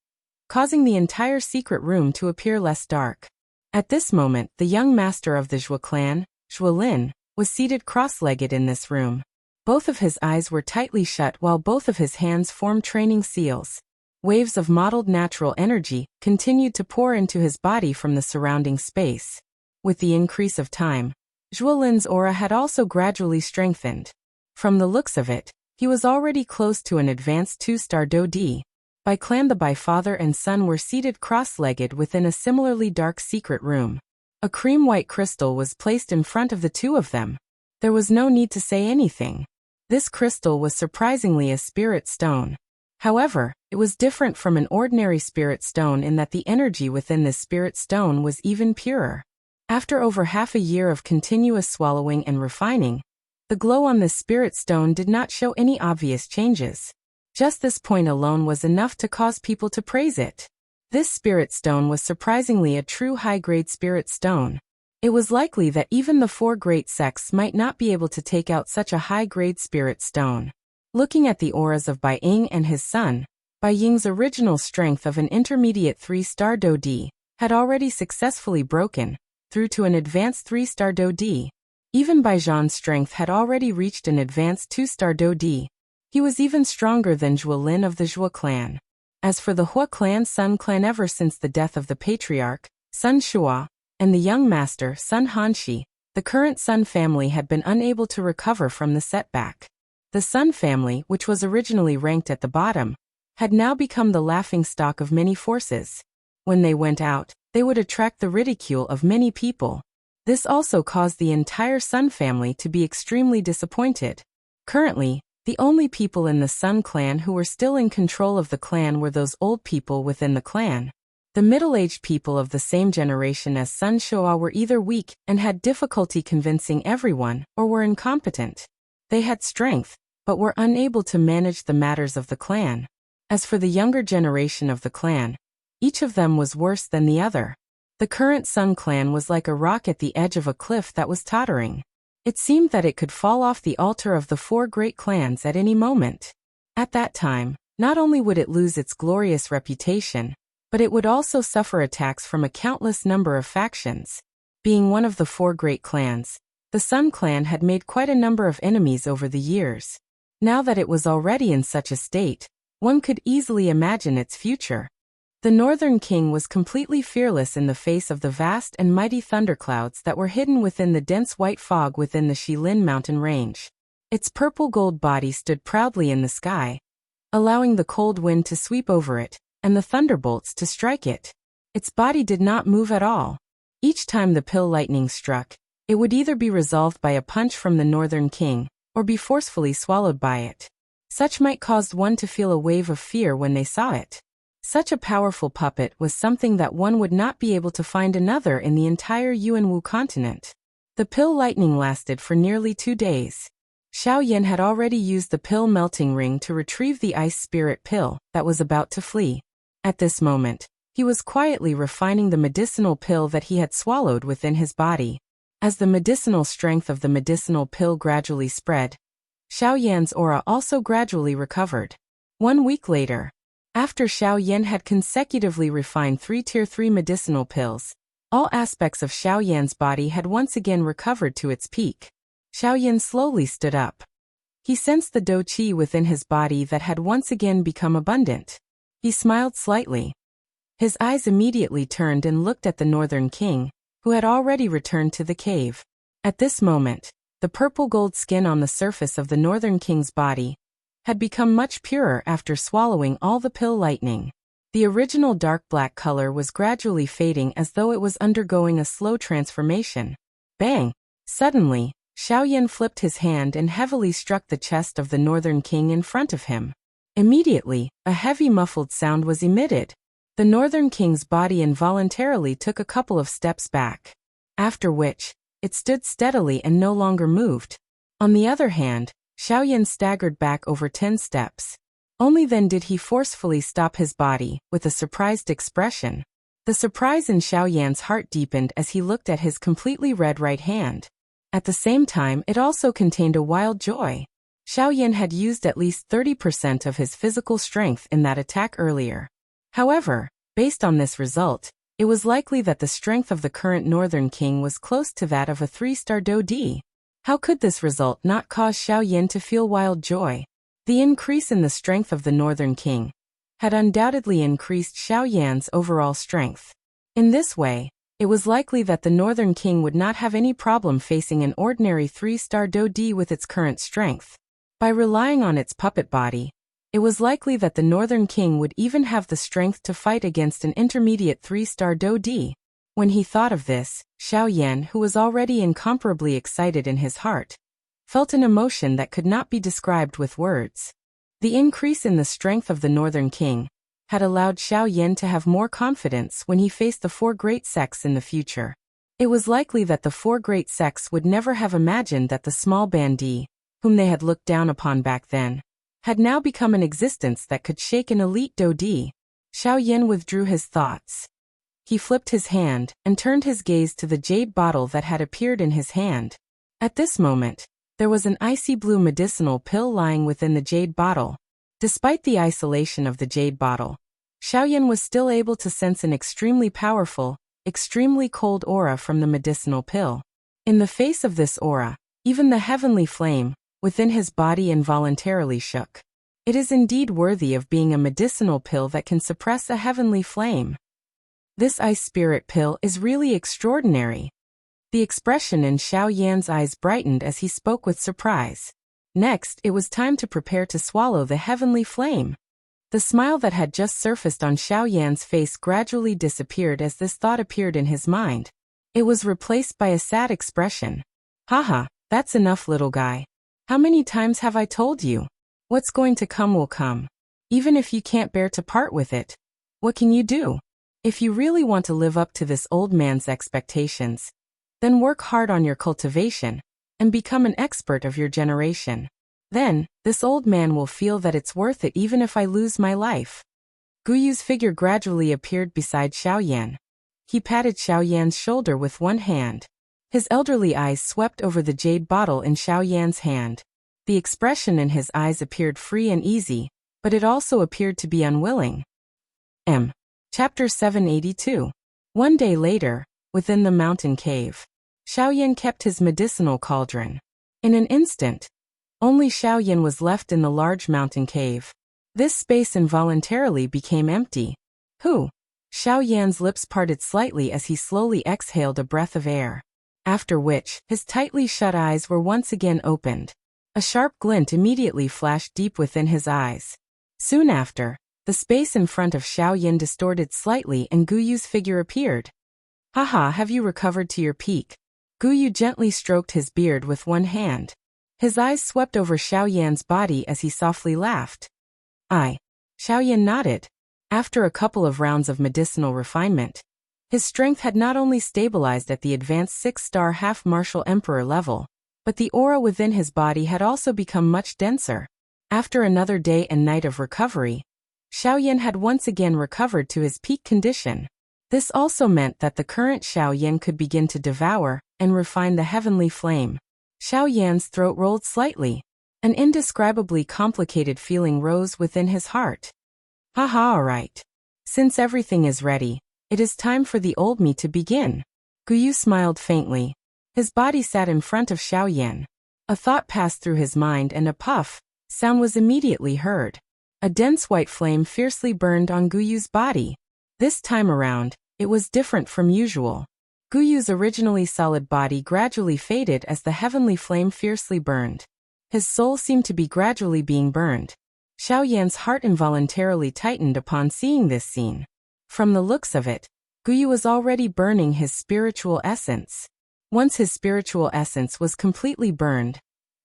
causing the entire secret room to appear less dark. At this moment, the young master of the Zhua clan, Zhua Lin, was seated cross-legged in this room. Both of his eyes were tightly shut while both of his hands formed training seals. Waves of mottled natural energy continued to pour into his body from the surrounding space. With the increase of time, Zhua Lin's aura had also gradually strengthened. From the looks of it, he was already close to an advanced 2-star Dodi. By clan, the father and son were seated cross-legged within a similarly dark secret room. A cream-white crystal was placed in front of the two of them. There was no need to say anything. This crystal was surprisingly a spirit stone. However, it was different from an ordinary spirit stone in that the energy within this spirit stone was even purer. After over half a year of continuous swallowing and refining, the glow on this spirit stone did not show any obvious changes. Just this point alone was enough to cause people to praise it. This spirit stone was surprisingly a true high-grade spirit stone. It was likely that even the 4 great sects might not be able to take out such a high-grade spirit stone. Looking at the auras of Bai Ying and his son, Bai Ying's original strength of an intermediate 3-star Dodi had already successfully broken through to an advanced 3-star Dodi. Even Bai Zhan's strength had already reached an advanced 2-star Dodi. He was even stronger than Zhua Lin of the Zhua clan. As for the Hua clan, Sun clan, ever since the death of the patriarch, Sun Shua, and the young master, Sun Hanshi, the current Sun family had been unable to recover from the setback. The Sun family, which was originally ranked at the bottom, had now become the laughingstock of many forces. When they went out, they would attract the ridicule of many people. This also caused the entire Sun family to be extremely disappointed. Currently, the only people in the Sun clan who were still in control of the clan were those old people within the clan. The middle-aged people of the same generation as Sun Shua were either weak and had difficulty convincing everyone, or were incompetent. They had strength, but were unable to manage the matters of the clan. As for the younger generation of the clan, each of them was worse than the other. The current Sun clan was like a rock at the edge of a cliff that was tottering. It seemed that it could fall off the altar of the 4 great clans at any moment. At that time, not only would it lose its glorious reputation, but it would also suffer attacks from a countless number of factions. Being one of the 4 great clans, the Sun clan had made quite a number of enemies over the years. Now that it was already in such a state, one could easily imagine its future. The Northern King was completely fearless in the face of the vast and mighty thunderclouds that were hidden within the dense white fog within the Shilin mountain range. Its purple-gold body stood proudly in the sky, allowing the cold wind to sweep over it, and the thunderbolts to strike it. Its body did not move at all. Each time the pill lightning struck, it would either be resolved by a punch from the Northern King, or be forcefully swallowed by it. Such might cause one to feel a wave of fear when they saw it. Such a powerful puppet was something that one would not be able to find another in the entire Yuanwu continent. The pill lightning lasted for nearly 2 days. Xiaoyan had already used the pill melting ring to retrieve the ice spirit pill that was about to flee. At this moment, he was quietly refining the medicinal pill that he had swallowed within his body. As the medicinal strength of the medicinal pill gradually spread, Xiao Yan's aura also gradually recovered. 1 week later, after Xiao Yan had consecutively refined 3 Tier 3 medicinal pills, all aspects of Xiao Yan's body had once again recovered to its peak. Xiao Yan slowly stood up. He sensed the dou qi within his body that had once again become abundant. He smiled slightly. His eyes immediately turned and looked at the Northern King, who had already returned to the cave. At this moment, the purple-gold skin on the surface of the Northern King's body had become much purer after swallowing all the pill lightning. The original dark black color was gradually fading as though it was undergoing a slow transformation. Bang! Suddenly, Xiao Yan flipped his hand and heavily struck the chest of the Northern King in front of him. Immediately, a heavy muffled sound was emitted. The Northern King's body involuntarily took a couple of steps back, after which, it stood steadily and no longer moved. On the other hand, Xiao Yan staggered back over 10 steps. Only then did he forcefully stop his body, with a surprised expression. The surprise in Xiao Yan's heart deepened as he looked at his completely red right hand. At the same time, it also contained a wild joy. Xiao Yan had used at least 30% of his physical strength in that attack earlier. However, based on this result, it was likely that the strength of the current Northern King was close to that of a 3-star dou di. How could this result not cause Xiao Yan to feel wild joy? The increase in the strength of the Northern King had undoubtedly increased Xiao Yan's overall strength. In this way, it was likely that the Northern King would not have any problem facing an ordinary 3-star dou di with its current strength. By relying on its puppet body, it was likely that the Northern King would even have the strength to fight against an intermediate 3-star dou di. When he thought of this, Xiao Yan, who was already incomparably excited in his heart, felt an emotion that could not be described with words. The increase in the strength of the Northern King had allowed Xiao Yan to have more confidence when he faced the 4 great sects in the future. It was likely that the 4 great sects would never have imagined that the small bandit, whom they had looked down upon back then, had now become an existence that could shake an elite dou di. Xiao Yan withdrew his thoughts. He flipped his hand and turned his gaze to the jade bottle that had appeared in his hand. At this moment, there was an icy blue medicinal pill lying within the jade bottle. Despite the isolation of the jade bottle, Xiao Yan was still able to sense an extremely powerful, extremely cold aura from the medicinal pill. In the face of this aura, even the heavenly flame within his body involuntarily shook. It is indeed worthy of being a medicinal pill that can suppress a heavenly flame. This ice spirit pill is really extraordinary. The expression in Xiao Yan's eyes brightened as he spoke with surprise. Next, it was time to prepare to swallow the heavenly flame. The smile that had just surfaced on Xiao Yan's face gradually disappeared as this thought appeared in his mind. It was replaced by a sad expression. Haha, that's enough, little guy. How many times have I told you? What's going to come will come. Even if you can't bear to part with it, what can you do? If you really want to live up to this old man's expectations, then work hard on your cultivation and become an expert of your generation. Then, this old man will feel that it's worth it even if I lose my life. Guyu's figure gradually appeared beside Xiao Yan. He patted Xiao Yan's shoulder with one hand. His elderly eyes swept over the jade bottle in Xiao Yan's hand. The expression in his eyes appeared free and easy, but it also appeared to be unwilling. Chapter 782. 1 day later, within the mountain cave, Xiao Yan kept his medicinal cauldron. In an instant, only Xiao Yan was left in the large mountain cave. This space involuntarily became empty. Xiao Yan's lips parted slightly as he slowly exhaled a breath of air. After which, his tightly shut eyes were once again opened. A sharp glint immediately flashed deep within his eyes. Soon after, the space in front of Xiao Yan distorted slightly and Guyu's figure appeared. Haha, have you recovered to your peak? Guyu gently stroked his beard with one hand. His eyes swept over Xiao Yan's body as he softly laughed. Xiao Yan nodded. After a couple of rounds of medicinal refinement, his strength had not only stabilized at the advanced 6-star half-martial emperor level, but the aura within his body had also become much denser. After another day and night of recovery, Xiao Yan had once again recovered to his peak condition. This also meant that the current Xiao Yan could begin to devour and refine the heavenly flame. Xiao Yan's throat rolled slightly. An indescribably complicated feeling rose within his heart. Haha, alright. Since everything is ready, it is time for the old me to begin. Guyu smiled faintly. His body sat in front of Xiao Yan. A thought passed through his mind and a puff sound was immediately heard. A dense white flame fiercely burned on Guyu's body. This time around, it was different from usual. Guyu's originally solid body gradually faded as the heavenly flame fiercely burned. His soul seemed to be gradually being burned. Xiao Yan's heart involuntarily tightened upon seeing this scene. From the looks of it, Guyu was already burning his spiritual essence. Once his spiritual essence was completely burned,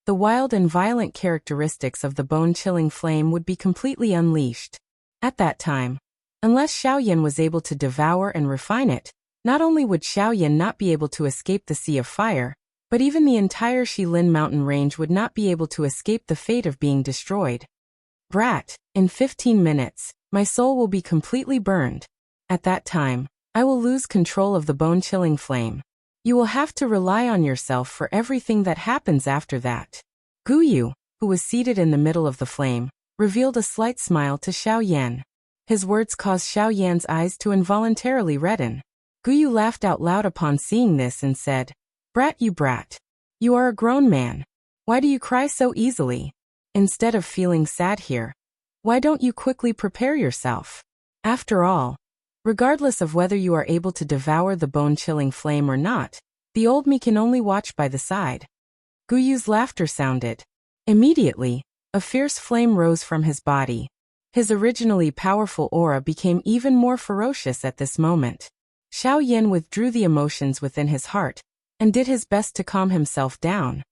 the wild and violent characteristics of the bone-chilling flame would be completely unleashed. At that time, unless Xiao Yan was able to devour and refine it, not only would Xiao Yan not be able to escape the Sea of Fire, but even the entire Shilin mountain range would not be able to escape the fate of being destroyed. Brat, in 15 minutes, my soul will be completely burned. At that time, I will lose control of the bone-chilling flame. You will have to rely on yourself for everything that happens after that. Guyu, who was seated in the middle of the flame, revealed a slight smile to Xiao Yan. His words caused Xiao Yan's eyes to involuntarily redden. Guyu laughed out loud upon seeing this and said, Brat. You are a grown man. Why do you cry so easily? Instead of feeling sad here, why don't you quickly prepare yourself? After all, regardless of whether you are able to devour the bone-chilling flame or not, the old me can only watch by the side. Guyu's laughter sounded. Immediately, a fierce flame rose from his body. His originally powerful aura became even more ferocious at this moment. Xiao Yan withdrew the emotions within his heart and did his best to calm himself down.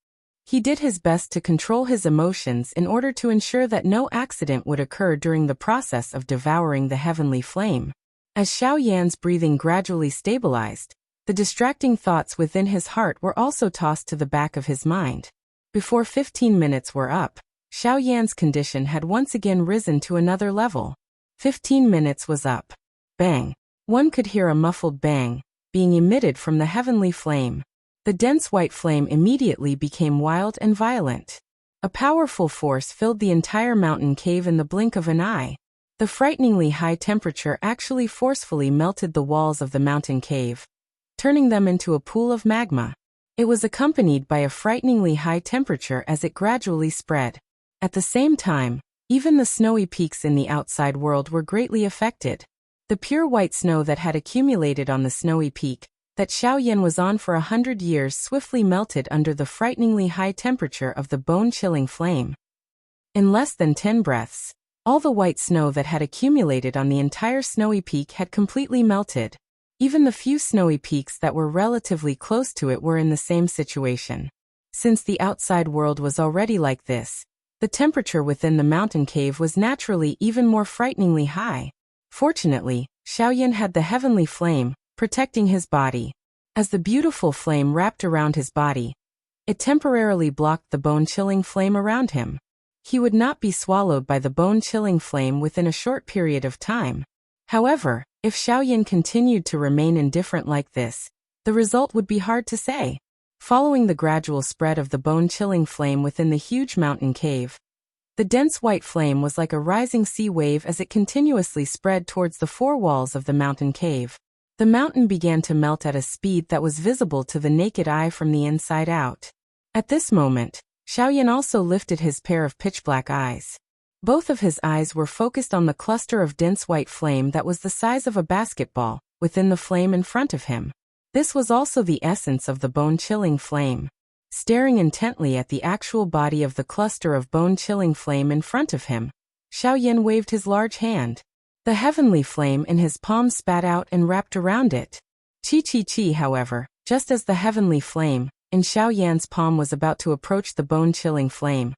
He did his best to control his emotions in order to ensure that no accident would occur during the process of devouring the heavenly flame. As Xiao Yan's breathing gradually stabilized, the distracting thoughts within his heart were also tossed to the back of his mind. Before 15 minutes were up, Xiao Yan's condition had once again risen to another level. 15 minutes was up. Bang! One could hear a muffled bang being emitted from the heavenly flame. The dense white flame immediately became wild and violent. A powerful force filled the entire mountain cave in the blink of an eye. The frighteningly high temperature actually forcefully melted the walls of the mountain cave, turning them into a pool of magma. It was accompanied by a frighteningly high temperature as it gradually spread. At the same time, even the snowy peaks in the outside world were greatly affected. The pure white snow that had accumulated on the snowy peak that Xiao Yan was on for 100 years swiftly melted under the frighteningly high temperature of the bone-chilling flame. In less than 10 breaths, all the white snow that had accumulated on the entire snowy peak had completely melted. Even the few snowy peaks that were relatively close to it were in the same situation. Since the outside world was already like this, the temperature within the mountain cave was naturally even more frighteningly high. Fortunately, Xiao Yan had the heavenly flame protecting his body. As the beautiful flame wrapped around his body, it temporarily blocked the bone-chilling flame around him. He would not be swallowed by the bone-chilling flame within a short period of time. However, if Xiao Yan continued to remain indifferent like this, the result would be hard to say. Following the gradual spread of the bone-chilling flame within the huge mountain cave, the dense white flame was like a rising sea wave as it continuously spread towards the four walls of the mountain cave. The mountain began to melt at a speed that was visible to the naked eye from the inside out. At this moment, Xiao Yan also lifted his pair of pitch-black eyes. Both of his eyes were focused on the cluster of dense white flame that was the size of a basketball within the flame in front of him. This was also the essence of the bone-chilling flame. Staring intently at the actual body of the cluster of bone-chilling flame in front of him, Xiao Yan waved his large hand. The heavenly flame in his palm spat out and wrapped around it. Chi, however, just as the heavenly flame in Xiao Yan's palm was about to approach the bone-chilling flame,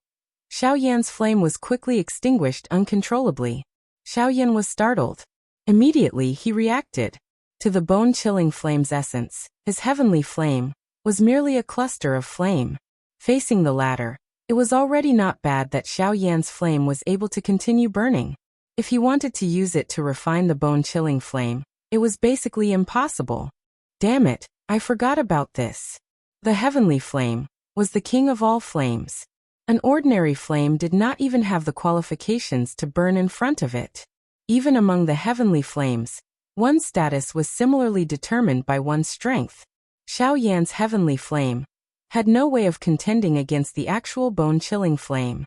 Xiao Yan's flame was quickly extinguished uncontrollably. Xiao Yan was startled. Immediately he reacted. To the bone-chilling flame's essence, his heavenly flame was merely a cluster of flame. Facing the latter, it was already not bad that Xiao Yan's flame was able to continue burning. If he wanted to use it to refine the bone-chilling flame, It was basically impossible. Damn it, I forgot about this. The heavenly flame was the king of all flames. An ordinary flame did not even have the qualifications to burn in front of it. Even among the heavenly flames, one's status was similarly determined by one's strength. Xiao Yan's heavenly flame had no way of contending against the actual bone-chilling flame.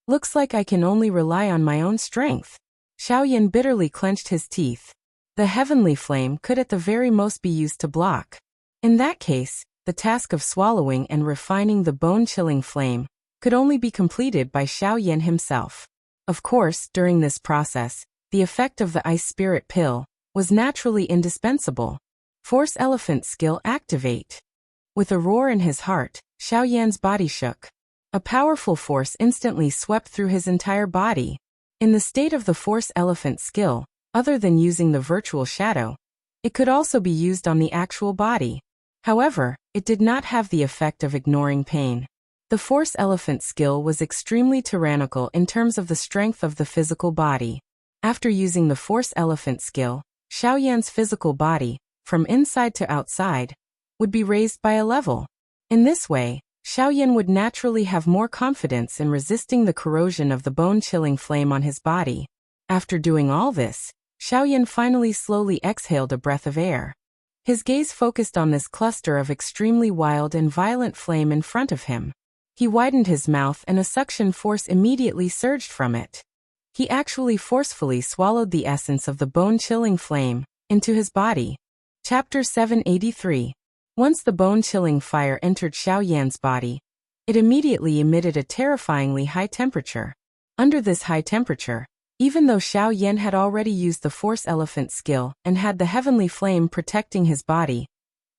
Looks like I can only rely on my own strength. Xiao Yan bitterly clenched his teeth. The heavenly flame could at the very most be used to block. In that case, the task of swallowing and refining the bone-chilling flame could only be completed by Xiao Yan himself. Of course, during this process, the effect of the ice spirit pill was naturally indispensable. Force elephant skill activate. With a roar in his heart, Xiao Yan's body shook. A powerful force instantly swept through his entire body. In the state of the force elephant skill, other than using the virtual shadow, it could also be used on the actual body. However, it did not have the effect of ignoring pain. The force elephant skill was extremely tyrannical in terms of the strength of the physical body. After using the force elephant skill, Xiao Yan's physical body, from inside to outside, would be raised by a level. In this way, Xiao Yan would naturally have more confidence in resisting the corrosion of the bone-chilling flame on his body. After doing all this, Xiao Yan finally slowly exhaled a breath of air. His gaze focused on this cluster of extremely wild and violent flame in front of him. He widened his mouth and a suction force immediately surged from it. He actually forcefully swallowed the essence of the bone-chilling flame into his body. Chapter 783. Once the bone-chilling fire entered Xiao Yan's body, it immediately emitted a terrifyingly high temperature. Under this high temperature, even though Xiao Yan had already used the force elephant skill and had the heavenly flame protecting his body,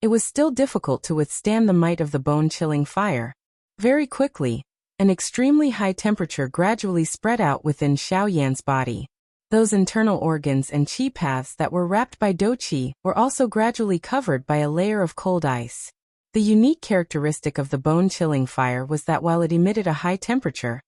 it was still difficult to withstand the might of the bone-chilling fire. Very quickly, an extremely high temperature gradually spread out within Xiao Yan's body. Those internal organs and qi paths that were wrapped by dou qi were also gradually covered by a layer of cold ice. The unique characteristic of the bone-chilling fire was that while it emitted a high temperature,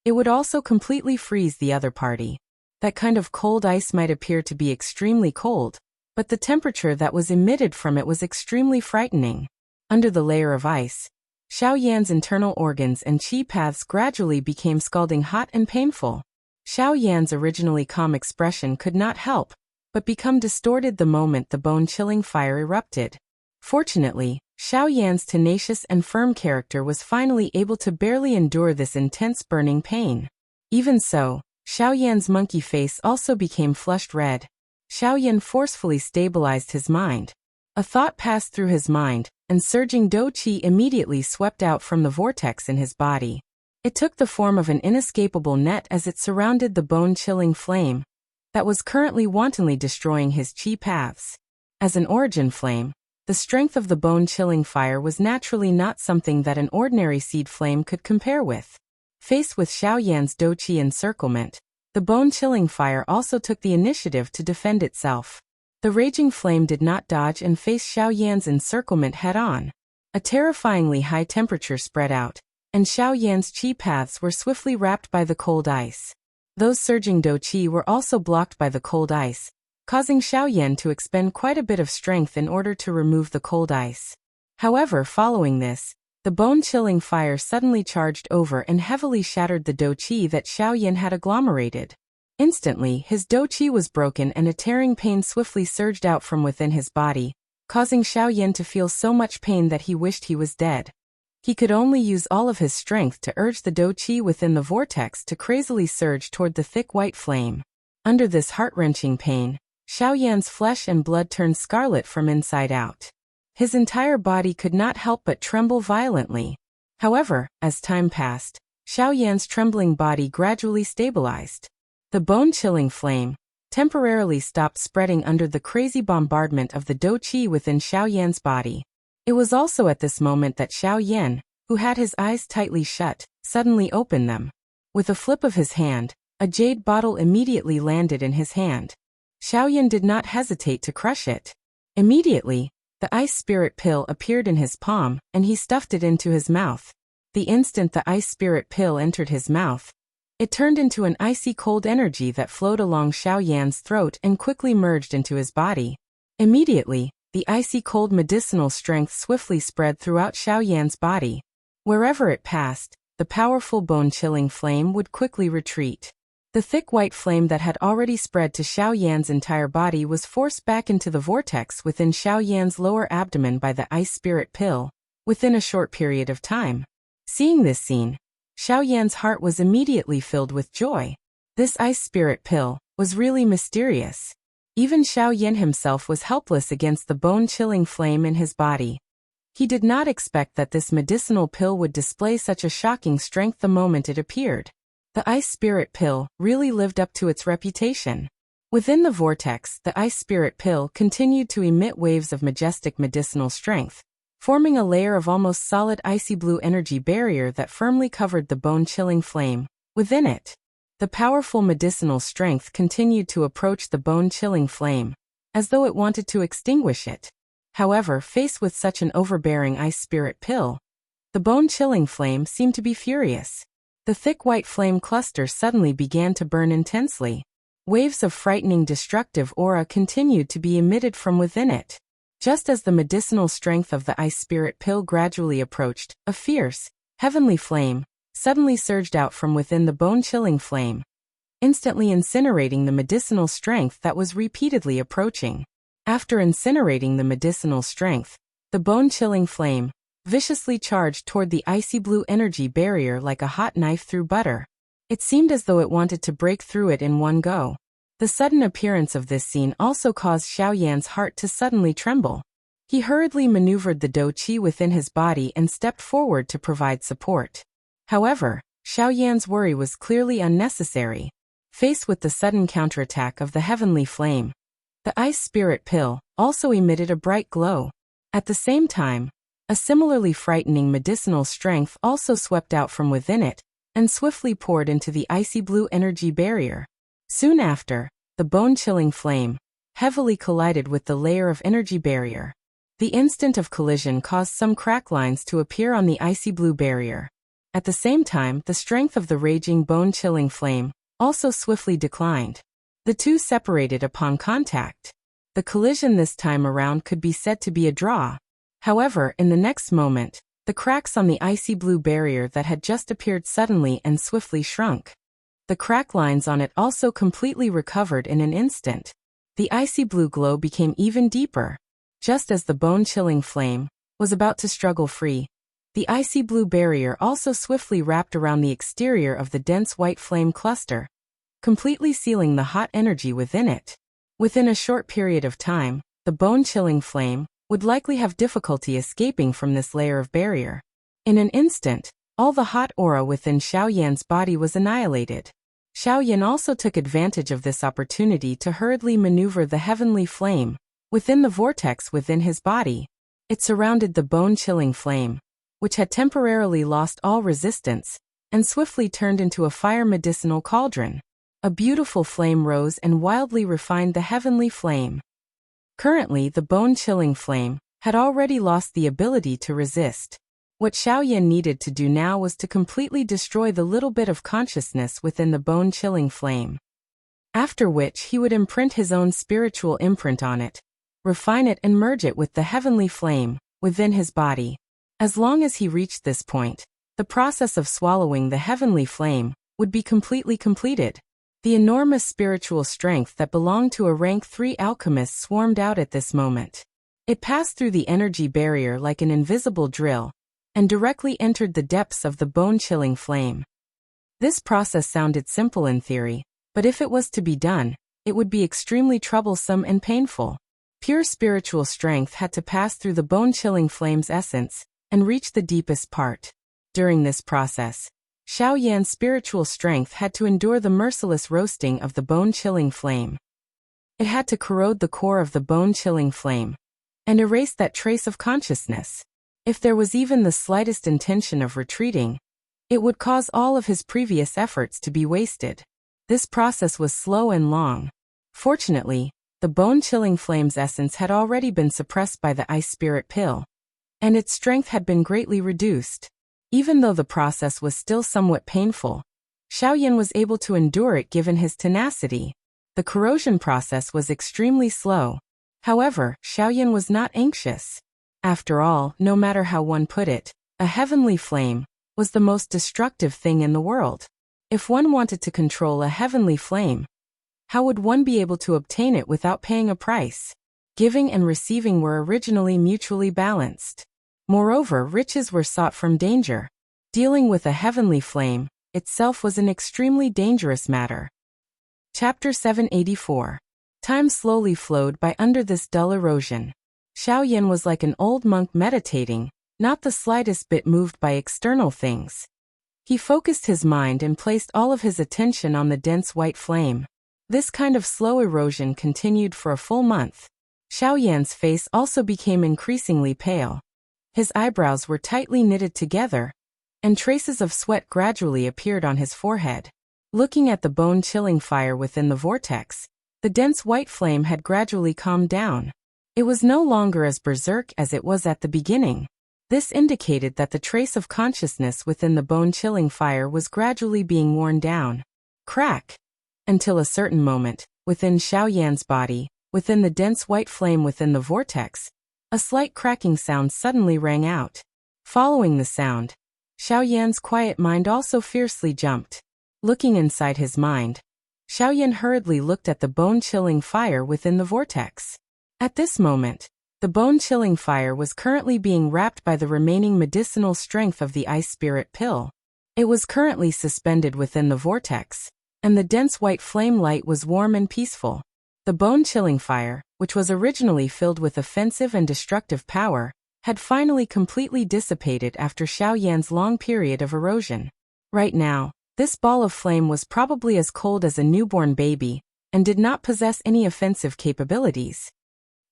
it would also completely freeze the other party. That kind of cold ice might appear to be extremely cold, but the temperature that was emitted from it was extremely frightening. Under the layer of ice, Xiao Yan's internal organs and qi paths gradually became scalding hot and painful. Xiao Yan's originally calm expression could not help but become distorted the moment the bone-chilling fire erupted. Fortunately, Xiao Yan's tenacious and firm character was finally able to barely endure this intense burning pain. Even so, Xiao Yan's monkey face also became flushed red. Xiao Yan forcefully stabilized his mind. A thought passed through his mind, and surging dou qi immediately swept out from the vortex in his body. It took the form of an inescapable net as it surrounded the bone-chilling flame that was currently wantonly destroying his qi paths. As an origin flame, the strength of the bone-chilling fire was naturally not something that an ordinary seed flame could compare with. Faced with Xiao Yan's dou qi encirclement, the bone-chilling fire also took the initiative to defend itself. The raging flame did not dodge and face Xiao Yan's encirclement head-on. A terrifyingly high temperature spread out, and Xiao Yan's qi paths were swiftly wrapped by the cold ice. Those surging dou qi were also blocked by the cold ice, causing Xiao Yan to expend quite a bit of strength in order to remove the cold ice. However, following this, the bone-chilling fire suddenly charged over and heavily shattered the dou qi that Xiao Yan had agglomerated. Instantly, his dou qi was broken and a tearing pain swiftly surged out from within his body, causing Xiao Yan to feel so much pain that he wished he was dead. He could only use all of his strength to urge the dou qi within the vortex to crazily surge toward the thick white flame. Under this heart-wrenching pain, Xiao Yan's flesh and blood turned scarlet from inside out. His entire body could not help but tremble violently. However, as time passed, Xiao Yan's trembling body gradually stabilized. The bone-chilling flame temporarily stopped spreading under the crazy bombardment of the dou qi within Xiao Yan's body. It was also at this moment that Xiao Yan, who had his eyes tightly shut, suddenly opened them. With a flip of his hand, a jade bottle immediately landed in his hand. Xiao Yan did not hesitate to crush it. Immediately, the ice spirit pill appeared in his palm, and he stuffed it into his mouth. The instant the ice spirit pill entered his mouth, It turned into an icy cold energy that flowed along Xiao Yan's throat and quickly merged into his body. Immediately, the icy cold medicinal strength swiftly spread throughout Xiao Yan's body. Wherever it passed, the powerful bone-chilling flame would quickly retreat. The thick white flame that had already spread to Xiao Yan's entire body was forced back into the vortex within Xiao Yan's lower abdomen by the ice spirit pill, within a short period of time. Seeing this scene, Xiao Yan's heart was immediately filled with joy. This ice spirit pill was really mysterious. Even Xiao Yan himself was helpless against the bone-chilling flame in his body. He did not expect that this medicinal pill would display such a shocking strength the moment it appeared. The ice spirit pill really lived up to its reputation. Within the vortex, the ice spirit pill continued to emit waves of majestic medicinal strength, forming a layer of almost solid icy blue energy barrier that firmly covered the bone-chilling flame. Within it, the powerful medicinal strength continued to approach the bone-chilling flame, as though it wanted to extinguish it. However, faced with such an overbearing ice spirit pill, the bone-chilling flame seemed to be furious. The thick white flame cluster suddenly began to burn intensely. Waves of frightening destructive aura continued to be emitted from within it. Just as the medicinal strength of the ice spirit pill gradually approached, a fierce, heavenly flame suddenly surged out from within the bone-chilling flame, instantly incinerating the medicinal strength that was repeatedly approaching. After incinerating the medicinal strength, the bone-chilling flame viciously charged toward the icy blue energy barrier like a hot knife through butter. It seemed as though it wanted to break through it in one go. The sudden appearance of this scene also caused Xiao Yan's heart to suddenly tremble. He hurriedly maneuvered the dou qi within his body and stepped forward to provide support. However, Xiao Yan's worry was clearly unnecessary. Faced with the sudden counterattack of the heavenly flame, the ice spirit pill also emitted a bright glow. At the same time, a similarly frightening medicinal strength also swept out from within it and swiftly poured into the icy blue energy barrier. Soon after, the bone-chilling flame heavily collided with the layer of energy barrier. The instant of collision caused some crack lines to appear on the icy blue barrier. At the same time, the strength of the raging bone-chilling flame also swiftly declined. The two separated upon contact. The collision this time around could be said to be a draw. However, in the next moment, the cracks on the icy blue barrier that had just appeared suddenly and swiftly shrunk. The crack lines on it also completely recovered in an instant. The icy blue glow became even deeper. Just as the bone-chilling flame was about to struggle free, the icy blue barrier also swiftly wrapped around the exterior of the dense white flame cluster, completely sealing the hot energy within it. Within a short period of time, the bone-chilling flame would likely have difficulty escaping from this layer of barrier. In an instant, all the hot aura within Xiao Yan's body was annihilated. Xiao Yan also took advantage of this opportunity to hurriedly maneuver the heavenly flame within the vortex within his body. It surrounded the bone-chilling flame, which had temporarily lost all resistance, and swiftly turned into a fire medicinal cauldron. A beautiful flame rose and wildly refined the heavenly flame. Currently, the bone-chilling flame had already lost the ability to resist. What Xiao Yan needed to do now was to completely destroy the little bit of consciousness within the bone-chilling flame. After which he would imprint his own spiritual imprint on it, refine it and merge it with the heavenly flame within his body. As long as he reached this point, the process of swallowing the heavenly flame would be completely completed. The enormous spiritual strength that belonged to a rank 3 alchemist swarmed out at this moment. It passed through the energy barrier like an invisible drill, and directly entered the depths of the bone-chilling flame. This process sounded simple in theory, but if it was to be done, it would be extremely troublesome and painful. Pure spiritual strength had to pass through the bone-chilling flame's essence and reach the deepest part. During this process, Xiao Yan's spiritual strength had to endure the merciless roasting of the bone-chilling flame. It had to corrode the core of the bone-chilling flame and erase that trace of consciousness. If there was even the slightest intention of retreating, it would cause all of his previous efforts to be wasted. This process was slow and long. Fortunately, the bone-chilling flame's essence had already been suppressed by the ice spirit pill, and its strength had been greatly reduced. Even though the process was still somewhat painful, Xiaoyan was able to endure it given his tenacity. The corrosion process was extremely slow. However, Xiaoyan was not anxious. After all, no matter how one put it, a heavenly flame was the most destructive thing in the world. If one wanted to control a heavenly flame, how would one be able to obtain it without paying a price? Giving and receiving were originally mutually balanced. Moreover, riches were sought from danger. Dealing with a heavenly flame itself was an extremely dangerous matter. Chapter 784. Time slowly flowed by under this dull erosion. Xiaoyan was like an old monk meditating, not the slightest bit moved by external things. He focused his mind and placed all of his attention on the dense white flame. This kind of slow erosion continued for a full month. Xiaoyan's face also became increasingly pale. His eyebrows were tightly knitted together, and traces of sweat gradually appeared on his forehead. Looking at the bone-chilling fire within the vortex, the dense white flame had gradually calmed down. It was no longer as berserk as it was at the beginning. This indicated that the trace of consciousness within the bone-chilling fire was gradually being worn down. Crack! Until a certain moment, within Xiaoyan's body, within the dense white flame within the vortex, a slight cracking sound suddenly rang out. Following the sound, Xiaoyan's quiet mind also fiercely jumped. Looking inside his mind, Xiaoyan hurriedly looked at the bone-chilling fire within the vortex. At this moment, the bone-chilling fire was currently being wrapped by the remaining medicinal strength of the ice spirit pill. It was currently suspended within the vortex, and the dense white flame light was warm and peaceful. The bone-chilling fire, which was originally filled with offensive and destructive power, had finally completely dissipated after Xiaoyan's long period of erosion. Right now, this ball of flame was probably as cold as a newborn baby, and did not possess any offensive capabilities.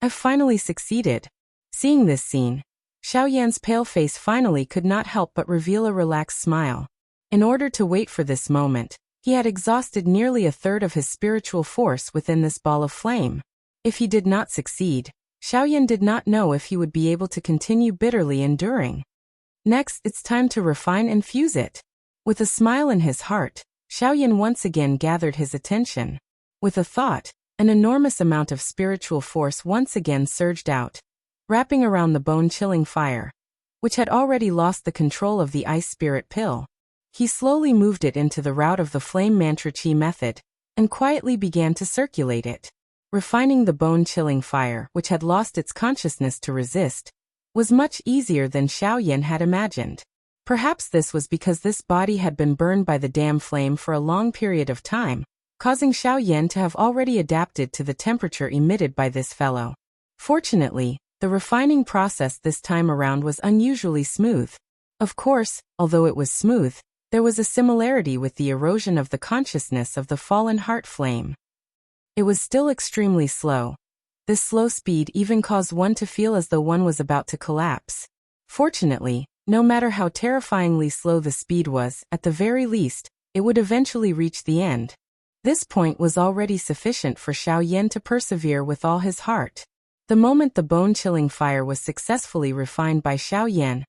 I've finally succeeded. Seeing this scene, Xiaoyan's pale face finally could not help but reveal a relaxed smile. In order to wait for this moment, he had exhausted nearly a third of his spiritual force within this ball of flame. If he did not succeed, Xiaoyan did not know if he would be able to continue bitterly enduring. Next, it's time to refine and fuse it. With a smile in his heart, Xiaoyan once again gathered his attention. With a thought, an enormous amount of spiritual force once again surged out, wrapping around the bone-chilling fire, which had already lost the control of the ice spirit pill. He slowly moved it into the route of the flame mantra chi method, and quietly began to circulate it. Refining the bone-chilling fire, which had lost its consciousness to resist, was much easier than Xiaoyan had imagined. Perhaps this was because this body had been burned by the damn flame for a long period of time, causing Xiaoyan to have already adapted to the temperature emitted by this fellow. Fortunately, the refining process this time around was unusually smooth. Of course, although it was smooth, there was a similarity with the erosion of the consciousness of the fallen heart flame. It was still extremely slow. This slow speed even caused one to feel as though one was about to collapse. Fortunately, no matter how terrifyingly slow the speed was, at the very least, it would eventually reach the end. This point was already sufficient for Xiaoyan to persevere with all his heart. The moment the bone-chilling fire was successfully refined by Xiaoyan,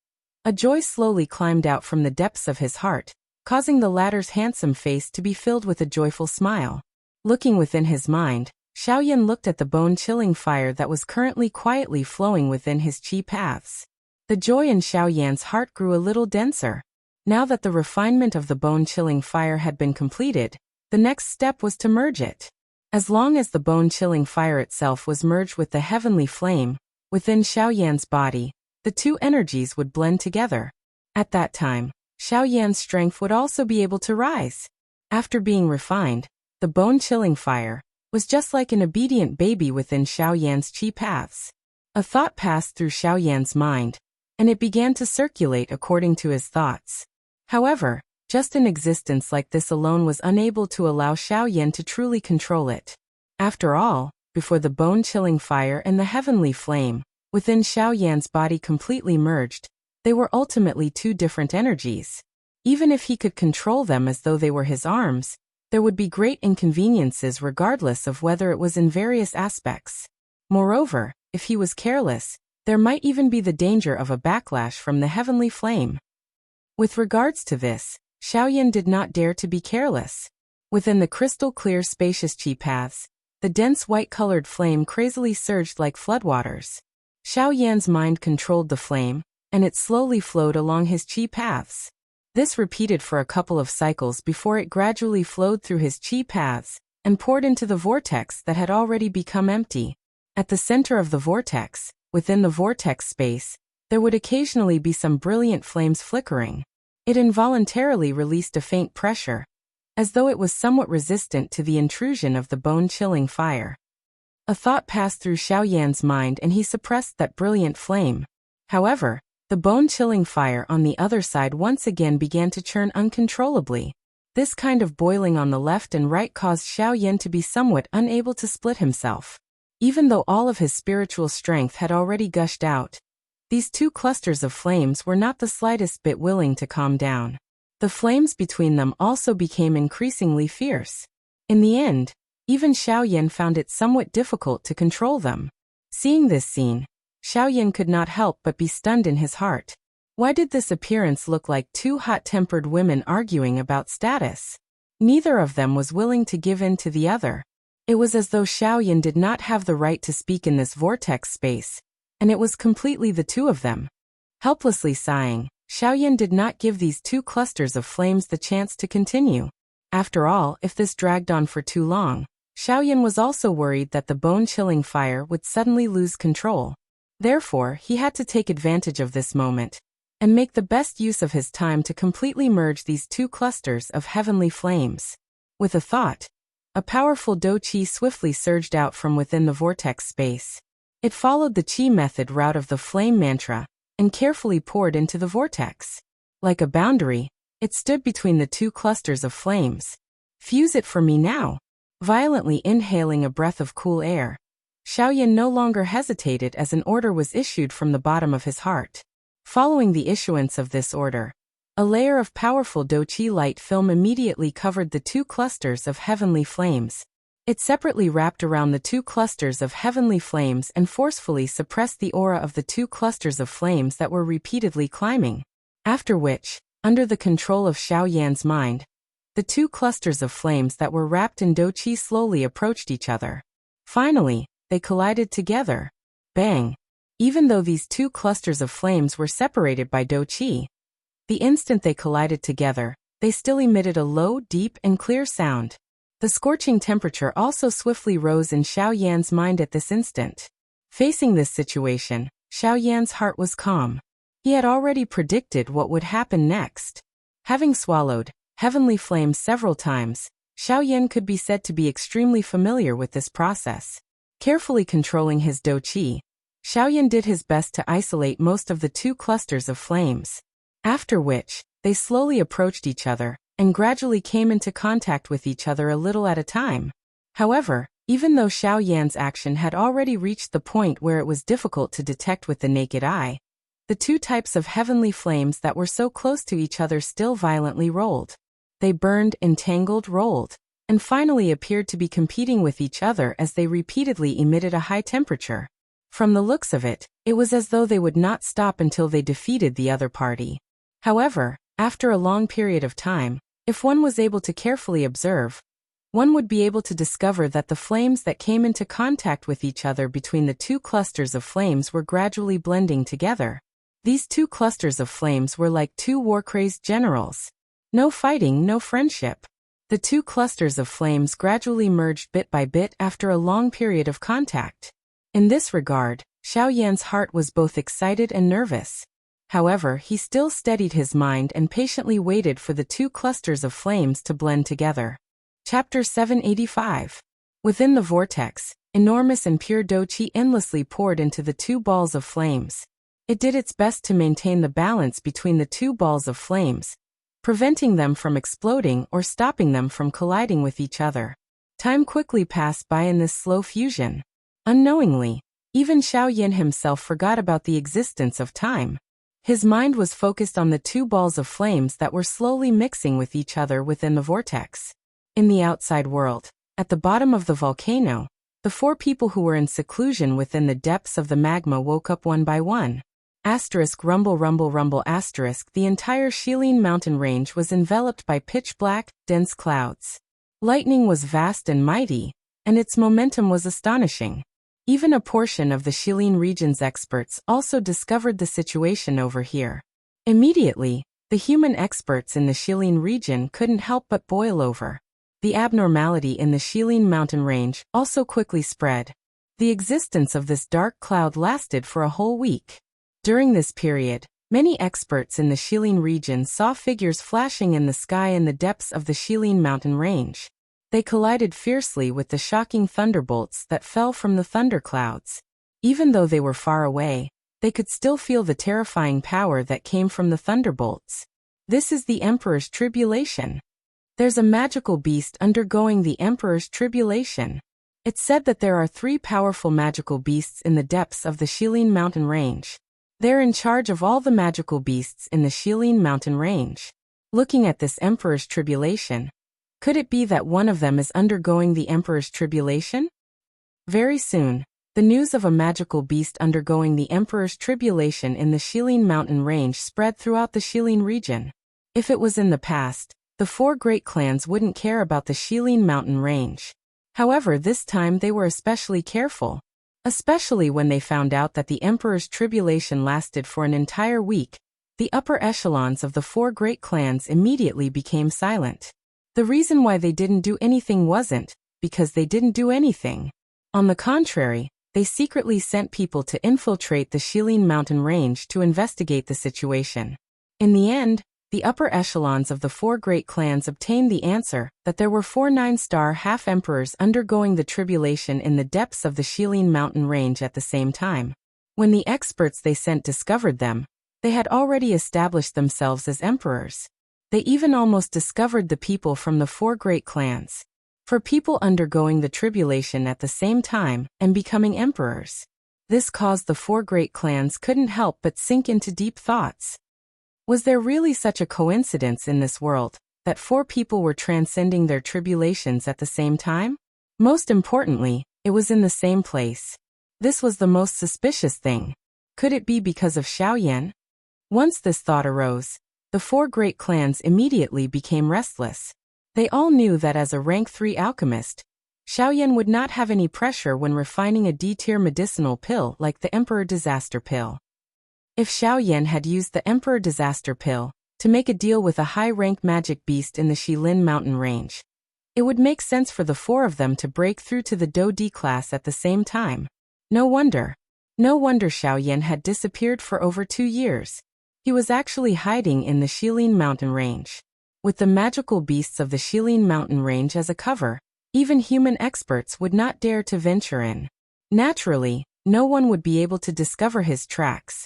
a joy slowly climbed out from the depths of his heart, causing the latter's handsome face to be filled with a joyful smile. Looking within his mind, Xiaoyan looked at the bone-chilling fire that was currently quietly flowing within his chi paths. The joy in Xiaoyan's heart grew a little denser. Now that the refinement of the bone-chilling fire had been completed, the next step was to merge it. As long as the bone-chilling fire itself was merged with the heavenly flame within Xiaoyan's body, the two energies would blend together. At that time, Xiaoyan's strength would also be able to rise. After being refined, the bone-chilling fire was just like an obedient baby within Xiaoyan's chi paths. A thought passed through Xiaoyan's mind, and it began to circulate according to his thoughts. However, just an existence like this alone was unable to allow Xiaoyan to truly control it. After all, before the bone-chilling fire and the heavenly flame within Xiaoyan's body completely merged, they were ultimately two different energies. Even if he could control them as though they were his arms, there would be great inconveniences regardless of whether it was in various aspects. Moreover, if he was careless, there might even be the danger of a backlash from the heavenly flame. With regards to this, Xiaoyan did not dare to be careless. Within the crystal-clear spacious qi paths, the dense white-colored flame crazily surged like floodwaters. Xiaoyan's mind controlled the flame, and it slowly flowed along his qi paths. This repeated for a couple of cycles before it gradually flowed through his qi paths and poured into the vortex that had already become empty. At the center of the vortex, within the vortex space, there would occasionally be some brilliant flames flickering. It involuntarily released a faint pressure, as though it was somewhat resistant to the intrusion of the bone-chilling fire. A thought passed through Xiaoyan's mind and he suppressed that brilliant flame. However, the bone-chilling fire on the other side once again began to churn uncontrollably. This kind of boiling on the left and right caused Xiaoyan to be somewhat unable to split himself. Even though all of his spiritual strength had already gushed out, these two clusters of flames were not the slightest bit willing to calm down. The flames between them also became increasingly fierce. In the end, even Xiaoyan found it somewhat difficult to control them. Seeing this scene, Xiaoyan could not help but be stunned in his heart. Why did this appearance look like two hot-tempered women arguing about status? Neither of them was willing to give in to the other. It was as though Xiaoyan did not have the right to speak in this vortex space, and it was completely the two of them. Helplessly sighing, Xiaoyan did not give these two clusters of flames the chance to continue. After all, if this dragged on for too long, Xiaoyan was also worried that the bone-chilling fire would suddenly lose control. Therefore, he had to take advantage of this moment and make the best use of his time to completely merge these two clusters of heavenly flames. With a thought, a powerful do qi swiftly surged out from within the vortex space. It followed the qi method route of the flame mantra and carefully poured into the vortex. Like a boundary, it stood between the two clusters of flames. Fuse it for me now. Violently inhaling a breath of cool air, Xiaoyan no longer hesitated as an order was issued from the bottom of his heart. Following the issuance of this order, a layer of powerful do qi light film immediately covered the two clusters of heavenly flames. It separately wrapped around the two clusters of heavenly flames and forcefully suppressed the aura of the two clusters of flames that were repeatedly climbing. After which, under the control of Xiaoyan's mind, the two clusters of flames that were wrapped in do qi slowly approached each other. Finally, they collided together. Bang! Even though these two clusters of flames were separated by do qi, the instant they collided together, they still emitted a low, deep, and clear sound. The scorching temperature also swiftly rose in Xiaoyan's mind at this instant. Facing this situation, Xiaoyan's heart was calm. He had already predicted what would happen next. Having swallowed heavenly flames several times, Xiaoyan could be said to be extremely familiar with this process. Carefully controlling his do qi, Xiaoyan did his best to isolate most of the two clusters of flames. After which, they slowly approached each other and gradually came into contact with each other a little at a time. However, even though Xiaoyan's action had already reached the point where it was difficult to detect with the naked eye, the two types of heavenly flames that were so close to each other still violently rolled. They burned, entangled, rolled, and finally appeared to be competing with each other as they repeatedly emitted a high temperature. From the looks of it, it was as though they would not stop until they defeated the other party. However, after a long period of time, if one was able to carefully observe, one would be able to discover that the flames that came into contact with each other between the two clusters of flames were gradually blending together. These two clusters of flames were like two war-crazed generals. No fighting, no friendship. The two clusters of flames gradually merged bit by bit after a long period of contact. In this regard, Xiaoyan's heart was both excited and nervous. However, he still steadied his mind and patiently waited for the two clusters of flames to blend together. Chapter 785. Within the vortex, enormous and pure do qi endlessly poured into the two balls of flames. It did its best to maintain the balance between the two balls of flames, preventing them from exploding or stopping them from colliding with each other. Time quickly passed by in this slow fusion. Unknowingly, even Xiaoyan himself forgot about the existence of time. His mind was focused on the two balls of flames that were slowly mixing with each other within the vortex. In the outside world, at the bottom of the volcano, the four people who were in seclusion within the depths of the magma woke up one by one. Asterisk rumble rumble rumble asterisk the entire Shilin mountain range was enveloped by pitch-black, dense clouds. Lightning was vast and mighty, and its momentum was astonishing. Even a portion of the Shilin region's experts also discovered the situation over here. Immediately, the human experts in the Shilin region couldn't help but boil over. The abnormality in the Shilin mountain range also quickly spread. The existence of this dark cloud lasted for a whole week. During this period, many experts in the Shilin region saw figures flashing in the sky in the depths of the Shilin mountain range. They collided fiercely with the shocking thunderbolts that fell from the thunderclouds. Even though they were far away, they could still feel the terrifying power that came from the thunderbolts. This is the Emperor's tribulation. There's a magical beast undergoing the Emperor's tribulation. It's said that there are 3 powerful magical beasts in the depths of the Shilin mountain range. They're in charge of all the magical beasts in the Shilin mountain range. Looking at this Emperor's tribulation, could it be that one of them is undergoing the Emperor's tribulation? Very soon, the news of a magical beast undergoing the Emperor's tribulation in the Shilin mountain range spread throughout the Shilin region. If it was in the past, the 4 great clans wouldn't care about the Shilin mountain range. However, this time they were especially careful. Especially when they found out that the Emperor's tribulation lasted for an entire week, the upper echelons of the 4 great clans immediately became silent. The reason why they didn't do anything wasn't because they didn't do anything. On the contrary, they secretly sent people to infiltrate the Shilin mountain range to investigate the situation. In the end, the upper echelons of the 4 great clans obtained the answer that there were 4 9-star half-emperors undergoing the tribulation in the depths of the Shilin mountain range at the same time. When the experts they sent discovered them, they had already established themselves as emperors. They even almost discovered the people from the 4 great clans. For people undergoing the tribulation at the same time and becoming emperors. This caused the 4 great clans couldn't help but sink into deep thoughts. Was there really such a coincidence in this world, that 4 people were transcending their tribulations at the same time? Most importantly, it was in the same place. This was the most suspicious thing. Could it be because of Xiaoyan? Once this thought arose, the 4 great clans immediately became restless. They all knew that as a rank 3 alchemist, Xiaoyan would not have any pressure when refining a D-tier medicinal pill like the Emperor Disaster Pill. If Xiaoyan had used the Emperor Disaster Pill to make a deal with a high-rank magic beast in the Shilin mountain range, it would make sense for the 4 of them to break through to the Do D class at the same time. No wonder Xiaoyan had disappeared for over 2 years. He was actually hiding in the Shilin mountain range. With the magical beasts of the Shilin mountain range as a cover, even human experts would not dare to venture in. Naturally, no one would be able to discover his tracks.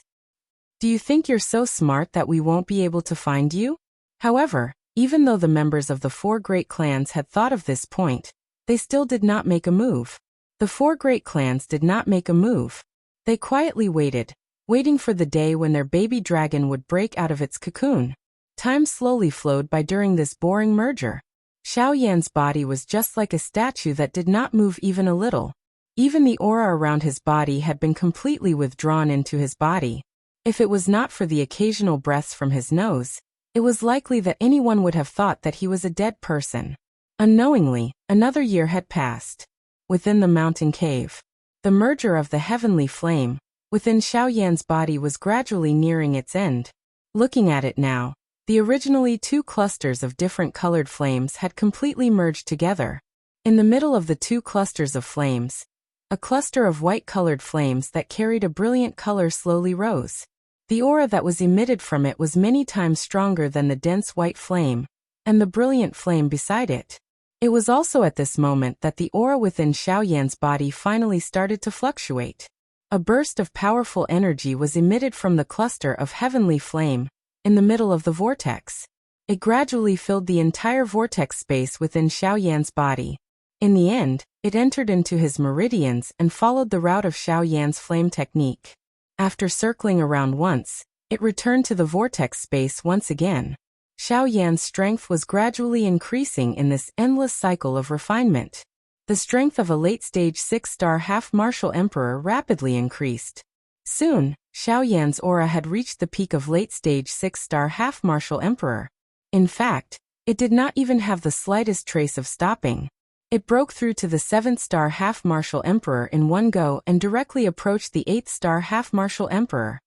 Do you think you're so smart that we won't be able to find you? However, even though the members of the 4 great clans had thought of this point, they still did not make a move. The 4 great clans did not make a move. They quietly waiting for the day when their baby dragon would break out of its cocoon. Time slowly flowed by during this boring merger. Xiaoyan's body was just like a statue that did not move even a little. Even the aura around his body had been completely withdrawn into his body. If it was not for the occasional breaths from his nose, it was likely that anyone would have thought that he was a dead person. Unknowingly, another year had passed. Within the mountain cave, the merger of the heavenly flame within Xiaoyan's body was gradually nearing its end. Looking at it now, the originally 2 clusters of different colored flames had completely merged together. In the middle of the 2 clusters of flames, a cluster of white-colored flames that carried a brilliant color slowly rose. The aura that was emitted from it was many times stronger than the dense white flame, and the brilliant flame beside it. It was also at this moment that the aura within Xiaoyan's body finally started to fluctuate. A burst of powerful energy was emitted from the cluster of heavenly flame, in the middle of the vortex. It gradually filled the entire vortex space within Xiaoyan's body. In the end, it entered into his meridians and followed the route of Xiaoyan's flame technique. After circling around once, it returned to the vortex space once again. Xiaoyan's strength was gradually increasing in this endless cycle of refinement. The strength of a late-stage 6-star half-martial emperor rapidly increased. Soon, Xiaoyan's aura had reached the peak of late-stage 6-star half-martial emperor. In fact, it did not even have the slightest trace of stopping. It broke through to the 7th-star half-martial emperor in one go and directly approached the 8th-star half-martial emperor.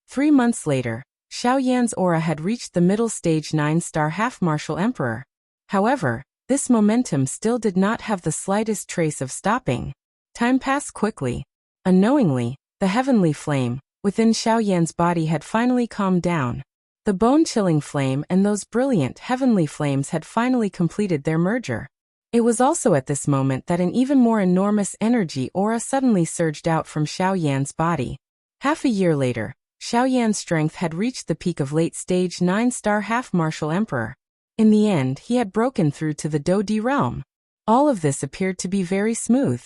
3 months later, Xiaoyan's aura had reached the middle-stage 9-star half-martial emperor. However, this momentum still did not have the slightest trace of stopping. Time passed quickly. Unknowingly, the heavenly flame within Xiaoyan's body had finally calmed down. The bone-chilling flame and those brilliant heavenly flames had finally completed their merger. It was also at this moment that an even more enormous energy aura suddenly surged out from Xiaoyan's body. Half a year later, Xiaoyan's strength had reached the peak of late-stage 9-star half-martial emperor. In the end, he had broken through to the Dodi realm. All of this appeared to be very smooth.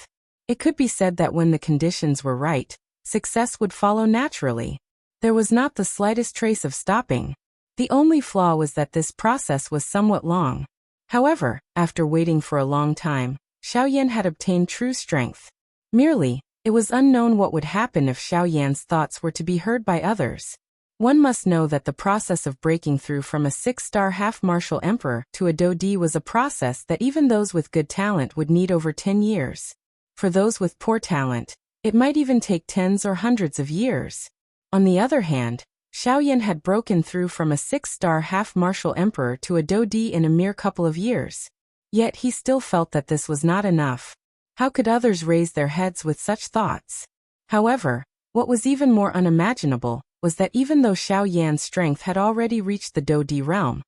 It could be said that when the conditions were right, success would follow naturally. There was not the slightest trace of stopping. The only flaw was that this process was somewhat long. However, after waiting for a long time, Xiaoyan had obtained true strength. Merely, it was unknown what would happen if Xiaoyan's thoughts were to be heard by others. One must know that the process of breaking through from a 6-star half-martial emperor to a Dodi was a process that even those with good talent would need over 10 years. For those with poor talent, it might even take tens or hundreds of years. On the other hand, Xiaoyan had broken through from a 6-star half-martial emperor to a Dodi in a mere couple of years. Yet he still felt that this was not enough. How could others raise their heads with such thoughts? However, what was even more unimaginable was that even though Xiaoyan's strength had already reached the Dodi realm,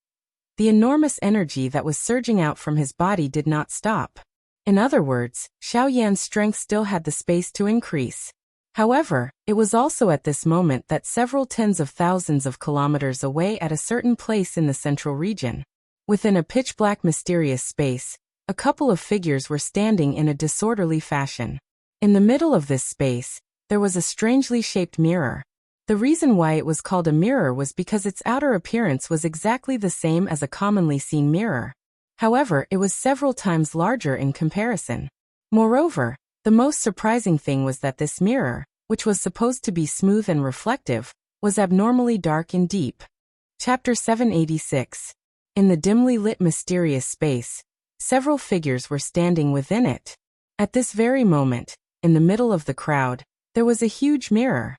the enormous energy that was surging out from his body did not stop. In other words, Xiaoyan's strength still had the space to increase. However, it was also at this moment that several tens of thousands of kilometers away at a certain place in the central region, within a pitch-black mysterious space, a couple of figures were standing in a disorderly fashion. In the middle of this space, there was a strangely shaped mirror. The reason why it was called a mirror was because its outer appearance was exactly the same as a commonly seen mirror. However, it was several times larger in comparison. Moreover, the most surprising thing was that this mirror, which was supposed to be smooth and reflective, was abnormally dark and deep. Chapter 786. In the dimly lit mysterious space, several figures were standing within it. At this very moment, in the middle of the crowd, there was a huge mirror.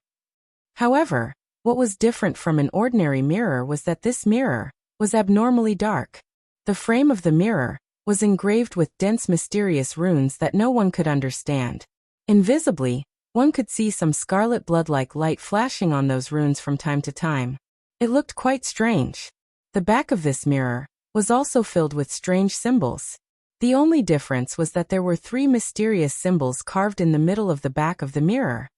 However, what was different from an ordinary mirror was that this mirror was abnormally dark. The frame of the mirror was engraved with dense mysterious runes that no one could understand. Invisibly, one could see some scarlet blood-like light flashing on those runes from time to time. It looked quite strange. The back of this mirror was also filled with strange symbols. The only difference was that there were 3 mysterious symbols carved in the middle of the back of the mirror.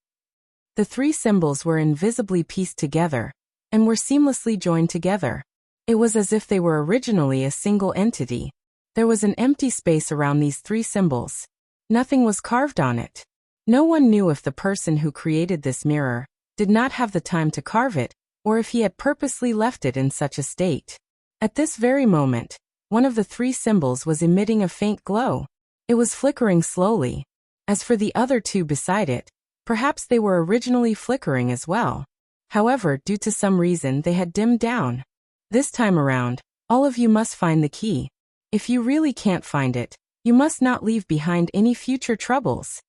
The 3 symbols were invisibly pieced together and were seamlessly joined together. It was as if they were originally a single entity. There was an empty space around these 3 symbols. Nothing was carved on it. No one knew if the person who created this mirror did not have the time to carve it, or if he had purposely left it in such a state. At this very moment, one of the 3 symbols was emitting a faint glow. It was flickering slowly. As for the other 2 beside it, perhaps they were originally flickering as well. However, due to some reason they had dimmed down. This time around, all of you must find the key. If you really can't find it, you must not leave behind any future troubles.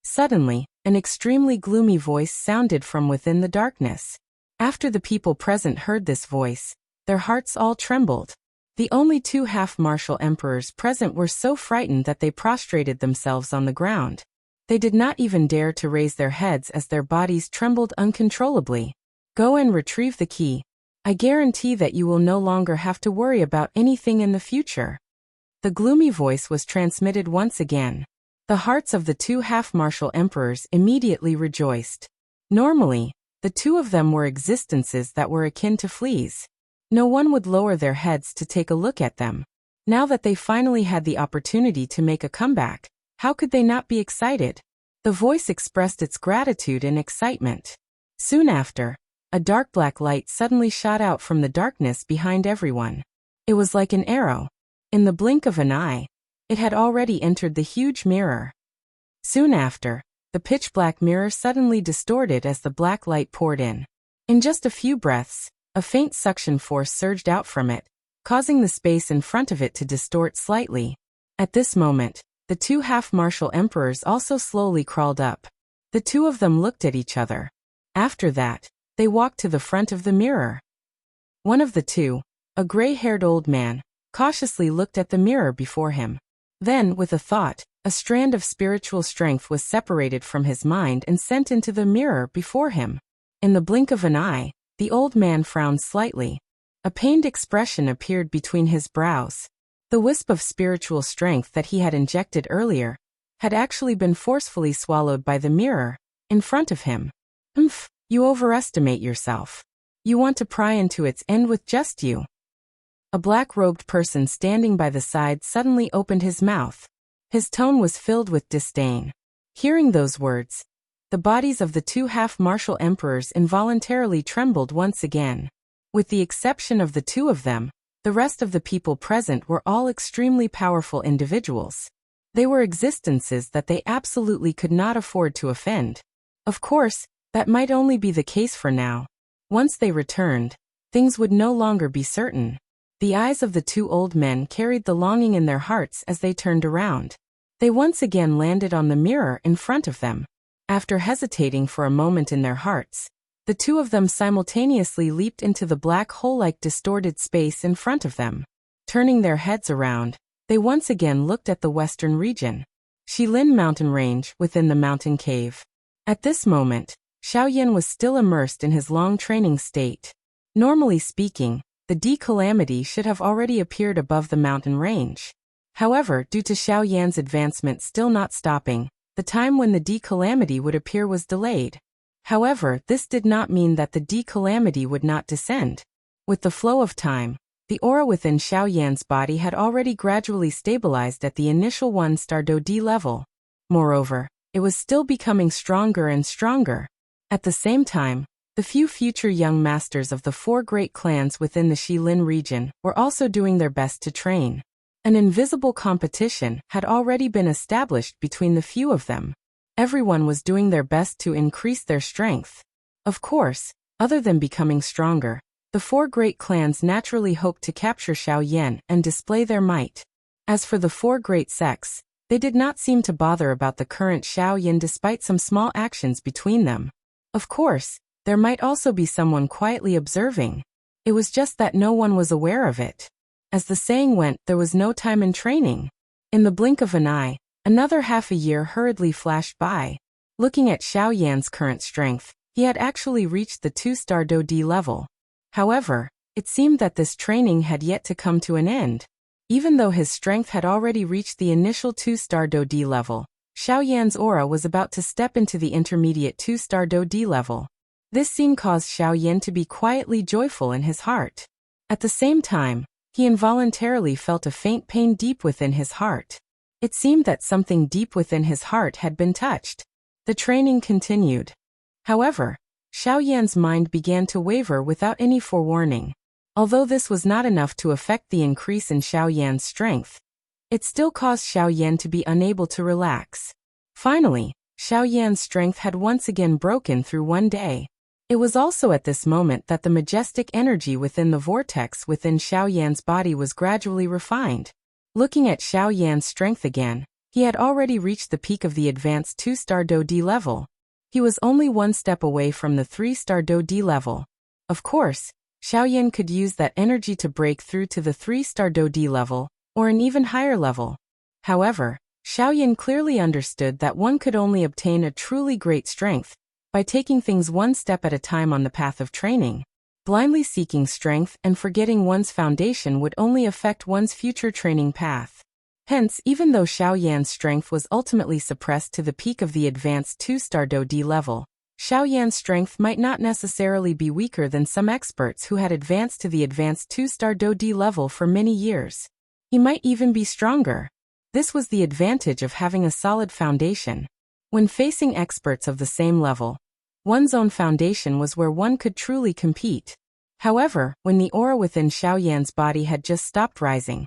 Suddenly, an extremely gloomy voice sounded from within the darkness. After the people present heard this voice, their hearts all trembled. The only 2 half-martial emperors present were so frightened that they prostrated themselves on the ground. They did not even dare to raise their heads as their bodies trembled uncontrollably. Go and retrieve the key. I guarantee that you will no longer have to worry about anything in the future. The gloomy voice was transmitted once again. The hearts of the 2 half-martial emperors immediately rejoiced. Normally, the 2 of them were existences that were akin to fleas. No one would lower their heads to take a look at them. Now that they finally had the opportunity to make a comeback, how could they not be excited? The voice expressed its gratitude and excitement. Soon after, a dark black light suddenly shot out from the darkness behind everyone. It was like an arrow. In the blink of an eye, it had already entered the huge mirror. Soon after, the pitch-black mirror suddenly distorted as the black light poured in. In just a few breaths, a faint suction force surged out from it, causing the space in front of it to distort slightly. At this moment, the two half-martial emperors also slowly crawled up. The two of them looked at each other. After that, they walked to the front of the mirror. One of the two, a gray-haired old man, cautiously looked at the mirror before him. Then, with a thought, a strand of spiritual strength was separated from his mind and sent into the mirror before him. In the blink of an eye, the old man frowned slightly. A pained expression appeared between his brows. The wisp of spiritual strength that he had injected earlier had actually been forcefully swallowed by the mirror in front of him. You overestimate yourself. You want to pry into its end with just you. A black-robed person standing by the side suddenly opened his mouth. His tone was filled with disdain. Hearing those words, the bodies of the two half-martial emperors involuntarily trembled once again. With the exception of the two of them, the rest of the people present were all extremely powerful individuals. They were existences that they absolutely could not afford to offend. Of course, that might only be the case for now. Once they returned, things would no longer be certain. The eyes of the two old men carried the longing in their hearts as they turned around. They once again landed on the mirror in front of them. After hesitating for a moment in their hearts, the two of them simultaneously leaped into the black hole-like distorted space in front of them. Turning their heads around, they once again looked at the western region, Shilin mountain range within the mountain cave. At this moment, Xiaoyan was still immersed in his long training state. Normally speaking, the D-calamity should have already appeared above the mountain range. However, due to Xiaoyan's advancement still not stopping, the time when the D-calamity would appear was delayed. However, this did not mean that the D-calamity would not descend. With the flow of time, the aura within Xiaoyan's body had already gradually stabilized at the initial 1-star D level. Moreover, it was still becoming stronger and stronger. At the same time, the few future young masters of the 4 great clans within the Shilin region were also doing their best to train. An invisible competition had already been established between the few of them. Everyone was doing their best to increase their strength. Of course, other than becoming stronger, the 4 great clans naturally hoped to capture Xiaoyan and display their might. As for the 4 great sects, they did not seem to bother about the current Xiaoyan despite some small actions between them. Of course, there might also be someone quietly observing. It was just that no one was aware of it. As the saying went, there was no time in training. In the blink of an eye, another half a year hurriedly flashed by. Looking at Xiaoyan's current strength, he had actually reached the 2-star D level. However, it seemed that this training had yet to come to an end. Even though his strength had already reached the initial 2-star D level, Xiaoyan's aura was about to step into the intermediate 2-star D level. This scene caused Xiaoyan to be quietly joyful in his heart. At the same time, he involuntarily felt a faint pain deep within his heart. It seemed that something deep within his heart had been touched. The training continued. However, Xiaoyan's mind began to waver without any forewarning. Although this was not enough to affect the increase in Xiaoyan's strength, it still caused Xiaoyan to be unable to relax. Finally, Xiaoyan's strength had once again broken through one day. It was also at this moment that the majestic energy within the vortex within Xiaoyan's body was gradually refined. Looking at Xiaoyan's strength again, he had already reached the peak of the advanced 2-star D level. He was only one step away from the 3-star D level. Of course, Xiaoyan could use that energy to break through to the 3-star D level, or an even higher level. However, Xiaoyan clearly understood that one could only obtain a truly great strength by taking things one step at a time on the path of training. Blindly seeking strength and forgetting one's foundation would only affect one's future training path. Hence, even though Xiaoyan's strength was ultimately suppressed to the peak of the advanced 2-star D level, Xiaoyan's strength might not necessarily be weaker than some experts who had advanced to the advanced 2-star D level for many years. He might even be stronger. This was the advantage of having a solid foundation. When facing experts of the same level, one's own foundation was where one could truly compete. However, when the aura within Xiaoyan's body had just stopped rising,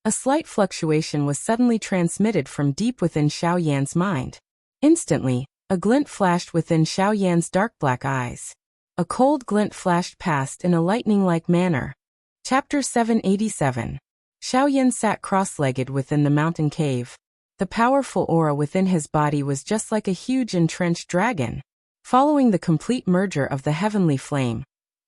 a slight fluctuation was suddenly transmitted from deep within Xiaoyan's mind. Instantly, A glint flashed within Xiao Yan's dark black eyes. A cold glint flashed past in a lightning-like manner. Chapter 787. Xiao Yan sat cross-legged within the mountain cave. The powerful aura within his body was just like a huge entrenched dragon. Following the complete merger of the heavenly flame,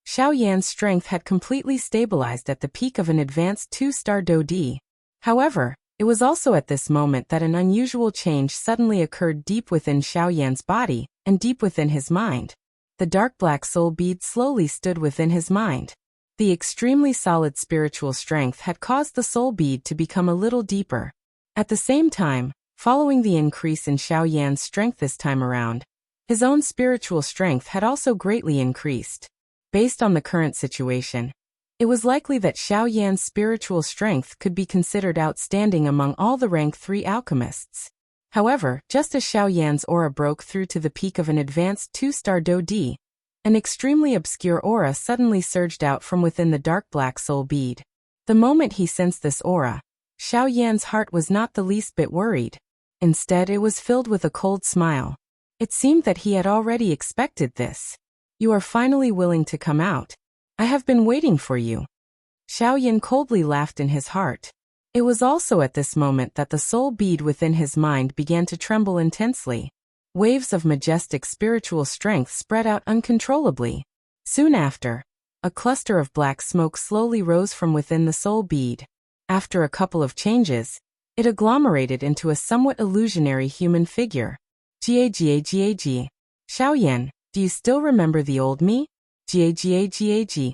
Xiao Yan's strength had completely stabilized at the peak of an advanced 2-star Do-Di. However, it was also at this moment that an unusual change suddenly occurred deep within Xiao Yan's body and deep within his mind. The dark black soul bead slowly stood within his mind. The extremely solid spiritual strength had caused the soul bead to become a little deeper. At the same time, following the increase in Xiao Yan's strength this time around, his own spiritual strength had also greatly increased. Based on the current situation, it was likely that Xiao Yan's spiritual strength could be considered outstanding among all the rank 3 alchemists. However, just as Xiao Yan's aura broke through to the peak of an advanced 2-star Do-Di, an extremely obscure aura suddenly surged out from within the dark black soul bead. The moment he sensed this aura, Xiao Yan's heart was not the least bit worried. Instead, it was filled with a cold smile. It seemed that he had already expected this. You are finally willing to come out. I have been waiting for you. Xiao Yan coldly laughed in his heart. It was also at this moment that the soul bead within his mind began to tremble intensely. Waves of majestic spiritual strength spread out uncontrollably. Soon after, a cluster of black smoke slowly rose from within the soul bead. After a couple of changes, it agglomerated into a somewhat illusionary human figure. Gag. Xiao Yan, do you still remember the old me? Gag.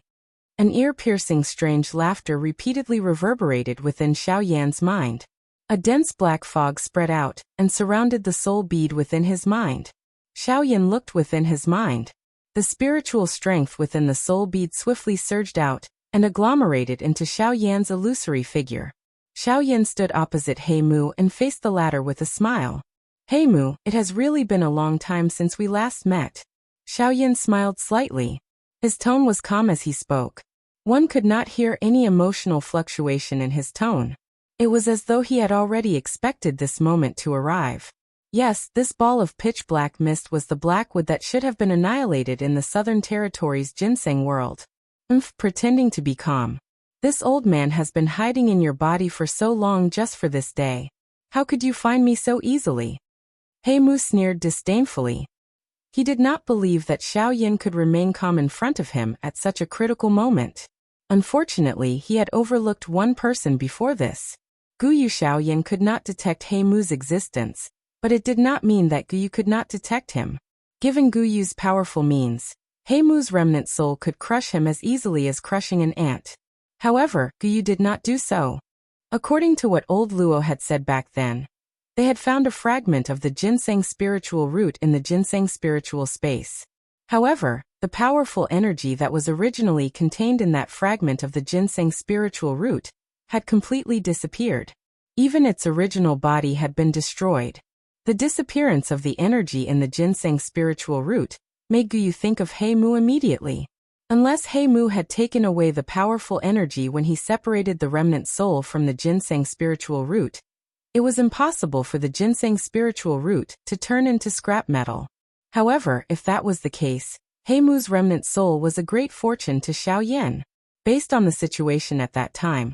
An ear-piercing strange laughter repeatedly reverberated within Xiao Yan's mind. A dense black fog spread out and surrounded the soul bead within his mind. Xiao Yan looked within his mind. The spiritual strength within the soul bead swiftly surged out and agglomerated into Xiao Yan's illusory figure. Xiao Yan stood opposite He Mu and faced the latter with a smile. He Mu, it has really been a long time since we last met. Xiao Yan smiled slightly. His tone was calm as he spoke. One could not hear any emotional fluctuation in his tone. It was as though he had already expected this moment to arrive. Yes, this ball of pitch-black mist was the black wood that should have been annihilated in the Southern Territory's ginseng world. Pretending to be calm. This old man has been hiding in your body for so long just for this day. How could you find me so easily? He Mu sneered disdainfully. He did not believe that Xiao Yan could remain calm in front of him at such a critical moment. Unfortunately, he had overlooked one person before this. Guyu. Xiao Yan could not detect He Mu's existence, but it did not mean that Guyu could not detect him. Given Guyu's powerful means, He Mu's remnant soul could crush him as easily as crushing an ant. However, Guyu did not do so. According to what old Luo had said back then, they had found a fragment of the ginseng spiritual root in the ginseng spiritual space. However, the powerful energy that was originally contained in that fragment of the ginseng spiritual root had completely disappeared. Even its original body had been destroyed. The disappearance of the energy in the ginseng spiritual root made Guyu think of He Mu immediately. Unless He Mu had taken away the powerful energy when he separated the remnant soul from the ginseng spiritual root, it was impossible for the ginseng spiritual root to turn into scrap metal. However, if that was the case, He Mu's remnant soul was a great fortune to Xiao Yan. Based on the situation at that time,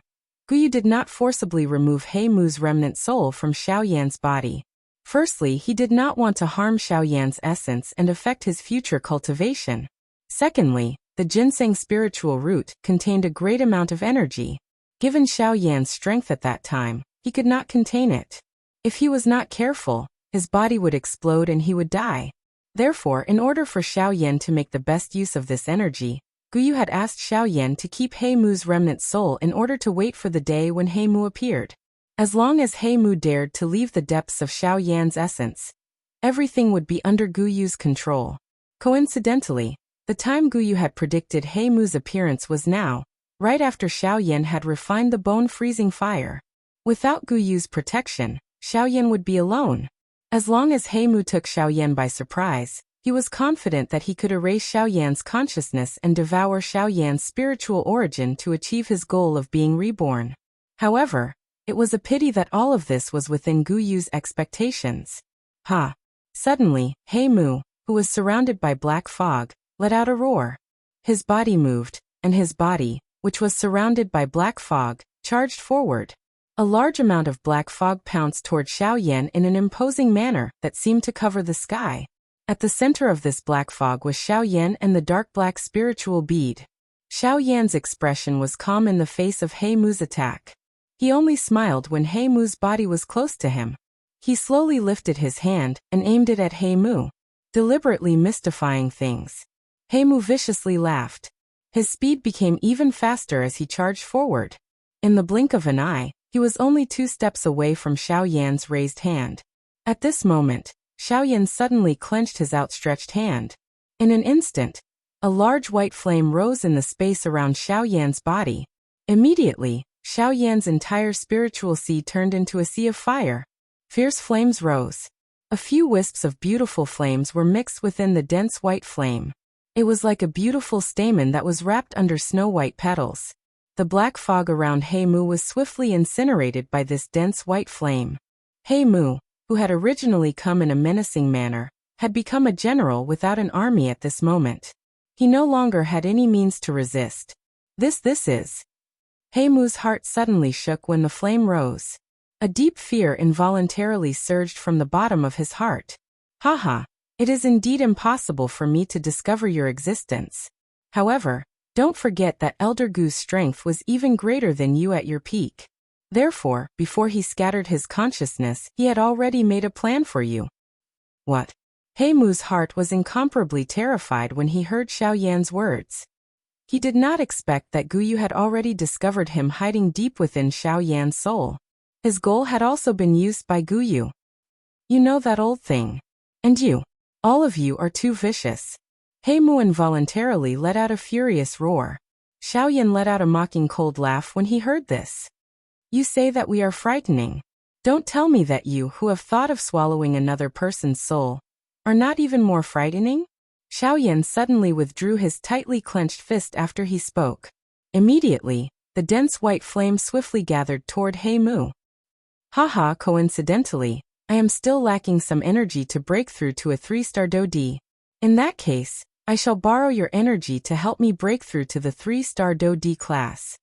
Guyu did not forcibly remove He Mu's remnant soul from Xiao Yan's body. Firstly, he did not want to harm Xiao Yan's essence and affect his future cultivation. Secondly, the ginseng spiritual root contained a great amount of energy. Given Xiao Yan's strength at that time, he could not contain it. If he was not careful, his body would explode and he would die. Therefore, in order for Xiao Yan to make the best use of this energy, Guyu had asked Xiao Yan to keep He Mu's remnant soul in order to wait for the day when He Mu appeared. As long as He Mu dared to leave the depths of Xiao Yan's essence, everything would be under Guyu's control. Coincidentally, the time Guyu had predicted He Mu's appearance was now, right after Xiao Yan had refined the bone-freezing fire. Without Guyu's protection, Xiao Yan would be alone. As long as He Mu took Xiao Yan by surprise, he was confident that he could erase Xiao Yan's consciousness and devour Xiao Yan's spiritual origin to achieve his goal of being reborn. However, it was a pity that all of this was within Guyu's expectations. Suddenly, He Mu, who was surrounded by black fog, let out a roar. His body moved, and his body, which was surrounded by black fog, charged forward. A large amount of black fog pounced toward Xiaoyan in an imposing manner that seemed to cover the sky. At the center of this black fog was Xiaoyan and the dark black spiritual bead. Xiaoyan's expression was calm in the face of He Mu's attack. He only smiled when He Mu's body was close to him. He slowly lifted his hand and aimed it at He Mu, deliberately mystifying things. He Mu viciously laughed. His speed became even faster as he charged forward. In the blink of an eye, he was only 2 steps away from Xiaoyan's raised hand. At this moment, Xiaoyan suddenly clenched his outstretched hand. In an instant, a large white flame rose in the space around Xiaoyan's body. Immediately, Xiaoyan's entire spiritual sea turned into a sea of fire. Fierce flames rose. A few wisps of beautiful flames were mixed within the dense white flame. It was like a beautiful stamen that was wrapped under snow-white petals. The black fog around He Mu was swiftly incinerated by this dense white flame. He Mu, who had originally come in a menacing manner, had become a general without an army at this moment. He no longer had any means to resist. This is. He Mu's heart suddenly shook when the flame rose. A deep fear involuntarily surged from the bottom of his heart. Haha, it is indeed impossible for me to discover your existence. However, don't forget that Elder Gu's strength was even greater than you at your peak. Therefore, before he scattered his consciousness, he had already made a plan for you. What? He Mu's heart was incomparably terrified when he heard Xiaoyan's words. He did not expect that Guyu had already discovered him hiding deep within Xiaoyan's soul. His goal had also been used by Guyu. You know that old thing. And you, all of you are too vicious. He Mu involuntarily let out a furious roar. Xiaoyan let out a mocking cold laugh when he heard this. You say that we are frightening. Don't tell me that you, who have thought of swallowing another person's soul, are not even more frightening? Xiaoyan suddenly withdrew his tightly clenched fist after he spoke. Immediately, the dense white flame swiftly gathered toward He Mu. Haha, coincidentally, I am still lacking some energy to break through to a 3-star Dodi. In that case, I shall borrow your energy to help me break through to the 3-star Dodi class.